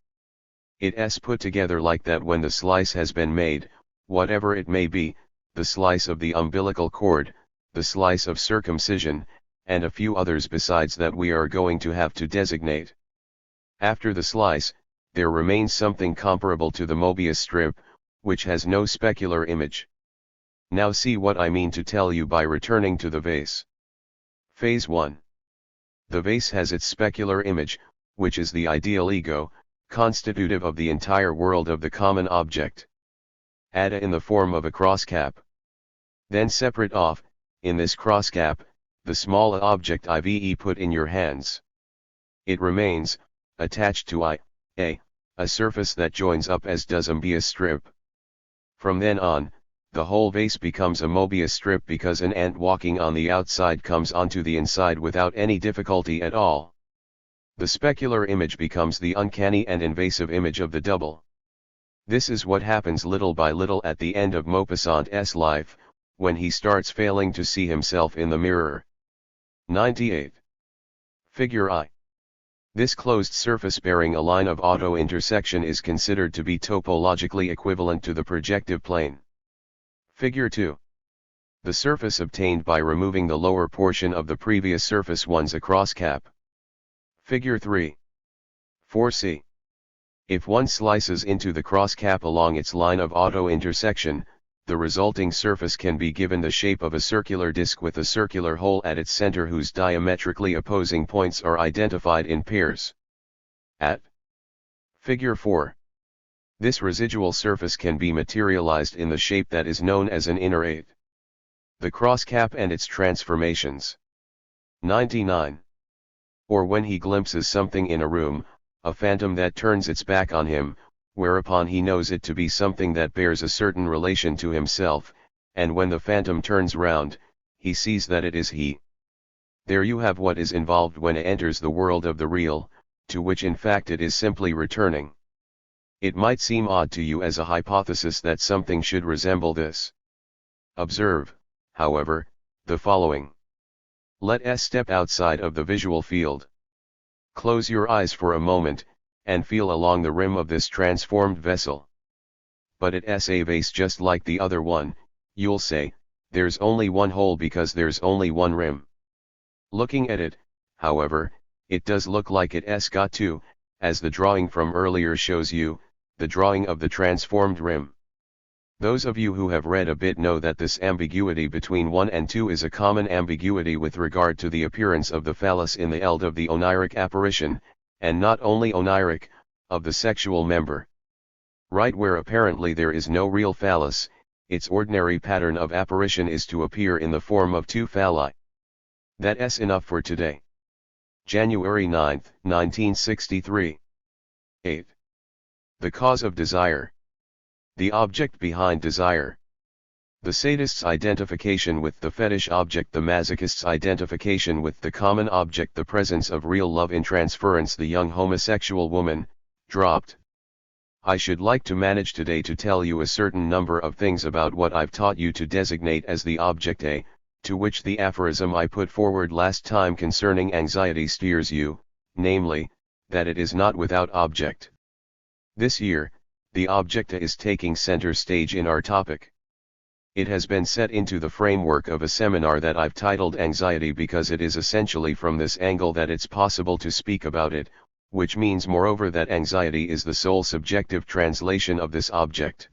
It's put together like that when the slice has been made, whatever it may be, the slice of the umbilical cord, the slice of circumcision, and a few others besides that we are going to have to designate. After the slice, there remains something comparable to the Mobius strip, which has no specular image. Now see what I mean to tell you by returning to the vase. Phase 1. The vase has its specular image, which is the ideal ego, constitutive of the entire world of the common object. Add a in the form of a crosscap. Then separate off, in this crosscap, the small object IVE put in your hands. It remains, attached to a surface that joins up as does a Mobius strip. From then on, the whole vase becomes a Mobius strip because an ant walking on the outside comes onto the inside without any difficulty at all. The specular image becomes the uncanny and invasive image of the double. This is what happens little by little at the end of Maupassant's life, when he starts failing to see himself in the mirror. 98. Figure I. This closed surface bearing a line of auto-intersection is considered to be topologically equivalent to the projective plane. Figure 2. The surface obtained by removing the lower portion of the previous surface one's a crosscap. Figure 3. 4c. If one slices into the crosscap along its line of auto-intersection, the resulting surface can be given the shape of a circular disc with a circular hole at its center whose diametrically opposing points are identified in pairs. At Figure 4. This residual surface can be materialized in the shape that is known as an inner eight. The crosscap and its transformations. 99. Or when he glimpses something in a room, a phantom that turns its back on him, whereupon he knows it to be something that bears a certain relation to himself, and when the phantom turns round, he sees that it is he. There you have what is involved when it enters the world of the real, to which in fact it is simply returning. It might seem odd to you as a hypothesis that something should resemble this. Observe, however, the following. Let us step outside of the visual field. Close your eyes for a moment, and feel along the rim of this transformed vessel. But it's a vase just like the other one, you'll say, there's only one hole because there's only one rim. Looking at it, however, it does look like it's got two, as the drawing from earlier shows you, the drawing of the transformed rim. Those of you who have read a bit know that this ambiguity between 1 and 2 is a common ambiguity with regard to the appearance of the phallus in the eld of the oniric apparition, and not only oniric, of the sexual member. Right where apparently there is no real phallus, its ordinary pattern of apparition is to appear in the form of two phalli. That's enough for today. January 9, 1963. 8. The cause of desire. The object behind desire. The sadist's identification with the fetish object, the masochist's identification with the common object, the presence of real love in transference, the young homosexual woman, dropped. I should like to manage today to tell you a certain number of things about what I've taught you to designate as the object A, to which the aphorism I put forward last time concerning anxiety steers you, namely, that it is not without object. This year, the object A is taking center stage in our topic. It has been set into the framework of a seminar that I've titled Anxiety because it is essentially from this angle that it's possible to speak about it, which means moreover that anxiety is the sole subjective translation of this object.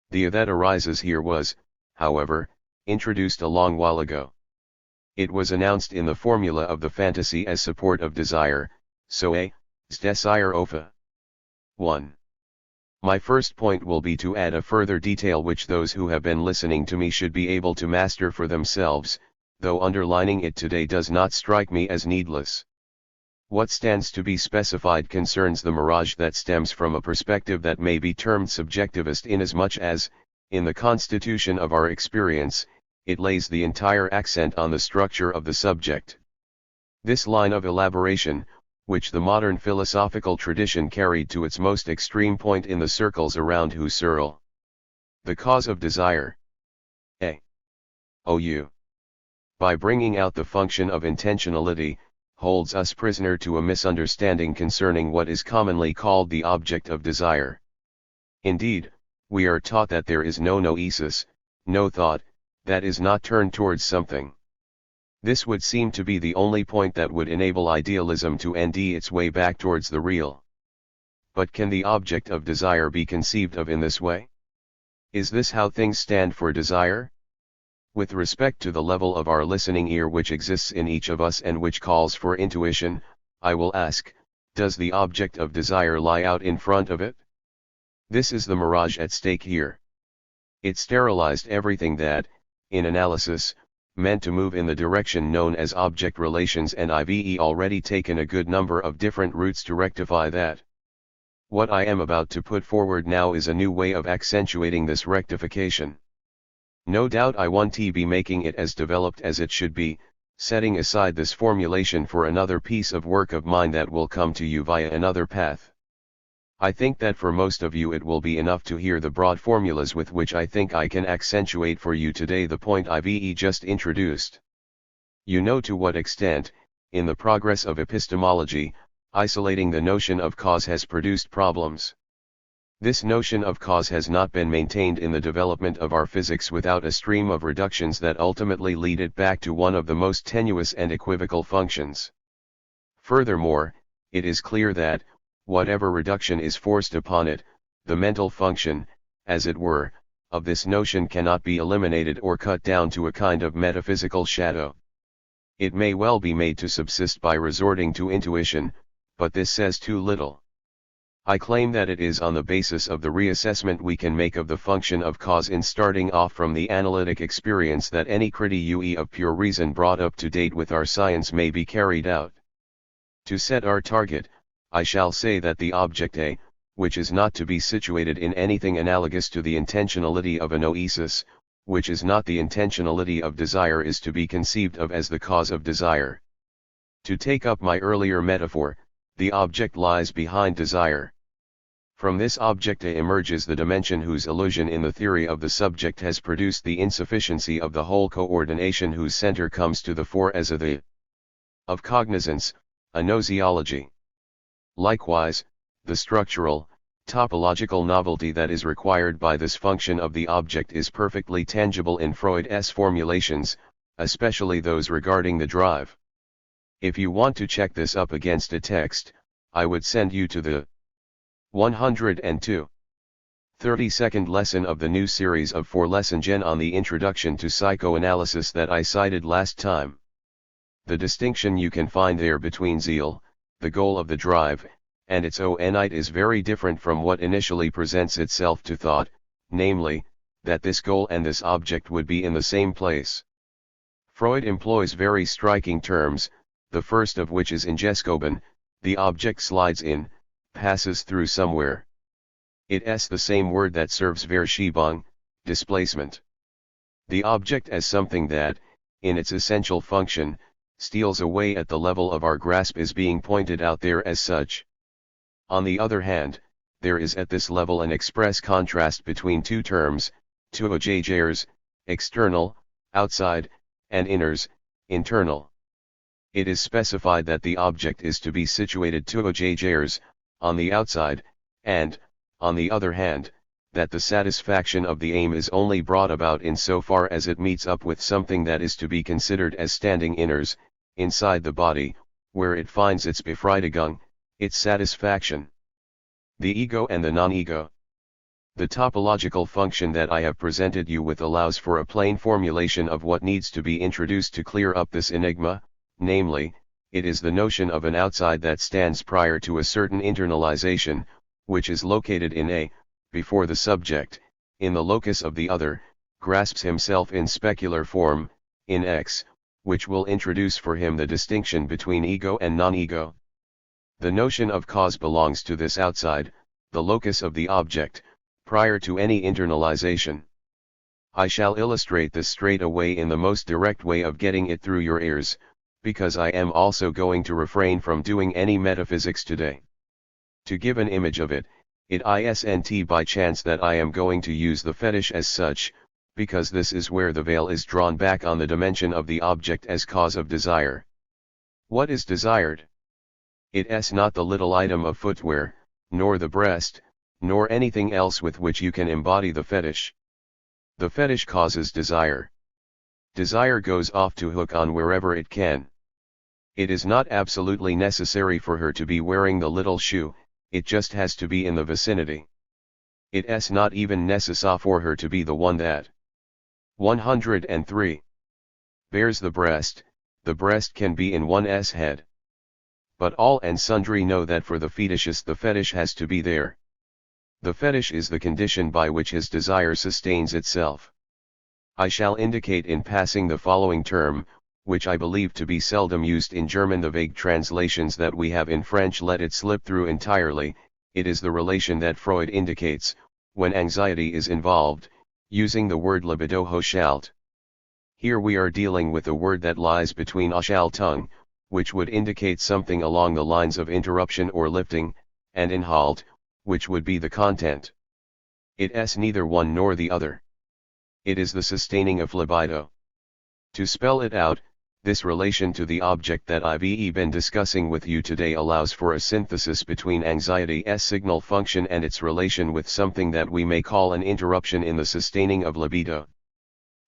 The A that arises here was, however, introduced a long while ago. It was announced in the formula of the fantasy as support of desire, so A, desire ofa. 1. My first point will be to add a further detail which those who have been listening to me should be able to master for themselves, though underlining it today does not strike me as needless. What stands to be specified concerns the mirage that stems from a perspective that may be termed subjectivist inasmuch as, in the constitution of our experience, it lays the entire accent on the structure of the subject. This line of elaboration, which the modern philosophical tradition carried to its most extreme point in the circles around Husserl, The cause of desire. A. OU. By bringing out the function of intentionality, holds us prisoner to a misunderstanding concerning what is commonly called the object of desire. Indeed, we are taught that there is no noesis, no thought, that is not turned towards something. This would seem to be the only point that would enable idealism to end its way back towards the real. But can the object of desire be conceived of in this way? Is this how things stand for desire? With respect to the level of our listening ear which exists in each of us and which calls for intuition, I will ask, does the object of desire lie out in front of it? This is the mirage at stake here. It sterilized everything that, in analysis, meant to move in the direction known as object relations, and I've already taken a good number of different routes to rectify that. What I am about to put forward now is a new way of accentuating this rectification. No doubt I want to be making it as developed as it should be, setting aside this formulation for another piece of work of mine that will come to you via another path. I think that for most of you it will be enough to hear the broad formulas with which I think I can accentuate for you today the point I've just introduced. You know to what extent, in the progress of epistemology, isolating the notion of cause has produced problems. This notion of cause has not been maintained in the development of our physics without a stream of reductions that ultimately lead it back to one of the most tenuous and equivocal functions. Furthermore, it is clear that, whatever reduction is forced upon it, the mental function, as it were, of this notion cannot be eliminated or cut down to a kind of metaphysical shadow. It may well be made to subsist by resorting to intuition, but this says too little. I claim that it is on the basis of the reassessment we can make of the function of cause in starting off from the analytic experience that any critique of pure reason brought up to date with our science may be carried out. To set our target, I shall say that the object A, which is not to be situated in anything analogous to the intentionality of a noesis, which is not the intentionality of desire, is to be conceived of as the cause of desire. To take up my earlier metaphor, the object lies behind desire. From this object A emerges the dimension whose illusion in the theory of the subject has produced the insufficiency of the whole coordination whose center comes to the fore as a the of cognizance, a nosology. Likewise, the structural, topological novelty that is required by this function of the object is perfectly tangible in Freud's formulations, especially those regarding the drive. If you want to check this up against a text, I would send you to the 102. 32nd lesson of the new series of 4 lessons on the introduction to psychoanalysis that I cited last time. The distinction you can find there between zeal, the goal of the drive, and its onite is very different from what initially presents itself to thought, namely, that this goal and this object would be in the same place. Freud employs very striking terms, the first of which is ingeschoben, the object slides in, passes through somewhere. It's the same word that serves Verschiebung, displacement. The object as something that, in its essential function, steals away at the level of our grasp is being pointed out there as such. On the other hand, there is at this level an express contrast between two terms, tuojagers, external, outside, and inners, internal. It is specified that the object is to be situated tuojagers, on the outside, and, on the other hand, that the satisfaction of the aim is only brought about in so far as it meets up with something that is to be considered as standing inners, inside the body, where it finds its Befriedigung, its satisfaction. The ego and the non-ego. The topological function that I have presented you with allows for a plain formulation of what needs to be introduced to clear up this enigma, namely, it is the notion of an outside that stands prior to a certain internalization, which is located in A, before the subject, in the locus of the other, grasps himself in specular form, in X, which will introduce for him the distinction between ego and non-ego. The notion of cause belongs to this outside, the locus of the object, prior to any internalization. I shall illustrate this straight away in the most direct way of getting it through your ears, because I am also going to refrain from doing any metaphysics today. To give an image of it, It isn't by chance that I am going to use the fetish as such, because this is where the veil is drawn back on the dimension of the object as cause of desire. What is desired? It's not the little item of footwear, nor the breast, nor anything else with which you can embody the fetish. The fetish causes desire. Desire goes off to hook on wherever it can. It is not absolutely necessary for her to be wearing the little shoe, it just has to be in the vicinity. It's not even necessary for her to be the one that 103 bears the breast can be in one's head. But all and sundry know that for the fetishist the fetish has to be there. The fetish is the condition by which his desire sustains itself. I shall indicate in passing the following term, which I believe to be seldom used in German. The vague translations that we have in French let it slip through entirely. It is the relation that Freud indicates, when anxiety is involved, using the word libido hochalt. Here we are dealing with a word that lies between Ausschaltung, which would indicate something along the lines of interruption or lifting, and Inhalt, which would be the content. It's neither one nor the other. It is the sustaining of libido. To spell it out, this relation to the object that I've been discussing with you today allows for a synthesis between anxiety's signal function and its relation with something that we may call an interruption in the sustaining of libido.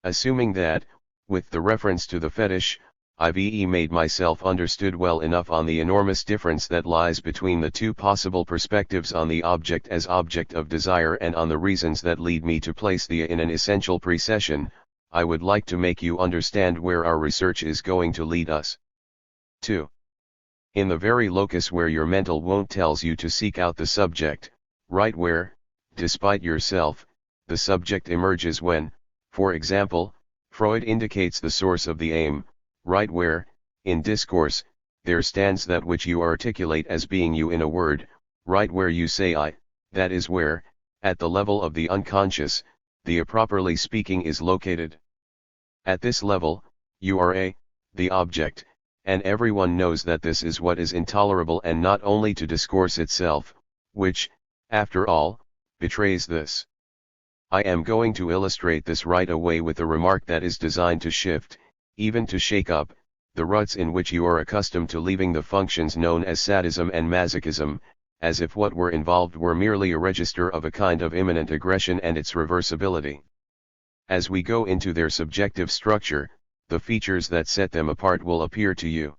Assuming that, with the reference to the fetish, I've made myself understood well enough on the enormous difference that lies between the two possible perspectives on the object as object of desire and on the reasons that lead me to place the in an essential precession, I would like to make you understand where our research is going to lead us. 2. In the very locus where your mental won't tells you to seek out the subject, right where, despite yourself, the subject emerges when, for example, Freud indicates the source of the aim, right where, in discourse, there stands that which you articulate as being you in a word, right where you say I, that is where, at the level of the unconscious, the properly speaking is located. At this level, you are the object, and everyone knows that this is what is intolerable and not only to discourse itself, which, after all, betrays this. I am going to illustrate this right away with a remark that is designed to shift, even to shake up, the ruts in which you are accustomed to leaving the functions known as sadism and masochism, as if what were involved were merely a register of a kind of imminent aggression and its reversibility. As we go into their subjective structure, the features that set them apart will appear to you.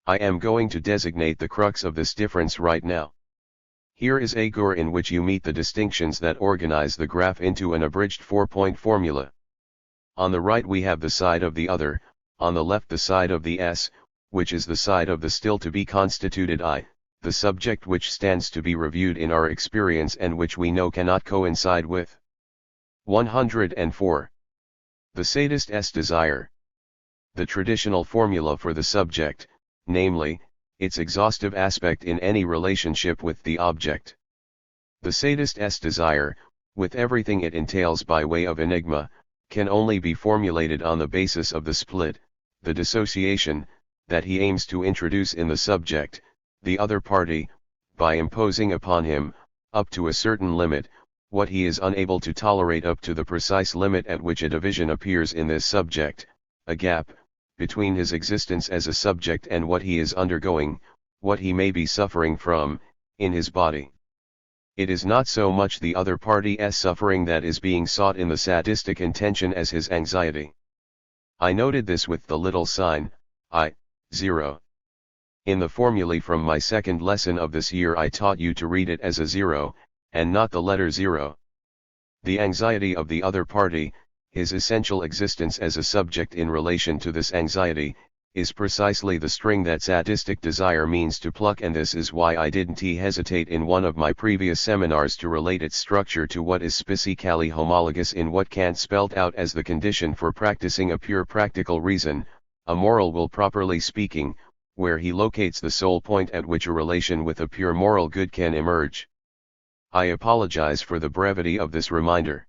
I am going to designate the crux of this difference right now. Here is a GUR in which you meet the distinctions that organize the graph into an abridged 4-point formula. On the right we have the side of the other, on the left the side of the S, which is the side of the still to be constituted I, the subject which stands to be reviewed in our experience and which we know cannot coincide with 104. The sadist's desire. The traditional formula for the subject, namely, its exhaustive aspect in any relationship with the object. The sadist's desire, with everything it entails by way of enigma, can only be formulated on the basis of the split, the dissociation, that he aims to introduce in the subject, the other party, by imposing upon him, up to a certain limit, what he is unable to tolerate up to the precise limit at which a division appears in this subject, a gap, between his existence as a subject and what he is undergoing, what he may be suffering from, in his body. It is not so much the other party's suffering that is being sought in the sadistic intention as his anxiety. I noted this with the little sign, I, 0. In the formulae from my second lesson of this year I taught you to read it as a 0, and not the letter 0. The anxiety of the other party, his essential existence as a subject in relation to this anxiety, is precisely the string that sadistic desire means to pluck, and this is why I didn't hesitate in one of my previous seminars to relate its structure to what is specifically homologous in what Kant spelled out as the condition for practicing a pure practical reason, a moral will properly speaking, where he locates the sole point at which a relation with a pure moral good can emerge. I apologize for the brevity of this reminder.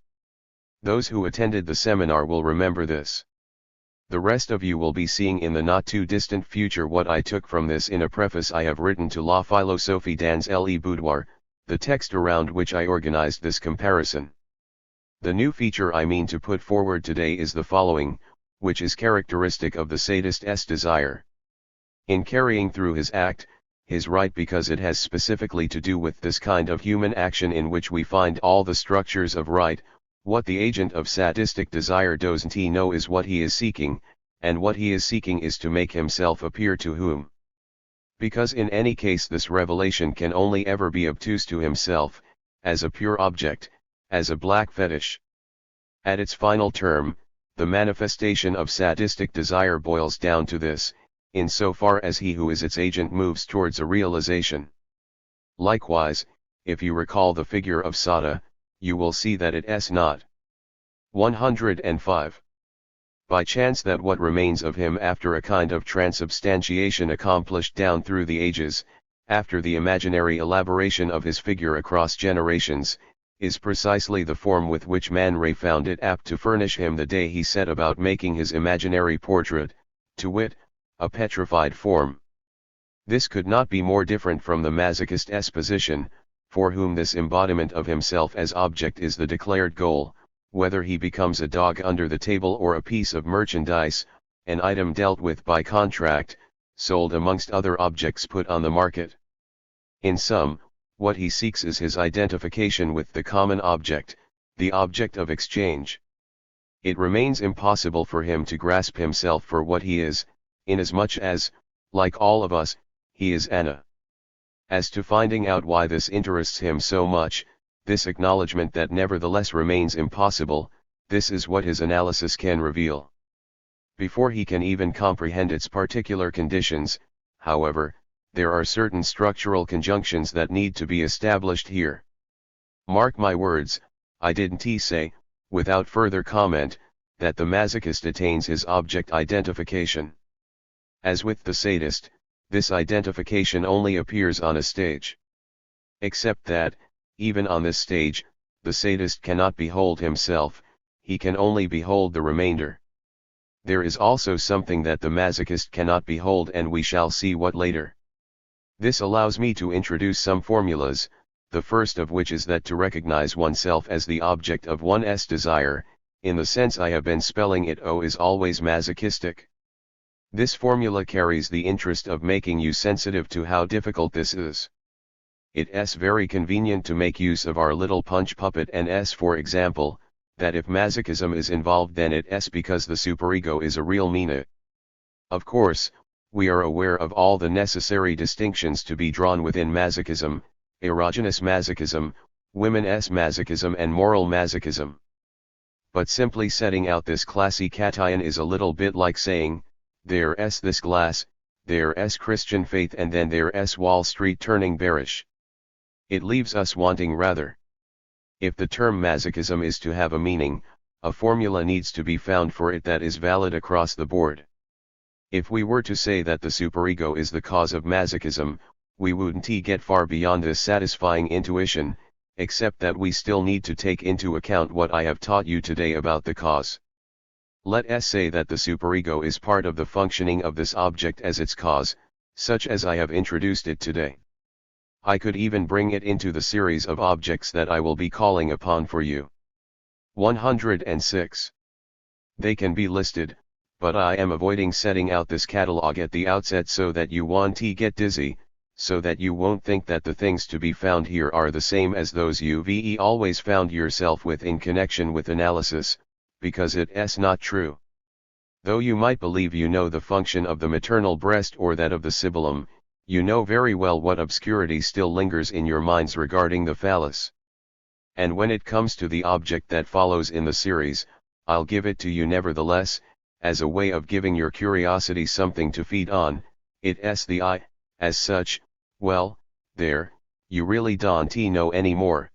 Those who attended the seminar will remember this. The rest of you will be seeing in the not too distant future what I took from this in a preface I have written to La Philosophie dans le boudoir, the text around which I organized this comparison. The new feature I mean to put forward today is the following, which is characteristic of the sadist's desire. In carrying through his act, his right, because it has specifically to do with this kind of human action in which we find all the structures of right, what the agent of sadistic desire doesn't know is what he is seeking, and what he is seeking is to make himself appear to whom. Because in any case this revelation can only ever be obtuse to himself, as a pure object, as a black fetish. At its final term, the manifestation of sadistic desire boils down to this, insofar as he who is its agent moves towards a realization. Likewise, if you recall the figure of Sada, you will see that it is not 105. By chance that what remains of him after a kind of transubstantiation accomplished down through the ages, after the imaginary elaboration of his figure across generations, is precisely the form with which Man Ray found it apt to furnish him the day he set about making his imaginary portrait, to wit, a petrified form. This could not be more different from the masochist's position, for whom this embodiment of himself as object is the declared goal, whether he becomes a dog under the table or a piece of merchandise, an item dealt with by contract, sold amongst other objects put on the market. In sum, what he seeks is his identification with the common object, the object of exchange. It remains impossible for him to grasp himself for what he is, inasmuch as, like all of us, he is Anna. As to finding out why this interests him so much, this acknowledgement that nevertheless remains impossible, this is what his analysis can reveal. Before he can even comprehend its particular conditions, however, there are certain structural conjunctions that need to be established here. Mark my words, I didn't say, without further comment, that the masochist attains his object identification. As with the sadist, this identification only appears on a stage. Except that, even on this stage, the sadist cannot behold himself, he can only behold the remainder. There is also something that the masochist cannot behold, and we shall see what later. This allows me to introduce some formulas, the first of which is that to recognize oneself as the object of one's desire, in the sense I have been spelling it, is always masochistic. This formula carries the interest of making you sensitive to how difficult this is. It is very convenient to make use of our little punch puppet and for example, that if masochism is involved then it is because the superego is a real meaning. Of course, we are aware of all the necessary distinctions to be drawn within masochism, erogenous masochism, women's masochism and moral masochism. But simply setting out this classification is a little bit like saying, there is this glass, there is Christian faith, and then there is Wall Street turning bearish. It leaves us wanting rather. If the term masochism is to have a meaning, a formula needs to be found for it that is valid across the board. If we were to say that the superego is the cause of masochism, we wouldn't get far beyond this satisfying intuition, except that we still need to take into account what I have taught you today about the cause. Let us say that the superego is part of the functioning of this object as its cause, such as I have introduced it today. I could even bring it into the series of objects that I will be calling upon for you. 106. They can be listed, but I am avoiding setting out this catalog at the outset so that you won't get dizzy, so that you won't think that the things to be found here are the same as those you've always found yourself with in connection with analysis, because it is not true. Though you might believe you know the function of the maternal breast or that of the sibilum, you know very well what obscurity still lingers in your minds regarding the phallus. And when it comes to the object that follows in the series, I'll give it to you nevertheless, as a way of giving your curiosity something to feed on. It is the eye, as such. Well, there, you really don't know any more.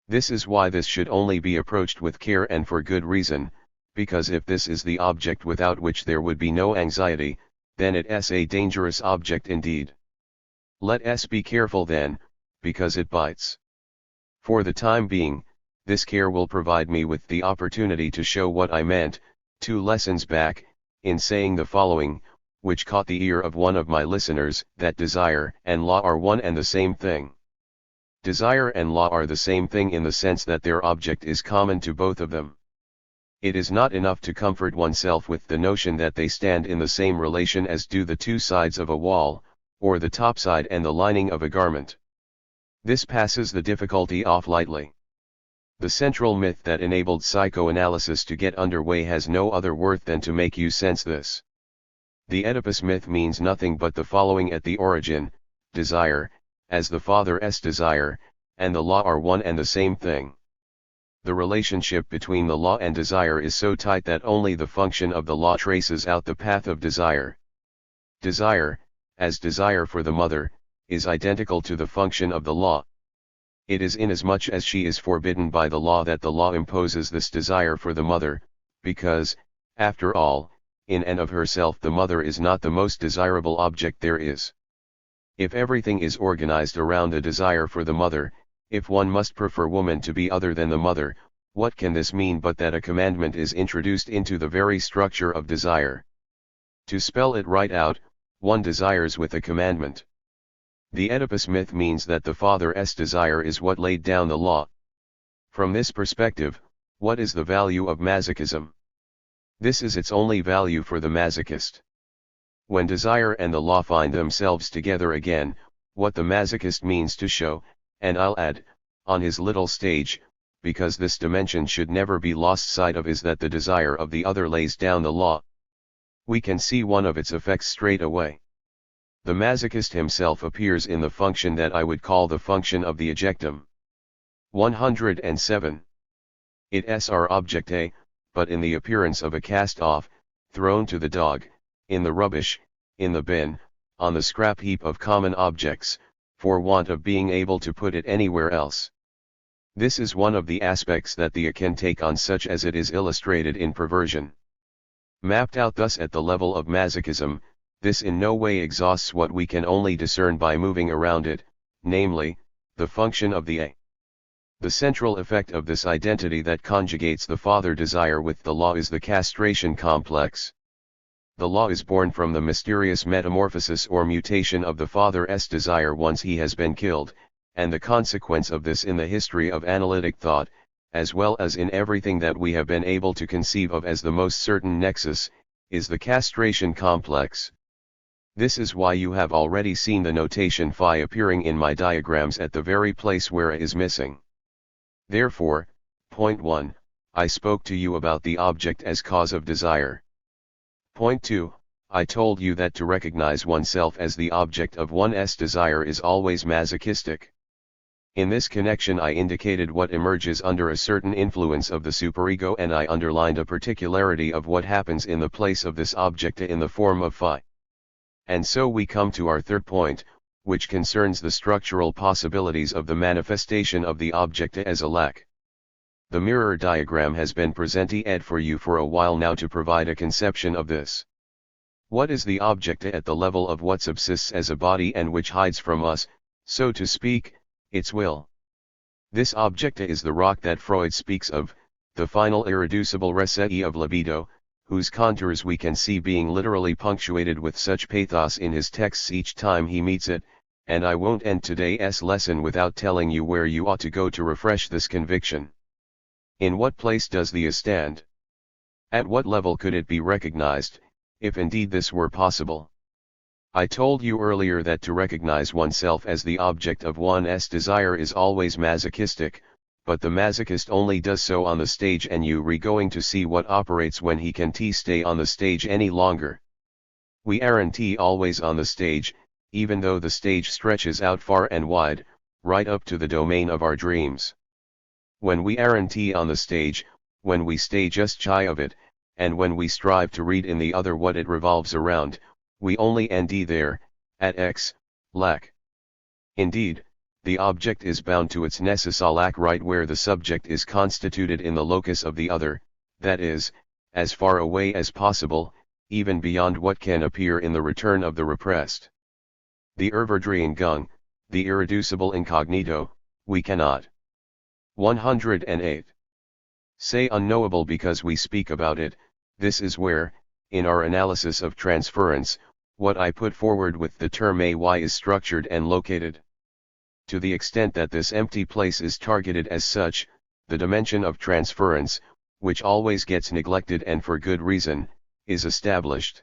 This is why this should only be approached with care, and for good reason, because if this is the object without which there would be no anxiety, then it is a dangerous object indeed. Let us be careful then, because it bites. For the time being, this care will provide me with the opportunity to show what I meant, 2 lessons back, in saying the following, which caught the ear of one of my listeners, that desire and law are one and the same thing. Desire and law are the same thing in the sense that their object is common to both of them. It is not enough to comfort oneself with the notion that they stand in the same relation as do the two sides of a wall, or the top side and the lining of a garment. This passes the difficulty off lightly. The central myth that enabled psychoanalysis to get underway has no other worth than to make you sense this. The Oedipus myth means nothing but the following at the origin: desire, as the father's desire, and the law are one and the same thing. The relationship between the law and desire is so tight that only the function of the law traces out the path of desire. Desire, as desire for the mother, is identical to the function of the law. It is inasmuch as she is forbidden by the law that the law imposes this desire for the mother, because, after all, in and of herself the mother is not the most desirable object there is. If everything is organized around the desire for the mother, if one must prefer woman to be other than the mother, what can this mean but that a commandment is introduced into the very structure of desire? To spell it right out, one desires with a commandment. The Oedipus myth means that the father's desire is what laid down the law. From this perspective, what is the value of masochism? This is its only value for the masochist. When desire and the law find themselves together again, what the masochist means to show, and I'll add, on his little stage, because this dimension should never be lost sight of, is that the desire of the other lays down the law. We can see one of its effects straight away. The masochist himself appears in the function that I would call the function of the ejectum. 107. It's our object A, but in the appearance of a cast-off, thrown to the dog, in the rubbish, in the bin, on the scrap heap of common objects, for want of being able to put it anywhere else. This is one of the aspects that the A can take on, such as it is illustrated in perversion. Mapped out thus at the level of masochism, this in no way exhausts what we can only discern by moving around it, namely, the function of the A. The central effect of this identity that conjugates the father desire with the law is the castration complex. The law is born from the mysterious metamorphosis or mutation of the father's desire once he has been killed, and the consequence of this in the history of analytic thought, as well as in everything that we have been able to conceive of as the most certain nexus, is the castration complex. This is why you have already seen the notation phi appearing in my diagrams at the very place where A is missing. Therefore, point 1, I spoke to you about the object as cause of desire. Point 2, I told you that to recognize oneself as the object of one's desire is always masochistic. In this connection I indicated what emerges under a certain influence of the superego, and I underlined a particularity of what happens in the place of this object in the form of phi. And so we come to our third point, which concerns the structural possibilities of the manifestation of the object as a lack. The mirror diagram has been presented for you for a while now to provide a conception of this. What is the object at the level of what subsists as a body and which hides from us, so to speak, its will? This object is the rock that Freud speaks of, the final irreducible recette of libido, whose contours we can see being literally punctuated with such pathos in his texts each time he meets it, and I won't end today's lesson without telling you where you ought to go to refresh this conviction. In what place does the A stand? At what level could it be recognized, if indeed this were possible? I told you earlier that to recognize oneself as the object of one's desire is always masochistic, but the masochist only does so on the stage, and you're going to see what operates when he can't stay on the stage any longer. We aren't always on the stage, even though the stage stretches out far and wide, right up to the domain of our dreams. When we aren't on the stage, when we stay just shy of it, and when we strive to read in the other what it revolves around, we only end there, at X, lack. Indeed, the object is bound to its necessal lack right where the subject is constituted in the locus of the other, that is, as far away as possible, even beyond what can appear in the return of the repressed. The Erverdreingung, the irreducible incognito, we cannot. 108. Say unknowable because we speak about it. This is where, in our analysis of transference, what I put forward with the term AY is structured and located. To the extent that this empty place is targeted as such, the dimension of transference, which always gets neglected and for good reason, is established.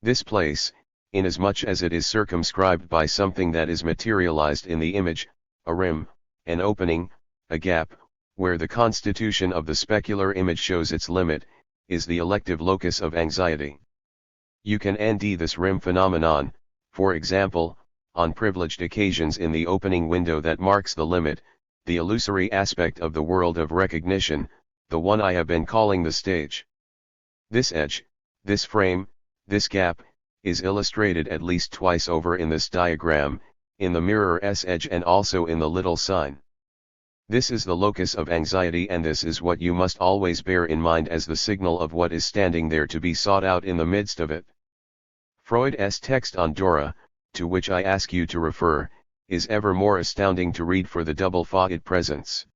This place, inasmuch as it is circumscribed by something that is materialized in the image, a rim, an opening, a gap, where the constitution of the specular image shows its limit, is the elective locus of anxiety. You can ND this rim phenomenon, for example, on privileged occasions in the opening window that marks the limit, the illusory aspect of the world of recognition, the one I have been calling the stage. This edge, this frame, this gap, is illustrated at least twice over in this diagram, in the mirror's edge and also in the little sign. This is the locus of anxiety, and this is what you must always bear in mind as the signal of what is standing there to be sought out in the midst of it. Freud's text on Dora, to which I ask you to refer, is ever more astounding to read for the double-faceted presence.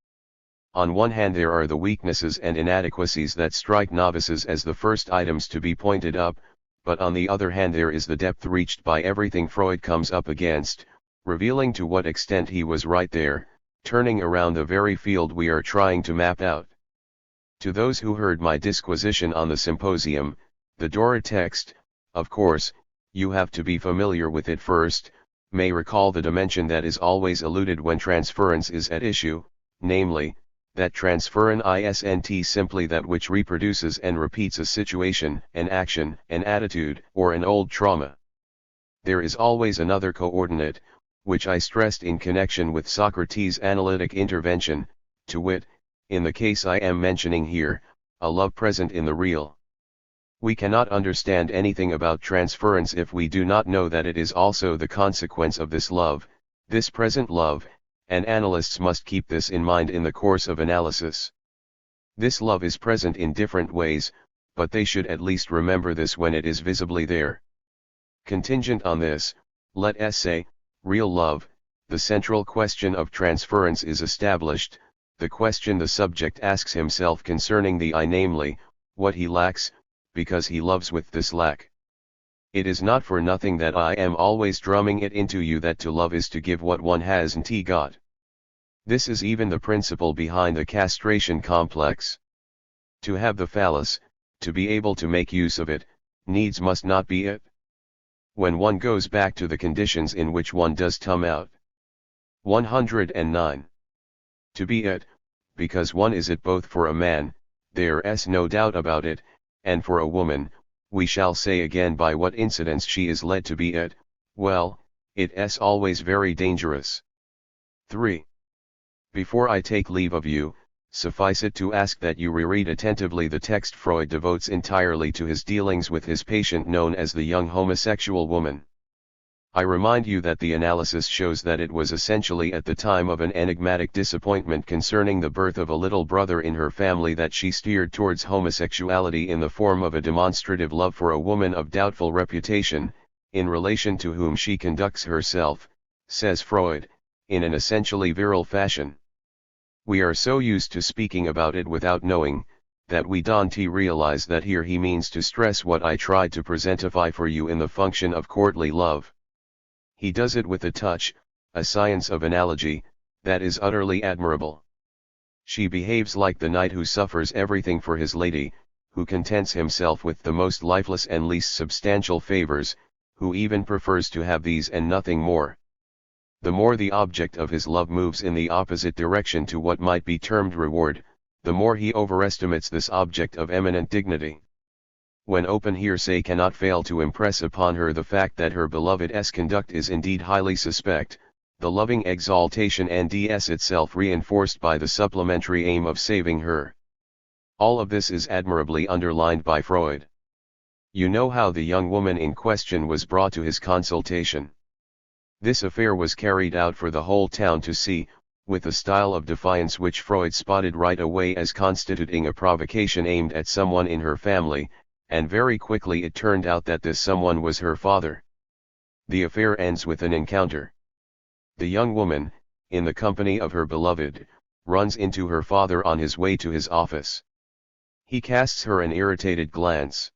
On one hand there are the weaknesses and inadequacies that strike novices as the first items to be pointed up, but on the other hand there is the depth reached by everything Freud comes up against, revealing to what extent he was right there, turning around the very field we are trying to map out. To those who heard my disquisition on the symposium, the Dora text, of course, you have to be familiar with it first, may recall the dimension that is always eluded when transference is at issue, namely, that transference isn't simply that which reproduces and repeats a situation, an action, an attitude, or an old trauma. There is always another coordinate, which I stressed in connection with Socrates' analytic intervention, to wit, in the case I am mentioning here, a love present in the real. We cannot understand anything about transference if we do not know that it is also the consequence of this love, this present love, and analysts must keep this in mind in the course of analysis. This love is present in different ways, but they should at least remember this when it is visibly there. Contingent on this, let us say, real love, the central question of transference is established, the question the subject asks himself concerning the I, namely, what he lacks, because he loves with this lack. It is not for nothing that I am always drumming it into you that to love is to give what one hasn't got. This is even the principle behind the castration complex. To have the phallus, to be able to make use of it, needs must not be it. When one goes back to the conditions in which one does come out. 109. To be it, because one is it both for a man, there's no doubt about it, and for a woman, we shall say again by what incidents she is led to be it, well, it's always very dangerous. 3. Before I take leave of you, suffice it to ask that you reread attentively the text Freud devotes entirely to his dealings with his patient known as the young homosexual woman. I remind you that the analysis shows that it was essentially at the time of an enigmatic disappointment concerning the birth of a little brother in her family that she steered towards homosexuality in the form of a demonstrative love for a woman of doubtful reputation, in relation to whom she conducts herself, says Freud, in an essentially virile fashion. We are so used to speaking about it without knowing, that we don't realize that here he means to stress what I tried to presentify for you in the function of courtly love. He does it with a touch, a science of analogy, that is utterly admirable. She behaves like the knight who suffers everything for his lady, who contents himself with the most lifeless and least substantial favors, who even prefers to have these and nothing more. The more the object of his love moves in the opposite direction to what might be termed reward, the more he overestimates this object of eminent dignity. When open hearsay cannot fail to impress upon her the fact that her beloved's conduct is indeed highly suspect, the loving exaltation and ds itself reinforced by the supplementary aim of saving her. All of this is admirably underlined by Freud. You know how the young woman in question was brought to his consultation. This affair was carried out for the whole town to see, with a style of defiance which Freud spotted right away as constituting a provocation aimed at someone in her family, and very quickly it turned out that this someone was her father. The affair ends with an encounter. The young woman, in the company of her beloved, runs into her father on his way to his office. He casts her an irritated glance.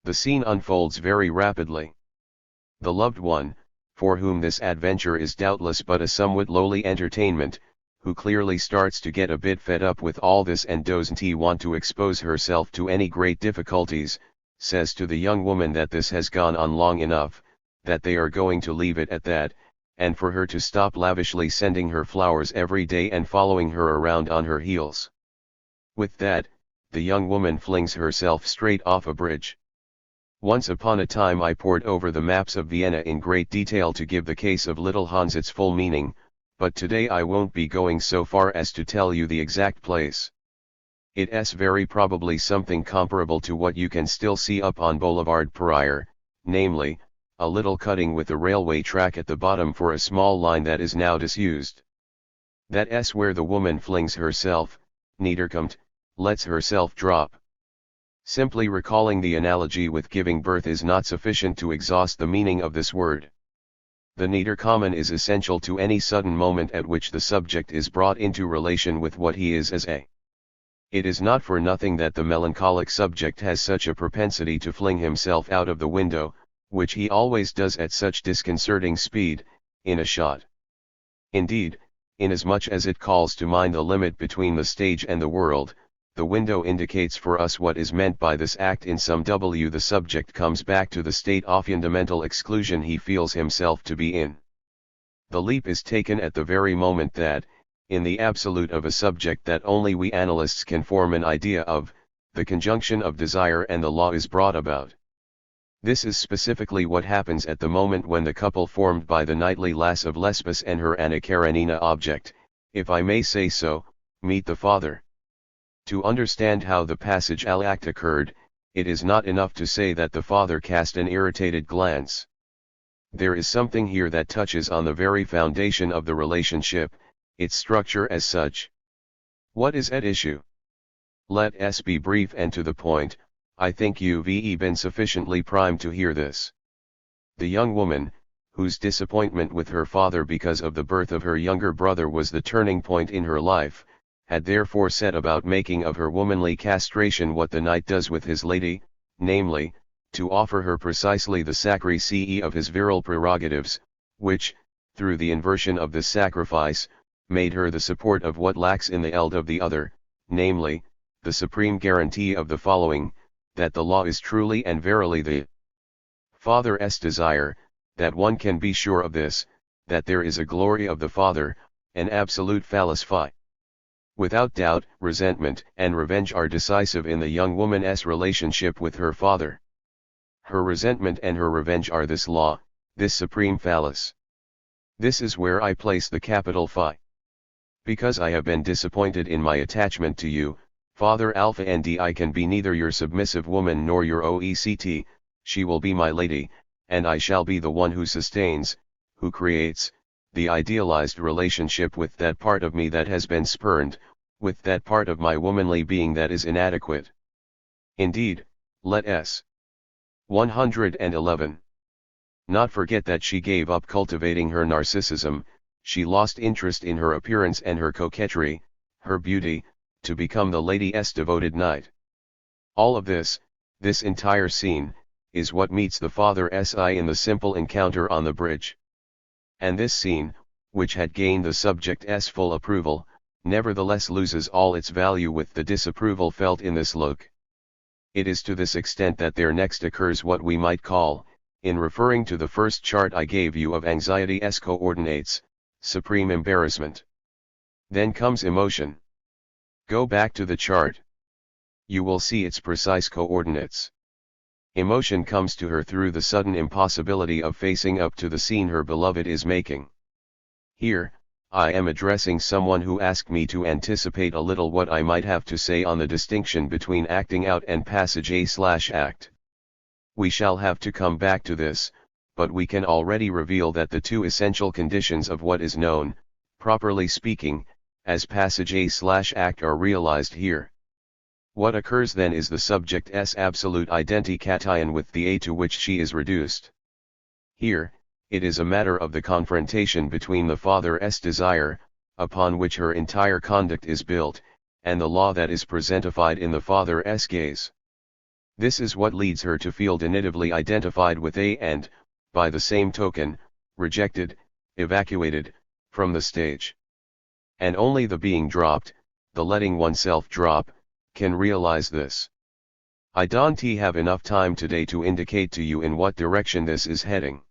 The scene unfolds very rapidly. The loved one, for whom this adventure is doubtless but a somewhat lowly entertainment, who clearly starts to get a bit fed up with all this and doesn't want to expose herself to any great difficulties, says to the young woman that this has gone on long enough, that they are going to leave it at that, and for her to stop lavishly sending her flowers every day and following her around on her heels. With that, the young woman flings herself straight off a bridge. Once upon a time I pored over the maps of Vienna in great detail to give the case of Little Hans its full meaning, but today I won't be going so far as to tell you the exact place. It's very probably something comparable to what you can still see up on Boulevard Pereire, namely, a little cutting with a railway track at the bottom for a small line that is now disused. That's where the woman flings herself, niederkommt, lets herself drop. Simply recalling the analogy with giving birth is not sufficient to exhaust the meaning of this word. The niederkommen is essential to any sudden moment at which the subject is brought into relation with what he is as a. It is not for nothing that the melancholic subject has such a propensity to fling himself out of the window, which he always does at such disconcerting speed, in a shot. Indeed, inasmuch as it calls to mind the limit between the stage and the world, the window indicates for us what is meant by this act. In some w the subject comes back to the state of fundamental exclusion he feels himself to be in. The leap is taken at the very moment that, in the absolute of a subject that only we analysts can form an idea of, the conjunction of desire and the law is brought about. This is specifically what happens at the moment when the couple formed by the knightly lass of Lesbos and her Anna Karenina object, if I may say so, meet the father. To understand how the passage al act occurred, it is not enough to say that the father cast an irritated glance. There is something here that touches on the very foundation of the relationship, its structure as such. What is at issue? Let us be brief and to the point. I think you've been sufficiently primed to hear this. The young woman, whose disappointment with her father because of the birth of her younger brother was the turning point in her life, had therefore set about making of her womanly castration what the knight does with his lady, namely, to offer her precisely the sacrifice of his virile prerogatives, which, through the inversion of this sacrifice, made her the support of what lacks in the eld of the other, namely, the supreme guarantee of the following, that the law is truly and verily the Father's desire, that one can be sure of this, that there is a glory of the Father, an absolute falsify. Without doubt, resentment and revenge are decisive in the young woman's relationship with her father. Her resentment and her revenge are this law, this supreme phallus. This is where I place the capital Phi. Because I have been disappointed in my attachment to you, Father Alpha, and I can be neither your submissive woman nor your OECT, she will be my lady, and I shall be the one who sustains, who creates, the idealized relationship with that part of me that has been spurned, with that part of my womanly being that is inadequate. Indeed, let us 111. Not forget that she gave up cultivating her narcissism, she lost interest in her appearance and her coquetry, her beauty, to become the lady's devoted knight. All of this entire scene, is what meets the father's eye in the simple encounter on the bridge. And this scene, which had gained the subject's full approval, nevertheless loses all its value with the disapproval felt in this look. It is to this extent that there next occurs what we might call, in referring to the first chart I gave you of anxiety's coordinates, supreme embarrassment. Then comes emotion. Go back to the chart. You will see its precise coordinates. Emotion comes to her through the sudden impossibility of facing up to the scene her beloved is making. Here, I am addressing someone who asked me to anticipate a little what I might have to say on the distinction between acting out and passage A/act. We shall have to come back to this, but we can already reveal that the two essential conditions of what is known, properly speaking, as passage A/act are realized here. What occurs then is the subject's absolute identication with the A to which she is reduced. Here, it is a matter of the confrontation between the father's desire, upon which her entire conduct is built, and the law that is presentified in the father's gaze. This is what leads her to feel definitively identified with A and, by the same token, rejected, evacuated, from the stage. And only the being dropped, the letting oneself drop, can realize this. I don't have enough time today to indicate to you in what direction this is heading.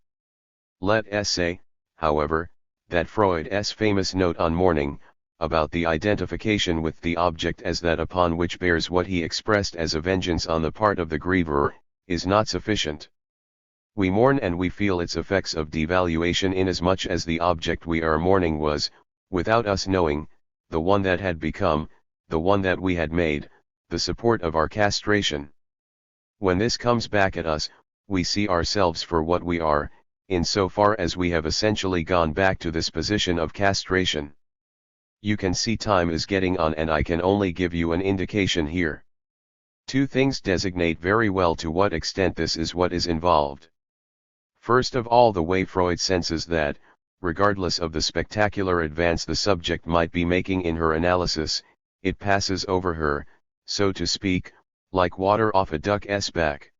Let us say, however, that Freud's famous note on mourning, about the identification with the object as that upon which bears what he expressed as a vengeance on the part of the griever, is not sufficient. We mourn and we feel its effects of devaluation inasmuch as the object we are mourning was, without us knowing, the one that had become, the one that we had made, the support of our castration. When this comes back at us, we see ourselves for what we are, in so far as we have essentially gone back to this position of castration. You can see time is getting on and I can only give you an indication here. Two things designate very well to what extent this is what is involved. First of all, the way Freud senses that, regardless of the spectacular advance the subject might be making in her analysis, it passes over her, so to speak, like water off a duck's back.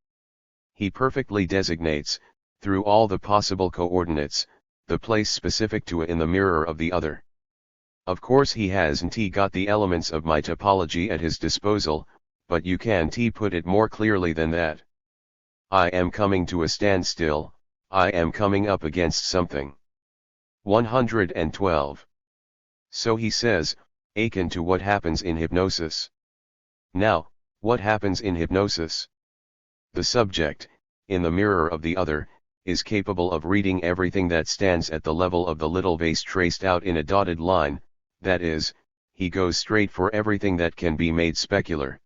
He perfectly designates, through all the possible coordinates, the place specific to it in the mirror of the other. Of course he hasn't got the elements of my topology at his disposal, but you can't put it more clearly than that. I am coming to a standstill, I am coming up against something. 112. So he says, akin to what happens in hypnosis. Now, what happens in hypnosis? The subject, in the mirror of the other, is capable of reading everything that stands at the level of the little vase traced out in a dotted line, that is, he goes straight for everything that can be made specular.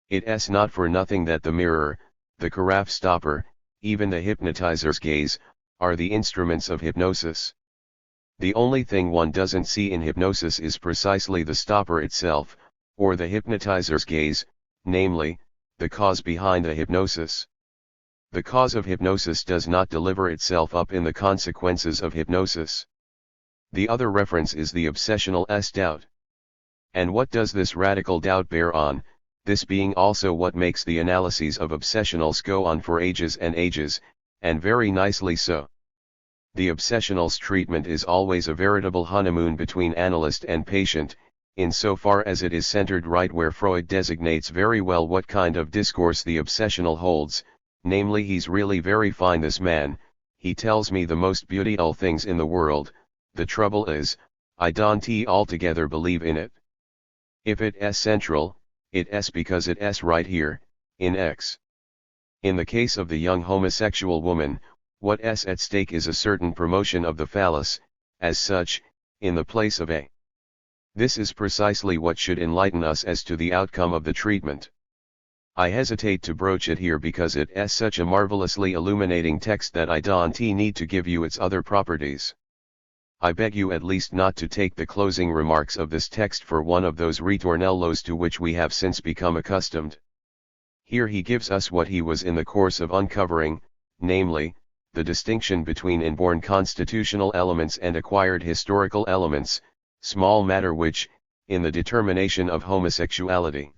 It's not for nothing that the mirror, the carafe stopper, even the hypnotizer's gaze, are the instruments of hypnosis. The only thing one doesn't see in hypnosis is precisely the stopper itself, or the hypnotizer's gaze, namely, the cause behind the hypnosis. The cause of hypnosis does not deliver itself up in the consequences of hypnosis. The other reference is the obsessional doubt. And what does this radical doubt bear on, this being also what makes the analyses of obsessionals go on for ages and ages, and very nicely so. The obsessional's treatment is always a veritable honeymoon between analyst and patient, in so far as it is centered right where Freud designates very well what kind of discourse the obsessional holds, namely he's really very fine this man, he tells me the most beautiful things in the world, the trouble is, I don't altogether believe in it. If it's central, it's because it's right here, in X. In the case of the young homosexual woman, what's at stake is a certain promotion of the phallus, as such, in the place of A. This is precisely what should enlighten us as to the outcome of the treatment. I hesitate to broach it here because it's such a marvelously illuminating text that I don't need to give you its other properties. I beg you at least not to take the closing remarks of this text for one of those ritornellos to which we have since become accustomed. Here he gives us what he was in the course of uncovering, namely, the distinction between inborn constitutional elements and acquired historical elements, small matter which, in the determination of homosexuality.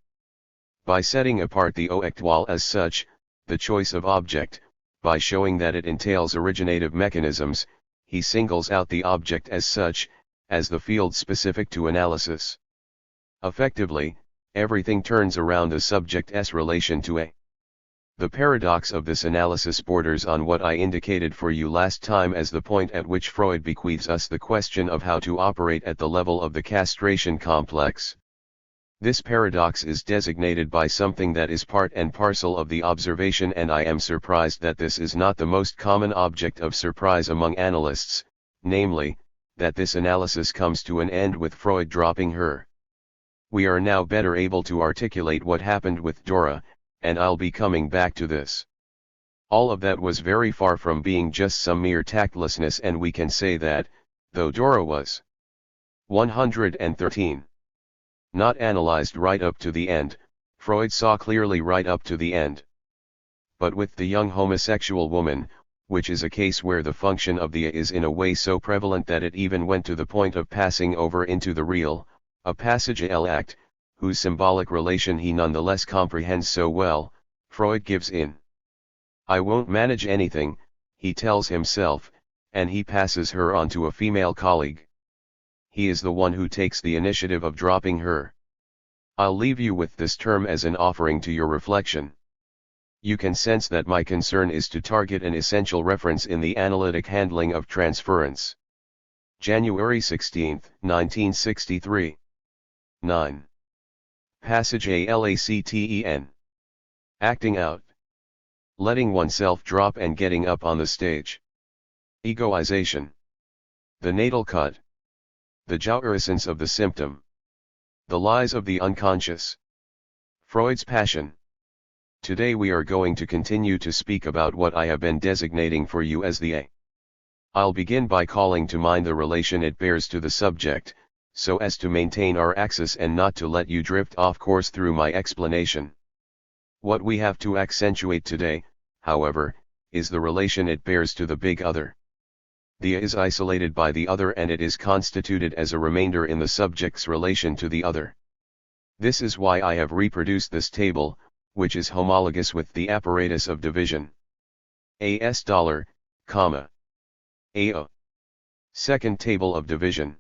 By setting apart the oectual as such, the choice of object, by showing that it entails originative mechanisms, he singles out the object as such, as the field specific to analysis. Effectively, everything turns around the subject's relation to A. The paradox of this analysis borders on what I indicated for you last time as the point at which Freud bequeaths us the question of how to operate at the level of the castration complex. This paradox is designated by something that is part and parcel of the observation, and I am surprised that this is not the most common object of surprise among analysts, namely, that this analysis comes to an end with Freud dropping her. We are now better able to articulate what happened with Dora, and I'll be coming back to this. All of that was very far from being just some mere tactlessness, and we can say that, though Dora was 113. Not analyzed right up to the end, Freud saw clearly right up to the end. But with the young homosexual woman, which is a case where the function of the A is in a way so prevalent that it even went to the point of passing over into the real, a passagel act, whose symbolic relation he nonetheless comprehends so well, Freud gives in. I won't manage anything, he tells himself, and he passes her on to a female colleague. He is the one who takes the initiative of dropping her. I'll leave you with this term as an offering to your reflection. You can sense that my concern is to target an essential reference in the analytic handling of transference. January 16, 1963. 9. Passage ALACTEN. Acting out. Letting oneself drop and getting up on the stage. Egoization. The natal cut. The jouissance of the symptom. The lies of the unconscious. Freud's passion. Today we are going to continue to speak about what I have been designating for you as the A. I'll begin by calling to mind the relation it bears to the subject, so as to maintain our axis and not to let you drift off course through my explanation. What we have to accentuate today, however, is the relation it bears to the big other. The A is isolated by the other and it is constituted as a remainder in the subject's relation to the other. This is why I have reproduced this table, which is homologous with the apparatus of division. AS $, AO. Second table of division.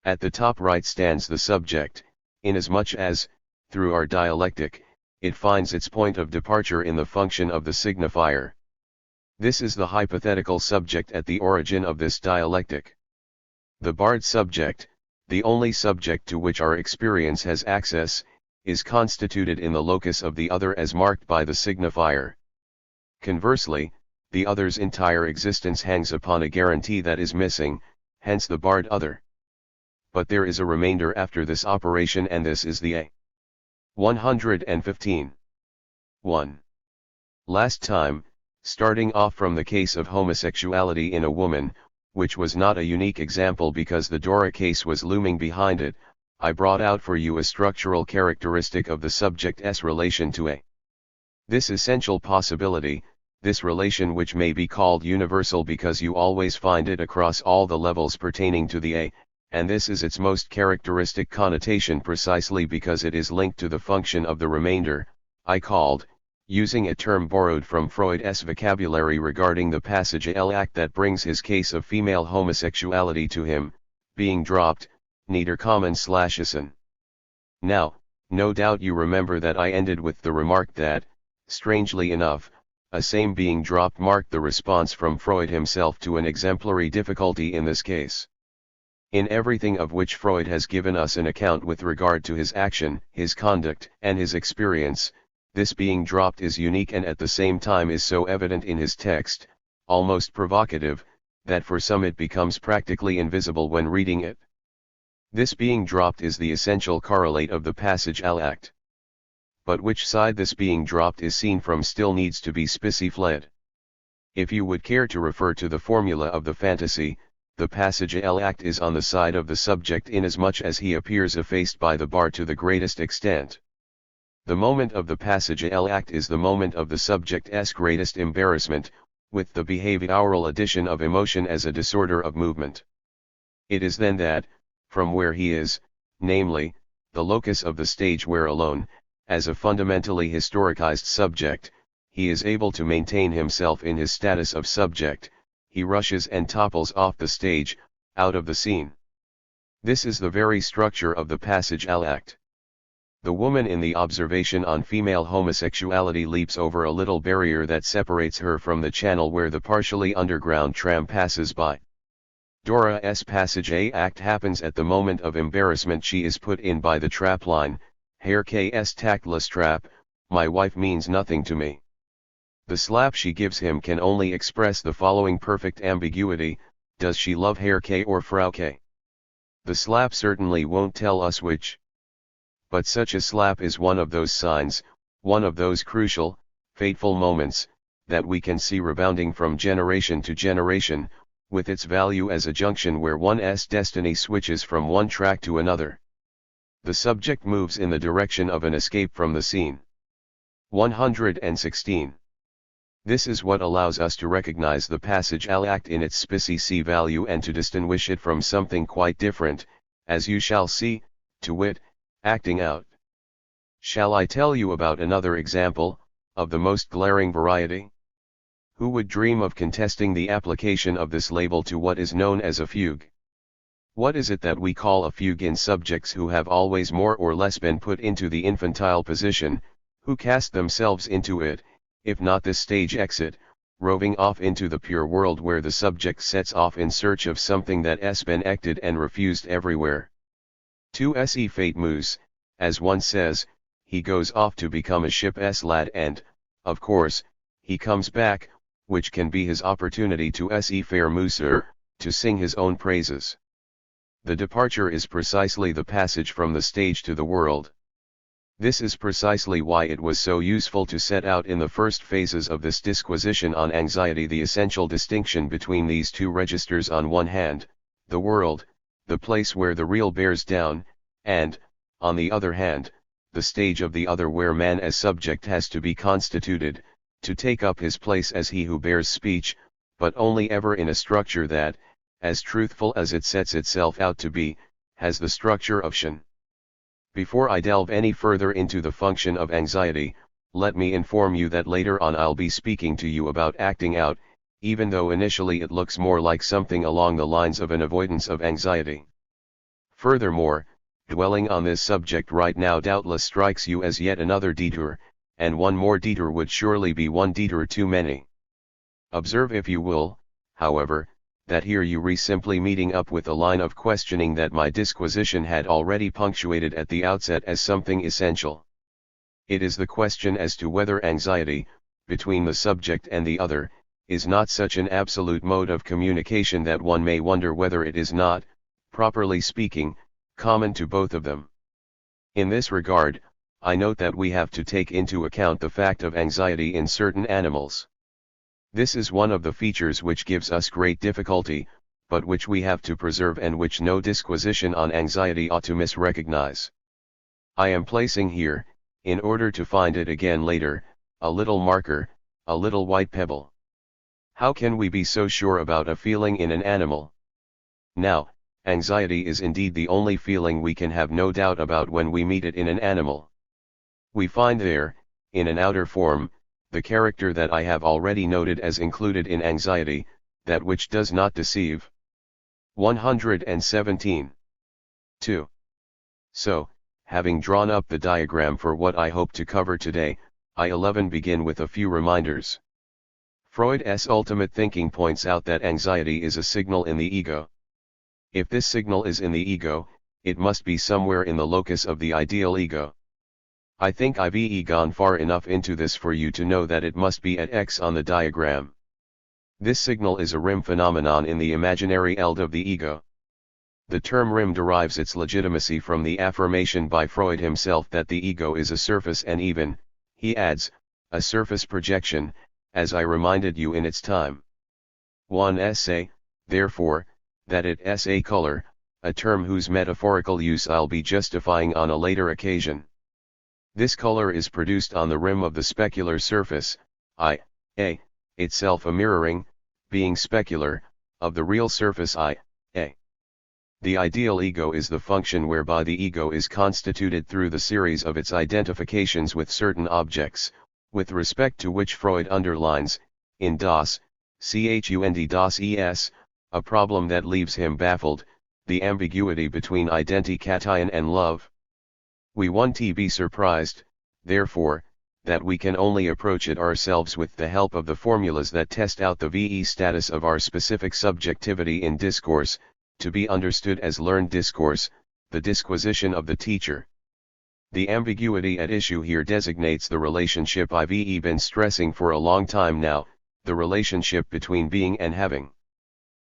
At the top right stands the subject, inasmuch as, through our dialectic, it finds its point of departure in the function of the signifier. This is the hypothetical subject at the origin of this dialectic. The barred subject, the only subject to which our experience has access, is constituted in the locus of the other as marked by the signifier. Conversely, the other's entire existence hangs upon a guarantee that is missing, hence the barred other. But there is a remainder after this operation and this is the A. 115. 1. Last time, starting off from the case of homosexuality in a woman, which was not a unique example because the Dora case was looming behind it, I brought out for you a structural characteristic of the subject's relation to A. This essential possibility, this relation which may be called universal because you always find it across all the levels pertaining to the A, and this is its most characteristic connotation precisely because it is linked to the function of the remainder, I called, using a term borrowed from Freud's vocabulary regarding the passage act that brings his case of female homosexuality to him, being dropped, niederkommen/isen. Now, no doubt you remember that I ended with the remark that, strangely enough, a same being dropped marked the response from Freud himself to an exemplary difficulty in this case. In everything of which Freud has given us an account with regard to his action, his conduct, and his experience, this being dropped is unique and at the same time is so evident in his text, almost provocative, that for some it becomes practically invisible when reading it. This being dropped is the essential correlate of the passage act. But which side this being dropped is seen from still needs to be specified. If you would care to refer to the formula of the fantasy, the passage act is on the side of the subject inasmuch as he appears effaced by the bar to the greatest extent. The moment of the passage act is the moment of the subject's greatest embarrassment, with the behavioral addition of emotion as a disorder of movement. It is then that, from where he is, namely, the locus of the stage where alone, as a fundamentally historicized subject, he is able to maintain himself in his status of subject, he rushes and topples off the stage, out of the scene. This is the very structure of the passage act. The woman in the observation on female homosexuality leaps over a little barrier that separates her from the channel where the partially underground tram passes by. Dora's passage act happens at the moment of embarrassment she is put in by the trapline, Herr K's tactless trap, my wife means nothing to me. The slap she gives him can only express the following perfect ambiguity, does she love Herr K or Frau K? The slap certainly won't tell us which. But such a slap is one of those signs, one of those crucial, fateful moments, that we can see rebounding from generation to generation, with its value as a junction where one's destiny switches from one track to another. The subject moves in the direction of an escape from the scene. 116. This is what allows us to recognize the passage act in its specie value and to distinguish it from something quite different, as you shall see, to wit, acting out. Shall I tell you about another example, of the most glaring variety? Who would dream of contesting the application of this label to what is known as a fugue? What is it that we call a fugue in subjects who have always more or less been put into the infantile position, who cast themselves into it, if not this stage exit, roving off into the pure world where the subject sets off in search of something that has been acted and refused everywhere? To se fate moose, as one says, he goes off to become a ship's lad and, of course, he comes back, which can be his opportunity to se faire mooser, to sing his own praises. The departure is precisely the passage from the stage to the world. This is precisely why it was so useful to set out in the first phases of this disquisition on anxiety the essential distinction between these two registers: on one hand, the world, the place where the real bears down, and, on the other hand, the stage of the other where man as subject has to be constituted, to take up his place as he who bears speech, but only ever in a structure that, as truthful as it sets itself out to be, has the structure of shin. Before I delve any further into the function of anxiety, let me inform you that later on I'll be speaking to you about acting out, even though initially it looks more like something along the lines of an avoidance of anxiety. Furthermore, dwelling on this subject right now doubtless strikes you as yet another detour, and one more detour would surely be one detour too many. Observe, if you will, however, that here you re simply meeting up with a line of questioning that my disquisition had already punctuated at the outset as something essential. It is the question as to whether anxiety, between the subject and the other, is not such an absolute mode of communication that one may wonder whether it is not, properly speaking, common to both of them. In this regard, I note that we have to take into account the fact of anxiety in certain animals. This is one of the features which gives us great difficulty, but which we have to preserve and which no disquisition on anxiety ought to misrecognize. I am placing here, in order to find it again later, a little marker, a little white pebble. How can we be so sure about a feeling in an animal? Now, anxiety is indeed the only feeling we can have no doubt about when we meet it in an animal. We find there, in an outer form, the character that I have already noted as included in anxiety, that which does not deceive. 117. 2. So, having drawn up the diagram for what I hope to cover today, I begin with a few reminders. Freud's ultimate thinking points out that anxiety is a signal in the ego. If this signal is in the ego, it must be somewhere in the locus of the ideal ego. I think I've gone far enough into this for you to know that it must be at X on the diagram. This signal is a rim phenomenon in the imaginary eld of the ego. The term rim derives its legitimacy from the affirmation by Freud himself that the ego is a surface, and even, he adds, a surface projection, as I reminded you in its time. 1 say, therefore, that it is a color, a term whose metaphorical use I'll be justifying on a later occasion. This color is produced on the rim of the specular surface, itself a mirroring, being specular, of the real surface The ideal ego is the function whereby the ego is constituted through the series of its identifications with certain objects, with respect to which Freud underlines, in Das, Chund das Es, a problem that leaves him baffled, the ambiguity between identikation and love. We want to be surprised, therefore, that we can only approach it ourselves with the help of the formulas that test out the VE status of our specific subjectivity in discourse, to be understood as learned discourse, the disquisition of the teacher. The ambiguity at issue here designates the relationship I've been stressing for a long time now, the relationship between being and having.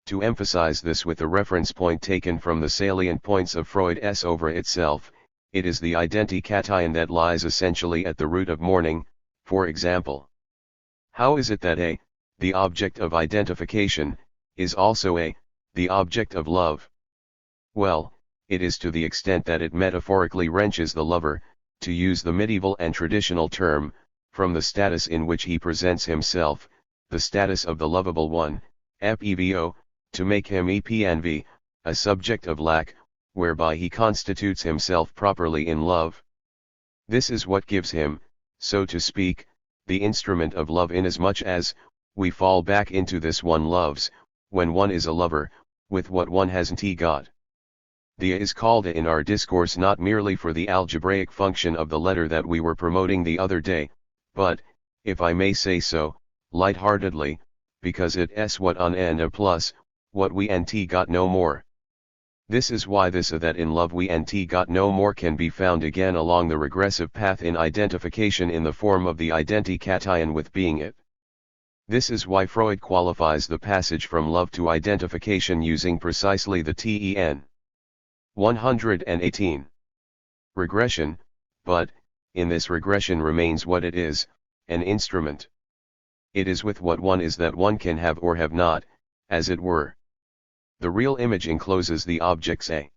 To emphasize this with a reference point taken from the salient points of Freud's over itself, it is the identikation that lies essentially at the root of mourning, for example. How is it that the object of identification, is also the object of love? Well, it is to the extent that it metaphorically wrenches the lover, to use the medieval and traditional term, from the status in which he presents himself, the status of the lovable one, EPVO, to make him EPNV, a subject of lack, whereby he constitutes himself properly in love. This is what gives him, so to speak, the instrument of love, inasmuch as, we fall back into this one loves, when one is a lover, with what one hasn't got. The is called a in our discourse not merely for the algebraic function of the letter that we were promoting the other day, but, if I may say so, light-heartedly, because it s what on and a plus, what we nt got no more. This is why this a that in love we nt got no more can be found again along the regressive path in identification in the form of the identication with being it. This is why Freud qualifies the passage from love to identification using precisely the ten. 118. Regression, but, in this regression remains what it is, an instrument. It is with what one is that one can have or have not, as it were. The real image encloses the objects A.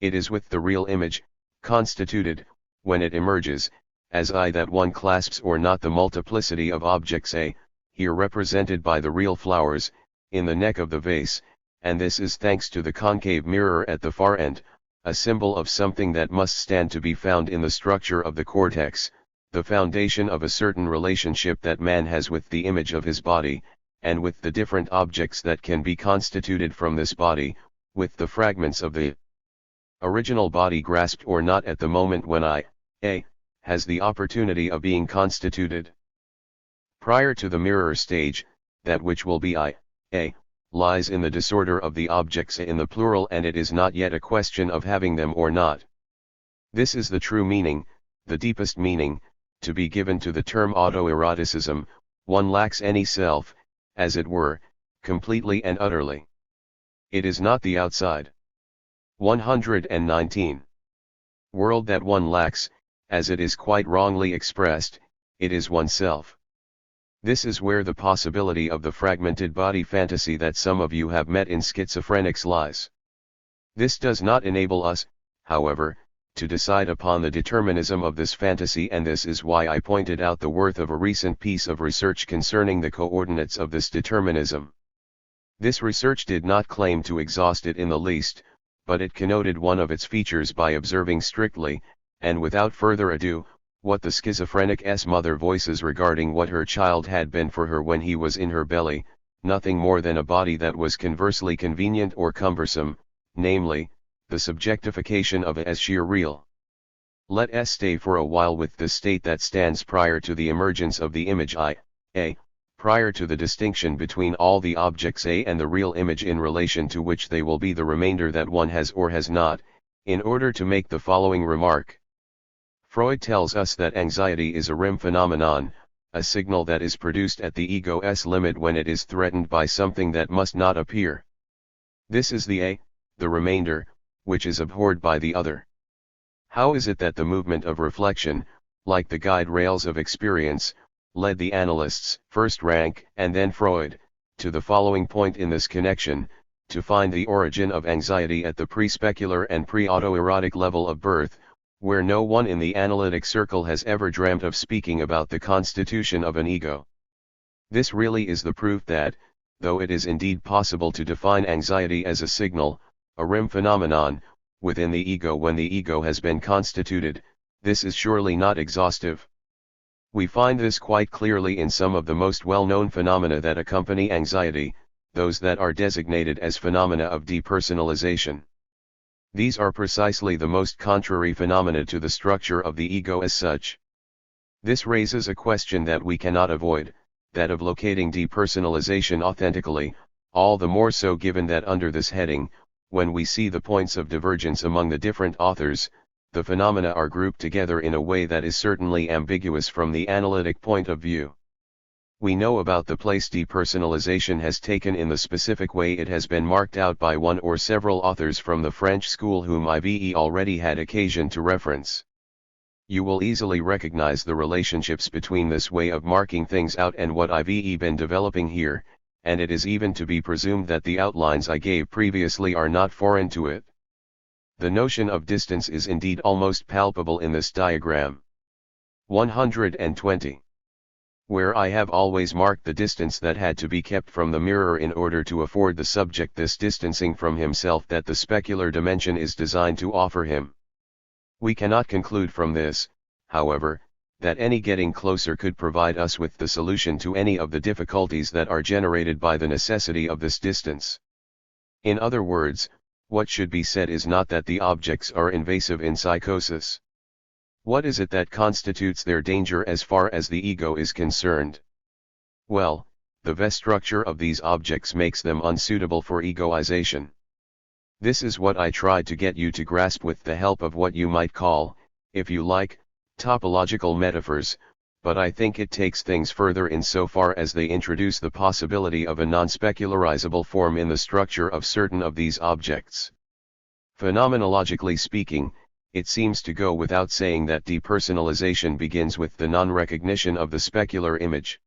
It is with the real image, constituted, when it emerges, as I that one clasps or not the multiplicity of objects A, here represented by the real flowers, in the neck of the vase, and this is thanks to the concave mirror at the far end, a symbol of something that must stand to be found in the structure of the cortex, the foundation of a certain relationship that man has with the image of his body, and with the different objects that can be constituted from this body, with the fragments of the original body grasped or not at the moment when I, A, has the opportunity of being constituted. Prior to the mirror stage, that which will be I, A, lies in the disorder of the objects in the plural, and it is not yet a question of having them or not. This is the true meaning, the deepest meaning, to be given to the term autoeroticism. One lacks any self, as it were, completely and utterly. It is not the outside. 119. World that one lacks, as it is quite wrongly expressed, it is oneself. This is where the possibility of the fragmented body fantasy that some of you have met in schizophrenics lies. This does not enable us, however, to decide upon the determinism of this fantasy, and this is why I pointed out the worth of a recent piece of research concerning the coordinates of this determinism. This research did not claim to exhaust it in the least, but it connoted one of its features by observing strictly, and without further ado, what the schizophrenic's mother voices regarding what her child had been for her when he was in her belly, nothing more than a body that was conversely convenient or cumbersome, namely, the subjectification of a as sheer real. Let us stay for a while with the state that stands prior to the emergence of the image I, A, prior to the distinction between all the objects A and the real image in relation to which they will be the remainder that one has or has not, in order to make the following remark. Freud tells us that anxiety is a REM phenomenon, a signal that is produced at the ego's limit when it is threatened by something that must not appear. This is the A, the remainder, which is abhorred by the other. How is it that the movement of reflection, like the guide rails of experience, led the analysts, first Rank and then Freud, to the following point in this connection, to find the origin of anxiety at the pre-specular and pre-autoerotic level of birth, where no one in the analytic circle has ever dreamt of speaking about the constitution of an ego. This really is the proof that, though it is indeed possible to define anxiety as a signal, a REM phenomenon, within the ego when the ego has been constituted, this is surely not exhaustive. We find this quite clearly in some of the most well-known phenomena that accompany anxiety, those that are designated as phenomena of depersonalization. These are precisely the most contrary phenomena to the structure of the ego as such. This raises a question that we cannot avoid, that of locating depersonalization authentically, all the more so given that under this heading, when we see the points of divergence among the different authors, the phenomena are grouped together in a way that is certainly ambiguous from the analytic point of view. We know about the place depersonalization has taken in the specific way it has been marked out by one or several authors from the French school whom I've already had occasion to reference. You will easily recognize the relationships between this way of marking things out and what I've been developing here, and it is even to be presumed that the outlines I gave previously are not foreign to it. The notion of distance is indeed almost palpable in this diagram. 120. Where I have always marked the distance that had to be kept from the mirror in order to afford the subject this distancing from himself that the specular dimension is designed to offer him. We cannot conclude from this, however, that any getting closer could provide us with the solution to any of the difficulties that are generated by the necessity of this distance. In other words, what should be said is not that the objects are invasive in psychosis. What is it that constitutes their danger as far as the ego is concerned? Well, the vest structure of these objects makes them unsuitable for egoization. This is what I tried to get you to grasp with the help of what you might call, if you like, topological metaphors, but I think it takes things further insofar as they introduce the possibility of a non-specularizable form in the structure of certain of these objects. Phenomenologically speaking, it seems to go without saying that depersonalization begins with the non-recognition of the specular image.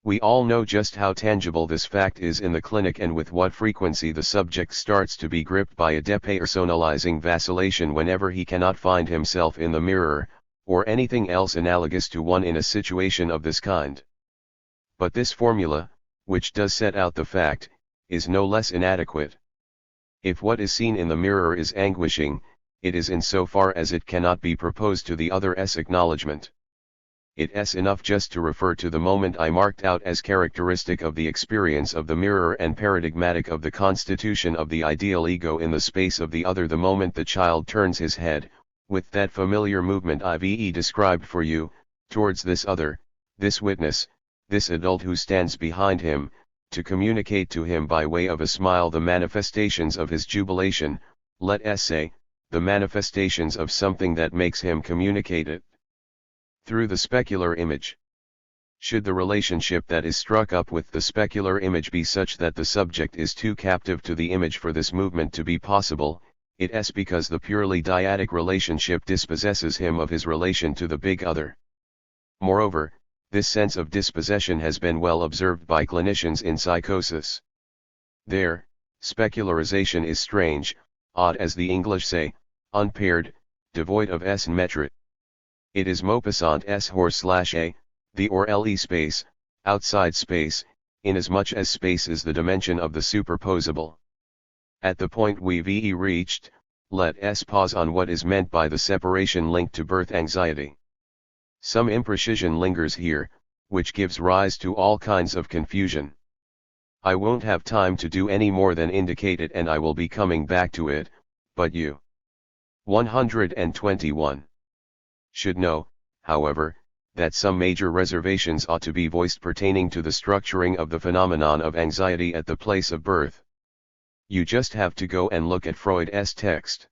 We all know just how tangible this fact is in the clinic and with what frequency the subject starts to be gripped by a depersonalizing vacillation whenever he cannot find himself in the mirror, or anything else analogous to one in a situation of this kind. But this formula, which does set out the fact, is no less inadequate. If what is seen in the mirror is anguishing, it is insofar as it cannot be proposed to the other's acknowledgement. It's enough just to refer to the moment I marked out as characteristic of the experience of the mirror and paradigmatic of the constitution of the ideal ego in the space of the other, the moment the child turns his head, with that familiar movement I've described for you, towards this other, this witness, this adult who stands behind him, to communicate to him by way of a smile the manifestations of his jubilation, let us say, the manifestations of something that makes him communicate it. Through the specular image. Should the relationship that is struck up with the specular image be such that the subject is too captive to the image for this movement to be possible, it's because the purely dyadic relationship dispossesses him of his relation to the big other. Moreover, this sense of dispossession has been well observed by clinicians in psychosis. There, specularization is strange, odd as the English say, unpaired, devoid of s and metre. It is Maupassant s/a, the or le space, outside space, inasmuch as space is the dimension of the superposable. At the point we've reached, let us pause on what is meant by the separation linked to birth anxiety. Some imprecision lingers here, which gives rise to all kinds of confusion. I won't have time to do any more than indicate it, and I will be coming back to it, but you 121 should know, however, that some major reservations ought to be voiced pertaining to the structuring of the phenomenon of anxiety at the place of birth. You just have to go and look at Freud's text.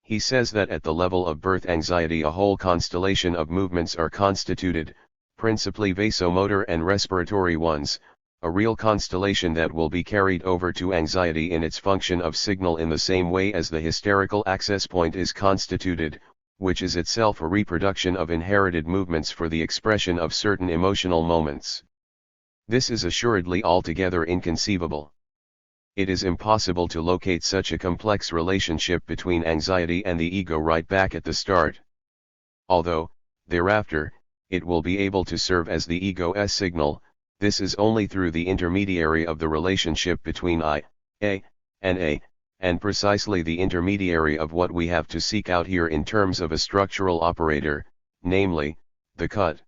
He says that at the level of birth anxiety a whole constellation of movements are constituted, principally vasomotor and respiratory ones, a real constellation that will be carried over to anxiety in its function of signal in the same way as the hysterical access point is constituted, which is itself a reproduction of inherited movements for the expression of certain emotional moments. This is assuredly altogether inconceivable. It is impossible to locate such a complex relationship between anxiety and the ego right back at the start. Although, thereafter, it will be able to serve as the ego's signal, this is only through the intermediary of the relationship between I, A, and precisely the intermediary of what we have to seek out here in terms of a structural operator, namely, the cut.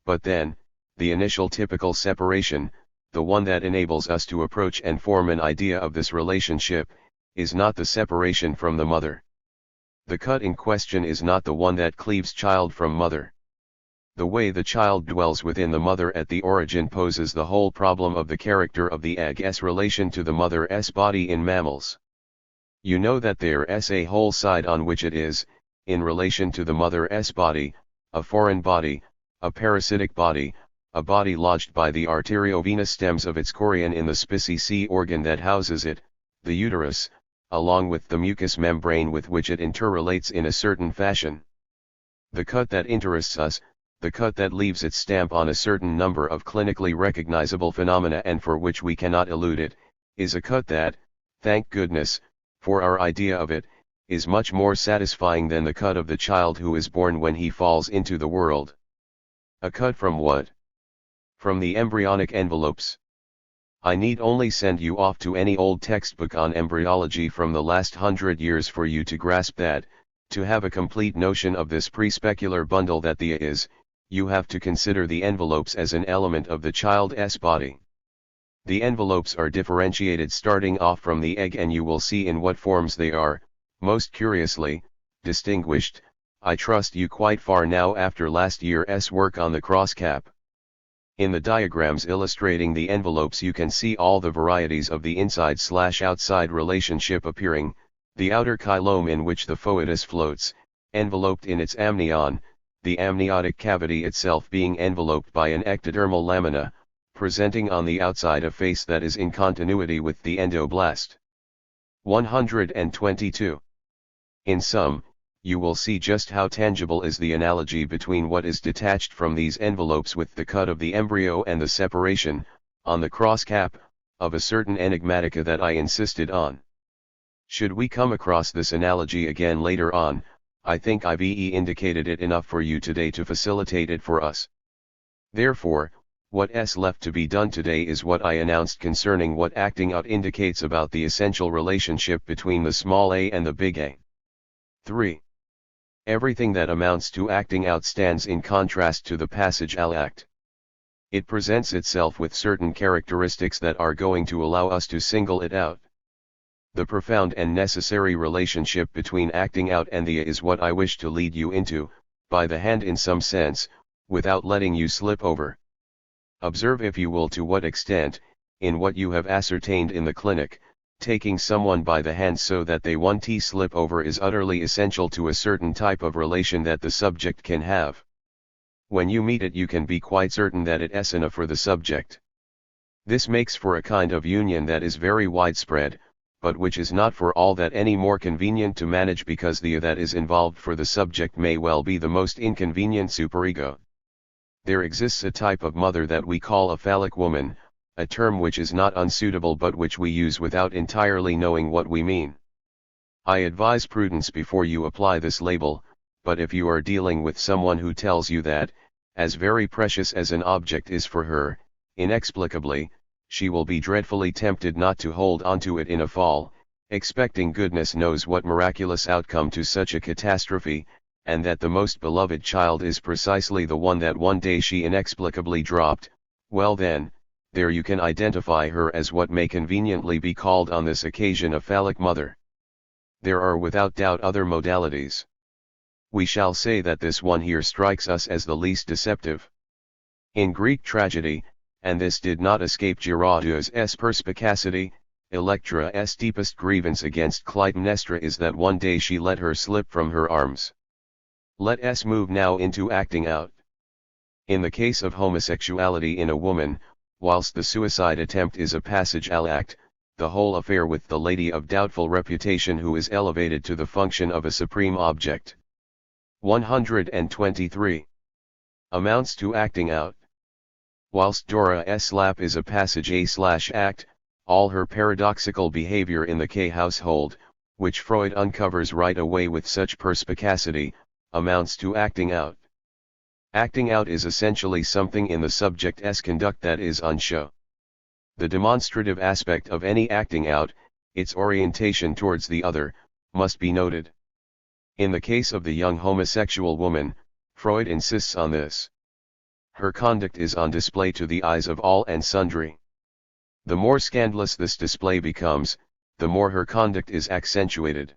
But then, the initial typical separation, the one that enables us to approach and form an idea of this relationship, is not the separation from the mother. The cut in question is not the one that cleaves child from mother. The way the child dwells within the mother at the origin poses the whole problem of the character of the egg's relation to the mother's body in mammals. You know that there's a whole side on which it is, in relation to the mother's body, a foreign body, a parasitic body, a body lodged by the arteriovenous stems of its chorion in the spicy organ that houses it, the uterus, along with the mucous membrane with which it interrelates in a certain fashion. The cut that interests us, the cut that leaves its stamp on a certain number of clinically recognizable phenomena and for which we cannot elude it, is a cut that, thank goodness, for our idea of it, is much more satisfying than the cut of the child who is born when he falls into the world. A cut from what? From the embryonic envelopes. I need only send you off to any old textbook on embryology from the last 100 years for you to grasp that, To have a complete notion of this pre-specular bundle that the is, you have to consider the envelopes as an element of the child's body. The envelopes are differentiated starting off from the egg, and you will see in what forms they are, most curiously, distinguished. I trust you quite far now after last year's work on the cross-cap. In the diagrams illustrating the envelopes you can see all the varieties of the inside/outside relationship appearing, the outer chylome in which the foetus floats, enveloped in its amnion, the amniotic cavity itself being enveloped by an ectodermal lamina, presenting on the outside a face that is in continuity with the endoblast. 122. In sum, you will see just how tangible is the analogy between what is detached from these envelopes with the cut of the embryo and the separation, on the cross-cap, of a certain enigmatica that I insisted on. Should we come across this analogy again later on, I think I've indicated it enough for you today to facilitate it for us. Therefore, what's left to be done today is what I announced concerning what acting out indicates about the essential relationship between the small a and the big A. 3. Everything that amounts to acting out stands in contrast to the passage à l'acte. It presents itself with certain characteristics that are going to allow us to single it out. The profound and necessary relationship between acting out and the is what I wish to lead you into, by the hand in some sense, without letting you slip over. Observe if you will to what extent, in what you have ascertained in the clinic, taking someone by the hand so that they won't slip over is utterly essential to a certain type of relation that the subject can have. When you meet it you can be quite certain that it's enough for the subject. This makes for a kind of union that is very widespread, but which is not for all that any more convenient to manage, because the that is involved for the subject may well be the most inconvenient superego. There exists a type of mother that we call a phallic woman, a term which is not unsuitable but which we use without entirely knowing what we mean. I advise prudence before you apply this label, but if you are dealing with someone who tells you that, as very precious as an object is for her, inexplicably, she will be dreadfully tempted not to hold onto it in a fall, expecting goodness knows what miraculous outcome to such a catastrophe, and that the most beloved child is precisely the one that one day she inexplicably dropped, well then, there you can identify her as what may conveniently be called on this occasion a phallic mother. There are without doubt other modalities. We shall say that this one here strikes us as the least deceptive. In Greek tragedy, and this did not escape Giraudo's perspicacity, Electra's deepest grievance against Clytemnestra is that one day she let her slip from her arms. Let us move now into acting out. In the case of homosexuality in a woman, whilst the suicide attempt is a passage à l'acte, the whole affair with the lady of doubtful reputation who is elevated to the function of a supreme object. 123. Amounts to acting out. Whilst Dora's lap is a passage a/act, all her paradoxical behavior in the K household, which Freud uncovers right away with such perspicacity, amounts to acting out. Acting out is essentially something in the subject's conduct that is on show. The demonstrative aspect of any acting out, its orientation towards the other, must be noted. In the case of the young homosexual woman, Freud insists on this. Her conduct is on display to the eyes of all and sundry. The more scandalous this display becomes, the more her conduct is accentuated.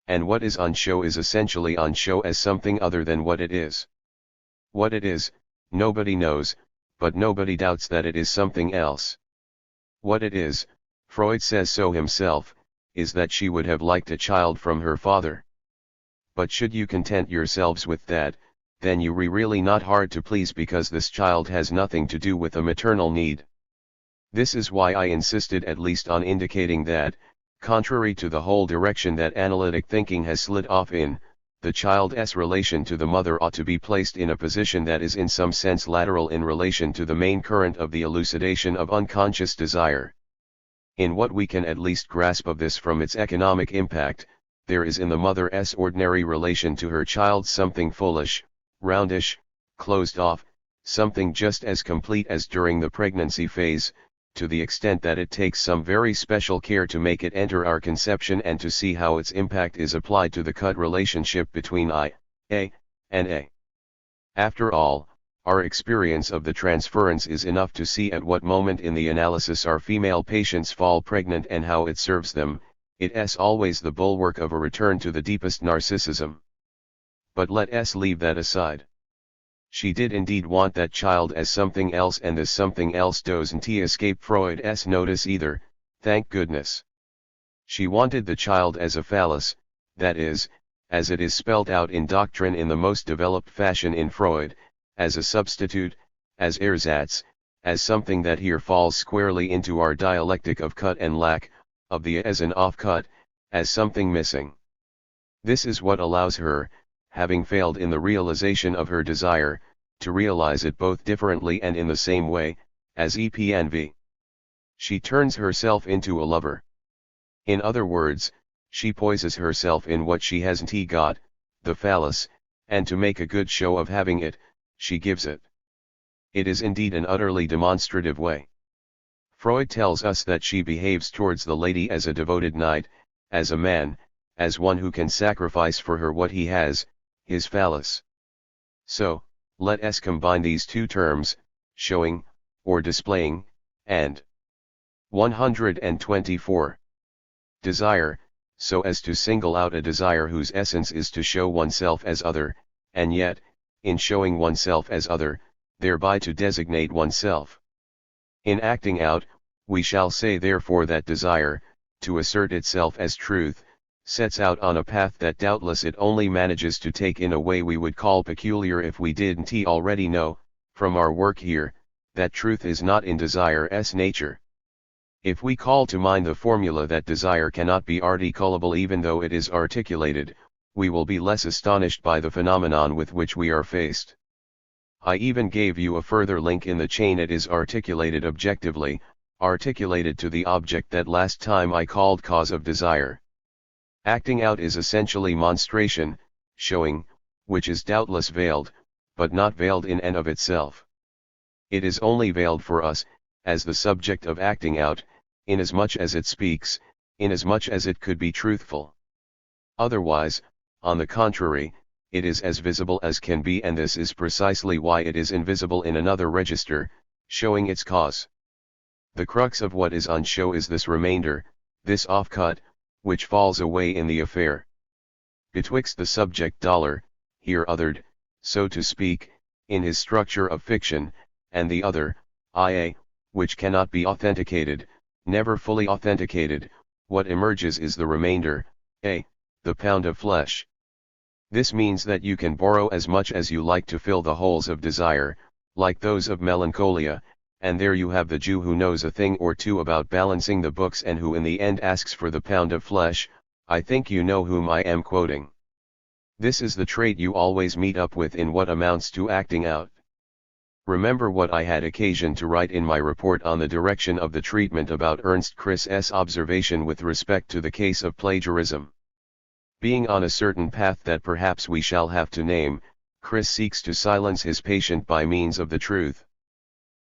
And what is on show is essentially on show as something other than what it is. What it is, nobody knows, but nobody doubts that it is something else. What it is, Freud says so himself, is that she would have liked a child from her father. But should you content yourselves with that, then you really not hard to please, because this child has nothing to do with a maternal need. This is why I insisted at least on indicating that, contrary to the whole direction that analytic thinking has slid off in, the child's relation to the mother ought to be placed in a position that is in some sense lateral in relation to the main current of the elucidation of unconscious desire. In what we can at least grasp of this from its economic impact, there is in the mother's ordinary relation to her child something foolish, roundish, closed off, something just as complete as during the pregnancy phase, to the extent that it takes some very special care to make it enter our conception and to see how its impact is applied to the cut relationship between I, A, and A. After all, our experience of the transference is enough to see at what moment in the analysis our female patients fall pregnant and how it serves them. It's always the bulwark of a return to the deepest narcissism. But let us leave that aside. She did indeed want that child as something else, and this something else doesn't escape Freud's notice either, thank goodness. She wanted the child as a phallus, that is, as it is spelt out in doctrine in the most developed fashion in Freud, as a substitute, as ersatz, as something that here falls squarely into our dialectic of cut and lack, of the as an off-cut, as something missing. This is what allows her, having failed in the realization of her desire, to realize it both differently and in the same way, as EP and V. She turns herself into a lover. In other words, she poises herself in what she hasn't got, the phallus, and to make a good show of having it, she gives it. It is indeed an utterly demonstrative way. Freud tells us that she behaves towards the lady as a devoted knight, as a man, as one who can sacrifice for her what he has, his phallus. So, let us combine these two terms, showing, or displaying, and 124. Desire, so as to single out a desire whose essence is to show oneself as other, and yet, in showing oneself as other, thereby to designate oneself. In acting out, we shall say therefore that desire, to assert itself as truth, sets out on a path that doubtless it only manages to take in a way we would call peculiar if we didn't already know, from our work here, that truth is not in desire's nature. If we call to mind the formula that desire cannot be articulable even though it is articulated, we will be less astonished by the phenomenon with which we are faced. I even gave you a further link in the chain. It is articulated objectively, articulated to the object that last time I called cause of desire. Acting out is essentially monstration, showing, which is doubtless veiled, but not veiled in and of itself. It is only veiled for us, as the subject of acting out, inasmuch as it speaks, inasmuch as it could be truthful. Otherwise, on the contrary, it is as visible as can be, and this is precisely why it is invisible in another register, showing its cause. The crux of what is on show is this remainder, this off-cut, which falls away in the affair. Betwixt the subject dollar, here othered, so to speak, in his structure of fiction, and the other, IA, which cannot be authenticated, never fully authenticated, what emerges is the remainder, A, the pound of flesh. This means that you can borrow as much as you like to fill the holes of desire, like those of melancholia, and there you have the Jew who knows a thing or two about balancing the books and who in the end asks for the pound of flesh. I think you know whom I am quoting. This is the trait you always meet up with in what amounts to acting out. Remember what I had occasion to write in my report on the direction of the treatment about Ernst Kriss's observation with respect to the case of plagiarism. Being on a certain path that perhaps we shall have to name, Kriss seeks to silence his patient by means of the truth.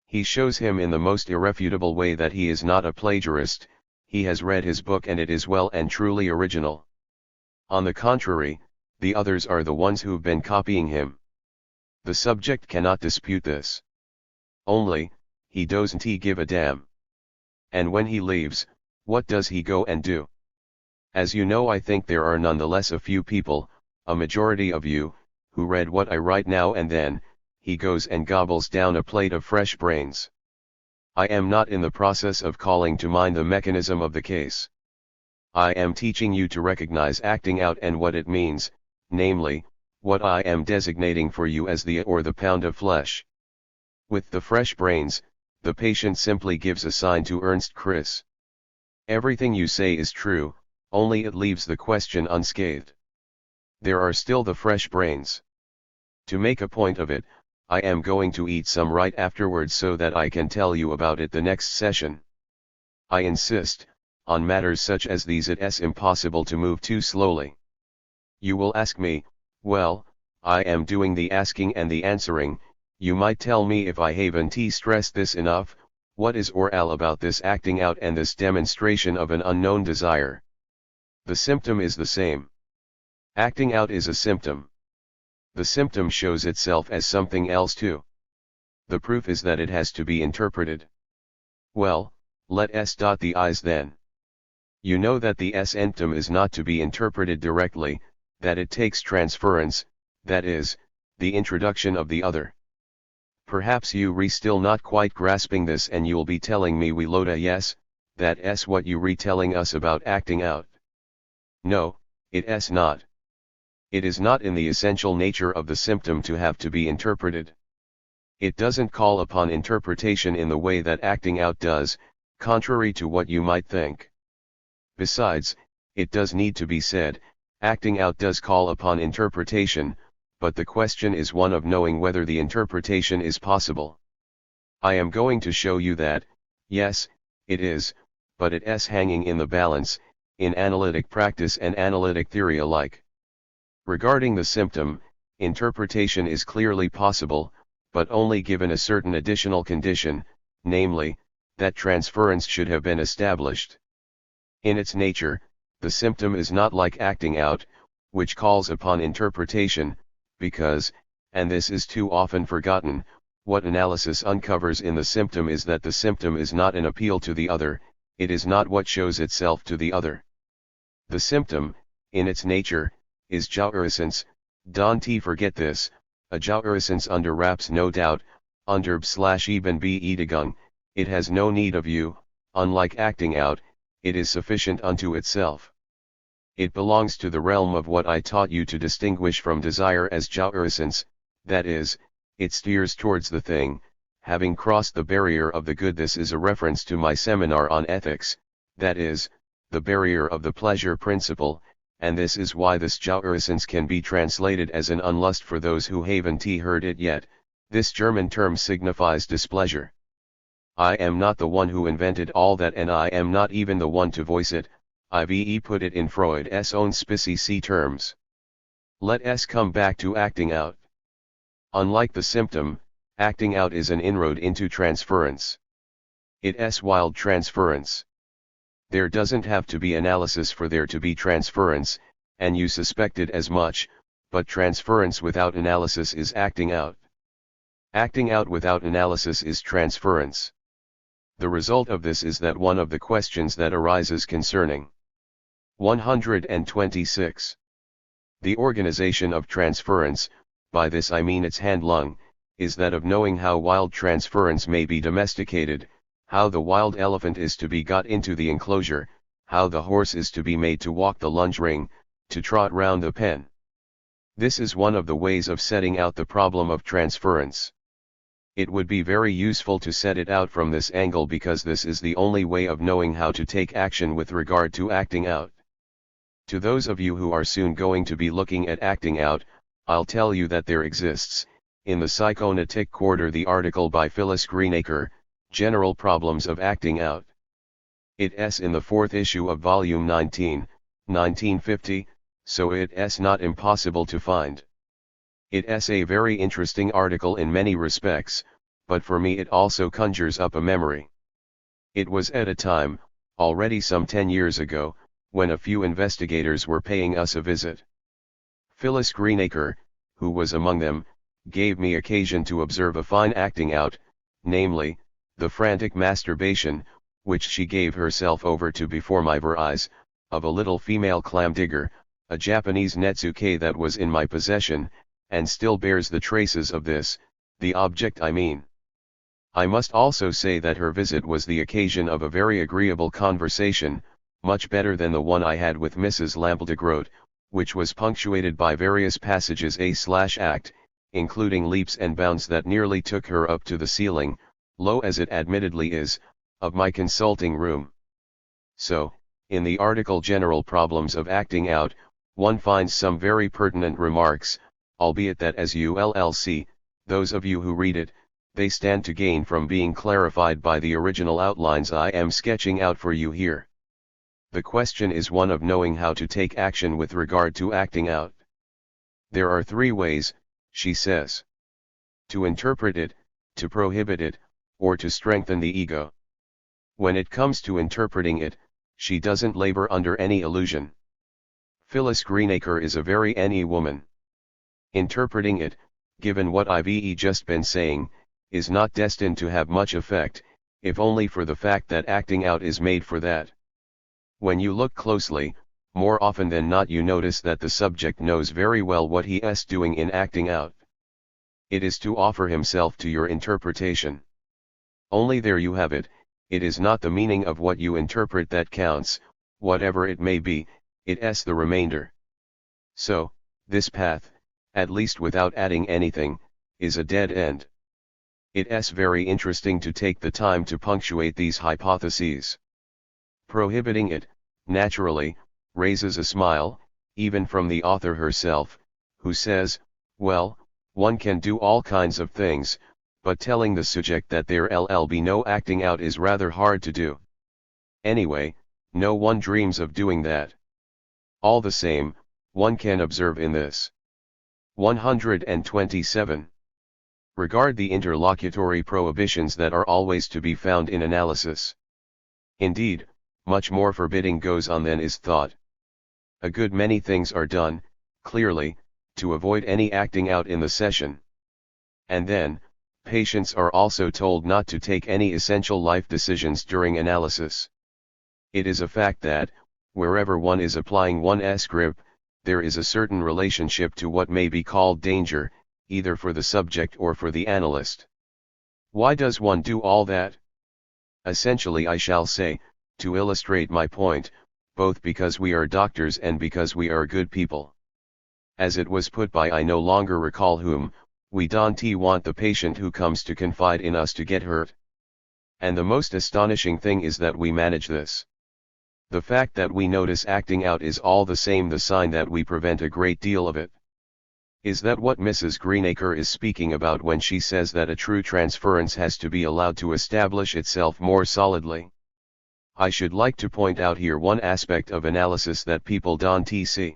He shows him in the most irrefutable way that he is not a plagiarist, he has read his book and it is well and truly original. On the contrary, the others are the ones who've been copying him. The subject cannot dispute this. Only, he doesn't give a damn. And when he leaves, what does he go and do? As you know, I think there are nonetheless a few people, a majority of you, who read what I write now and then, he goes and gobbles down a plate of fresh brains. I am not in the process of calling to mind the mechanism of the case. I am teaching you to recognize acting out and what it means, namely, what I am designating for you as the or the pound of flesh. With the fresh brains, the patient simply gives a sign to Ernst Kriss. Everything you say is true, only it leaves the question unscathed. There are still the fresh brains. To make a point of it, I am going to eat some right afterwards so that I can tell you about it the next session. I insist, on matters such as these it's impossible to move too slowly. You will ask me, well, I am doing the asking and the answering, you might tell me if I haven't stressed this enough, What is oral about this acting out and this demonstration of an unknown desire? The symptom is the same. Acting out is a symptom. The symptom shows itself as something else too. The proof is that it has to be interpreted. Well, let us dot the i's then. You know that the symptom is not to be interpreted directly, that it takes transference, that is, the introduction of the other. Perhaps you re still not quite grasping this, and you'll be telling me we load a yes, that's what you retelling us about acting out. No, it's not. It is not in the essential nature of the symptom to have to be interpreted. It doesn't call upon interpretation in the way that acting out does, contrary to what you might think. Besides, it does need to be said, acting out does call upon interpretation, but the question is one of knowing whether the interpretation is possible. I am going to show you that, yes, it is, but it's hanging in the balance, in analytic practice and analytic theory alike. Regarding the symptom, interpretation is clearly possible, but only given a certain additional condition, namely, that transference should have been established. In its nature, the symptom is not like acting out, which calls upon interpretation, because, and this is too often forgotten, what analysis uncovers in the symptom is that the symptom is not an appeal to the other, it is not what shows itself to the other. The symptom, in its nature, is jouissance, don't forget this, a jouissance under wraps no doubt, unterb/eben beedigung, it has no need of you, unlike acting out, it is sufficient unto itself. It belongs to the realm of what I taught you to distinguish from desire as jouissance, that is, it steers towards the thing, having crossed the barrier of the good. This is a reference to my seminar on ethics, that is, the barrier of the pleasure principle, and this is why this jouissance can be translated as an unlust for those who haven't heard it yet. This German term signifies displeasure. I am not the one who invented all that, and I am not even the one to voice it. I've put it in Freud's own species terms. Let us come back to acting out. Unlike the symptom, acting out is an inroad into transference. It's wild transference. There doesn't have to be analysis for there to be transference, and you suspected as much, but transference without analysis is acting out. Acting out without analysis is transference. The result of this is that one of the questions that arises concerning 126. The organization of transference, by this I mean its handlung, is that of knowing how wild transference may be domesticated, how the wild elephant is to be got into the enclosure, how the horse is to be made to walk the lunge ring, to trot round the pen. This is one of the ways of setting out the problem of transference. It would be very useful to set it out from this angle, because this is the only way of knowing how to take action with regard to acting out. To those of you who are soon going to be looking at acting out, I'll tell you that there exists, in the Psychoanalytic Quarter, the article by Phyllis Greenacre, General Problems of Acting Out. It's in the 4th issue of Volume 19, 1950, so it's not impossible to find. It's a very interesting article in many respects, but for me it also conjures up a memory. It was at a time, already some 10 years ago, when a few investigators were paying us a visit. Phyllis Greenacre, who was among them, gave me occasion to observe a fine acting out, namely, the frantic masturbation, which she gave herself over to before my very eyes, of a little female clam digger, a Japanese netsuke that was in my possession, and still bears the traces of this, the object I mean. I must also say that her visit was the occasion of a very agreeable conversation, much better than the one I had with Mrs. Lampedegrote, which was punctuated by various passages A/act, including leaps and bounds that nearly took her up to the ceiling, low as it admittedly is, of my consulting room. So, in the article General Problems of Acting Out, one finds some very pertinent remarks, albeit that as you'll see, those of you who read it, they stand to gain from being clarified by the original outlines I am sketching out for you here. The question is one of knowing how to take action with regard to acting out. There are 3 ways, she says. To interpret it, to prohibit it, or to strengthen the ego. When it comes to interpreting it, she doesn't labor under any illusion. Phyllis Greenacre is a very NE woman. Interpreting it, given what I've just been saying, is not destined to have much effect, if only for the fact that acting out is made for that. When you look closely, more often than not you notice that the subject knows very well what he is doing in acting out. It is to offer himself to your interpretation. Only there you have it. It is not the meaning of what you interpret that counts, whatever it may be, it is the remainder. So, this path, at least without adding anything, is a dead end. It is very interesting to take the time to punctuate these hypotheses. Prohibiting it, naturally, raises a smile, even from the author herself, who says, well, one can do all kinds of things, but telling the subject that there'll be no acting out is rather hard to do. Anyway, no one dreams of doing that. All the same, one can observe in this. 127. Regard the interlocutory prohibitions that are always to be found in analysis. Indeed, much more forbidding goes on than is thought. A good many things are done, clearly, to avoid any acting out in the session. And then, patients are also told not to take any essential life decisions during analysis. It is a fact that, wherever one is applying one's grip, there is a certain relationship to what may be called danger, either for the subject or for the analyst. Why does one do all that? Essentially, I shall say, to illustrate my point, both because we are doctors and because we are good people. As it was put by I no longer recall whom, we don't want the patient who comes to confide in us to get hurt. And the most astonishing thing is that we manage this. The fact that we notice acting out is all the same the sign that we prevent a great deal of it. Is that what Mrs. Greenacre is speaking about when she says that a true transference has to be allowed to establish itself more solidly? I should like to point out here one aspect of analysis that people don't see.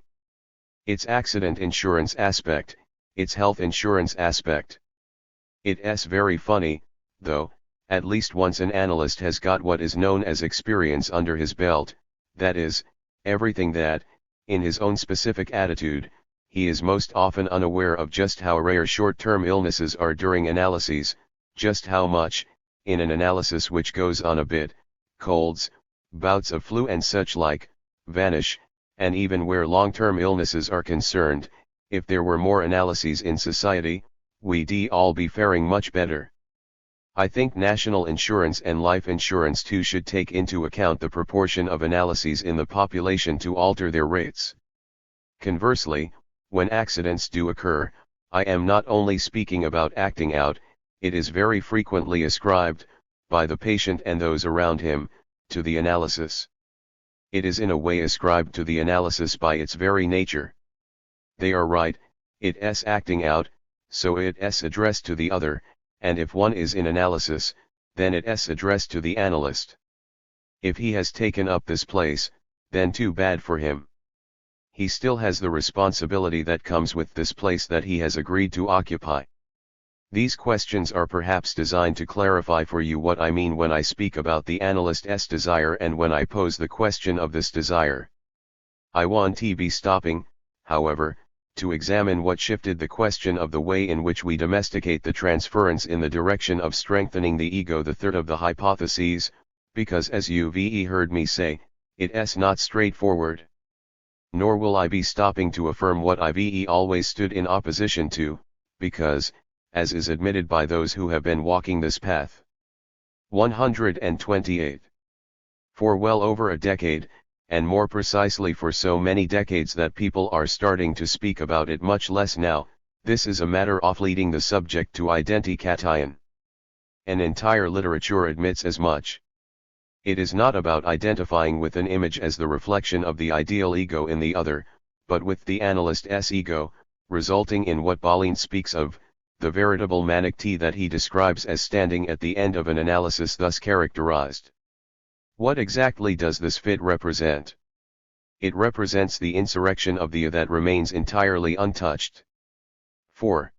Its accident insurance aspect, its health insurance aspect. It's very funny, though, at least once an analyst has got what is known as experience under his belt, that is, everything that, in his own specific attitude, he is most often unaware of just how rare short-term illnesses are during analyses, just how much, in an analysis which goes on a bit, colds, bouts of flu and such like, vanish, and even where long-term illnesses are concerned, if there were more analyses in society, we'd all be faring much better. I think national insurance and life insurance too should take into account the proportion of analyses in the population to alter their rates. Conversely, when accidents do occur, I am not only speaking about acting out, it is very frequently ascribed, by the patient and those around him, to the analysis. It is in a way ascribed to the analysis by its very nature. They are right, it's acting out, so it's addressed to the other, and if one is in analysis, then it's addressed to the analyst. If he has taken up this place, then too bad for him. He still has the responsibility that comes with this place that he has agreed to occupy. These questions are perhaps designed to clarify for you what I mean when I speak about the analyst's desire and when I pose the question of this desire. I want to be stopping, however, to examine what shifted the question of the way in which we domesticate the transference in the direction of strengthening the ego, the third of the hypotheses, because as you've heard me say, it's not straightforward. Nor will I be stopping to affirm what I've always stood in opposition to, because, as is admitted by those who have been walking this path. 128. For well over a decade, and more precisely for so many decades that people are starting to speak about it much less now, this is a matter of leading the subject to identification. An entire literature admits as much. It is not about identifying with an image as the reflection of the ideal ego in the other, but with the analyst's ego, resulting in what Ballin speaks of, the veritable manic T that he describes as standing at the end of an analysis thus characterized. What exactly does this fit represent? It represents the insurrection of the that remains entirely untouched. 4.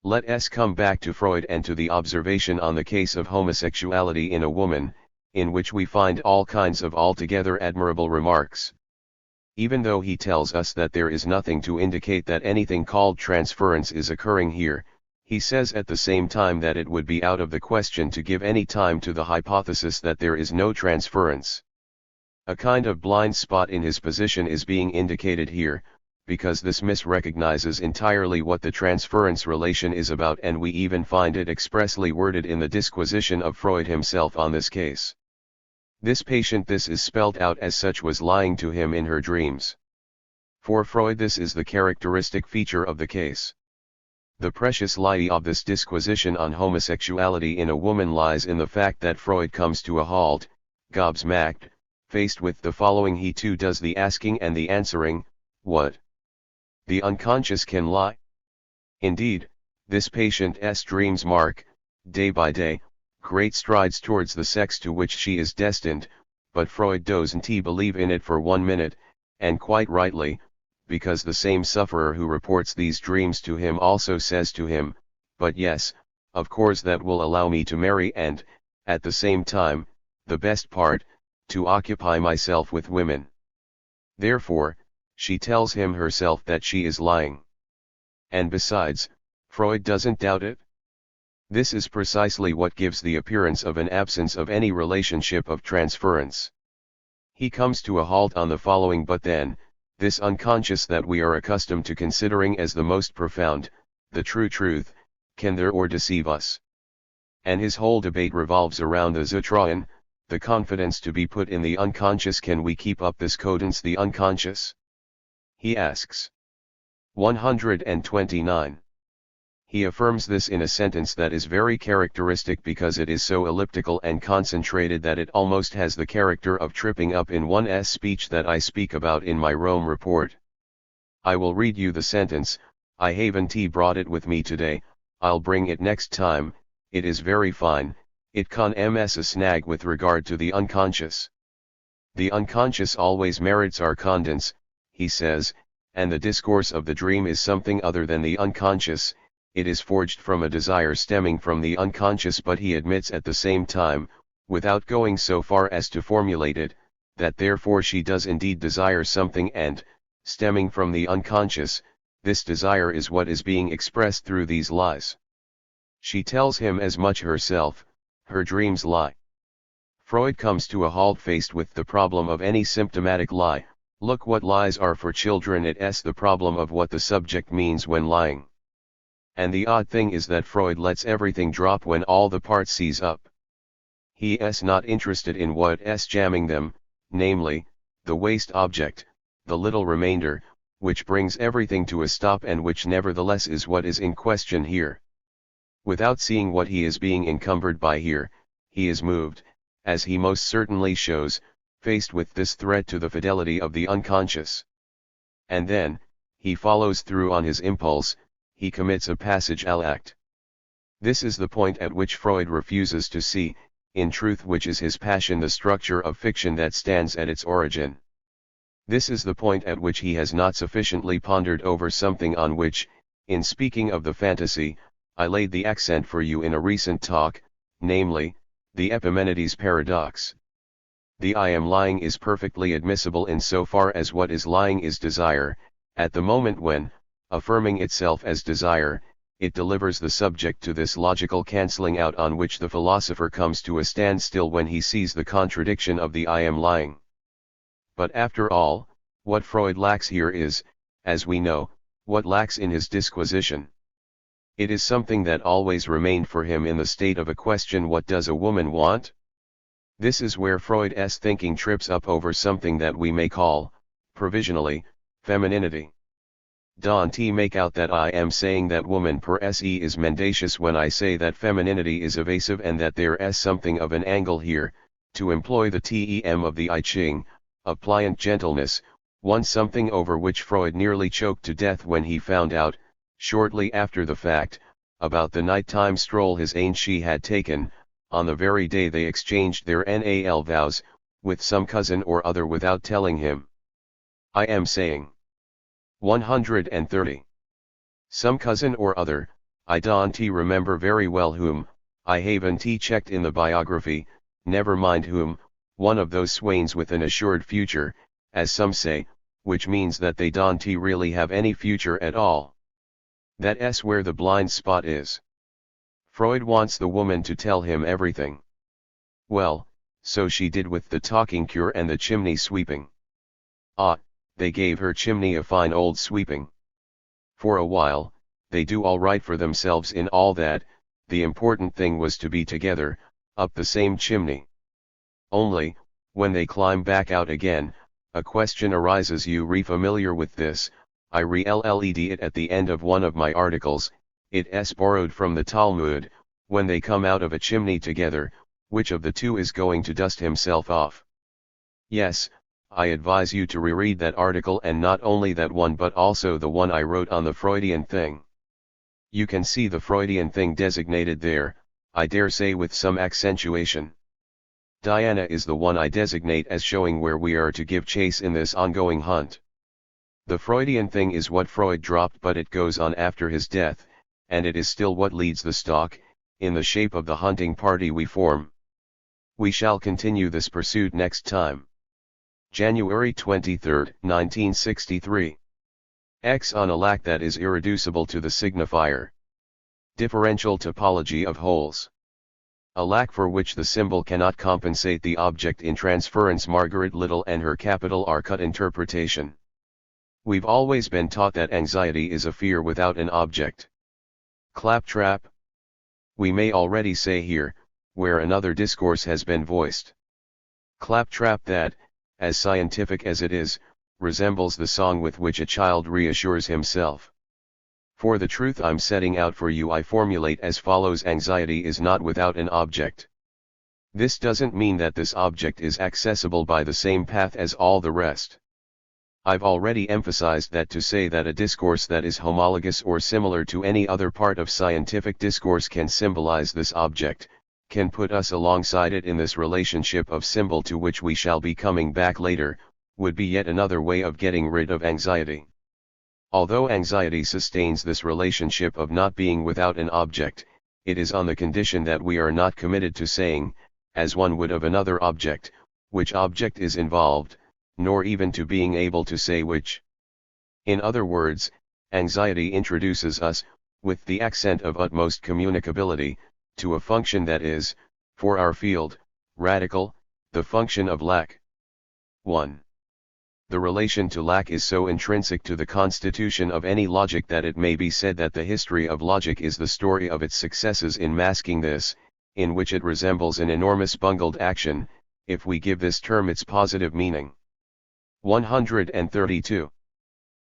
Let us come back to Freud and to the observation on the case of homosexuality in a woman, in which we find all kinds of altogether admirable remarks. Even though he tells us that there is nothing to indicate that anything called transference is occurring here, he says at the same time that it would be out of the question to give any time to the hypothesis that there is no transference. A kind of blind spot in his position is being indicated here, because this misrecognizes entirely what the transference relation is about, and we even find it expressly worded in the disquisition of Freud himself on this case. This patient, this is spelt out as such, was lying to him in her dreams. For Freud, this is the characteristic feature of the case. The precious lie of this disquisition on homosexuality in a woman lies in the fact that Freud comes to a halt, gobsmacked, faced with the following. He too does the asking and the answering: what? The unconscious can lie? Indeed, this patient's dreams mark, day by day, great strides towards the sex to which she is destined, but Freud doesn't believe in it for 1 minute, and quite rightly, because the same sufferer who reports these dreams to him also says to him, but yes, of course that will allow me to marry and, at the same time, the best part, to occupy myself with women. Therefore, she tells him herself that she is lying. And besides, Freud doesn't doubt it. This is precisely what gives the appearance of an absence of any relationship of transference. He comes to a halt on the following: but then, this unconscious that we are accustomed to considering as the most profound, the true truth, can therefore deceive us? And his whole debate revolves around the Zutrauen, the confidence to be put in the unconscious. Can we keep up this codence, the unconscious? He asks. 129. He affirms this in a sentence that is very characteristic because it is so elliptical and concentrated that it almost has the character of tripping up in one's speech that I speak about in my Rome report. I will read you the sentence. I haven't brought it with me today, I'll bring it next time. It is very fine. It con ms a snag with regard to the unconscious. The unconscious always merits our condence, he says, and the discourse of the dream is something other than the unconscious. It is forged from a desire stemming from the unconscious, but he admits at the same time, without going so far as to formulate it, that therefore she does indeed desire something, and, stemming from the unconscious, this desire is what is being expressed through these lies. She tells him as much herself. Her dreams lie. Freud comes to a halt faced with the problem of any symptomatic lie. Look what lies are for children. It's the problem of what the subject means when lying. And the odd thing is that Freud lets everything drop when all the parts seize up. He is not interested in what's jamming them, namely, the waste object, the little remainder, which brings everything to a stop and which nevertheless is what is in question here. Without seeing what he is being encumbered by here, he is moved, as he most certainly shows, faced with this threat to the fidelity of the unconscious. And then, he follows through on his impulse. He commits a passage à l'acte. This is the point at which Freud refuses to see, in truth, which is his passion, the structure of fiction that stands at its origin. This is the point at which he has not sufficiently pondered over something on which, in speaking of the fantasy, I laid the accent for you in a recent talk, namely, the Epimenides paradox. The I am lying is perfectly admissible in so far as what is lying is desire, at the moment when, affirming itself as desire, it delivers the subject to this logical cancelling out on which the philosopher comes to a standstill when he sees the contradiction of the I am lying. But after all, what Freud lacks here is, as we know, what lacks in his disquisition. It is something that always remained for him in the state of a question: what does a woman want? This is where Freud's thinking trips up over something that we may call, provisionally, femininity. Don't make out that I am saying that woman per se is mendacious when I say that femininity is evasive and that there is something of an angle here, to employ the term of the I Ching, of pliant gentleness, one something over which Freud nearly choked to death when he found out, shortly after the fact, about the nighttime stroll his aunt she had taken, on the very day they exchanged their NAL vows, with some cousin or other without telling him. I am saying. 130. Some cousin or other, I don't remember very well whom, I haven't checked in the biography, never mind whom, one of those swains with an assured future, as some say, which means that they don't really have any future at all. That's where the blind spot is. Freud wants the woman to tell him everything. Well, so she did with the talking cure and the chimney sweeping. Ah, they gave her chimney a fine old sweeping. For a while, they do all right for themselves in all that, the important thing was to be together, up the same chimney. Only, when they climb back out again, a question arises. You re-familiar with this? I re-led it at the end of one of my articles, it's borrowed from the Talmud. When they come out of a chimney together, which of the two is going to dust himself off? Yes, I advise you to reread that article, and not only that one but also the one I wrote on the Freudian thing. You can see the Freudian thing designated there, I dare say with some accentuation. Diana is the one I designate as showing where we are to give chase in this ongoing hunt. The Freudian thing is what Freud dropped, but it goes on after his death, and it is still what leads the stock, in the shape of the hunting party we form. We shall continue this pursuit next time. January 23, 1963. X on a lack that is irreducible to the signifier. Differential topology of wholes. A lack for which the symbol cannot compensate the object in transference. Margaret Little and her capital R cut interpretation. We've always been taught that anxiety is a fear without an object. Claptrap. We may already say here, where another discourse has been voiced. Claptrap that, as scientific as it is, resembles the song with which a child reassures himself. For the truth I'm setting out for you I formulate as follows: anxiety is not without an object. This doesn't mean that this object is accessible by the same path as all the rest. I've already emphasized that to say that a discourse that is homologous or similar to any other part of scientific discourse can symbolize this object, can put us alongside it in this relationship of symbol to which we shall be coming back later, would be yet another way of getting rid of anxiety. Although anxiety sustains this relationship of not being without an object, it is on the condition that we are not committed to saying, as one would of another object, which object is involved, nor even to being able to say which. In other words, anxiety introduces us, with the accent of utmost communicability, to a function that is, for our field, radical, the function of lack. 1. The relation to lack is so intrinsic to the constitution of any logic that it may be said that the history of logic is the story of its successes in masking this, in which it resembles an enormous bungled action, if we give this term its positive meaning. 132.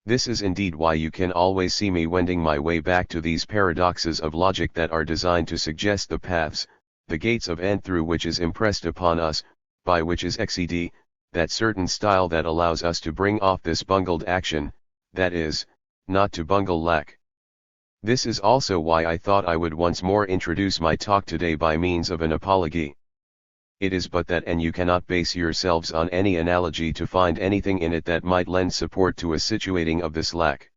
This is indeed why you can always see me wending my way back to these paradoxes of logic that are designed to suggest the paths, the gates of end through which is impressed upon us, by which is XED, that certain style that allows us to bring off this bungled action, that is, not to bungle lack. This is also why I thought I would once more introduce my talk today by means of an apology. It is but that, and you cannot base yourselves on any analogy to find anything in it that might lend support to a situating of this lack.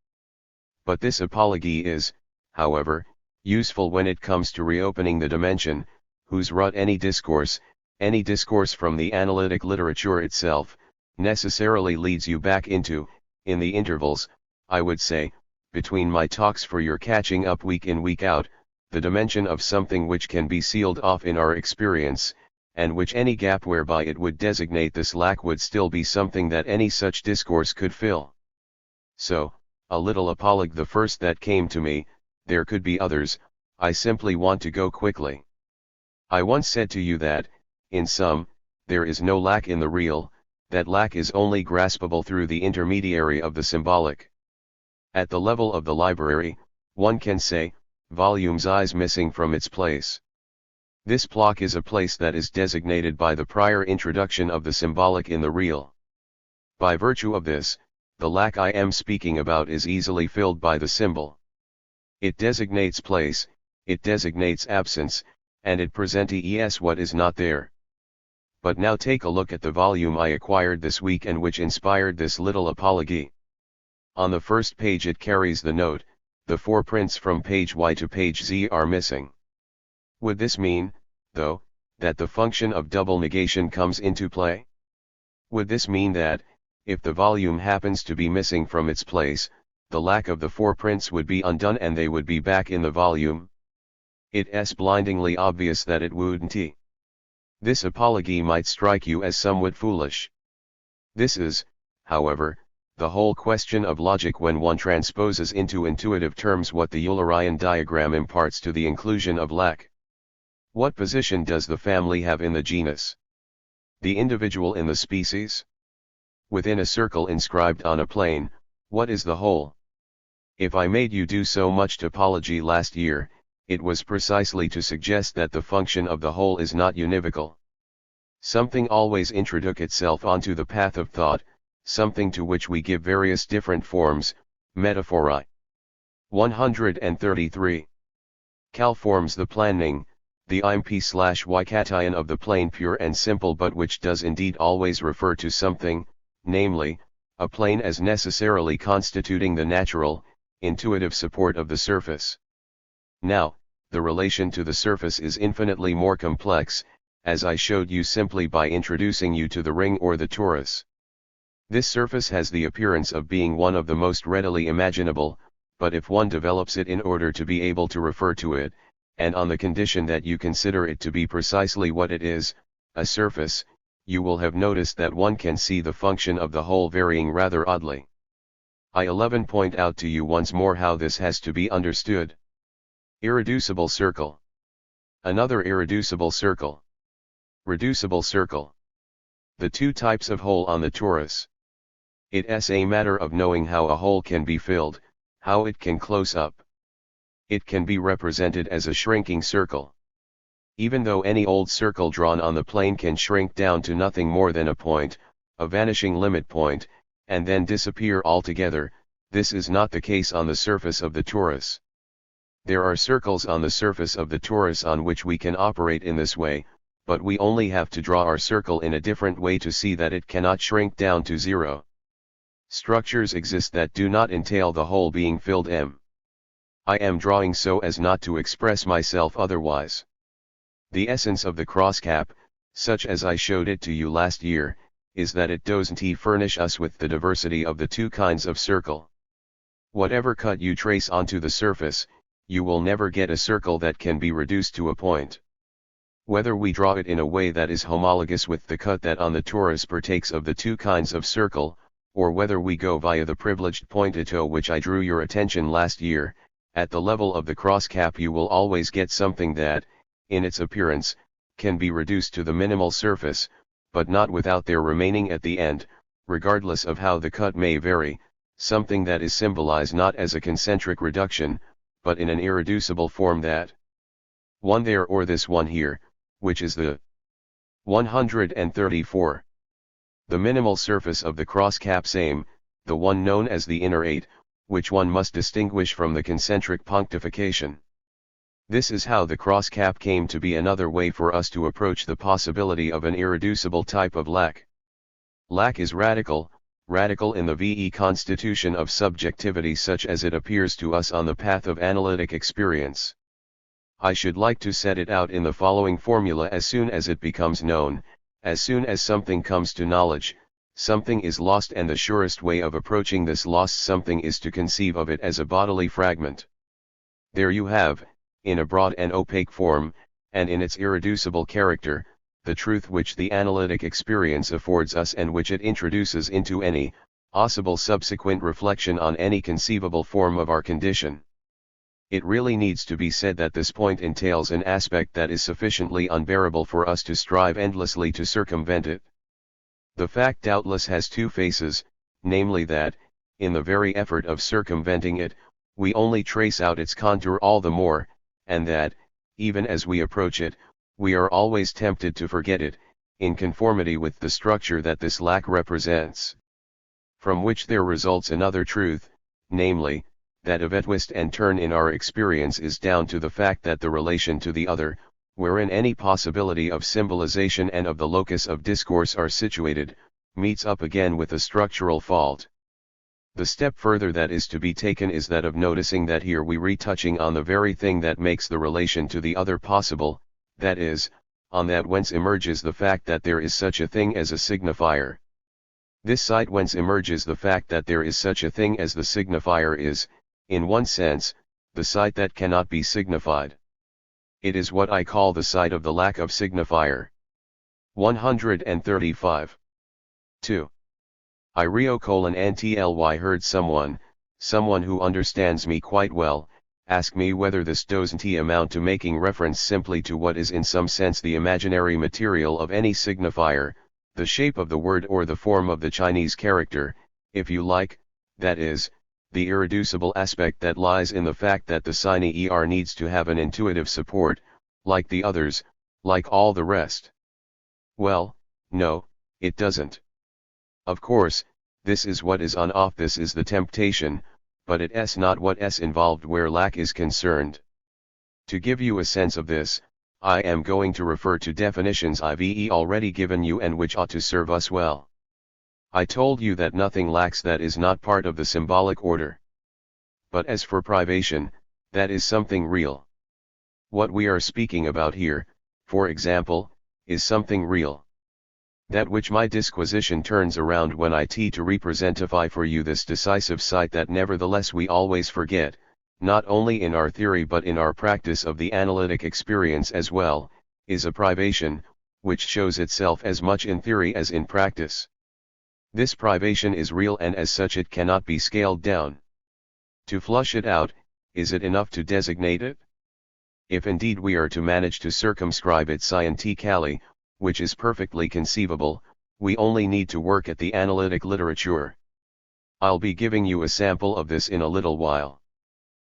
But this apology is, however, useful when it comes to reopening the dimension, whose rut any discourse from the analytic literature itself, necessarily leads you back into, in the intervals, I would say, between my talks for your catching up week in week out, the dimension of something which can be sealed off in our experience, and which any gap whereby it would designate this lack would still be something that any such discourse could fill. So, a little apologue the first that came to me, there could be others, I simply want to go quickly. I once said to you that, in sum, there is no lack in the real, that lack is only graspable through the intermediary of the symbolic. At the level of the library, one can say, volumes is missing from its place. This block is a place that is designated by the prior introduction of the symbolic in the real. By virtue of this, the lack I am speaking about is easily filled by the symbol. It designates place, it designates absence, and it presents what is not there. But now take a look at the volume I acquired this week and which inspired this little apology. On the first page it carries the note, the four prints from page Y to page Z are missing. Would this mean, though, that the function of double negation comes into play? Would this mean that, if the volume happens to be missing from its place, the lack of the four prints would be undone and they would be back in the volume? It's blindingly obvious that it wouldn't. This apology might strike you as somewhat foolish. This is, however, the whole question of logic when one transposes into intuitive terms what the Eulerian diagram imparts to the inclusion of lack. What position does the family have in the genus? The individual in the species? Within a circle inscribed on a plane, what is the whole? If I made you do so much topology last year, it was precisely to suggest that the function of the whole is not univocal. Something always introduces itself onto the path of thought, something to which we give various different forms, metaphori. 133. Cal forms the planning, the imp/y cation of the plane pure and simple, but which does indeed always refer to something, namely, a plane as necessarily constituting the natural, intuitive support of the surface. Now, the relation to the surface is infinitely more complex, as I showed you simply by introducing you to the ring or the torus. This surface has the appearance of being one of the most readily imaginable, but if one develops it in order to be able to refer to it, and on the condition that you consider it to be precisely what it is, a surface, you will have noticed that one can see the function of the whole varying rather oddly. I 11 point out to you once more how this has to be understood. Irreducible circle. Another irreducible circle. Reducible circle. The two types of hole on the torus. It's a matter of knowing how a hole can be filled, how it can close up. It can be represented as a shrinking circle. Even though any old circle drawn on the plane can shrink down to nothing more than a point, a vanishing limit point, and then disappear altogether, this is not the case on the surface of the torus. There are circles on the surface of the torus on which we can operate in this way, but we only have to draw our circle in a different way to see that it cannot shrink down to zero. Structures exist that do not entail the whole being filled. I am drawing so as not to express myself otherwise. The essence of the crosscap, such as I showed it to you last year, is that it doesn't furnish us with the diversity of the two kinds of circle. Whatever cut you trace onto the surface, you will never get a circle that can be reduced to a point. Whether we draw it in a way that is homologous with the cut that on the torus partakes of the two kinds of circle, or whether we go via the privileged pointito which I drew your attention last year, at the level of the crosscap you will always get something that, in its appearance, can be reduced to the minimal surface, but not without there remaining at the end, regardless of how the cut may vary, something that is symbolized not as a concentric reduction, but in an irreducible form, that one there or this one here, which is the 134. The minimal surface of the crosscap same, the one known as the inner eight, which one must distinguish from the concentric punctification. This is how the crosscap came to be another way for us to approach the possibility of an irreducible type of lack. Lack is radical in the VE constitution of subjectivity such as it appears to us on the path of analytic experience. I should like to set it out in the following formula: as soon as it becomes known, as soon as something comes to knowledge, something is lost, and the surest way of approaching this lost something is to conceive of it as a bodily fragment. There you have, in a broad and opaque form, and in its irreducible character, the truth which the analytic experience affords us and which it introduces into any possible subsequent reflection on any conceivable form of our condition. It really needs to be said that this point entails an aspect that is sufficiently unbearable for us to strive endlessly to circumvent it. The fact doubtless has two faces, namely that, in the very effort of circumventing it, we only trace out its contour all the more, and that, even as we approach it, we are always tempted to forget it, in conformity with the structure that this lack represents. From which there results another truth, namely, that of twist and turn in our experience is down to the fact that the relation to the other, wherein any possibility of symbolization and of the locus of discourse are situated, meets up again with a structural fault. The step further that is to be taken is that of noticing that here we retouching on the very thing that makes the relation to the other possible, that is, on that whence emerges the fact that there is such a thing as a signifier. This site whence emerges the fact that there is such a thing as the signifier is, in one sense, the site that cannot be signified. It is what I call the site of the lack of signifier. 135. 2. I /ly heard someone who understands me quite well, ask me whether this doesn't amount to making reference simply to what is in some sense the imaginary material of any signifier, the shape of the word or the form of the Chinese character, if you like, that is, the irreducible aspect that lies in the fact that the sign needs to have an intuitive support, like the others, like all the rest. Well, no, it doesn't. Of course, this is what is on off, this is the temptation, but it's not what's involved where lack is concerned. To give you a sense of this, I am going to refer to definitions I've already given you and which ought to serve us well. I told you that nothing lacks that is not part of the symbolic order. But as for privation, that is something real. What we are speaking about here, for example, is something real. That which my disquisition turns around when I to representify for you this decisive sight that nevertheless we always forget, not only in our theory but in our practice of the analytic experience as well, is a privation, which shows itself as much in theory as in practice. This privation is real and as such it cannot be scaled down. To flush it out, is it enough to designate it? If indeed we are to manage to circumscribe it scientifically, which is perfectly conceivable, we only need to work at the analytic literature. I'll be giving you a sample of this in a little while.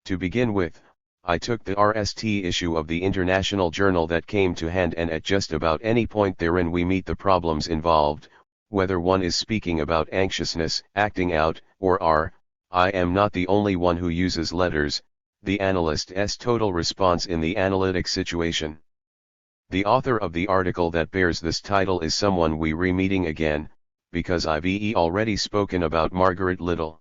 To begin with, I took the RST issue of the international journal that came to hand, and at just about any point therein we meet the problems involved, whether one is speaking about anxiousness, acting out, or I am not the only one who uses letters, the analyst's total response in the analytic situation. The author of the article that bears this title is someone we re-meeting again, because I've already spoken about Margaret Little.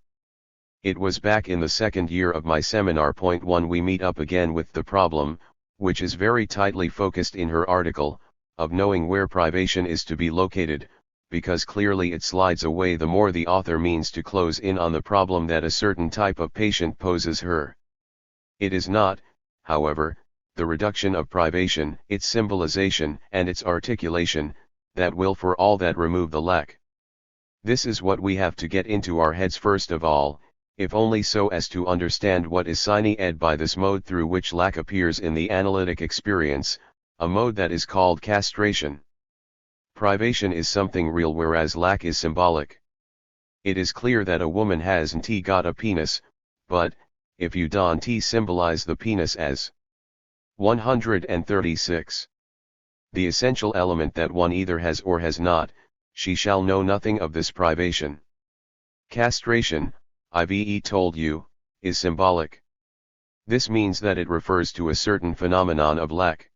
It was back in the second year of my seminar. Point 1 we meet up again with the problem, which is very tightly focused in her article, of knowing where privation is to be located, because clearly it slides away the more the author means to close in on the problem that a certain type of patient poses her. It is not, however, the reduction of privation, its symbolization and its articulation, that will for all that remove the lack. This is what we have to get into our heads first of all, if only so as to understand what is signified by this mode through which lack appears in the analytic experience, a mode that is called castration. Privation is something real whereas lack is symbolic. It is clear that a woman hasn't got a penis, but, if you don't symbolize the penis as 136. The essential element that one either has or has not, she shall know nothing of this privation. Castration, I've told you, is symbolic. This means that it refers to a certain phenomenon of lack.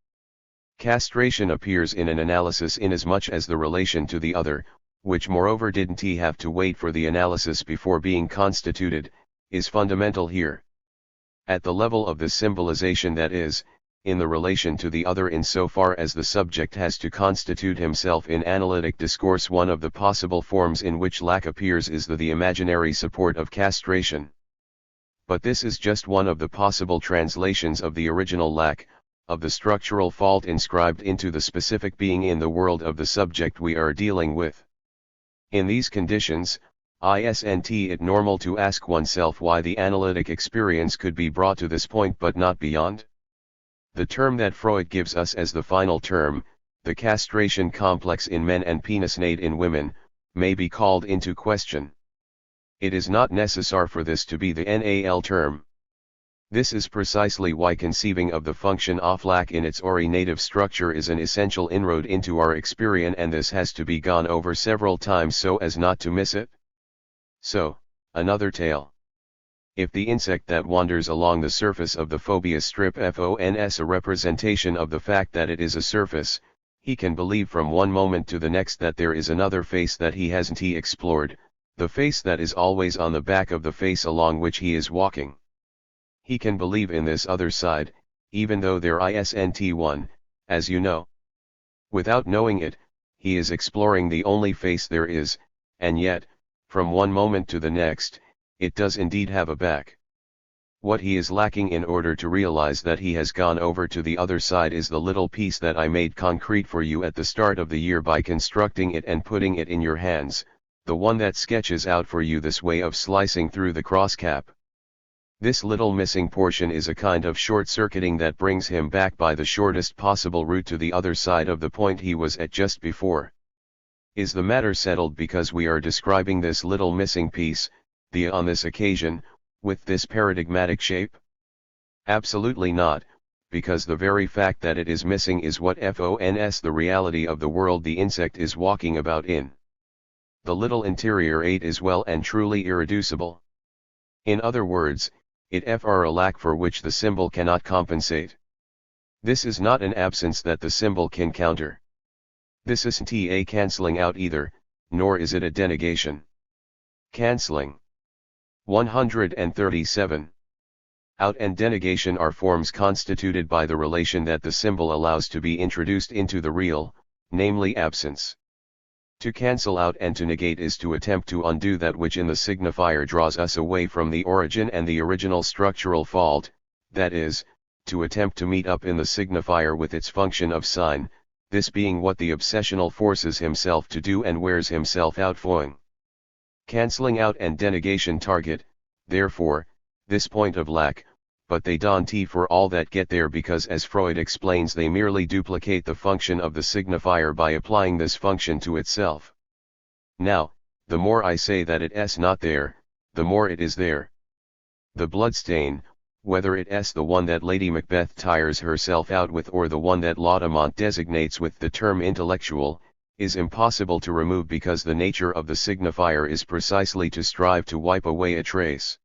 Castration appears in an analysis inasmuch as the relation to the other, which moreover didn't have to wait for the analysis before being constituted, is fundamental here. At the level of the symbolization, that is, in the relation to the other insofar as the subject has to constitute himself in analytic discourse, one of the possible forms in which lack appears is the imaginary support of castration. But this is just one of the possible translations of the original lack, of the structural fault inscribed into the specific being in the world of the subject we are dealing with. In these conditions, isn't it normal to ask oneself why the analytic experience could be brought to this point but not beyond? The term that Freud gives us as the final term, the castration complex in men and penisnate in women, may be called into question. It is not necessary for this to be the NAL term. This is precisely why conceiving of the function of lack in its originative structure is an essential inroad into our experience, and this has to be gone over several times so as not to miss it. So, another tale. If the insect that wanders along the surface of the phobia strip FONS a representation of the fact that it is a surface, he can believe from one moment to the next that there is another face that he hasn't explored, The face that is always on the back of the face along which he is walking. He can believe in this other side, even though there isn't one, as you know. Without knowing it, he is exploring the only face there is, and yet, from one moment to the next, it does indeed have a back. What he is lacking in order to realize that he has gone over to the other side is the little piece that I made concrete for you at the start of the year by constructing it and putting it in your hands, the one that sketches out for you this way of slicing through the crosscap. This little missing portion is a kind of short-circuiting that brings him back by the shortest possible route to the other side of the point he was at just before. Is the matter settled because we are describing this little missing piece, the on this occasion, with this paradigmatic shape? Absolutely not, because the very fact that it is missing is what FONS the reality of the world the insect is walking about in. The little interior eight is well and truly irreducible. In other words, it fr a lack for which the symbol cannot compensate. This is not an absence that the symbol can counter. This isn't a cancelling out either, nor is it a denegation. Cancelling. 137. Out and denegation are forms constituted by the relation that the symbol allows to be introduced into the real, namely absence. To cancel out and to negate is to attempt to undo that which in the signifier draws us away from the origin and the original structural fault, that is, to attempt to meet up in the signifier with its function of sign, this being what the obsessional forces himself to do and wears himself out for. Cancelling out and denegation target, therefore, this point of lack, but they don't for all that get there because as Freud explains they merely duplicate the function of the signifier by applying this function to itself. Now, the more I say that it's not there, the more it is there. The bloodstain, whether it's the one that Lady Macbeth tires herself out with or the one that Laudemont designates with the term intellectual, is impossible to remove because the nature of the signifier is precisely to strive to wipe away a trace.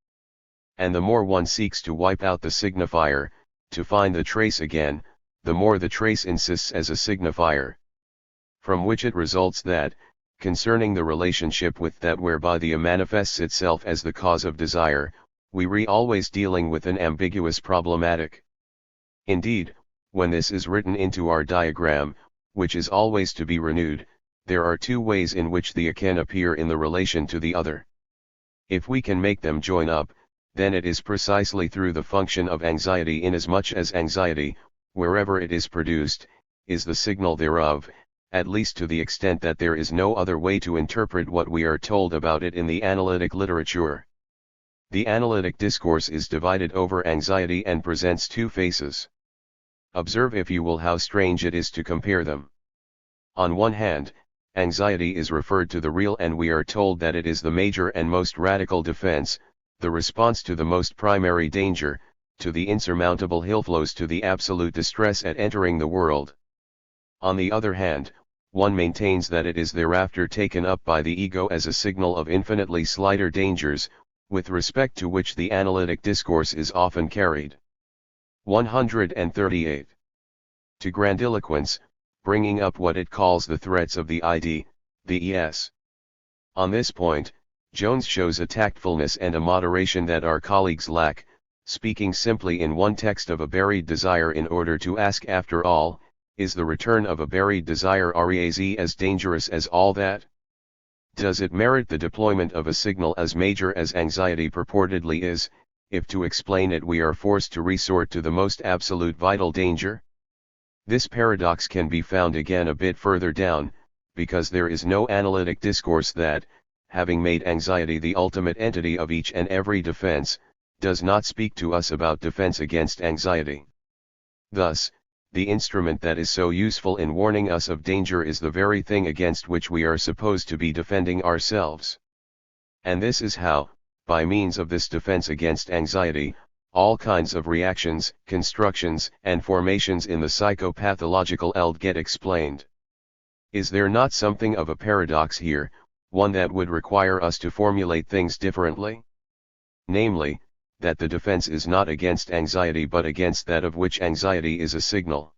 And the more one seeks to wipe out the signifier, to find the trace again, the more the trace insists as a signifier. From which it results that, concerning the relationship with that whereby the manifests itself as the cause of desire, we always dealing with an ambiguous problematic. Indeed, when this is written into our diagram, which is always to be renewed, there are two ways in which the can appear in the relation to the other. If we can make them join up, then it is precisely through the function of anxiety inasmuch as anxiety, wherever it is produced, is the signal thereof, at least to the extent that there is no other way to interpret what we are told about it in the analytic literature. The analytic discourse is divided over anxiety and presents two faces. Observe if you will how strange it is to compare them. On one hand, anxiety is referred to the real and we are told that it is the major and most radical defense, the response to the most primary danger, to the insurmountable hillflows to the absolute distress at entering the world. On the other hand, one maintains that it is thereafter taken up by the ego as a signal of infinitely slighter dangers, with respect to which the analytic discourse is often carried. 138. To grandiloquence, bringing up what it calls the threats of the ID, the ES. On this point, Jones shows a tactfulness and a moderation that our colleagues lack, speaking simply in one text of a buried desire in order to ask after all, is the return of a buried desire as dangerous as all that? Does it merit the deployment of a signal as major as anxiety purportedly is, if to explain it we are forced to resort to the most absolute vital danger? This paradox can be found again a bit further down, because there is no analytic discourse that, having made anxiety the ultimate entity of each and every defense, does not speak to us about defense against anxiety. Thus, the instrument that is so useful in warning us of danger is the very thing against which we are supposed to be defending ourselves. And this is how, by means of this defense against anxiety, all kinds of reactions, constructions, and formations in the psychopathological eld get explained. Is there not something of a paradox here, one that would require us to formulate things differently? Namely, that the defense is not against anxiety but against that of which anxiety is a signal.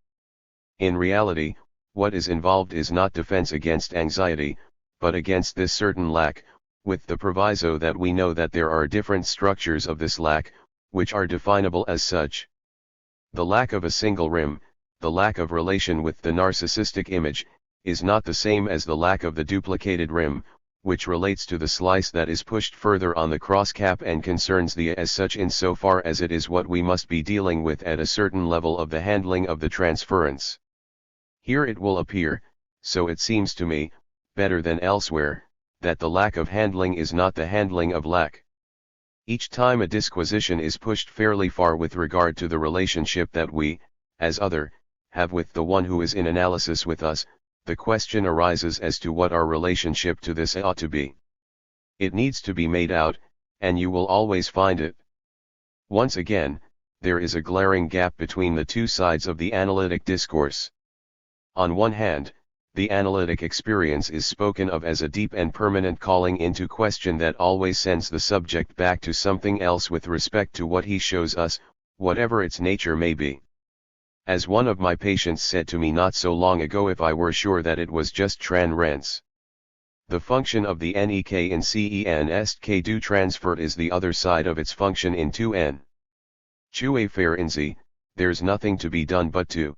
In reality, what is involved is not defense against anxiety, but against this certain lack, with the proviso that we know that there are different structures of this lack, which are definable as such. The lack of a single rim, the lack of relation with the narcissistic image, is not the same as the lack of the duplicated rim, which relates to the slice that is pushed further on the cross-cap and concerns the as such insofar as it is what we must be dealing with at a certain level of the handling of the transference. Here it will appear, so it seems to me, better than elsewhere, that the lack of handling is not the handling of lack. Each time a disquisition is pushed fairly far with regard to the relationship that we, as other, have with the one who is in analysis with us, the question arises as to what our relationship to this ought to be. It needs to be made out, and you will always find it. Once again, there is a glaring gap between the two sides of the analytic discourse. On one hand, the analytic experience is spoken of as a deep and permanent calling into question that always sends the subject back to something else with respect to what he shows us, whatever its nature may be. As one of my patients said to me not so long ago, if I were sure that it was just tran rents. The function of the nek in cen est que du transfer is the other side of its function in 2n. Chue ferinzi, there's nothing to be done but to.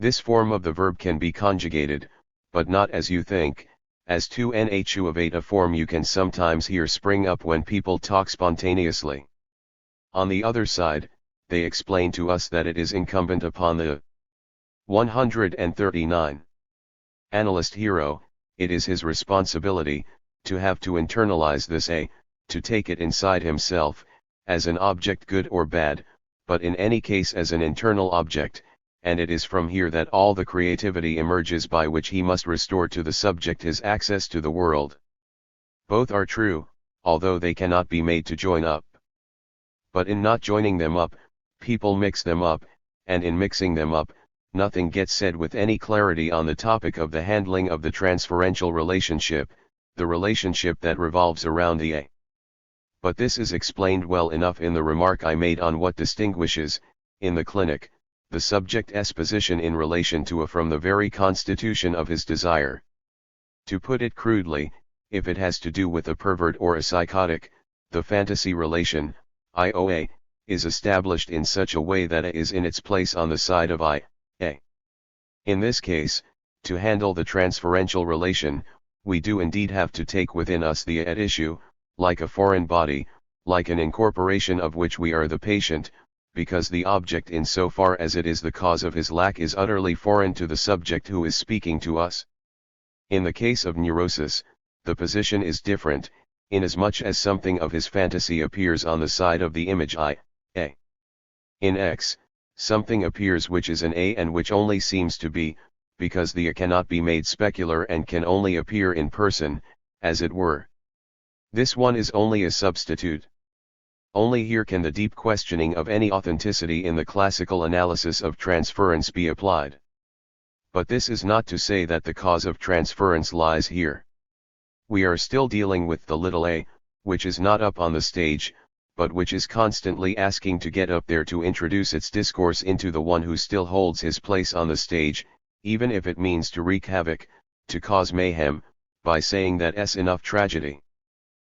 This form of the verb can be conjugated, but not as you think, as 2na chuavate, a form you can sometimes hear spring up when people talk spontaneously. On the other side, they explain to us that it is incumbent upon the 139 analyst hero, it is his responsibility, to have to internalize this to take it inside himself, as an object good or bad, but in any case as an internal object, and it is from here that all the creativity emerges by which he must restore to the subject his access to the world. Both are true, although they cannot be made to join up. But in not joining them up, people mix them up, and in mixing them up, nothing gets said with any clarity on the topic of the handling of the transferential relationship, the relationship that revolves around the a. But this is explained well enough in the remark I made on what distinguishes, in the clinic, the subject's position in relation to a from the very constitution of his desire. To put it crudely, if it has to do with a pervert or a psychotic, the fantasy relation, IOA, is established in such a way that A is in its place on the side of I, A. In this case, to handle the transferential relation, we do indeed have to take within us the at issue, like a foreign body, like an incorporation of which we are the patient, because the object in so far as it is the cause of his lack is utterly foreign to the subject who is speaking to us. In the case of neurosis, the position is different, inasmuch as something of his fantasy appears on the side of the image I, A. In X, something appears which is an A and which only seems to be, because the A cannot be made specular and can only appear in person, as it were. This one is only a substitute. Only here can the deep questioning of any authenticity in the classical analysis of transference be applied. But this is not to say that the cause of transference lies here. We are still dealing with the little a, which is not up on the stage, but which is constantly asking to get up there to introduce its discourse into the one who still holds his place on the stage, even if it means to wreak havoc, to cause mayhem, by saying that s enough tragedy.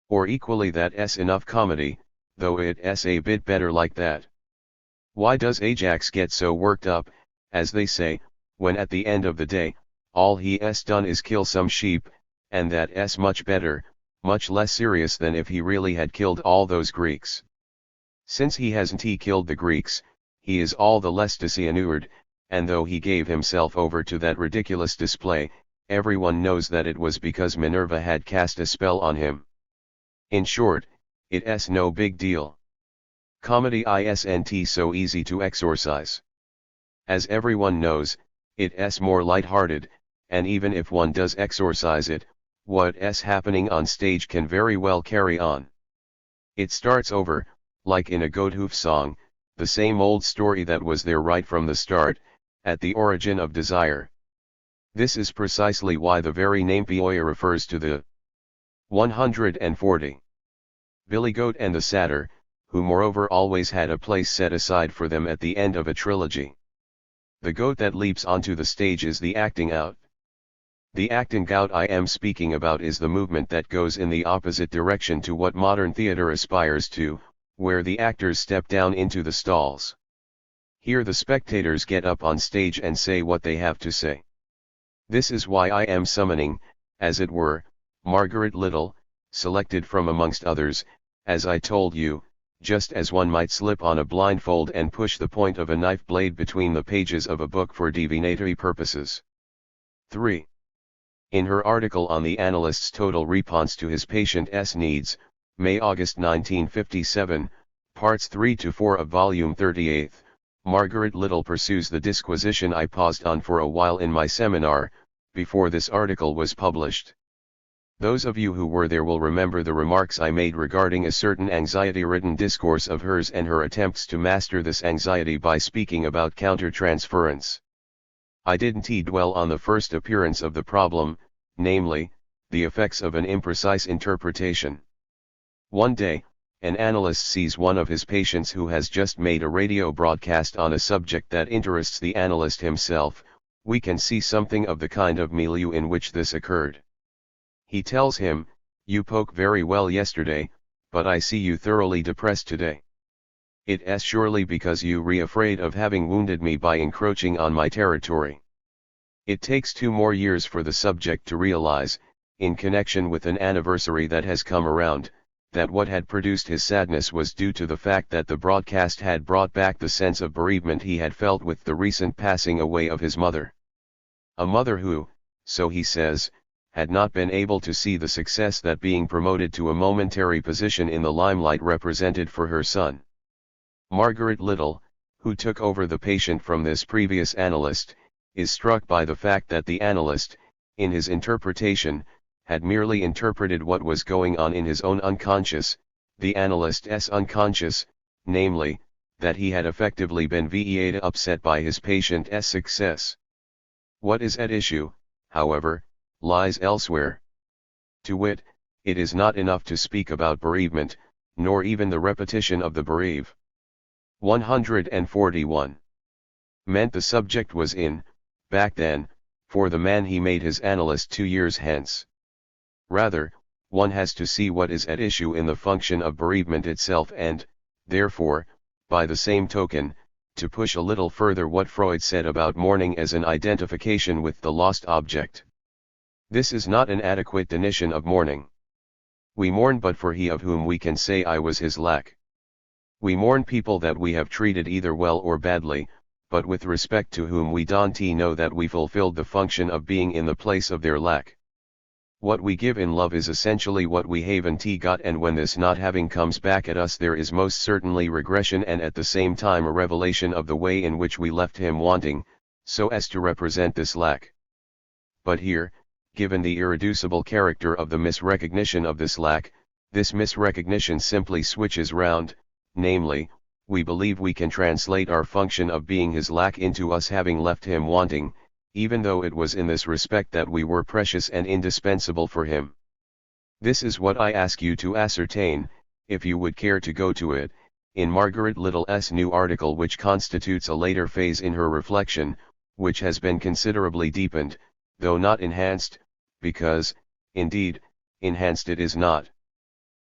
Or equally that s enough comedy, though it's a bit better like that. Why does Ajax get so worked up, as they say, when at the end of the day, all he's done is kill some sheep, and that's much better, much less serious than if he really had killed all those Greeks? Since he hasn't killed the Greeks, he is all the less disinured, and though he gave himself over to that ridiculous display, everyone knows that it was because Minerva had cast a spell on him. In short, it's no big deal. Comedy isn't so easy to exorcise. As everyone knows, it's more light-hearted, and even if one does exorcise it, what's happening on stage can very well carry on. It starts over, like in a Goathoof song, the same old story that was there right from the start, at the origin of desire. This is precisely why the very name Pioia refers to the 140. Billy Goat and the Satyr, who moreover always had a place set aside for them at the end of a trilogy. The goat that leaps onto the stage is the acting out. The act in gout I am speaking about is the movement that goes in the opposite direction to what modern theater aspires to, where the actors step down into the stalls. Here the spectators get up on stage and say what they have to say. This is why I am summoning, as it were, Margaret Little, selected from amongst others, as I told you, just as one might slip on a blindfold and push the point of a knife blade between the pages of a book for divinatory purposes. 3. In her article on the analyst's total response to his patient's needs, May-August 1957, parts 3 to 4 of volume 38, Margaret Little pursues the disquisition I paused on for a while in my seminar, before this article was published. Those of you who were there will remember the remarks I made regarding a certain anxiety-ridden discourse of hers and her attempts to master this anxiety by speaking about countertransference. I didn't dwell on the first appearance of the problem, namely, the effects of an imprecise interpretation. One day, an analyst sees one of his patients who has just made a radio broadcast on a subject that interests the analyst himself. We can see something of the kind of milieu in which this occurred. He tells him, "You spoke very well yesterday, but I see you thoroughly depressed today. It's surely because you were afraid of having wounded me by encroaching on my territory." It takes 2 more years for the subject to realize, in connection with an anniversary that has come around, that what had produced his sadness was due to the fact that the broadcast had brought back the sense of bereavement he had felt with the recent passing away of his mother. A mother who, so he says, had not been able to see the success that being promoted to a momentary position in the limelight represented for her son. Margaret Little, who took over the patient from this previous analyst, is struck by the fact that the analyst, in his interpretation, had merely interpreted what was going on in his own unconscious, the analyst's unconscious, namely, that he had effectively been upset by his patient's success. What is at issue, however, lies elsewhere. To wit, it is not enough to speak about bereavement, nor even the repetition of the bereave. 141. Meant the subject was in, back then, for the man he made his analyst 2 years hence. Rather, one has to see what is at issue in the function of bereavement itself and, therefore, by the same token, to push a little further what Freud said about mourning as an identification with the lost object. This is not an adequate definition of mourning. We mourn but for he of whom we can say I was his lack. We mourn people that we have treated either well or badly, but with respect to whom we don't know that we fulfilled the function of being in the place of their lack. What we give in love is essentially what we haven't got, and when this not having comes back at us there is most certainly regression and at the same time a revelation of the way in which we left him wanting, so as to represent this lack. But here, given the irreducible character of the misrecognition of this lack, this misrecognition simply switches round, namely, we believe we can translate our function of being his lack into us having left him wanting, even though it was in this respect that we were precious and indispensable for him. This is what I ask you to ascertain, if you would care to go to it, in Margaret Little's new article, which constitutes a later phase in her reflection, which has been considerably deepened, though not enhanced, because, indeed, enhanced it is not.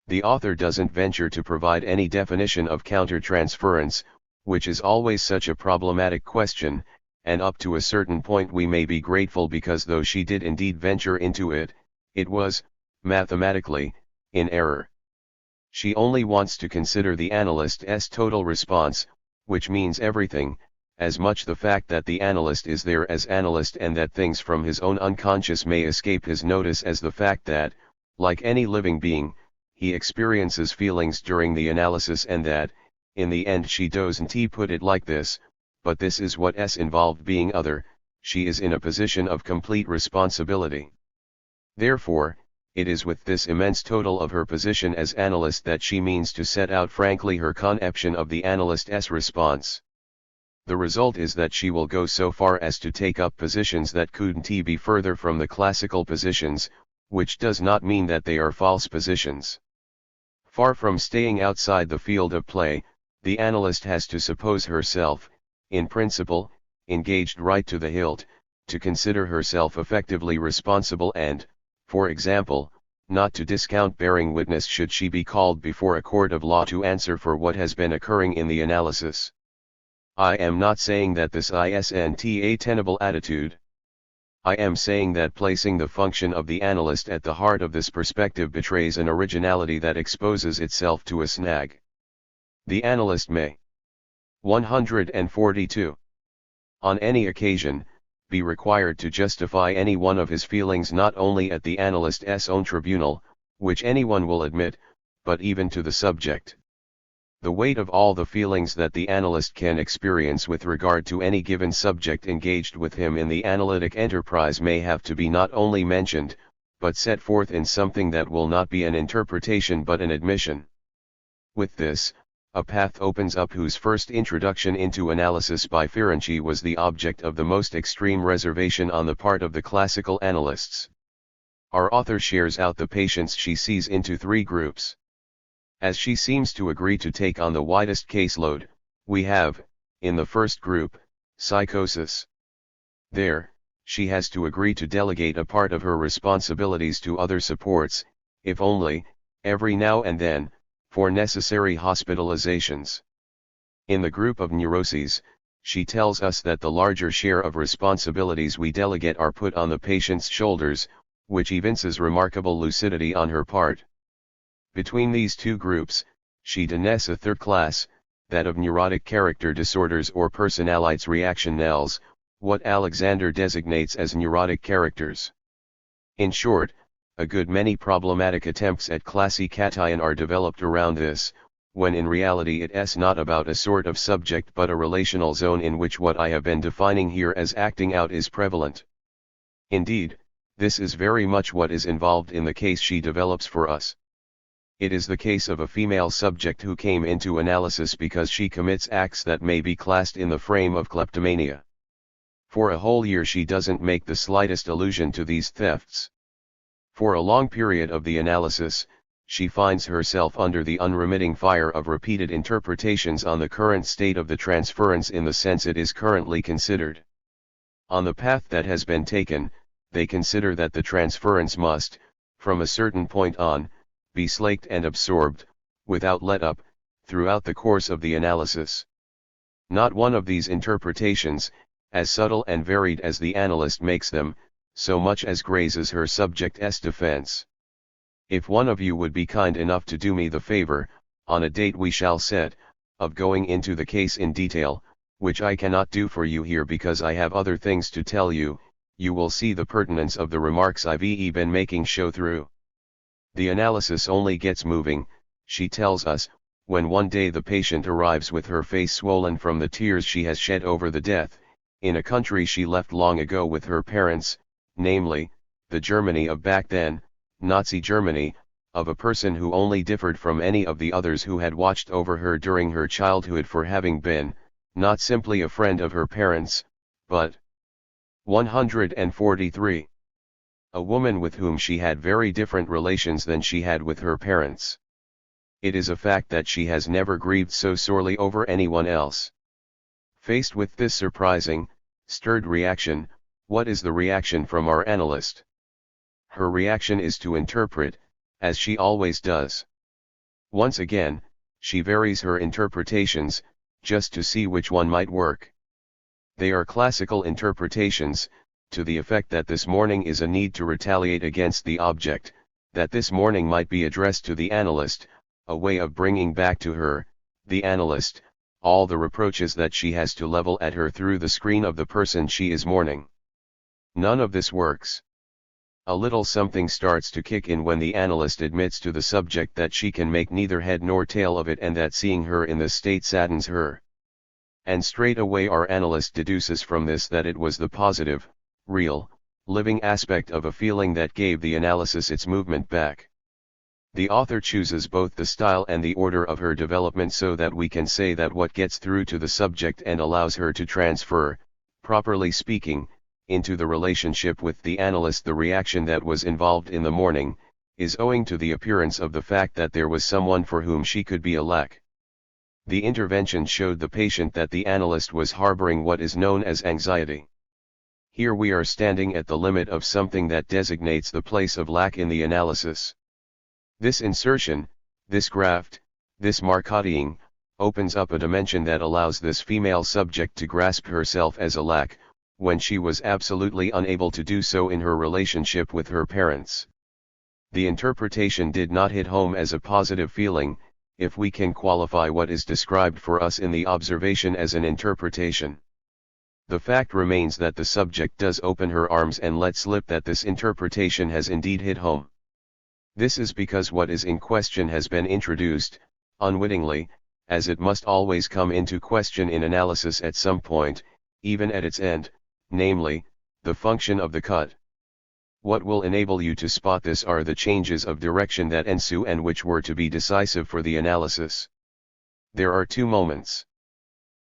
The author doesn't venture to provide any definition of countertransference, which is always such a problematic question, and up to a certain point we may be grateful because though she did indeed venture into it, it was, mathematically, in error. She only wants to consider the analyst's total response, which means everything, as much the fact that the analyst is there as analyst and that things from his own unconscious may escape his notice as the fact that, like any living being, he experiences feelings during the analysis and that, in the end she doesn't put it like this, but this is what's involved being other, she is in a position of complete responsibility. Therefore, it is with this immense total of her position as analyst that she means to set out frankly her conception of the analyst's response. The result is that she will go so far as to take up positions that couldn't be further from the classical positions, which does not mean that they are false positions. Far from staying outside the field of play, the analyst has to suppose herself, in principle, engaged right to the hilt, to consider herself effectively responsible and, for example, not to discount bearing witness should she be called before a court of law to answer for what has been occurring in the analysis. I am not saying that this isn't a tenable attitude. I am saying that placing the function of the analyst at the heart of this perspective betrays an originality that exposes itself to a snag. The analyst may 142. On any occasion, be required to justify any one of his feelings not only at the analyst's own tribunal, which anyone will admit, but even to the subject. The weight of all the feelings that the analyst can experience with regard to any given subject engaged with him in the analytic enterprise may have to be not only mentioned, but set forth in something that will not be an interpretation but an admission. With this, a path opens up whose first introduction into analysis by Ferenczi was the object of the most extreme reservation on the part of the classical analysts. Our author shares out the patients she sees into three groups. As she seems to agree to take on the widest caseload, we have, in the first group, psychosis. There, she has to agree to delegate a part of her responsibilities to other supports, if only, every now and then, for necessary hospitalizations. In the group of neuroses, she tells us that the larger share of responsibilities we delegate are put on the patient's shoulders, which evinces remarkable lucidity on her part. Between these two groups, she denotes a third class, that of neurotic character disorders or personnalites reactionnels, what Alexander designates as neurotic characters. In short, a good many problematic attempts at classification are developed around this, when in reality it's not about a sort of subject but a relational zone in which what I have been defining here as acting out is prevalent. Indeed, this is very much what is involved in the case she develops for us. It is the case of a female subject who came into analysis because she commits acts that may be classed in the frame of kleptomania. For a whole year she doesn't make the slightest allusion to these thefts. For a long period of the analysis, she finds herself under the unremitting fire of repeated interpretations on the current state of the transference in the sense it is currently considered. On the path that has been taken, they consider that the transference must, from a certain point on, be slaked and absorbed, without let-up, throughout the course of the analysis. Not one of these interpretations, as subtle and varied as the analyst makes them, so much as grazes her subject's defense. If one of you would be kind enough to do me the favor, on a date we shall set, of going into the case in detail, which I cannot do for you here because I have other things to tell you, you will see the pertinence of the remarks I've been making show through. The analysis only gets moving, she tells us, when one day the patient arrives with her face swollen from the tears she has shed over the death, in a country she left long ago with her parents, namely, the Germany of back then, Nazi Germany, of a person who only differed from any of the others who had watched over her during her childhood for having been, not simply a friend of her parents, but 143. A woman with whom she had very different relations than she had with her parents. It is a fact that she has never grieved so sorely over anyone else. Faced with this surprising, stirred reaction, what is the reaction from our analyst? Her reaction is to interpret, as she always does. Once again, she varies her interpretations, just to see which one might work. They are classical interpretations, to the effect that this morning is a need to retaliate against the object, that this morning might be addressed to the analyst, a way of bringing back to her, the analyst, all the reproaches that she has to level at her through the screen of the person she is mourning. None of this works. A little something starts to kick in when the analyst admits to the subject that she can make neither head nor tail of it and that seeing her in this state saddens her. And straight away our analyst deduces from this that it was the positive, real, living aspect of a feeling that gave the analysis its movement back. The author chooses both the style and the order of her development so that we can say that what gets through to the subject and allows her to transfer, properly speaking, into the relationship with the analyst the reaction that was involved in the morning, is owing to the appearance of the fact that there was someone for whom she could be a lack. The intervention showed the patient that the analyst was harboring what is known as anxiety. Here we are standing at the limit of something that designates the place of lack in the analysis. This insertion, this graft, this marketing, opens up a dimension that allows this female subject to grasp herself as a lack, when she was absolutely unable to do so in her relationship with her parents. The interpretation did not hit home as a positive feeling, if we can qualify what is described for us in the observation as an interpretation. The fact remains that the subject does open her arms and let slip that this interpretation has indeed hit home. This is because what is in question has been introduced, unwittingly, as it must always come into question in analysis at some point, even at its end, namely, the function of the cut. What will enable you to spot this are the changes of direction that ensue and which were to be decisive for the analysis. There are two moments.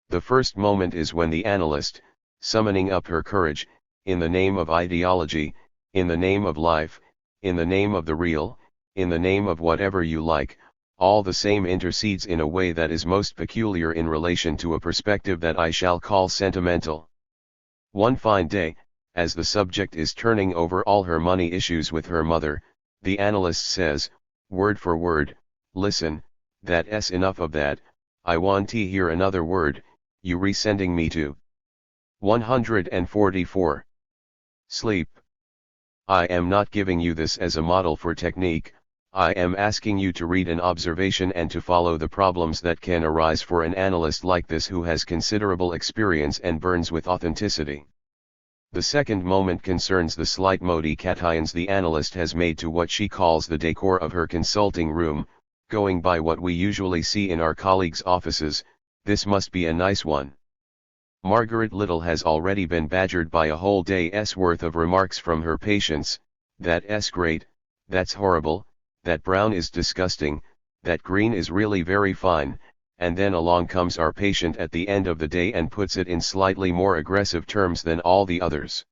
The first moment is when the analyst, summoning up her courage, in the name of ideology, in the name of life, in the name of the real, in the name of whatever you like, all the same intercedes in a way that is most peculiar in relation to a perspective that I shall call sentimental. One fine day, as the subject is turning over all her money issues with her mother, the analyst says, word for word, listen, that's enough of that, I want to hear another word, you resending me to 144. Sleep. I am not giving you this as a model for technique, I am asking you to read an observation and to follow the problems that can arise for an analyst like this who has considerable experience and burns with authenticity. The second moment concerns the slight modifications the analyst has made to what she calls the decor of her consulting room. Going by what we usually see in our colleagues' offices, this must be a nice one. Margaret Little has already been badgered by a whole day's worth of remarks from her patients, that's great, that's horrible, that brown is disgusting, that green is really very fine, and then along comes our patient at the end of the day and puts it in slightly more aggressive terms than all the others.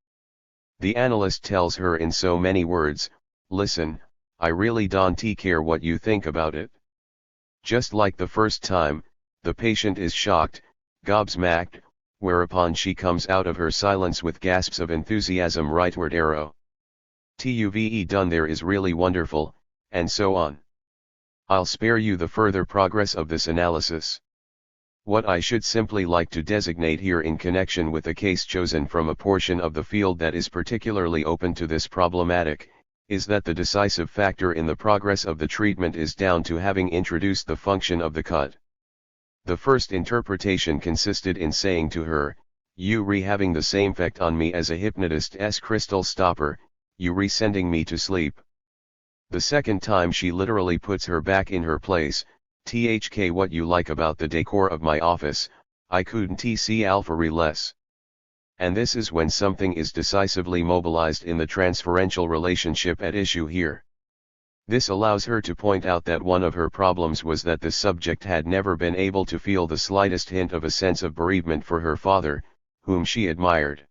The analyst tells her in so many words, listen, I really don't care what you think about it. Just like the first time, the patient is shocked, gobsmacked, whereupon she comes out of her silence with gasps of enthusiasm rightward arrow. "Tuve done there is really wonderful," and so on. I'll spare you the further progress of this analysis. What I should simply like to designate here in connection with a case chosen from a portion of the field that is particularly open to this problematic, is that the decisive factor in the progress of the treatment is down to having introduced the function of the cut. The first interpretation consisted in saying to her, you having the same effect on me as a hypnotist's crystal stopper, you sending me to sleep. The second time she literally puts her back in her place, "Thk what you like about the decor of my office, I couldn't see alpha less." And this is when something is decisively mobilized in the transferential relationship at issue here. This allows her to point out that one of her problems was that the subject had never been able to feel the slightest hint of a sense of bereavement for her father, whom she admired.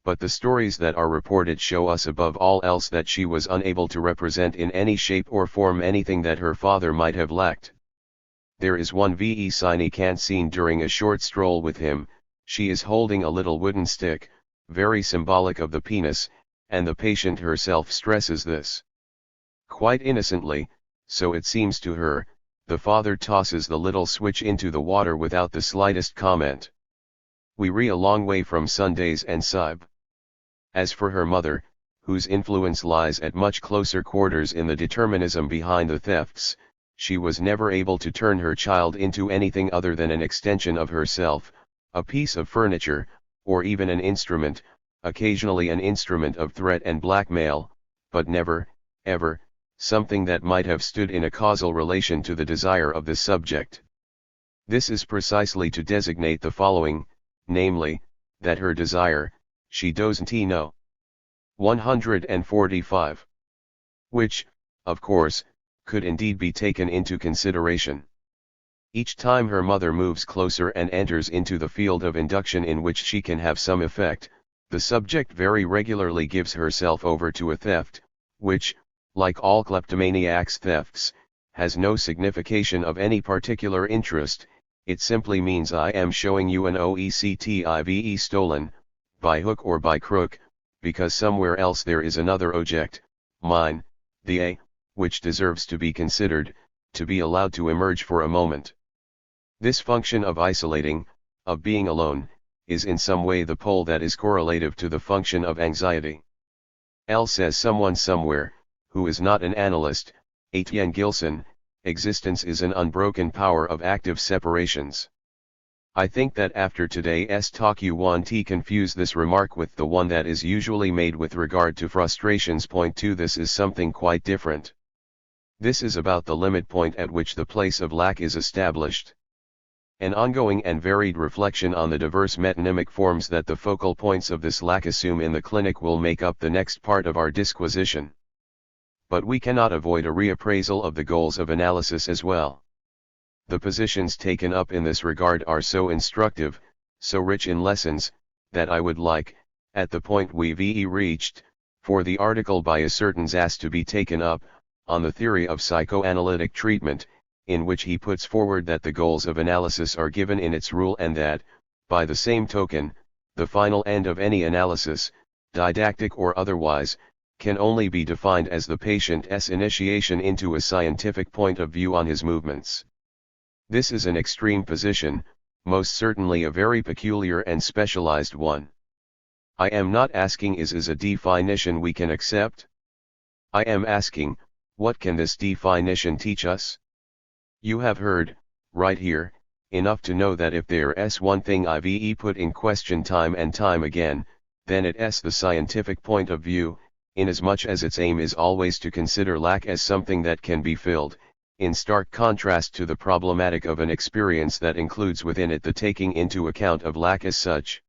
But the stories that are reported show us above all else that she was unable to represent in any shape or form anything that her father might have lacked. There is one significant scene during a short stroll with him. She is holding a little wooden stick, very symbolic of the penis, and the patient herself stresses this. Quite innocently, so it seems to her, the father tosses the little switch into the water without the slightest comment. We a long way from Sundays and Sib. As for her mother, whose influence lies at much closer quarters in the determinism behind the thefts, she was never able to turn her child into anything other than an extension of herself, a piece of furniture, or even an instrument, occasionally an instrument of threat and blackmail, but never, ever, something that might have stood in a causal relation to the desire of the subject. This is precisely to designate the following, namely, that her desire, she doesn't know. 145. Which, of course, could indeed be taken into consideration. Each time her mother moves closer and enters into the field of induction in which she can have some effect, the subject very regularly gives herself over to a theft, which, like all kleptomaniacs' thefts, has no signification of any particular interest. It simply means I am showing you an OECTIVE stolen, by hook or by crook, because somewhere else there is another object, mine, the A, which deserves to be considered, to be allowed to emerge for a moment. This function of isolating, of being alone, is in some way the pole that is correlative to the function of anxiety. L says someone somewhere, who is not an analyst, Etienne Gilson, existence is an unbroken power of active separations. I think that after today's talk you want to confuse this remark with the one that is usually made with regard to frustrations. Point 2. This is something quite different. This is about the limit point at which the place of lack is established. An ongoing and varied reflection on the diverse metonymic forms that the focal points of this lack assume in the clinic will make up the next part of our disquisition. But we cannot avoid a reappraisal of the goals of analysis as well. The positions taken up in this regard are so instructive, so rich in lessons, that I would like, at the point we've reached, for the article by a certain Zas to be taken up, on the theory of psychoanalytic treatment, in which he puts forward that the goals of analysis are given in its rule and that, by the same token, the final end of any analysis, didactic or otherwise, can only be defined as the patient's initiation into a scientific point of view on his movements. This is an extreme position, most certainly a very peculiar and specialized one. I am not asking is a definition we can accept? I am asking, what can this definition teach us? You have heard, right here, enough to know that if there's one thing I've put in question time and time again, then it's the scientific point of view, inasmuch as its aim is always to consider lack as something that can be filled, in stark contrast to the problematic of an experience that includes within it the taking into account of lack as such.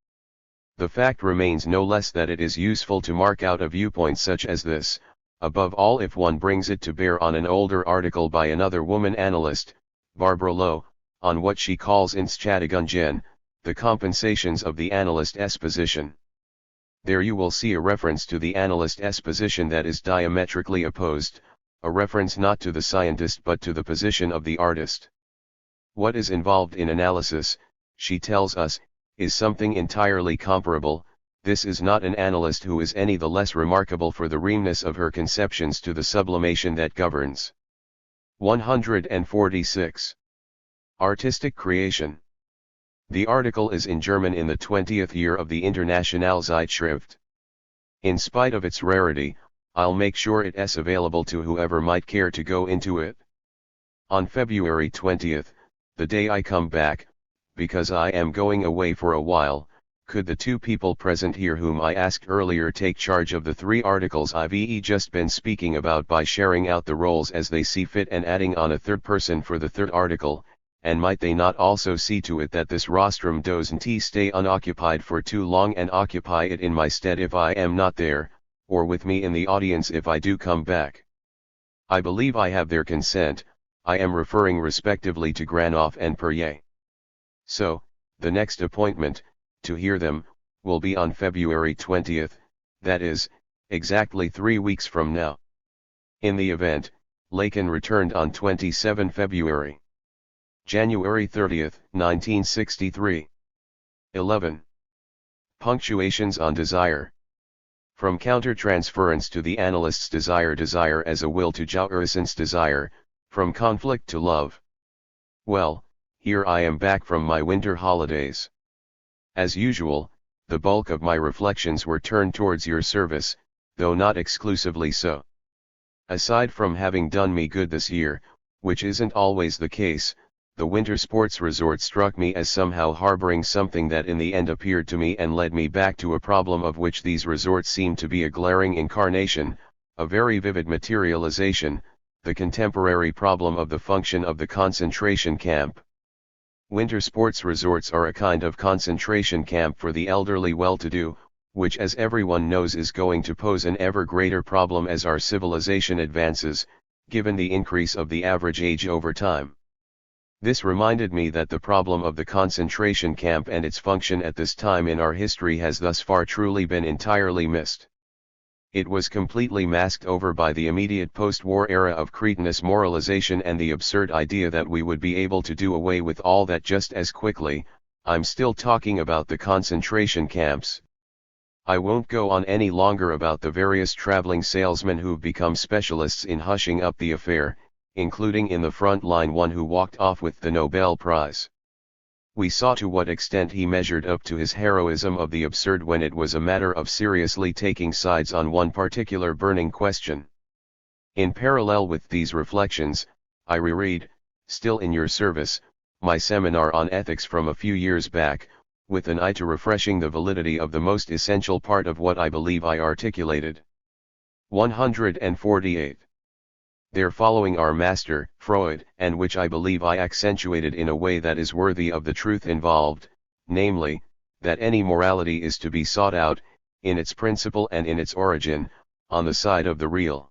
The fact remains no less that it is useful to mark out a viewpoint such as this, above all if one brings it to bear on an older article by another woman analyst, Barbara Lowe, on what she calls Inschattigungen, the compensations of the analyst's position. There you will see a reference to the analyst's position that is diametrically opposed, a reference not to the scientist but to the position of the artist. What is involved in analysis, she tells us, is something entirely comparable. This is not an analyst who is any the less remarkable for the reamness of her conceptions to the sublimation that governs. 146. Artistic creation. The article is in German in the 20th year of the Internationale Zeitschrift. In spite of its rarity, I'll make sure it's available to whoever might care to go into it. On February 20th, the day I come back, because I am going away for a while, could the two people present here whom I asked earlier take charge of the 3 articles I've just been speaking about by sharing out the roles as they see fit and adding on a third person for the 3rd article, and might they not also see to it that this rostrum doesn't stay unoccupied for too long and occupy it in my stead if I am not there, or with me in the audience if I do come back? I believe I have their consent. I am referring respectively to Granoff and Perrier. So, the next appointment, to hear them, will be on February 20th, that is, exactly 3 weeks from now. In the event, Lacan returned on 27 February. January 30th, 1963. 11. Punctuations on desire. From countertransference to the analyst's desire as a will to jouissance desire, from conflict to love. Well, here I am back from my winter holidays. As usual, the bulk of my reflections were turned towards your service, though not exclusively so. Aside from having done me good this year, which isn't always the case, the winter sports resort struck me as somehow harboring something that in the end appeared to me and led me back to a problem of which these resorts seemed to be a glaring incarnation, a very vivid materialization, the contemporary problem of the function of the concentration camp. Winter sports resorts are a kind of concentration camp for the elderly well-to-do, which as everyone knows is going to pose an ever greater problem as our civilization advances, given the increase of the average age over time. This reminded me that the problem of the concentration camp and its function at this time in our history has thus far truly been entirely missed. It was completely masked over by the immediate post-war era of cretinous moralization and the absurd idea that we would be able to do away with all that just as quickly. I'm still talking about the concentration camps. I won't go on any longer about the various traveling salesmen who've become specialists in hushing up the affair, including in the front line one who walked off with the Nobel Prize. We saw to what extent he measured up to his heroism of the absurd when it was a matter of seriously taking sides on one particular burning question. In parallel with these reflections, I reread, still in your service, my seminar on ethics from a few years back, with an eye to refreshing the validity of the most essential part of what I believe I articulated. 148. There following our master, Freud, and which I believe I accentuated in a way that is worthy of the truth involved, namely, that any morality is to be sought out, in its principle and in its origin, on the side of the real.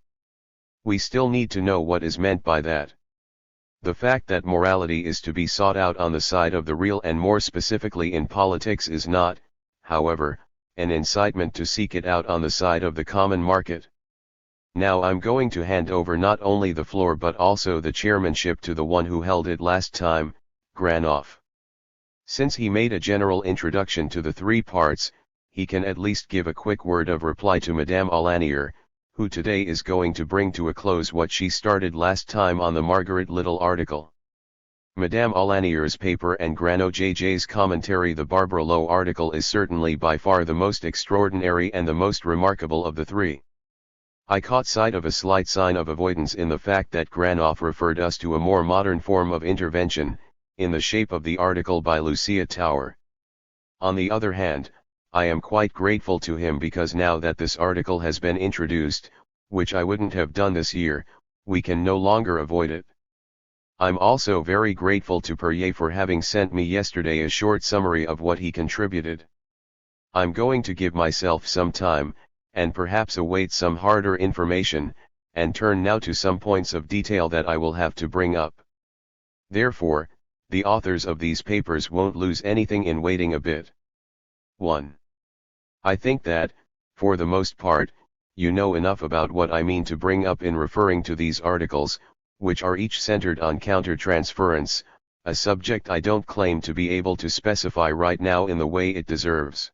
We still need to know what is meant by that. The fact that morality is to be sought out on the side of the real and more specifically in politics is not, however, an incitement to seek it out on the side of the common market. Now I'm going to hand over not only the floor but also the chairmanship to the one who held it last time, Granoff. Since he made a general introduction to the three parts, he can at least give a quick word of reply to Madame Aulanier, who today is going to bring to a close what she started last time on the Margaret Little article. Madame Aulanier's paper and Grano JJ's commentary. The Barbara Lowe article is certainly by far the most extraordinary and the most remarkable of the three. I caught sight of a slight sign of avoidance in the fact that Granoff referred us to a more modern form of intervention, in the shape of the article by Lucia Tower. On the other hand, I am quite grateful to him because now that this article has been introduced, which I wouldn't have done this year, we can no longer avoid it. I'm also very grateful to Perrier for having sent me yesterday a short summary of what he contributed. I'm going to give myself some time, and perhaps await some harder information, and turn now to some points of detail that I will have to bring up. Therefore, the authors of these papers won't lose anything in waiting a bit. 1. I think that, for the most part, you know enough about what I mean to bring up in referring to these articles, which are each centered on countertransference, a subject I don't claim to be able to specify right now in the way it deserves.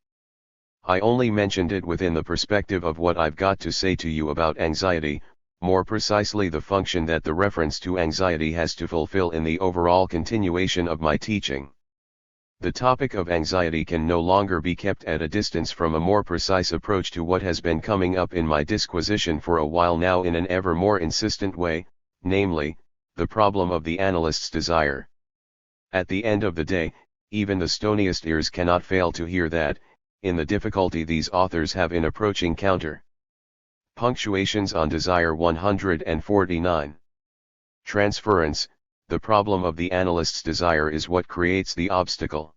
I only mentioned it within the perspective of what I've got to say to you about anxiety, more precisely the function that the reference to anxiety has to fulfill in the overall continuation of my teaching. The topic of anxiety can no longer be kept at a distance from a more precise approach to what has been coming up in my disquisition for a while now in an ever more insistent way, namely, the problem of the analyst's desire. At the end of the day, even the stoniest ears cannot fail to hear that, in the difficulty these authors have in approaching counter punctuations on desire. 149. Transference, the problem of the analyst's desire is what creates the obstacle.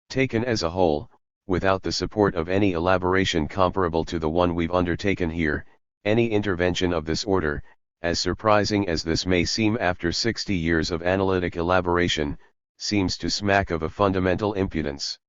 Taken as a whole, without the support of any elaboration comparable to the one we've undertaken here, any intervention of this order, as surprising as this may seem after 60 years of analytic elaboration, seems to smack of a fundamental impudence.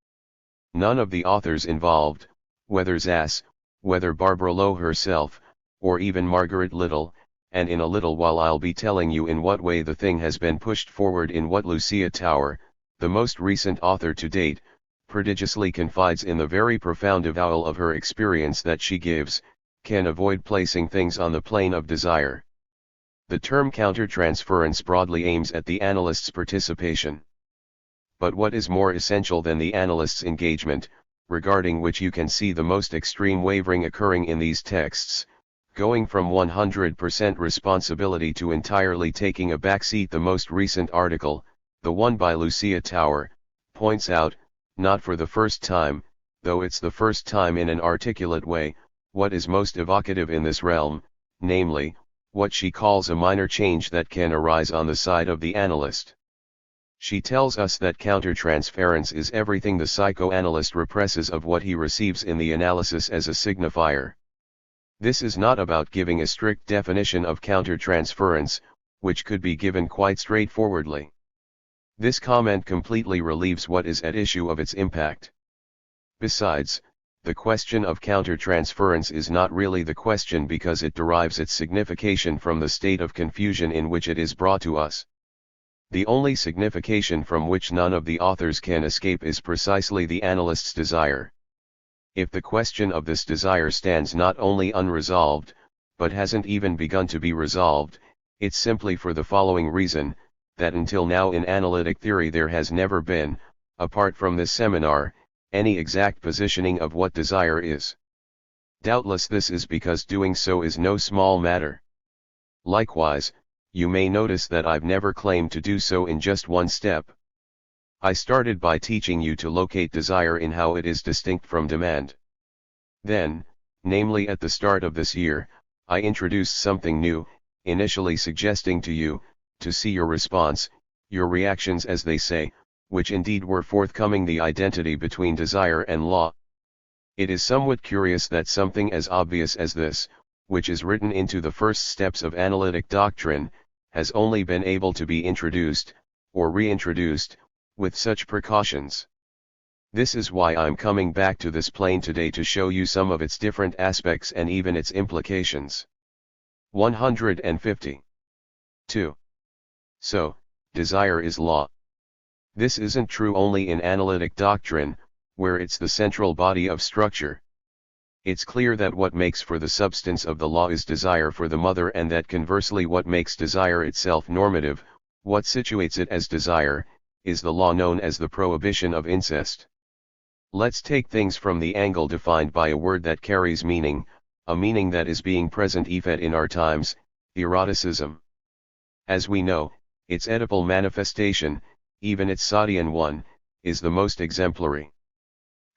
None of the authors involved, whether Zass, whether Barbara Lowe herself, or even Margaret Little, and in a little while I'll be telling you in what way the thing has been pushed forward in what Lucia Tower, the most recent author to date, prodigiously confides in the very profound avowal of her experience that she gives, can avoid placing things on the plane of desire. The term countertransference broadly aims at the analyst's participation. But what is more essential than the analyst's engagement, regarding which you can see the most extreme wavering occurring in these texts, going from 100% responsibility to entirely taking a backseat? The most recent article, the one by Lucia Tower, points out, not for the first time, though it's the first time in an articulate way, what is most evocative in this realm, namely, what she calls a minor change that can arise on the side of the analyst. She tells us that countertransference is everything the psychoanalyst represses of what he receives in the analysis as a signifier. This is not about giving a strict definition of countertransference, which could be given quite straightforwardly. This comment completely relieves what is at issue of its impact. Besides, the question of countertransference is not really the question because it derives its signification from the state of confusion in which it is brought to us. The only signification from which none of the authors can escape is precisely the analyst's desire. If the question of this desire stands not only unresolved, but hasn't even begun to be resolved, it's simply for the following reason, that until now in analytic theory there has never been, apart from this seminar, any exact positioning of what desire is. Doubtless this is because doing so is no small matter. Likewise, you may notice that I've never claimed to do so in just one step. I started by teaching you to locate desire in how it is distinct from demand. Then, namely at the start of this year, I introduced something new, initially suggesting to you, to see your response, your reactions as they say, which indeed were forthcoming, the identity between desire and law. It is somewhat curious that something as obvious as this, which is written into the first steps of analytic doctrine, has only been able to be introduced, or reintroduced, with such precautions. This is why I'm coming back to this plane today to show you some of its different aspects and even its implications. 150. 2. So, desire is law. This isn't true only in analytic doctrine, where it's the central body of structure. It's clear that what makes for the substance of the law is desire for the mother, and that conversely what makes desire itself normative, what situates it as desire, is the law known as the prohibition of incest. Let's take things from the angle defined by a word that carries meaning, a meaning that is being present even in our times, eroticism. As we know, its Oedipal manifestation, even its Sadian one, is the most exemplary.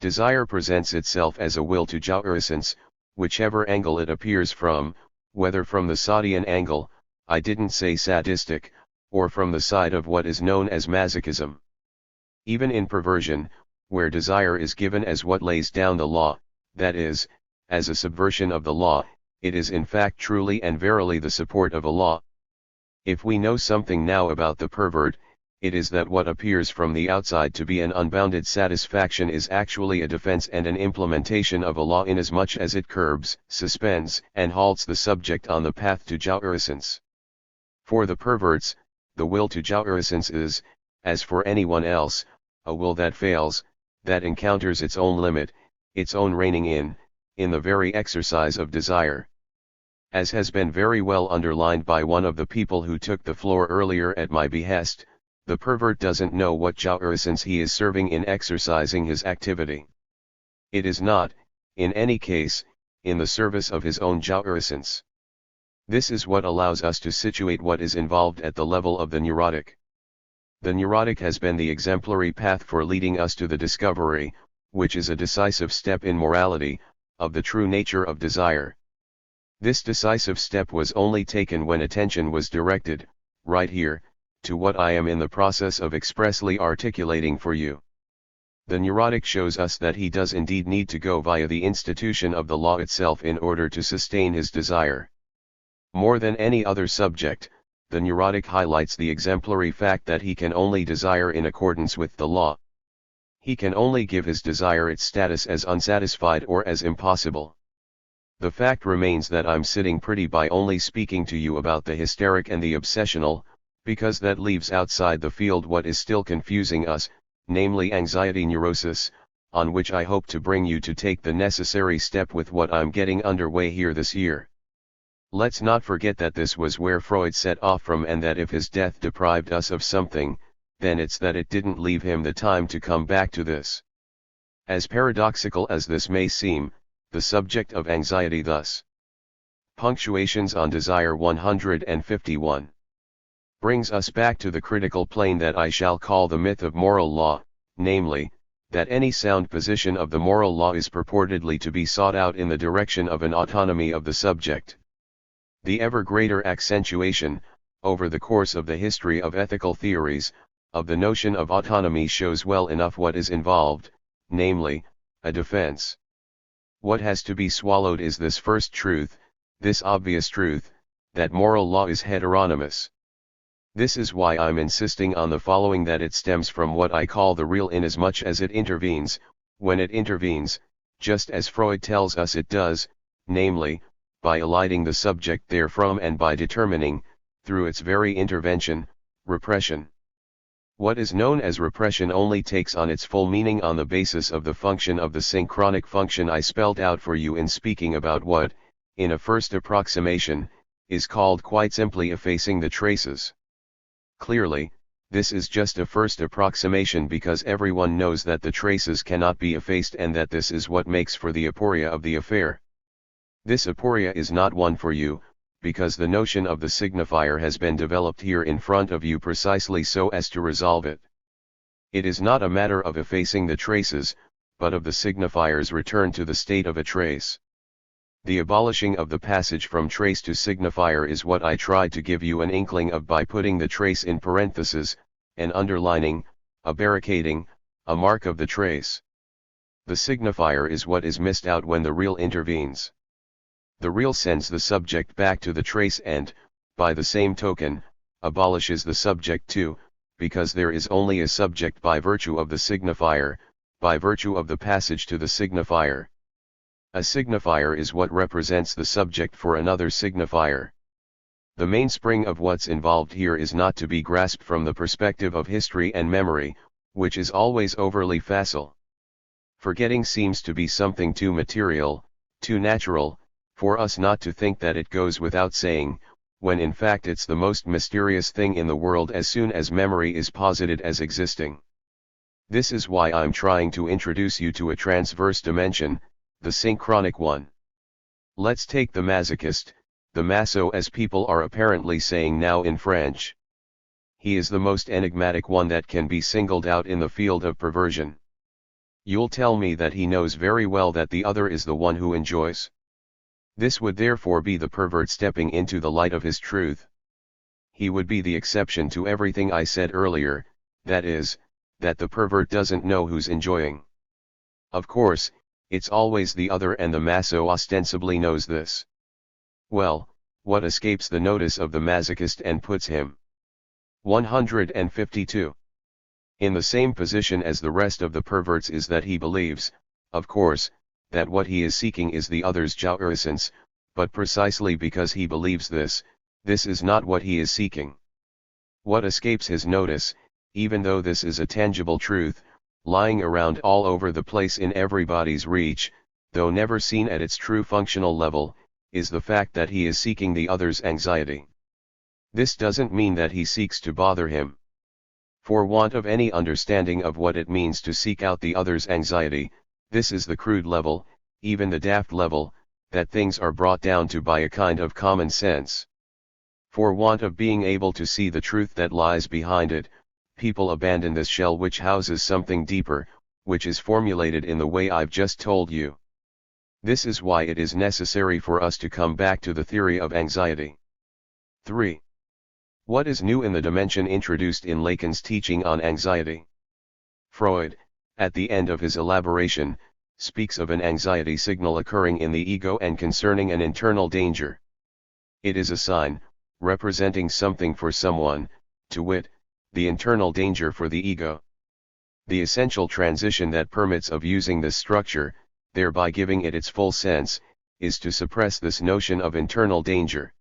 Desire presents itself as a will to jouissance, whichever angle it appears from, whether from the Sadian angle, I didn't say sadistic, or from the side of what is known as masochism. Even in perversion, where desire is given as what lays down the law, that is, as a subversion of the law, it is in fact truly and verily the support of a law. If we know something now about the pervert, it is that what appears from the outside to be an unbounded satisfaction is actually a defense and an implementation of a law, inasmuch as it curbs, suspends, and halts the subject on the path to jouissance. For the perverts, the will to jouissance is, as for anyone else, a will that fails, that encounters its own limit, its own reining in the very exercise of desire. As has been very well underlined by one of the people who took the floor earlier at my behest, the pervert doesn't know what jouissance he is serving in exercising his activity. It is not, in any case, in the service of his own jouissance. This is what allows us to situate what is involved at the level of the neurotic. The neurotic has been the exemplary path for leading us to the discovery, which is a decisive step in morality, of the true nature of desire. This decisive step was only taken when attention was directed, right here, to what I am in the process of expressly articulating for you. The neurotic shows us that he does indeed need to go via the institution of the law itself in order to sustain his desire. More than any other subject, the neurotic highlights the exemplary fact that he can only desire in accordance with the law. He can only give his desire its status as unsatisfied or as impossible. The fact remains that I'm sitting pretty by only speaking to you about the hysteric and the obsessional, because that leaves outside the field what is still confusing us, namely anxiety neurosis, on which I hope to bring you to take the necessary step with what I'm getting underway here this year. Let's not forget that this was where Freud set off from, and that if his death deprived us of something, then it's that it didn't leave him the time to come back to this. As paradoxical as this may seem, the subject of anxiety thus. Punctuations on Desire 151. Brings us back to the critical plane that I shall call the myth of moral law, namely, that any sound position of the moral law is purportedly to be sought out in the direction of an autonomy of the subject. The ever greater accentuation, over the course of the history of ethical theories, of the notion of autonomy shows well enough what is involved, namely, a defense. What has to be swallowed is this first truth, this obvious truth, that moral law is heteronymous. This is why I'm insisting on the following: that it stems from what I call the real, inasmuch as it intervenes, when it intervenes, just as Freud tells us it does, namely, by eliding the subject therefrom and by determining, through its very intervention, repression. What is known as repression only takes on its full meaning on the basis of the function of the synchronic function I spelled out for you in speaking about what, in a first approximation, is called quite simply effacing the traces. Clearly, this is just a first approximation because everyone knows that the traces cannot be effaced and that this is what makes for the aporia of the affair. This aporia is not one for you, because the notion of the signifier has been developed here in front of you precisely so as to resolve it. It is not a matter of effacing the traces, but of the signifier's return to the state of a trace. The abolishing of the passage from trace to signifier is what I tried to give you an inkling of by putting the trace in parentheses, an underlining, a barricading, a mark of the trace. The signifier is what is missed out when the real intervenes. The real sends the subject back to the trace and, by the same token, abolishes the subject too, because there is only a subject by virtue of the signifier, by virtue of the passage to the signifier. A signifier is what represents the subject for another signifier. The mainspring of what's involved here is not to be grasped from the perspective of history and memory, which is always overly facile. Forgetting seems to be something too material, too natural, for us not to think that it goes without saying, when in fact it's the most mysterious thing in the world as soon as memory is posited as existing. This is why I'm trying to introduce you to a transverse dimension, the synchronic one. Let's take the masochist, the maso as people are apparently saying now in French. He is the most enigmatic one that can be singled out in the field of perversion. You'll tell me that he knows very well that the other is the one who enjoys. This would therefore be the pervert stepping into the light of his truth. He would be the exception to everything I said earlier, that is, that the pervert doesn't know who's enjoying. Of course, it's always the other and the maso ostensibly knows this. Well, what escapes the notice of the masochist and puts him 152 in the same position as the rest of the perverts is that he believes, of course, that what he is seeking is the other's jouissance, but precisely because he believes this is not what he is seeking. What escapes his notice, even though this is a tangible truth, lying around all over the place in everybody's reach, though never seen at its true functional level, is the fact that he is seeking the other's anxiety. This doesn't mean that he seeks to bother him. For want of any understanding of what it means to seek out the other's anxiety, this is the crude level, even the daft level, that things are brought down to by a kind of common sense. For want of being able to see the truth that lies behind it, people abandon this shell which houses something deeper, which is formulated in the way I've just told you. This is why it is necessary for us to come back to the theory of anxiety. 3. What is new in the dimension introduced in Lacan's teaching on anxiety? Freud, at the end of his elaboration, speaks of an anxiety signal occurring in the ego and concerning an internal danger. It is a sign, representing something for someone, to wit, the internal danger for the ego. The essential transition that permits of using this structure, thereby giving it its full sense, is to suppress this notion of internal danger.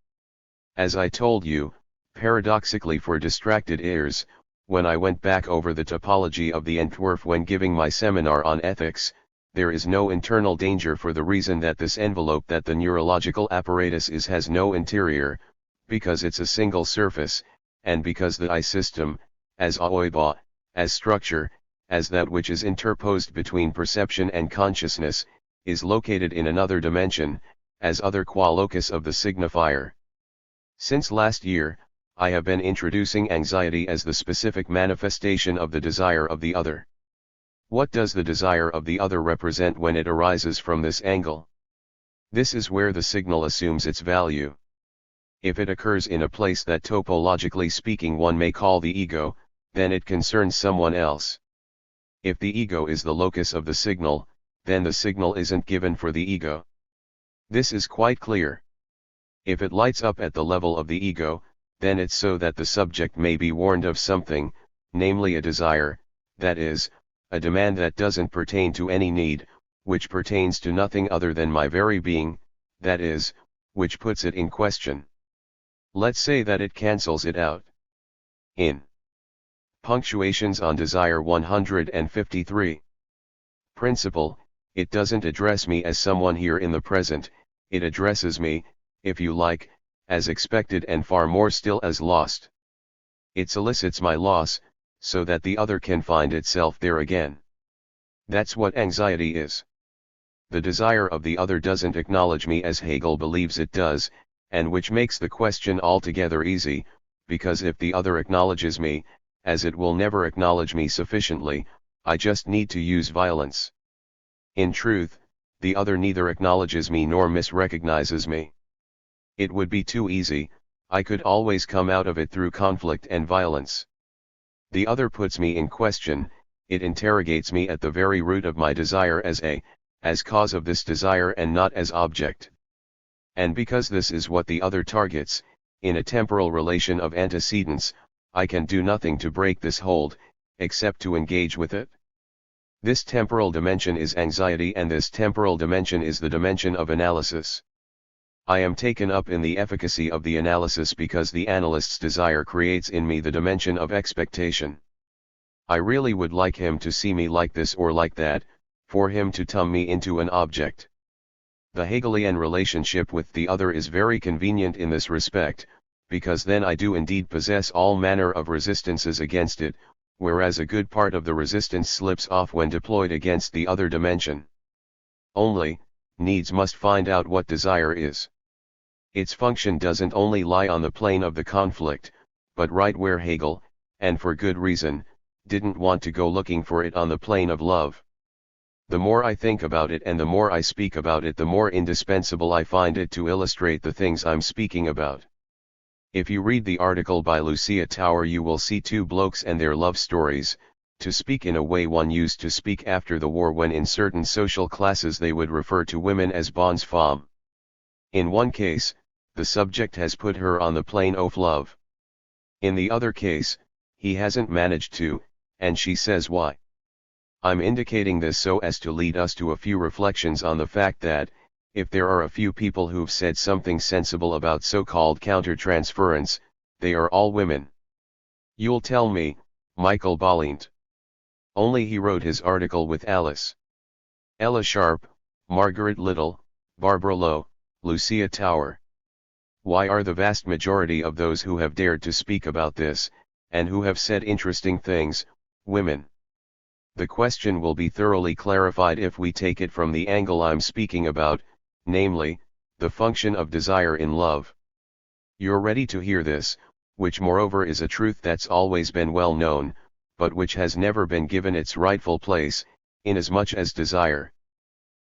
As I told you, paradoxically for distracted ears, when I went back over the topology of the Entwurf when giving my seminar on ethics, there is no internal danger for the reason that this envelope that the neurological apparatus is has no interior, because it's a single surface, and because the I system, as aoiba, as structure, as that which is interposed between perception and consciousness, is located in another dimension, as other qua locus of the signifier. Since last year, I have been introducing anxiety as the specific manifestation of the desire of the other. What does the desire of the other represent when it arises from this angle? This is where the signal assumes its value. If it occurs in a place that topologically speaking one may call the ego, then it concerns someone else. If the ego is the locus of the signal, then the signal isn't given for the ego. This is quite clear. If it lights up at the level of the ego, then it's so that the subject may be warned of something, namely a desire, that is, a demand that doesn't pertain to any need, which pertains to nothing other than my very being, that is, which puts it in question. Let's say that it cancels it out. In Punctuations on Desire 153. Principle: it doesn't address me as someone here in the present, it addresses me, if you like, as expected and far more still as lost. It solicits my loss, so that the other can find itself there again. That's what anxiety is. The desire of the other doesn't acknowledge me as Hegel believes it does, and which makes the question altogether easy, because if the other acknowledges me, as it will never acknowledge me sufficiently, I just need to use violence. In truth, the other neither acknowledges me nor misrecognizes me. It would be too easy, I could always come out of it through conflict and violence. The other puts me in question, it interrogates me at the very root of my desire as cause of this desire and not as object. And because this is what the other targets, in a temporal relation of antecedents, I can do nothing to break this hold, except to engage with it. This temporal dimension is anxiety, and this temporal dimension is the dimension of analysis. I am taken up in the efficacy of the analysis because the analyst's desire creates in me the dimension of expectation. I really would like him to see me like this or like that, for him to turn me into an object. The Hegelian relationship with the other is very convenient in this respect, because then I do indeed possess all manner of resistances against it, whereas a good part of the resistance slips off when deployed against the other dimension. Only, needs must find out what desire is. Its function doesn't only lie on the plane of the conflict, but right where Hegel, and for good reason, didn't want to go looking for it on the plane of love. The more I think about it and the more I speak about it, the more indispensable I find it to illustrate the things I'm speaking about. If you read the article by Lucia Tower, you will see two blokes and their love stories, to speak in a way one used to speak after the war when in certain social classes they would refer to women as bonnes femmes. In one case, the subject has put her on the plane of love. In the other case, he hasn't managed to, and she says why. I'm indicating this so as to lead us to a few reflections on the fact that, if there are a few people who've said something sensible about so-called counter-transference, they are all women. You'll tell me, Michael Balint. Only he wrote his article with Alice Ella Sharp, Margaret Little, Barbara Lowe, Lucia Tower. Why are the vast majority of those who have dared to speak about this, and who have said interesting things, women? The question will be thoroughly clarified if we take it from the angle I'm speaking about, namely, the function of desire in love. You're ready to hear this, which moreover is a truth that's always been well known, but which has never been given its rightful place, inasmuch as desire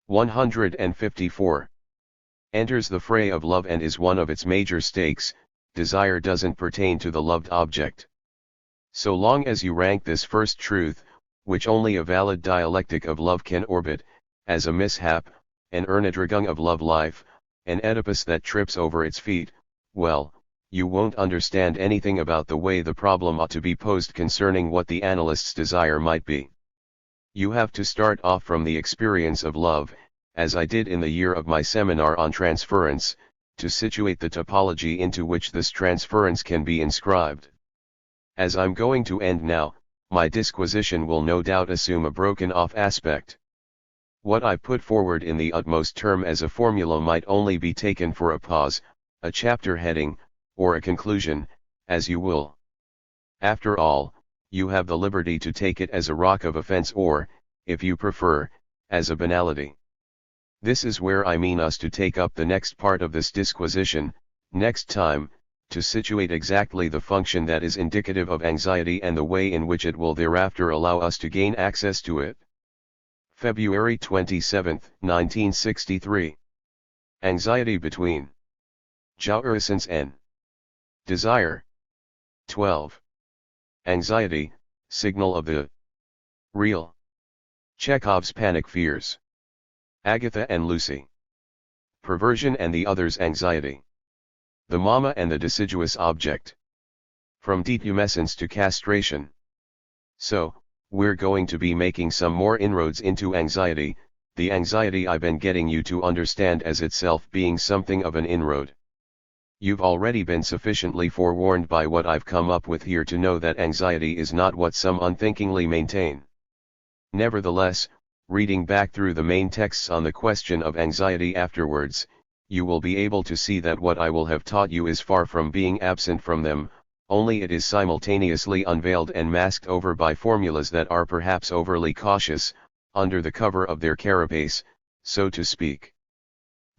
154 enters the fray of love and is one of its major stakes. Desire doesn't pertain to the loved object. So long as you rank this first truth, which only a valid dialectic of love can orbit, as a mishap, an Erniedrigung of love life, an Oedipus that trips over its feet, well, you won't understand anything about the way the problem ought to be posed concerning what the analyst's desire might be. You have to start off from the experience of love, as I did in the year of my seminar on transference, to situate the topology into which this transference can be inscribed. As I'm going to end now, my disquisition will no doubt assume a broken-off aspect. What I put forward in the utmost term as a formula might only be taken for a pause, a chapter heading, or a conclusion, as you will. After all, you have the liberty to take it as a rock of offense or, if you prefer, as a banality. This is where I mean us to take up the next part of this disquisition, next time, to situate exactly the function that is indicative of anxiety and the way in which it will thereafter allow us to gain access to it. February 27, 1963. Anxiety between jouissance and desire. 12. Anxiety, signal of the real. Chekhov's panic fears. Agatha and Lucy. Perversion and the other's anxiety. The mama and the deciduous object. From detumescence to castration. So, we're going to be making some more inroads into anxiety, the anxiety I've been getting you to understand as itself being something of an inroad. You've already been sufficiently forewarned by what I've come up with here to know that anxiety is not what some unthinkingly maintain. Nevertheless, reading back through the main texts on the question of anxiety afterwards, you will be able to see that what I will have taught you is far from being absent from them, only it is simultaneously unveiled and masked over by formulas that are perhaps overly cautious, under the cover of their carapace, so to speak.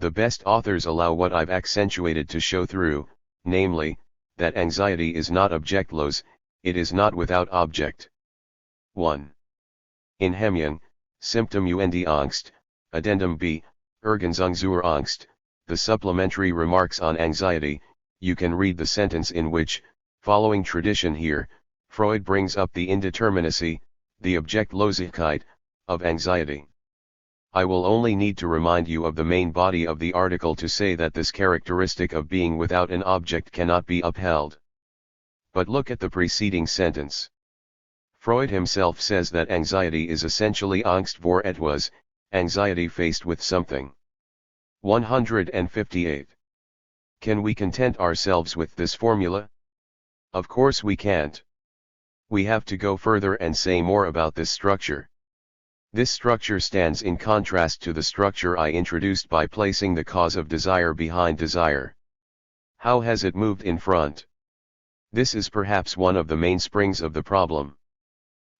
The best authors allow what I've accentuated to show through, namely, that anxiety is not objectlos, it is not without object. 1. In Hemien, Symptom und Angst, Addendum B, Ergänzung zur Angst, the supplementary remarks on anxiety, you can read the sentence in which, following tradition here, Freud brings up the indeterminacy, the Objektlosigkeit, of anxiety. I will only need to remind you of the main body of the article to say that this characteristic of being without an object cannot be upheld. But look at the preceding sentence. Freud himself says that anxiety is essentially Angst vor etwas, anxiety faced with something. 158. Can we content ourselves with this formula? Of course we can't. We have to go further and say more about this structure. This structure stands in contrast to the structure I introduced by placing the cause of desire behind desire. How has it moved in front? This is perhaps one of the mainsprings of the problem.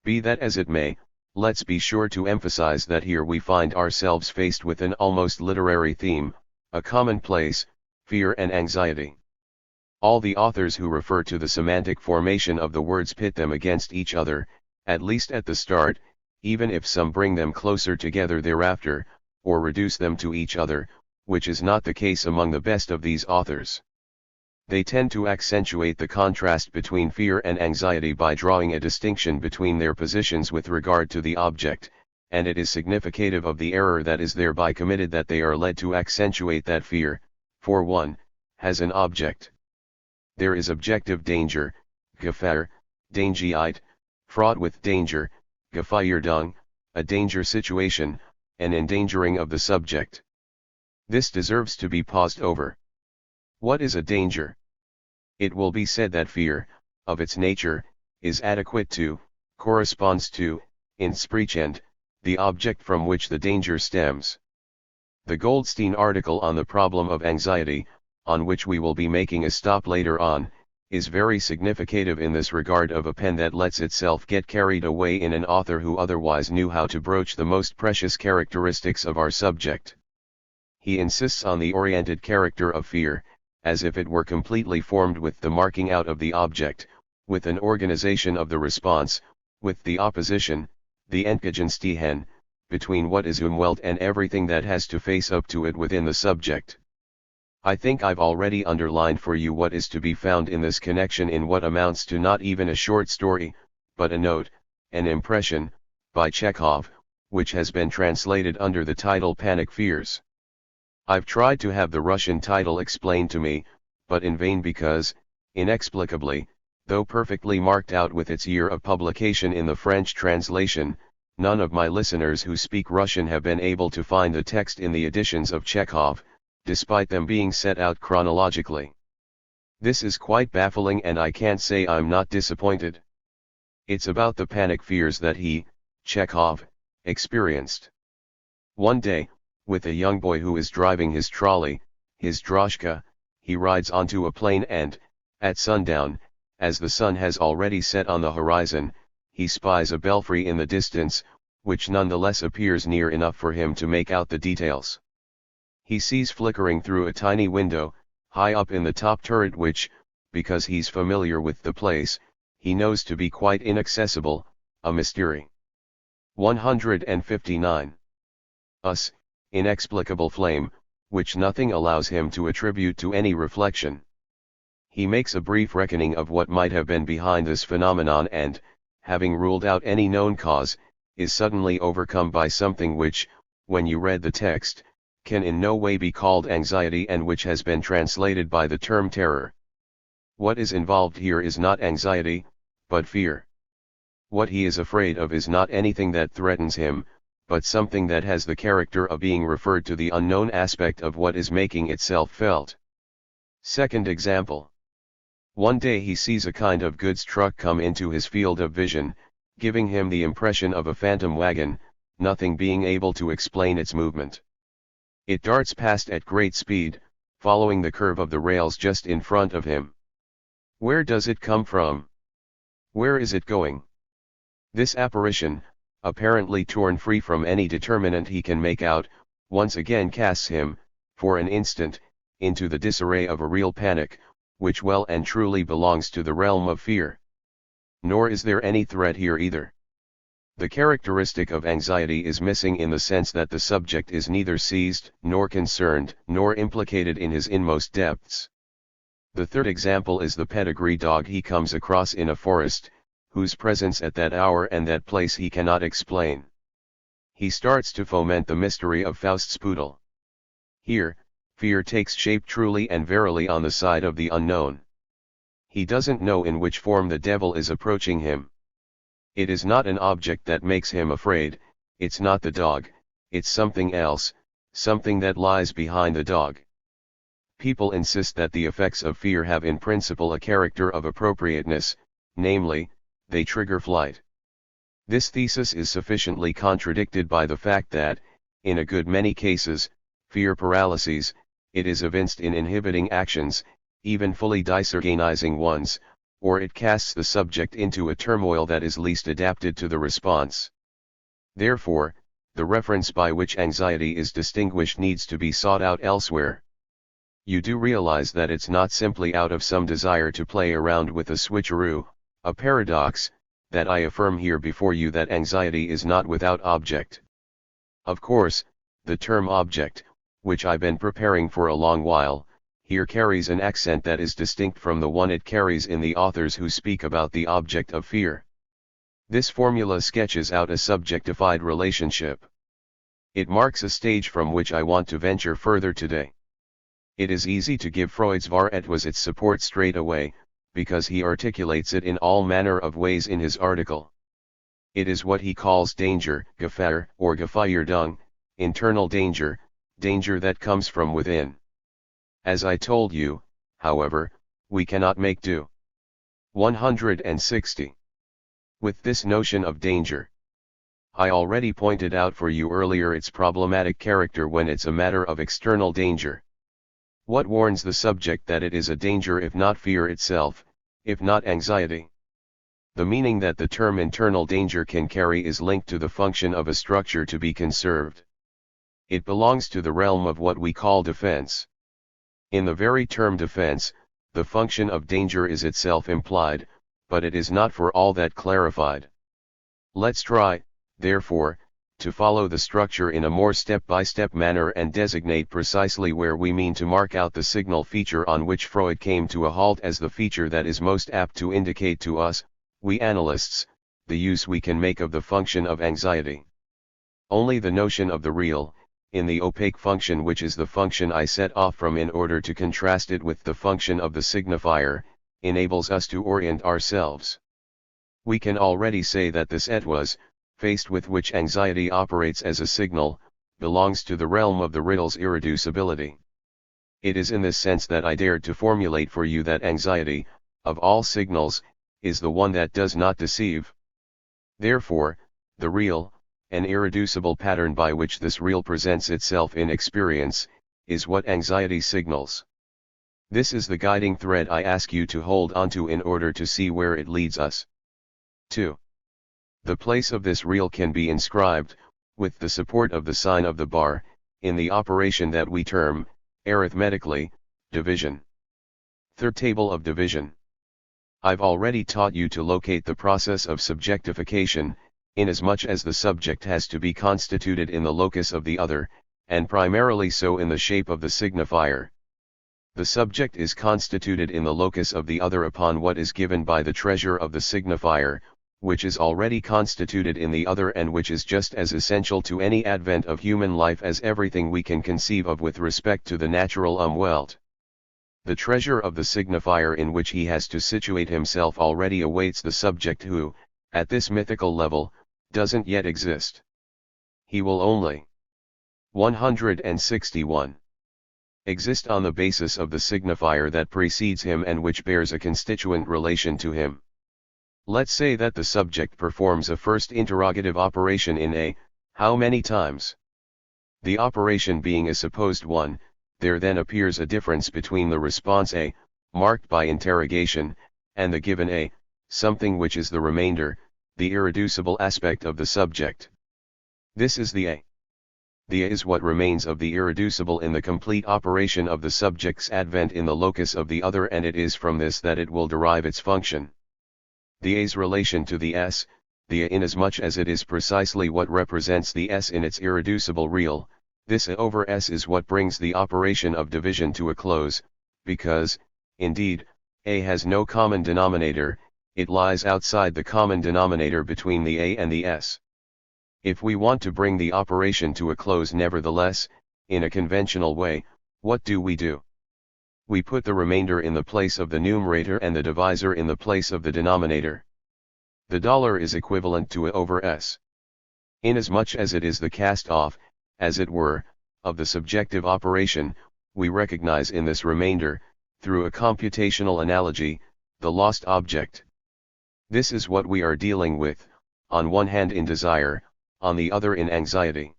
Be that as it may, let's be sure to emphasize that here we find ourselves faced with an almost literary theme, a commonplace, fear and anxiety. All the authors who refer to the semantic formation of the words pit them against each other, at least at the start, even if some bring them closer together thereafter, or reduce them to each other, which is not the case among the best of these authors. They tend to accentuate the contrast between fear and anxiety by drawing a distinction between their positions with regard to the object, and it is significative of the error that is thereby committed that they are led to accentuate that fear, for one, has an object. There is objective danger, Gefahr, Dangiheit, fraught with danger, Gefährdung, a danger situation, an endangering of the subject. This deserves to be paused over. What is a danger? It will be said that fear, of its nature, is adequate to, corresponds to, insprechend, the object from which the danger stems. The Goldstein article on the problem of anxiety, on which we will be making a stop later on, is very significative in this regard of a pen that lets itself get carried away in an author who otherwise knew how to broach the most precious characteristics of our subject. He insists on the oriented character of fear, as if it were completely formed with the marking out of the object, with an organization of the response, with the opposition, the Entgegenstehen, between what is Umwelt and everything that has to face up to it within the subject. I think I've already underlined for you what is to be found in this connection in what amounts to not even a short story, but a note, an impression, by Chekhov, which has been translated under the title Panic Fears. I've tried to have the Russian title explained to me, but in vain because, inexplicably, though perfectly marked out with its year of publication in the French translation, none of my listeners who speak Russian have been able to find the text in the editions of Chekhov, despite them being set out chronologically. This is quite baffling and I can't say I'm not disappointed. It's about the panic fears that he, Chekhov, experienced. One day, with a young boy who is driving his trolley, his droshka, he rides onto a plain and, at sundown, as the sun has already set on the horizon, he spies a belfry in the distance, which nonetheless appears near enough for him to make out the details. He sees flickering through a tiny window, high up in the top turret which, because he's familiar with the place, he knows to be quite inaccessible, a mystery. 159. Inexplicable flame, which nothing allows him to attribute to any reflection. He makes a brief reckoning of what might have been behind this phenomenon and, having ruled out any known cause, is suddenly overcome by something which, when you read the text, can in no way be called anxiety and which has been translated by the term terror. What is involved here is not anxiety, but fear. What he is afraid of is not anything that threatens him, but something that has the character of being referred to the unknown aspect of what is making itself felt. Second example. One day he sees a kind of goods truck come into his field of vision, giving him the impression of a phantom wagon, nothing being able to explain its movement. It darts past at great speed, following the curve of the rails just in front of him. Where does it come from? Where is it going? This apparition, apparently torn free from any determinant he can make out, once again casts him, for an instant, into the disarray of a real panic, which well and truly belongs to the realm of fear. Nor is there any threat here either. The characteristic of anxiety is missing in the sense that the subject is neither seized, nor concerned, nor implicated in his inmost depths. The third example is the pedigree dog he comes across in a forest, whose presence at that hour and that place he cannot explain. He starts to foment the mystery of Faust's poodle. Here, fear takes shape truly and verily on the side of the unknown. He doesn't know in which form the devil is approaching him. It is not an object that makes him afraid, it's not the dog, it's something else, something that lies behind the dog. People insist that the effects of fear have in principle a character of appropriateness, namely, they trigger flight. This thesis is sufficiently contradicted by the fact that, in a good many cases, fear paralyses, it is evinced in inhibiting actions, even fully disorganizing ones, or it casts the subject into a turmoil that is least adapted to the response. Therefore, the reference by which anxiety is distinguished needs to be sought out elsewhere. You do realize that it's not simply out of some desire to play around with a switcheroo, a paradox, that I affirm here before you that anxiety is not without object. Of course, the term object, which I've been preparing for a long while, here carries an accent that is distinct from the one it carries in the authors who speak about the object of fear. This formula sketches out a subjectified relationship. It marks a stage from which I want to venture further today. It is easy to give Freud's var et was its support straight away, because he articulates it in all manner of ways in his article. It is what he calls danger, Gefahr, or Gefährdung, internal danger, danger that comes from within. As I told you, however, we cannot make do. 160. With this notion of danger. I already pointed out for you earlier its problematic character when it's a matter of external danger. What warns the subject that it is a danger if not fear itself, if not anxiety? The meaning that the term internal danger can carry is linked to the function of a structure to be conserved. It belongs to the realm of what we call defense. In the very term defense, the function of danger is itself implied, but it is not for all that clarified. Let's try, therefore, to follow the structure in a more step-by-step manner and designate precisely where we mean to mark out the signal feature on which Freud came to a halt as the feature that is most apt to indicate to us, we analysts, the use we can make of the function of anxiety. Only the notion of the real, in the opaque function which is the function I set off from in order to contrast it with the function of the signifier, enables us to orient ourselves. We can already say that this et was, faced with which anxiety operates as a signal, belongs to the realm of the riddle's irreducibility. It is in this sense that I dared to formulate for you that anxiety, of all signals, is the one that does not deceive. Therefore, the real, an irreducible pattern by which this real presents itself in experience, is what anxiety signals. This is the guiding thread I ask you to hold onto in order to see where it leads us. 2. The place of this real can be inscribed, with the support of the sign of the bar, in the operation that we term, arithmetically, division. Third table of division. I've already taught you to locate the process of subjectification, inasmuch as the subject has to be constituted in the locus of the other, and primarily so in the shape of the signifier. The subject is constituted in the locus of the other upon what is given by the treasure of the signifier, which is already constituted in the other and which is just as essential to any advent of human life as everything we can conceive of with respect to the natural Welt. The treasure of the signifier in which he has to situate himself already awaits the subject who, at this mythical level, doesn't yet exist. He will only. 161. exist on the basis of the signifier that precedes him and which bears a constituent relation to him. Let's say that the subject performs a first interrogative operation in A, how many times? The operation being a supposed one, there then appears a difference between the response A, marked by interrogation, and the given A, something which is the remainder, the irreducible aspect of the subject. This is the A. The A is what remains of the irreducible in the complete operation of the subject's advent in the locus of the other, and it is from this that it will derive its function. The A's relation to the S, the A inasmuch as it is precisely what represents the S in its irreducible real, this A over S is what brings the operation of division to a close, because, indeed, A has no common denominator, it lies outside the common denominator between the A and the S. If we want to bring the operation to a close nevertheless, in a conventional way, what do? We put the remainder in the place of the numerator and the divisor in the place of the denominator. The dollar is equivalent to A over S. Inasmuch as it is the cast-off, as it were, of the subjective operation, we recognize in this remainder, through a computational analogy, the lost object. This is what we are dealing with, on one hand in desire, on the other in anxiety.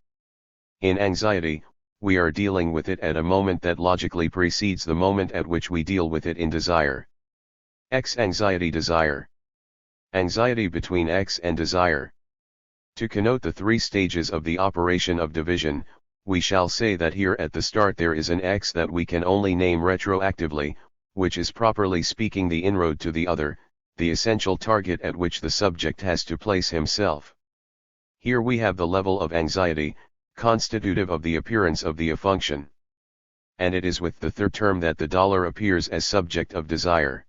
In anxiety, we are dealing with it at a moment that logically precedes the moment at which we deal with it in desire. X anxiety desire. Anxiety between X and desire. To connote the three stages of the operation of division, we shall say that here at the start there is an X that we can only name retroactively, which is properly speaking the inroad to the other, the essential target at which the subject has to place himself. Here we have the level of anxiety, constitutive of the appearance of the A function. And it is with the third term that the dollar appears as subject of desire.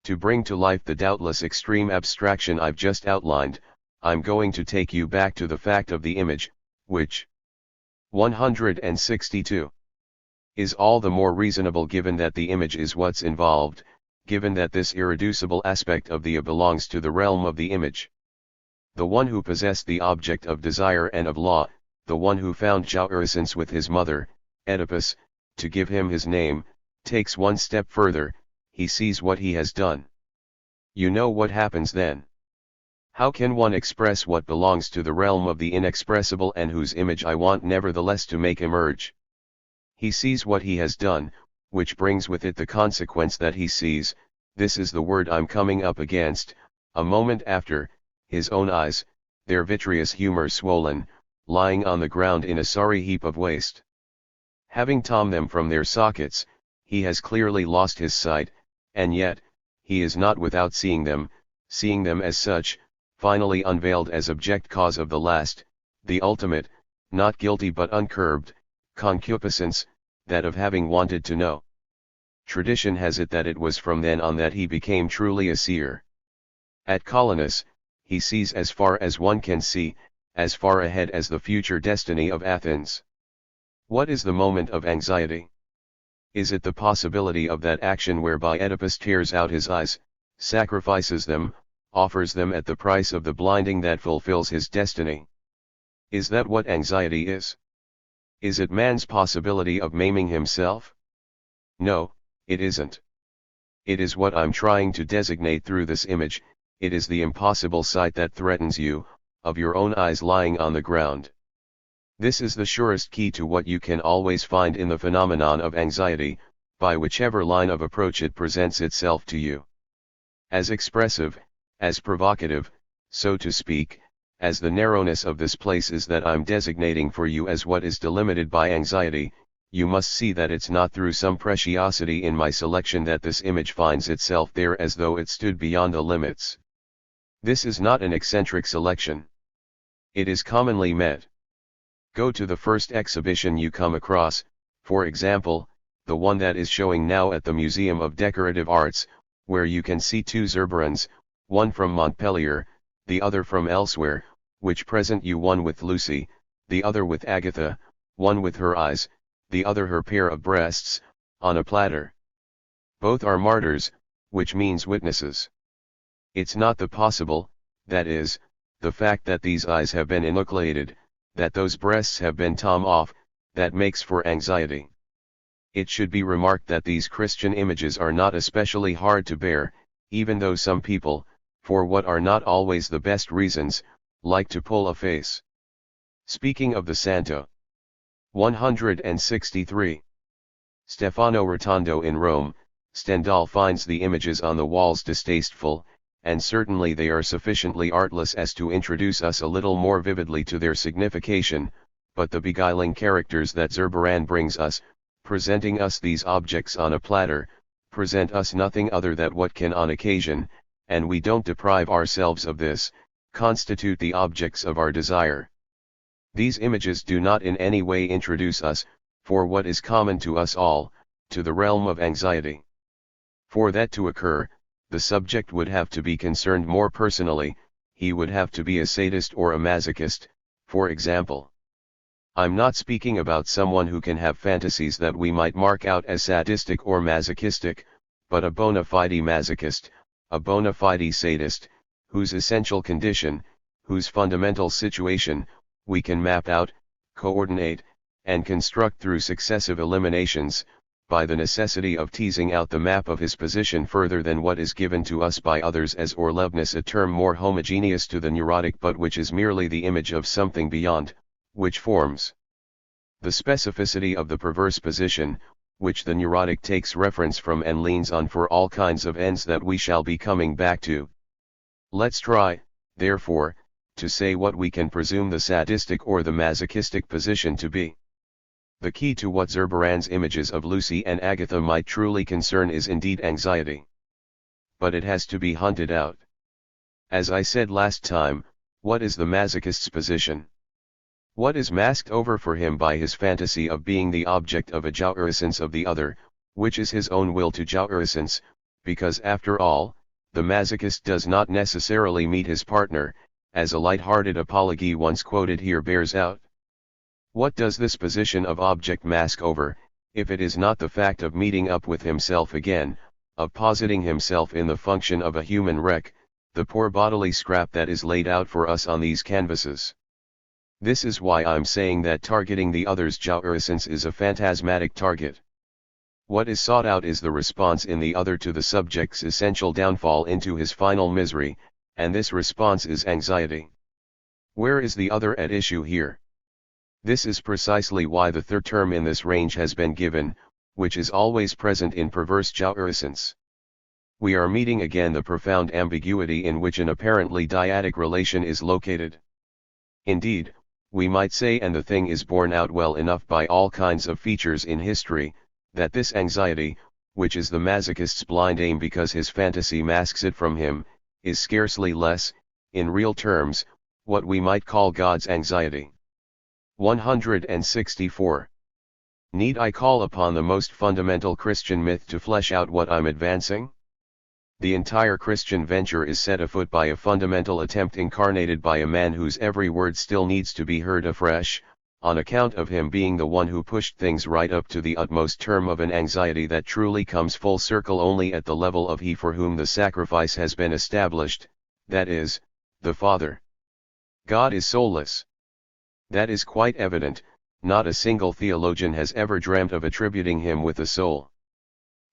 To bring to life the doubtless extreme abstraction I've just outlined, I'm going to take you back to the fact of the image, which 162 is all the more reasonable given that the image is what's involved, given that this irreducible aspect of the A belongs to the realm of the image. The one who possessed the object of desire and of law, the one who found jouissance with his mother, Oedipus, to give him his name, takes one step further, he sees what he has done. You know what happens then. How can one express what belongs to the realm of the inexpressible and whose image I want nevertheless to make emerge? He sees what he has done, which brings with it the consequence that he sees, this is the word I'm coming up against, a moment after, his own eyes, their vitreous humor swollen, lying on the ground in a sorry heap of waste. Having torn them from their sockets, he has clearly lost his sight, and yet, he is not without seeing them as such, finally unveiled as object cause of the last, the ultimate, not guilty but uncurbed, concupiscence, that of having wanted to know. Tradition has it that it was from then on that he became truly a seer. At Colonus, he sees as far as one can see, as far ahead as the future destiny of Athens. What is the moment of anxiety? Is it the possibility of that action whereby Oedipus tears out his eyes, sacrifices them, offers them at the price of the blinding that fulfills his destiny? Is that what anxiety is? Is it man's possibility of maiming himself? No, it isn't. It is what I'm trying to designate through this image, it is the impossible sight that threatens you, of your own eyes lying on the ground. This is the surest key to what you can always find in the phenomenon of anxiety, by whichever line of approach it presents itself to you. As expressive, as provocative, so to speak, as the narrowness of this place is that I'm designating for you as what is delimited by anxiety, you must see that it's not through some preciosity in my selection that this image finds itself there as though it stood beyond the limits. This is not an eccentric selection. It is commonly met. Go to the first exhibition you come across, for example, the one that is showing now at the Museum of Decorative Arts, where you can see two Zurbarans, one from Montpellier, the other from elsewhere, which present you one with Lucy, the other with Agatha, one with her eyes, the other her pair of breasts, on a platter. Both are martyrs, which means witnesses. It's not the possible, that is, the fact that these eyes have been enucleated, that those breasts have been torn off, that makes for anxiety. It should be remarked that these Christian images are not especially hard to bear, even though some people, for what are not always the best reasons, like to pull a face. Speaking of the Santo. 163. Stefano Rotondo in Rome, Stendhal finds the images on the walls distasteful, and certainly they are sufficiently artless as to introduce us a little more vividly to their signification, but the beguiling characters that Zurbaran brings us, presenting us these objects on a platter, present us nothing other than what can on occasion, and we don't deprive ourselves of this, constitute the objects of our desire. These images do not in any way introduce us, for what is common to us all, to the realm of anxiety. For that to occur, the subject would have to be concerned more personally, he would have to be a sadist or a masochist, for example. I'm not speaking about someone who can have fantasies that we might mark out as sadistic or masochistic, but a bona fide masochist, a bona fide sadist, whose essential condition, whose fundamental situation, we can map out, coordinate, and construct through successive eliminations, by the necessity of teasing out the map of his position further than what is given to us by others as Orlebness, a term more homogeneous to the neurotic but which is merely the image of something beyond, which forms the specificity of the perverse position, which the neurotic takes reference from and leans on for all kinds of ends that we shall be coming back to. Let's try, therefore, to say what we can presume the sadistic or the masochistic position to be. The key to what Zurbaran's images of Lucy and Agatha might truly concern is indeed anxiety. But it has to be hunted out. As I said last time, what is the masochist's position? What is masked over for him by his fantasy of being the object of a jouissance of the other, which is his own will to jouissance, because after all, the masochist does not necessarily meet his partner, as a light-hearted apology once quoted here bears out. What does this position of object mask over, if it is not the fact of meeting up with himself again, of positing himself in the function of a human wreck, the poor bodily scrap that is laid out for us on these canvases? This is why I'm saying that targeting the other's jouissance is a phantasmatic target. What is sought out is the response in the other to the subject's essential downfall into his final misery, and this response is anxiety. Where is the other at issue here? This is precisely why the third term in this range has been given, which is always present in perverse jouissance. We are meeting again the profound ambiguity in which an apparently dyadic relation is located. Indeed, we might say, and the thing is borne out well enough by all kinds of features in history, that this anxiety, which is the masochist's blind aim because his fantasy masks it from him, is scarcely less, in real terms, what we might call God's anxiety. 164. Need I call upon the most fundamental Christian myth to flesh out what I'm advancing? The entire Christian venture is set afoot by a fundamental attempt incarnated by a man whose every word still needs to be heard afresh, on account of him being the one who pushed things right up to the utmost term of an anxiety that truly comes full circle only at the level of he for whom the sacrifice has been established, that is, the Father. God is soulless. That is quite evident, not a single theologian has ever dreamt of attributing him with a soul.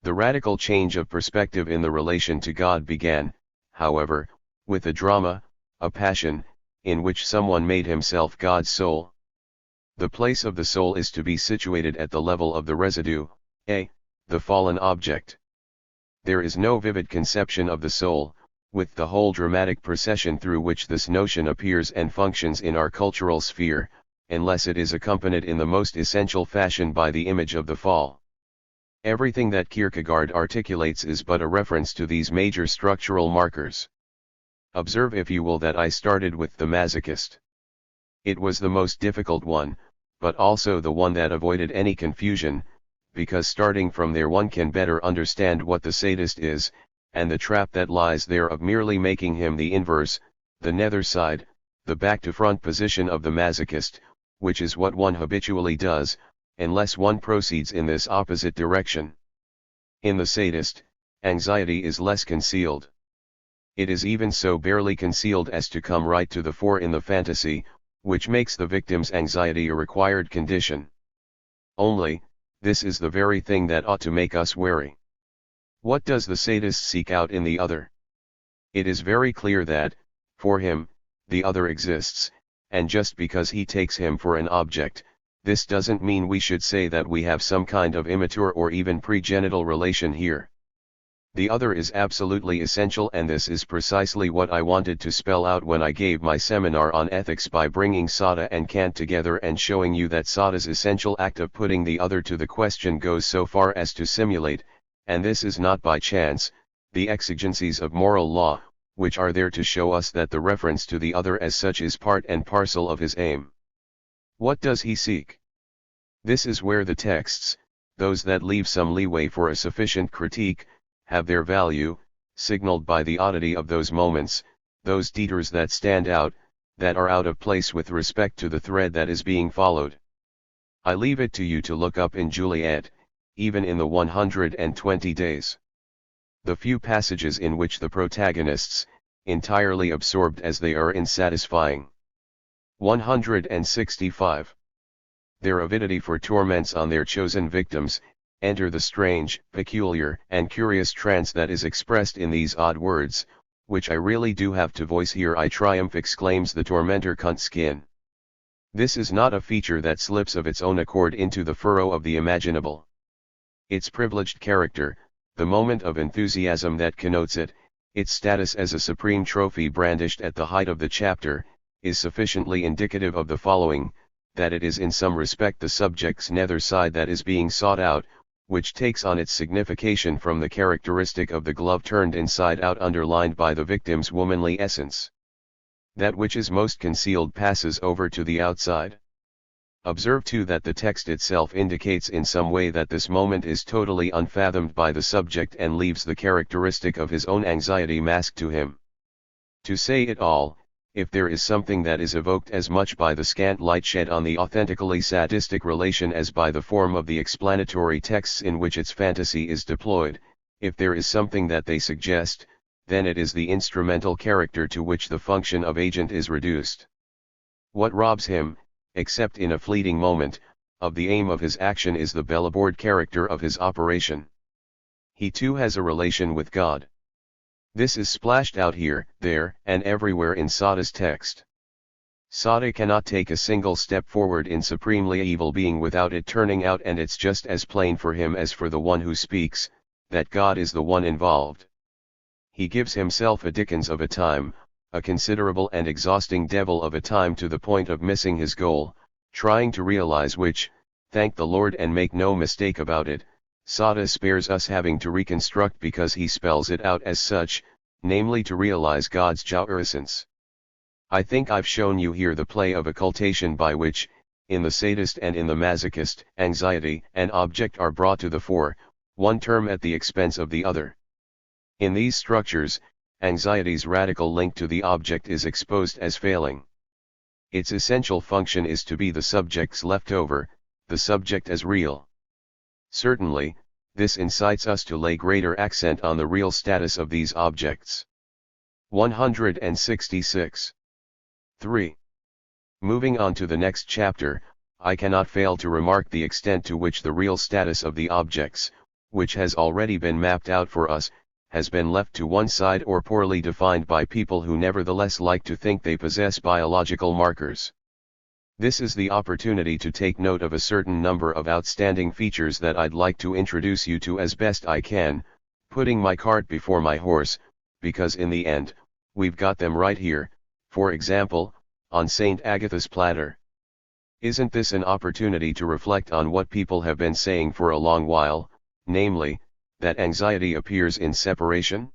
The radical change of perspective in the relation to God began, however, with a drama, a passion, in which someone made himself God's soul. The place of the soul is to be situated at the level of the residue, the fallen object. There is no vivid conception of the soul, with the whole dramatic procession through which this notion appears and functions in our cultural sphere, unless it is accompanied in the most essential fashion by the image of the fall. Everything that Kierkegaard articulates is but a reference to these major structural markers. Observe, if you will, that I started with the masochist. It was the most difficult one, but also the one that avoided any confusion, because starting from there one can better understand what the sadist is, and the trap that lies there of merely making him the inverse, the nether side, the back-to-front position of the masochist, which is what one habitually does, unless one proceeds in this opposite direction. In the sadist, anxiety is less concealed. It is even so barely concealed as to come right to the fore in the fantasy, which makes the victim's anxiety a required condition. Only, This is the very thing that ought to make us wary. What does the sadist seek out in the other? It is very clear that, for him, the other exists, and just because he takes him for an object, this doesn't mean we should say that we have some kind of immature or even pregenital relation here. The other is absolutely essential, and this is precisely what I wanted to spell out when I gave my seminar on ethics by bringing Sada and Kant together and showing you that Sada's essential act of putting the other to the question goes so far as to simulate, and this is not by chance, the exigencies of moral law, which are there to show us that the reference to the other as such is part and parcel of his aim. What does he seek? This is where the texts, those that leave some leeway for a sufficient critique, have their value, signaled by the oddity of those moments, those detours that stand out, that are out of place with respect to the thread that is being followed. I leave it to you to look up in Juliet, even in the 120 days. The few passages in which the protagonists, entirely absorbed as they are in satisfying 165. Their avidity for torments on their chosen victims, enter the strange, peculiar, and curious trance that is expressed in these odd words, which I really do have to voice here. I triumph, exclaims the tormentor Kuntz-Skin. This is not a feature that slips of its own accord into the furrow of the imaginable. Its privileged character, the moment of enthusiasm that connotes it, its status as a supreme trophy brandished at the height of the chapter, is sufficiently indicative of the following, that it is in some respect the subject's nether side that is being sought out, which takes on its signification from the characteristic of the glove turned inside out underlined by the victim's womanly essence. That which is most concealed passes over to the outside. Observe too that the text itself indicates in some way that this moment is totally unfathomed by the subject and leaves the characteristic of his own anxiety masked to him. To say it all, if there is something that is evoked as much by the scant light shed on the authentically sadistic relation as by the form of the explanatory texts in which its fantasy is deployed, if there is something that they suggest, then it is the instrumental character to which the function of agent is reduced. What robs him, except in a fleeting moment, of the aim of his action is the bellboard character of his operation. He too has a relation with God. This is splashed out here, there, and everywhere in Sada's text. Sada cannot take a single step forward in supremely evil being without it turning out, and it's just as plain for him as for the one who speaks, that God is the one involved. He gives himself a dickens of a time, a considerable and exhausting devil of a time, to the point of missing his goal, trying to realize which, thank the Lord and make no mistake about it, Sada spares us having to reconstruct because he spells it out as such, namely to realize God's jouissance. I think I've shown you here the play of occultation by which, in the sadist and in the masochist, anxiety and object are brought to the fore, one term at the expense of the other. In these structures, anxiety's radical link to the object is exposed as failing. Its essential function is to be the subject's leftover, the subject as real. Certainly, this incites us to lay greater accent on the real status of these objects. 166. 3. Moving on to the next chapter, I cannot fail to remark the extent to which the real status of the objects, which has already been mapped out for us, has been left to one side or poorly defined by people who nevertheless like to think they possess biological markers. This is the opportunity to take note of a certain number of outstanding features that I'd like to introduce you to as best I can, putting my cart before my horse, because in the end, we've got them right here, for example, on St. Agatha's platter. Isn't this an opportunity to reflect on what people have been saying for a long while, namely, that anxiety appears in separation?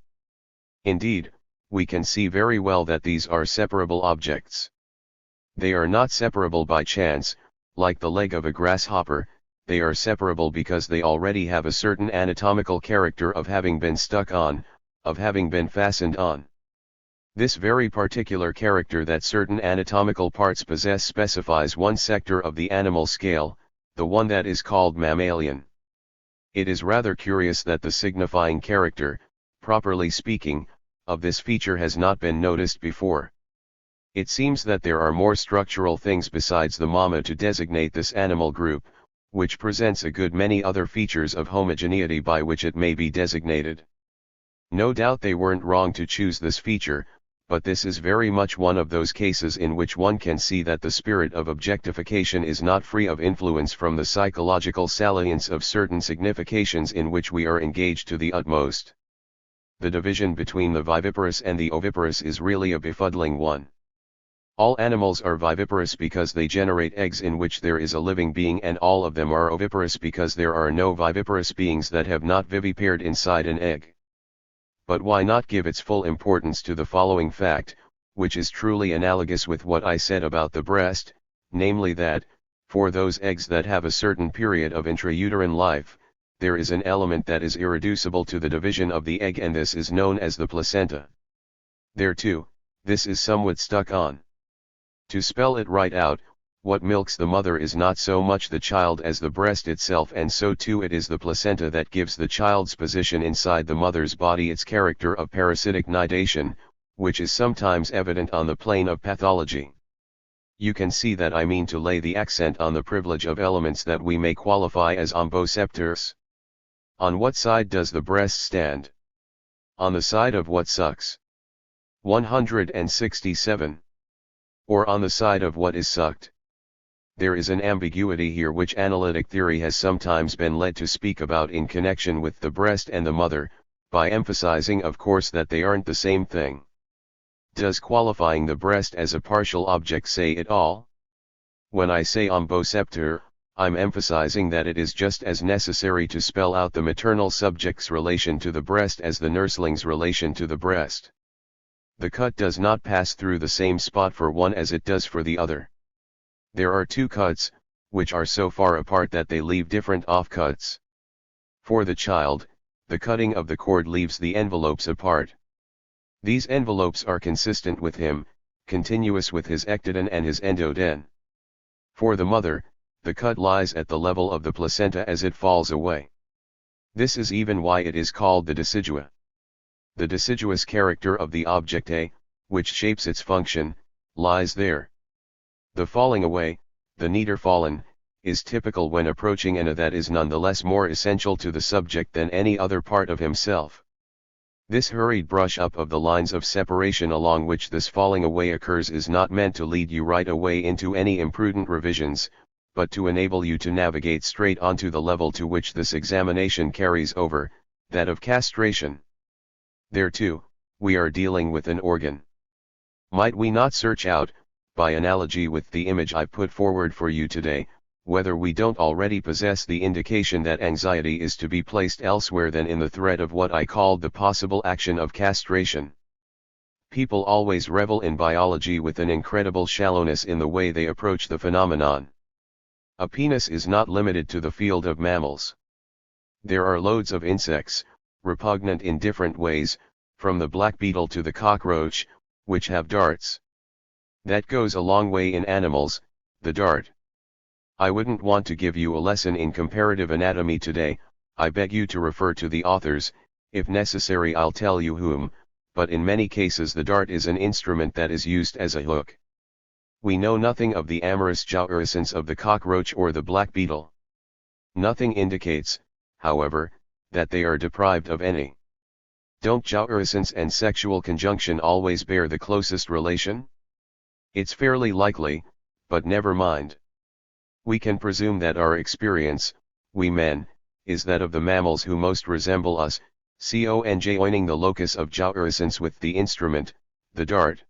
Indeed, we can see very well that these are separable objects. They are not separable by chance, like the leg of a grasshopper, they are separable because they already have a certain anatomical character of having been stuck on, of having been fastened on. This very particular character that certain anatomical parts possess specifies one sector of the animal scale, the one that is called mammalian. It is rather curious that the signifying character, properly speaking, of this feature has not been noticed before. It seems that there are more structural things besides the mamma to designate this animal group, which presents a good many other features of homogeneity by which it may be designated. No doubt they weren't wrong to choose this feature, but this is very much one of those cases in which one can see that the spirit of objectification is not free of influence from the psychological salience of certain significations in which we are engaged to the utmost. The division between the viviparous and the oviparous is really a befuddling one. All animals are viviparous because they generate eggs in which there is a living being, and all of them are oviparous because there are no viviparous beings that have not vivipaired inside an egg. But why not give its full importance to the following fact, which is truly analogous with what I said about the breast, namely that, for those eggs that have a certain period of intrauterine life, there is an element that is irreducible to the division of the egg, and this is known as the placenta. There too, this is somewhat stuck on. To spell it right out, what milks the mother is not so much the child as the breast itself, and so too it is the placenta that gives the child's position inside the mother's body its character of parasitic nidation, which is sometimes evident on the plane of pathology. You can see that I mean to lay the accent on the privilege of elements that we may qualify as omboceptors. On what side does the breast stand? On the side of what sucks? 167. Or on the side of what is sucked? There is an ambiguity here which analytic theory has sometimes been led to speak about in connection with the breast and the mother, by emphasizing of course that they aren't the same thing. Does qualifying the breast as a partial object say it all? When I say omboceptor, I'm emphasizing that it is just as necessary to spell out the maternal subject's relation to the breast as the nursling's relation to the breast. The cut does not pass through the same spot for one as it does for the other. There are two cuts, which are so far apart that they leave different offcuts. For the child, the cutting of the cord leaves the envelopes apart. These envelopes are consistent with him, continuous with his ectoden and his endoden. For the mother, the cut lies at the level of the placenta as it falls away. This is even why it is called the decidua. The deciduous character of the object A, which shapes its function, lies there. The falling away, the niederfallen, is typical when approaching an A that is nonetheless more essential to the subject than any other part of himself. This hurried brush up of the lines of separation along which this falling away occurs is not meant to lead you right away into any imprudent revisions, but to enable you to navigate straight onto the level to which this examination carries over, that of castration. There too, we are dealing with an organ. Might we not search out, by analogy with the image I put forward for you today, whether we don't already possess the indication that anxiety is to be placed elsewhere than in the thread of what I called the possible action of castration? People always revel in biology with an incredible shallowness in the way they approach the phenomenon. A penis is not limited to the field of mammals. There are loads of insects, repugnant in different ways, from the black beetle to the cockroach, which have darts. That goes a long way in animals, the dart. I wouldn't want to give you a lesson in comparative anatomy today. I beg you to refer to the authors, if necessary I'll tell you whom, but in many cases the dart is an instrument that is used as a hook. We know nothing of the amorous jouissance of the cockroach or the black beetle. Nothing indicates, however, that they are deprived of any. Don't jouissance and sexual conjunction always bear the closest relation? It's fairly likely, but never mind. We can presume that our experience, we men, is that of the mammals who most resemble us, conjoining the locus of jouissance with the instrument, the dart.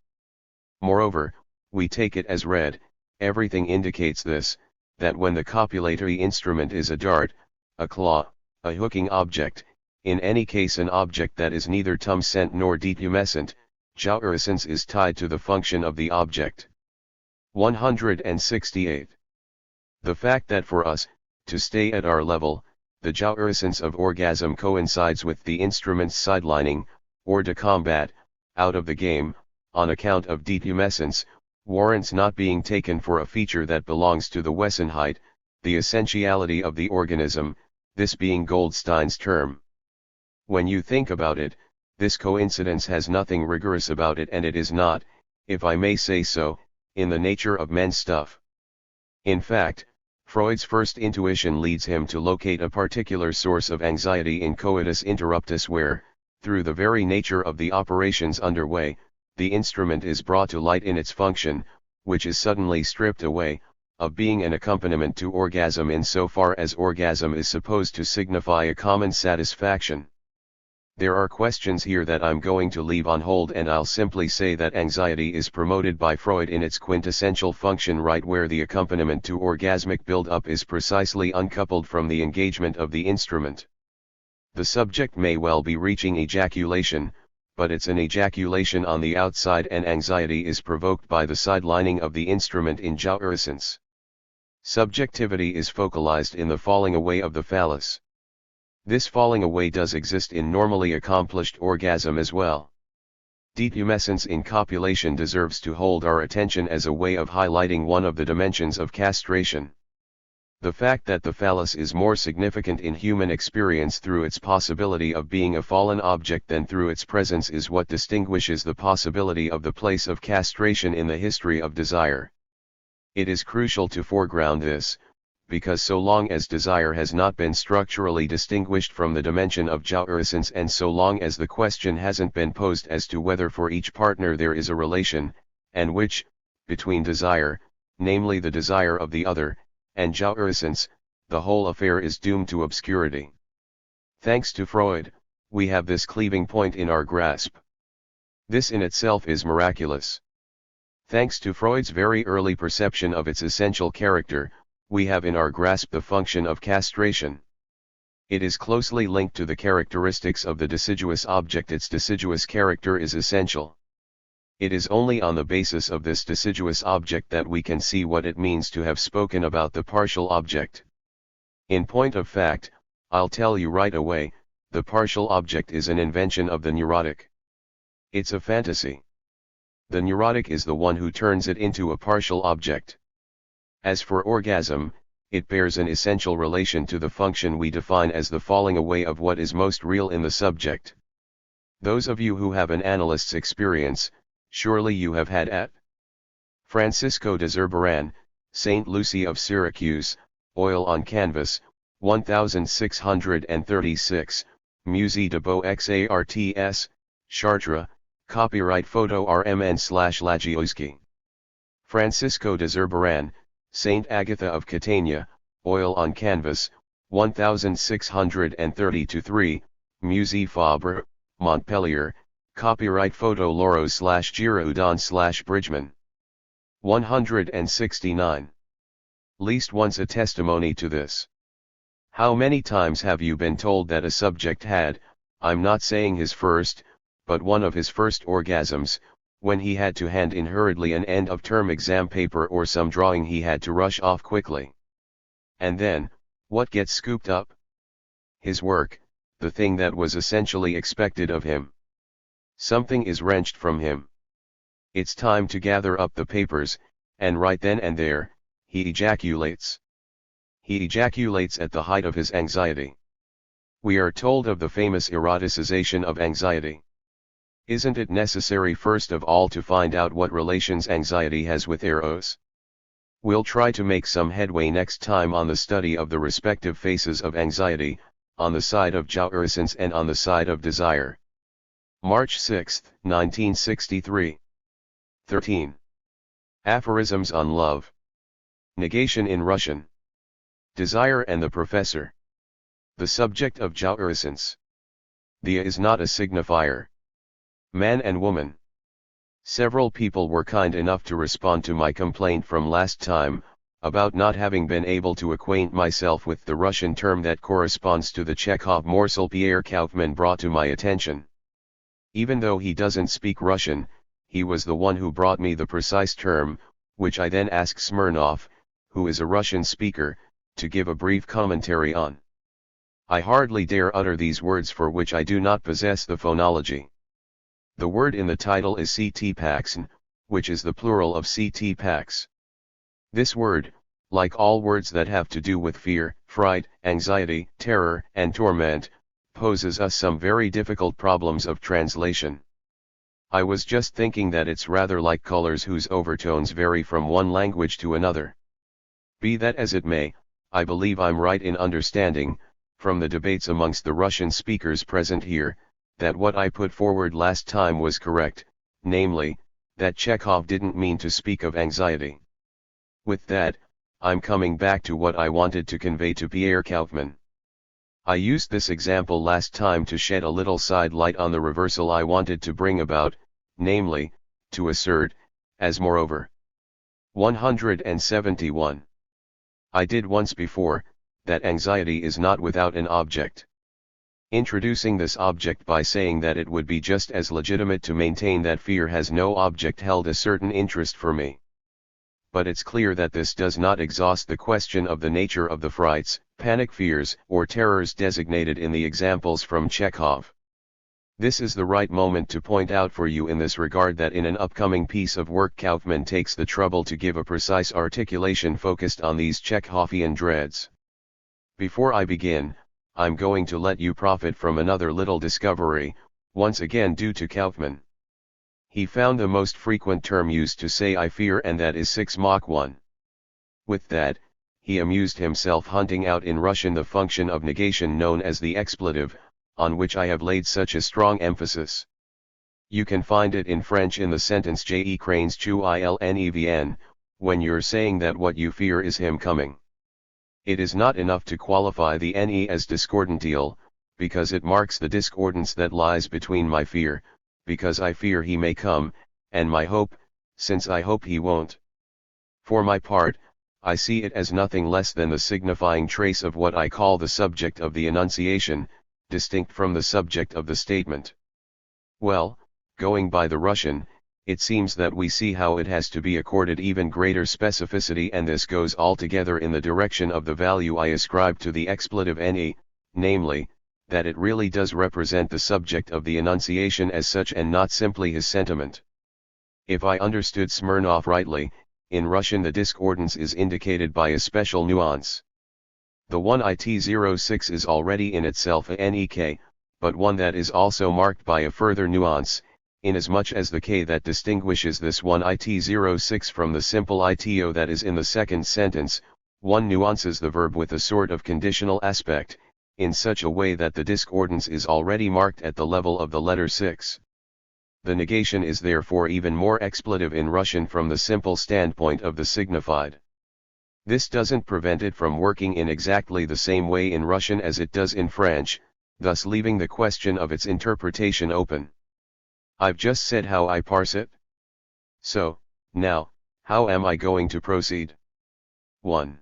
Moreover, we take it as read, everything indicates this, that when the copulatory instrument is a dart, a claw, a hooking object, in any case an object that is neither tumescent nor detumescent, jouissance is tied to the function of the object. 168. The fact that for us, to stay at our level, the jouissance of orgasm coincides with the instrument's sidelining, or to combat, out of the game, on account of detumescence, warrants not being taken for a feature that belongs to the Wesenheit, the essentiality of the organism, this being Goldstein's term. When you think about it, this coincidence has nothing rigorous about it, and it is not, if I may say so, in the nature of men's stuff. In fact, Freud's first intuition leads him to locate a particular source of anxiety in coitus interruptus where, through the very nature of the operations underway, the instrument is brought to light in its function, which is suddenly stripped away, of being an accompaniment to orgasm insofar as orgasm is supposed to signify a common satisfaction. There are questions here that I'm going to leave on hold, and I'll simply say that anxiety is promoted by Freud in its quintessential function right where the accompaniment to orgasmic build-up is precisely uncoupled from the engagement of the instrument. The subject may well be reaching ejaculation, but it's an ejaculation on the outside, and anxiety is provoked by the sidelining of the instrument in jouissance. Subjectivity is focalized in the falling away of the phallus. This falling away does exist in normally accomplished orgasm as well. Detumescence in copulation deserves to hold our attention as a way of highlighting one of the dimensions of castration. The fact that the phallus is more significant in human experience through its possibility of being a fallen object than through its presence is what distinguishes the possibility of the place of castration in the history of desire. It is crucial to foreground this, because so long as desire has not been structurally distinguished from the dimension of jouissance, and so long as the question hasn't been posed as to whether for each partner there is a relation, and which, between desire, namely the desire of the other, and jouissance, the whole affair is doomed to obscurity. Thanks to Freud, we have this cleaving point in our grasp. This in itself is miraculous. Thanks to Freud's very early perception of its essential character, we have in our grasp the function of castration. It is closely linked to the characteristics of the deciduous object. Its deciduous character is essential. It is only on the basis of this deciduous object that we can see what it means to have spoken about the partial object. In point of fact, I'll tell you right away, the partial object is an invention of the neurotic. It's a fantasy. The neurotic is the one who turns it into a partial object. As for orgasm, it bears an essential relation to the function we define as the falling away of what is most real in the subject. Those of you who have an analyst's experience, surely you have had at Francisco de Zurbarán, St. Lucy of Syracuse, Oil on Canvas, 1636, Musée de Beaux Arts, Chartres, copyright photo RMN/Lagioski. Francisco de Zurbarán, Saint Agatha of Catania, Oil on Canvas, 1632-3, Musée Fabre, Montpellier, copyright photo Loro/Giroudon/Bridgman. 169. Least once a testimony to this. How many times have you been told that a subject had, I'm not saying his first, but one of his first orgasms, when he had to hand in hurriedly an end-of-term exam paper or some drawing he had to rush off quickly? And then, what gets scooped up? His work, the thing that was essentially expected of him. Something is wrenched from him. It's time to gather up the papers, and right then and there, he ejaculates. He ejaculates at the height of his anxiety. We are told of the famous eroticization of anxiety. Isn't it necessary first of all to find out what relations anxiety has with eros? We'll try to make some headway next time on the study of the respective faces of anxiety, on the side of jouissance and on the side of desire. March 6, 1963. 13. Aphorisms on Love. Negation in Russian. Desire and the Professor. The subject of jouissance. The is not a signifier. Man and woman. Several people were kind enough to respond to my complaint from last time, about not having been able to acquaint myself with the Russian term that corresponds to the Chekhov morsel Pierre Kaufman brought to my attention. Even though he doesn't speak Russian, he was the one who brought me the precise term, which I then asked Smirnov, who is a Russian speaker, to give a brief commentary on. I hardly dare utter these words for which I do not possess the phonology. The word in the title is ctpaxn, which is the plural of ctpax. This word, like all words that have to do with fear, fright, anxiety, terror, and torment, poses us some very difficult problems of translation. I was just thinking that it's rather like colors whose overtones vary from one language to another. Be that as it may, I believe I'm right in understanding, from the debates amongst the Russian speakers present here, that what I put forward last time was correct, namely, that Chekhov didn't mean to speak of anxiety. With that, I'm coming back to what I wanted to convey to Pierre Kaufmann. I used this example last time to shed a little side light on the reversal I wanted to bring about, namely, to assert, as moreover. 171. I did once before, that anxiety is not without an object. Introducing this object by saying that it would be just as legitimate to maintain that fear has no object held a certain interest for me. But it's clear that this does not exhaust the question of the nature of the frights, panic fears, or terrors designated in the examples from Chekhov. This is the right moment to point out for you in this regard that in an upcoming piece of work Kaufmann takes the trouble to give a precise articulation focused on these Chekhovian dreads. Before I begin, I'm going to let you profit from another little discovery, once again due to Kaufmann. He found the most frequent term used to say I fear, and that is 6 Mach 1. With that, he amused himself hunting out in Russian the function of negation known as the expletive, on which I have laid such a strong emphasis. You can find it in French in the sentence Je crains tu ilnevn, when you're saying that what you fear is him coming. It is not enough to qualify the ne as discordantial, because it marks the discordance that lies between my fear, because I fear he may come, and my hope, since I hope he won't. For my part, I see it as nothing less than the signifying trace of what I call the subject of the enunciation, distinct from the subject of the statement. Well, going by the Russian, it seems that we see how it has to be accorded even greater specificity, and this goes altogether in the direction of the value I ascribe to the expletive ne, namely, that it really does represent the subject of the enunciation as such and not simply his sentiment. If I understood Smirnov rightly, in Russian the discordance is indicated by a special nuance. The one it06 is already in itself a nek, but one that is also marked by a further nuance, inasmuch as the k that distinguishes this one it06 from the simple ito that is in the second sentence, one nuances the verb with a sort of conditional aspect, in such a way that the discordance is already marked at the level of the letter 6. The negation is therefore even more expletive in Russian from the simple standpoint of the signified. This doesn't prevent it from working in exactly the same way in Russian as it does in French, thus leaving the question of its interpretation open. I've just said how I parse it. So, now, how am I going to proceed? 1.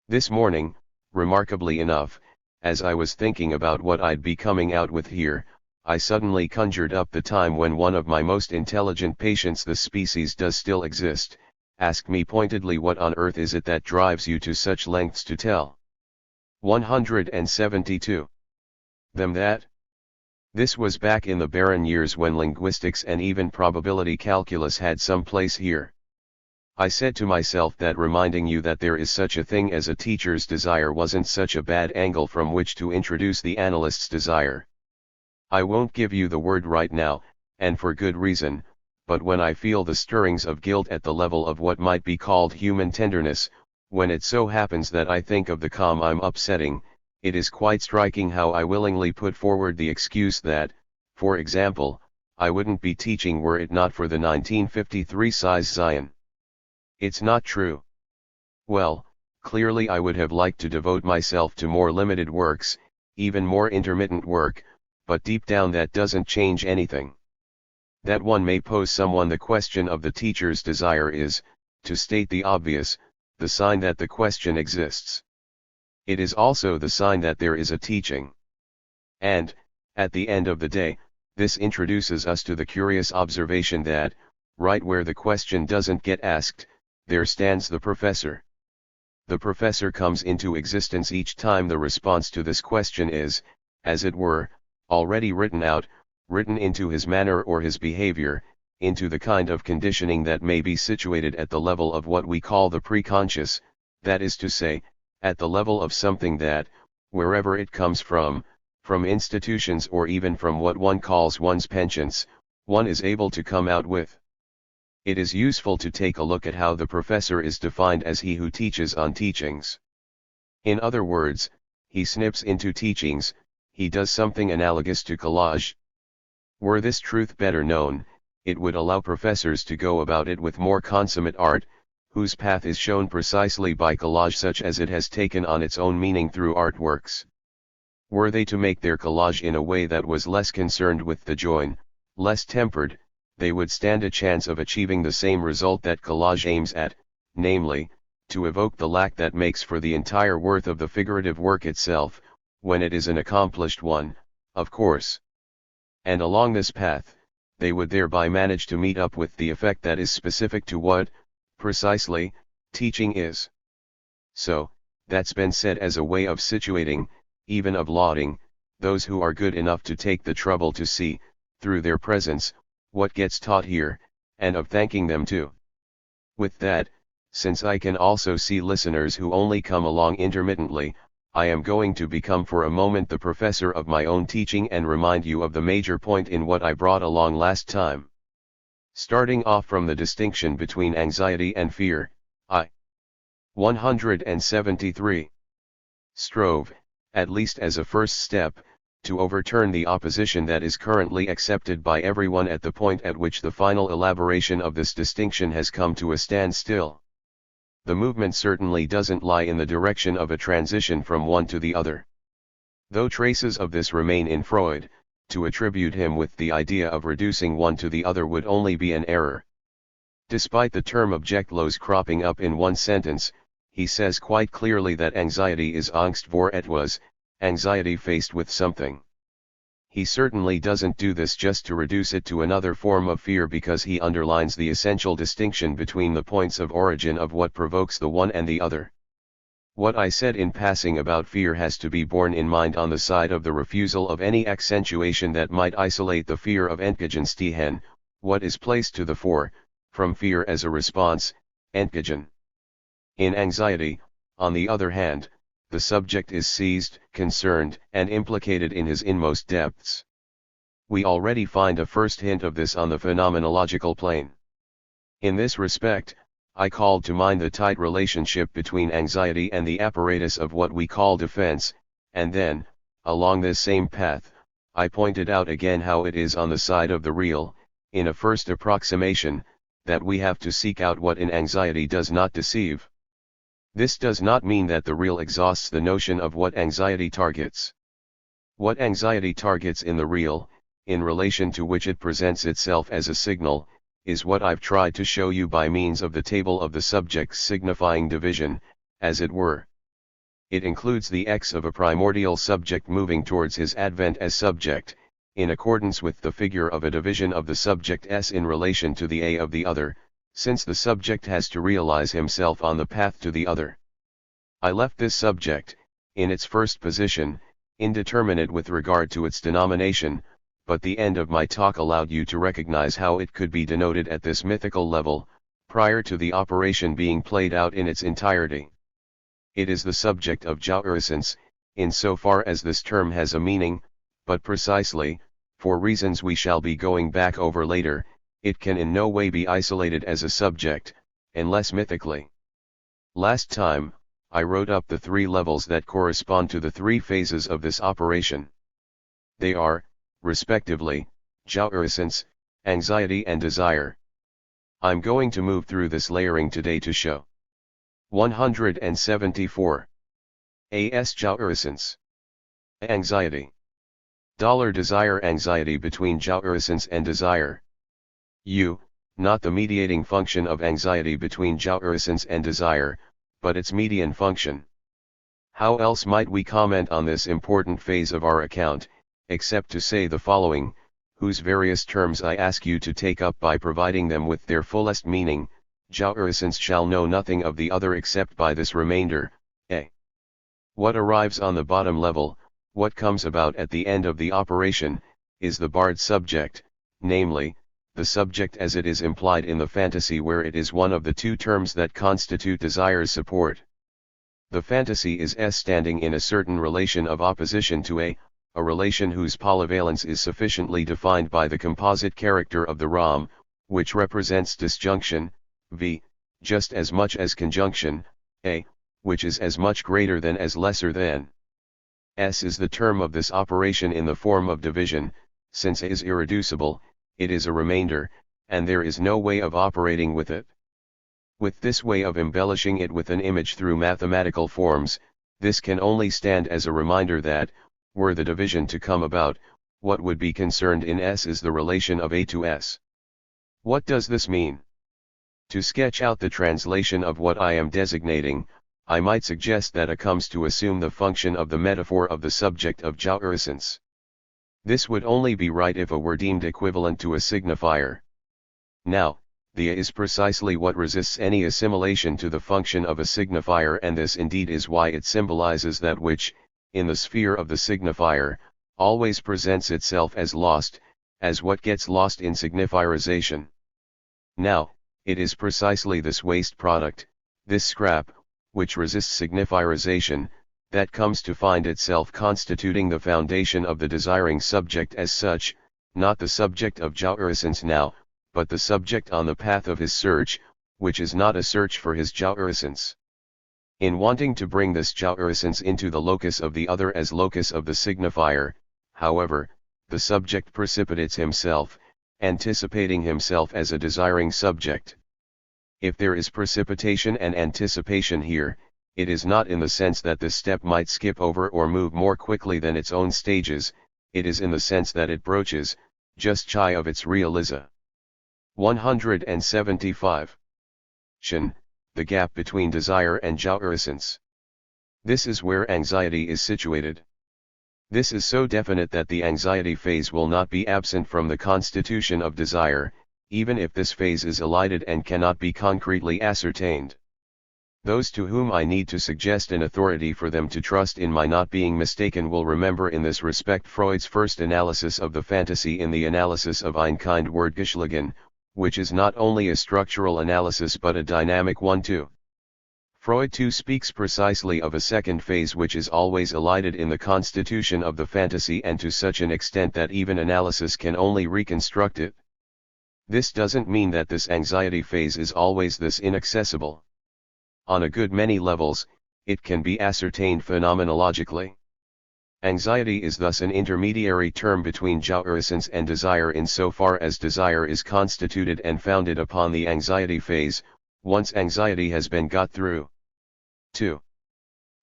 This morning, remarkably enough, as I was thinking about what I'd be coming out with here, I suddenly conjured up the time when one of my most intelligent patients, the species does still exist, asked me pointedly, what on earth is it that drives you to such lengths to tell? 172. Them that? This was back in the barren years when linguistics and even probability calculus had some place here. I said to myself that reminding you that there is such a thing as a teacher's desire wasn't such a bad angle from which to introduce the analyst's desire. I won't give you the word right now, and for good reason, but when I feel the stirrings of guilt at the level of what might be called human tenderness, when it so happens that I think of the calm I'm upsetting, it is quite striking how I willingly put forward the excuse that, for example, I wouldn't be teaching were it not for the 1953 size Zion. It's not true. Well, clearly I would have liked to devote myself to more limited works, even more intermittent work, but deep down that doesn't change anything. That one may pose someone the question of the teacher's desire is, to state the obvious, the sign that the question exists. It is also the sign that there is a teaching. And, at the end of the day, this introduces us to the curious observation that, right where the question doesn't get asked, there stands the professor. The professor comes into existence each time the response to this question is, as it were, already written out, written into his manner or his behavior, into the kind of conditioning that may be situated at the level of what we call the preconscious, that is to say, at the level of something that, wherever it comes from institutions or even from what one calls one's penchants, one is able to come out with. It is useful to take a look at how the professor is defined as he who teaches on teachings. In other words, he snips into teachings, he does something analogous to collage. Were this truth better known, it would allow professors to go about it with more consummate art, whose path is shown precisely by collage such as it has taken on its own meaning through artworks. Were they to make their collage in a way that was less concerned with the join, less tempered, they would stand a chance of achieving the same result that collage aims at, namely, to evoke the lack that makes for the entire worth of the figurative work itself, when it is an accomplished one, of course. And along this path, they would thereby manage to meet up with the effect that is specific to what, precisely, teaching is. So, that's been said as a way of situating, even of lauding, those who are good enough to take the trouble to see, through their presence, what gets taught here, and of thanking them too. With that, since I can also see listeners who only come along intermittently, I am going to become for a moment the professor of my own teaching and remind you of the major point in what I brought along last time. Starting off from the distinction between anxiety and fear, I 173 strove, at least as a first step, to overturn the opposition that is currently accepted by everyone at the point at which the final elaboration of this distinction has come to a standstill. The movement certainly doesn't lie in the direction of a transition from one to the other. Though traces of this remain in Freud, to attribute him with the idea of reducing one to the other would only be an error. Despite the term objectlos cropping up in one sentence, he says quite clearly that anxiety is Angst vor etwas, anxiety faced with something. He certainly doesn't do this just to reduce it to another form of fear, because he underlines the essential distinction between the points of origin of what provokes the one and the other. What I said in passing about fear has to be borne in mind on the side of the refusal of any accentuation that might isolate the fear of entgegenstehen, what is placed to the fore, from fear as a response, entgegen. In anxiety, on the other hand, the subject is seized, concerned, and implicated in his inmost depths. We already find a first hint of this on the phenomenological plane. In this respect, I called to mind the tight relationship between anxiety and the apparatus of what we call defense, and then, along this same path, I pointed out again how it is on the side of the real, in a first approximation, that we have to seek out what in anxiety does not deceive. This does not mean that the real exhausts the notion of what anxiety targets. What anxiety targets in the real, in relation to which it presents itself as a signal, is what I've tried to show you by means of the table of the subjects signifying division, as it were. It includes the X of a primordial subject moving towards his advent as subject, in accordance with the figure of a division of the subject S in relation to the A of the other, since the subject has to realize himself on the path to the other. I left this subject, in its first position, indeterminate with regard to its denomination, but the end of my talk allowed you to recognize how it could be denoted at this mythical level, prior to the operation being played out in its entirety. It is the subject of jouissance, in so far as this term has a meaning, but precisely, for reasons we shall be going back over later, it can in no way be isolated as a subject, unless mythically. Last time, I wrote up the three levels that correspond to the three phases of this operation. They are, respectively, jouissance, anxiety and desire. I'm going to move through this layering today to show. 174. As jouissance. Anxiety. $desire anxiety between jouissance and desire. Not the mediating function of anxiety between jouissance and desire, but its median function. How else might we comment on this important phase of our account, except to say the following, whose various terms I ask you to take up by providing them with their fullest meaning: jouissance shall know nothing of the other except by this remainder, A. What arrives on the bottom level, what comes about at the end of the operation, is the barred subject, namely, the subject as it is implied in the fantasy, where it is one of the two terms that constitute desire's support. The fantasy is S standing in a certain relation of opposition to A relation whose polyvalence is sufficiently defined by the composite character of the Rom, which represents disjunction, v, just as much as conjunction, a, which is as much greater than as lesser than. S is the term of this operation in the form of division. Since A is irreducible, it is a remainder, and there is no way of operating with it. With this way of embellishing it with an image through mathematical forms, this can only stand as a reminder that, were the division to come about, what would be concerned in S is the relation of A to S. What does this mean? To sketch out the translation of what I am designating, I might suggest that A comes to assume the function of the metaphor of the subject of jouissance. This would only be right if A were deemed equivalent to a signifier. Now, the A is precisely what resists any assimilation to the function of a signifier, and this indeed is why it symbolizes that which, in the sphere of the signifier, always presents itself as lost, as what gets lost in signifierization. Now, it is precisely this waste product, this scrap, which resists signifierization, that comes to find itself constituting the foundation of the desiring subject as such, not the subject of jouissance now, but the subject on the path of his search, which is not a search for his jouissance. In wanting to bring this jouissance into the locus of the other as locus of the signifier, however, the subject precipitates himself, anticipating himself as a desiring subject. If there is precipitation and anticipation here, it is not in the sense that this step might skip over or move more quickly than its own stages, it is in the sense that it broaches, just shy of its realiza. 175. The gap between desire and jouissance. This is where anxiety is situated. This is so definite that the anxiety phase will not be absent from the constitution of desire, even if this phase is elided and cannot be concretely ascertained. Those to whom I need to suggest an authority for them to trust in my not being mistaken will remember in this respect Freud's first analysis of the fantasy in the analysis of ein Kind-Wort-Geschlagen, which is not only a structural analysis but a dynamic one too. Freud too speaks precisely of a second phase which is always elided in the constitution of the fantasy, and to such an extent that even analysis can only reconstruct it. This doesn't mean that this anxiety phase is always this inaccessible. On a good many levels, it can be ascertained phenomenologically. Anxiety is thus an intermediary term between jouissance and desire insofar as desire is constituted and founded upon the anxiety phase, once anxiety has been got through. 2.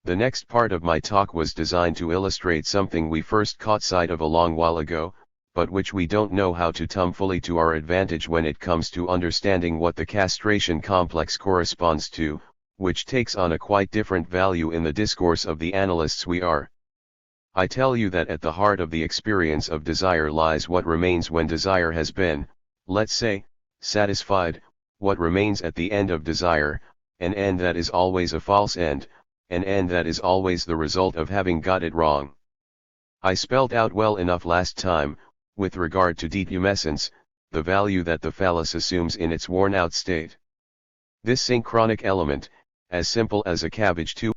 The next part of my talk was designed to illustrate something we first caught sight of a long while ago, but which we don't know how to turn fully to our advantage when it comes to understanding what the castration complex corresponds to, which takes on a quite different value in the discourse of the analysts we are. I tell you that at the heart of the experience of desire lies what remains when desire has been, let's say, satisfied, what remains at the end of desire, an end that is always a false end, an end that is always the result of having got it wrong. I spelled out well enough last time, with regard to detumescence, the value that the phallus assumes in its worn-out state. This synchronic element, as simple as a cabbage 2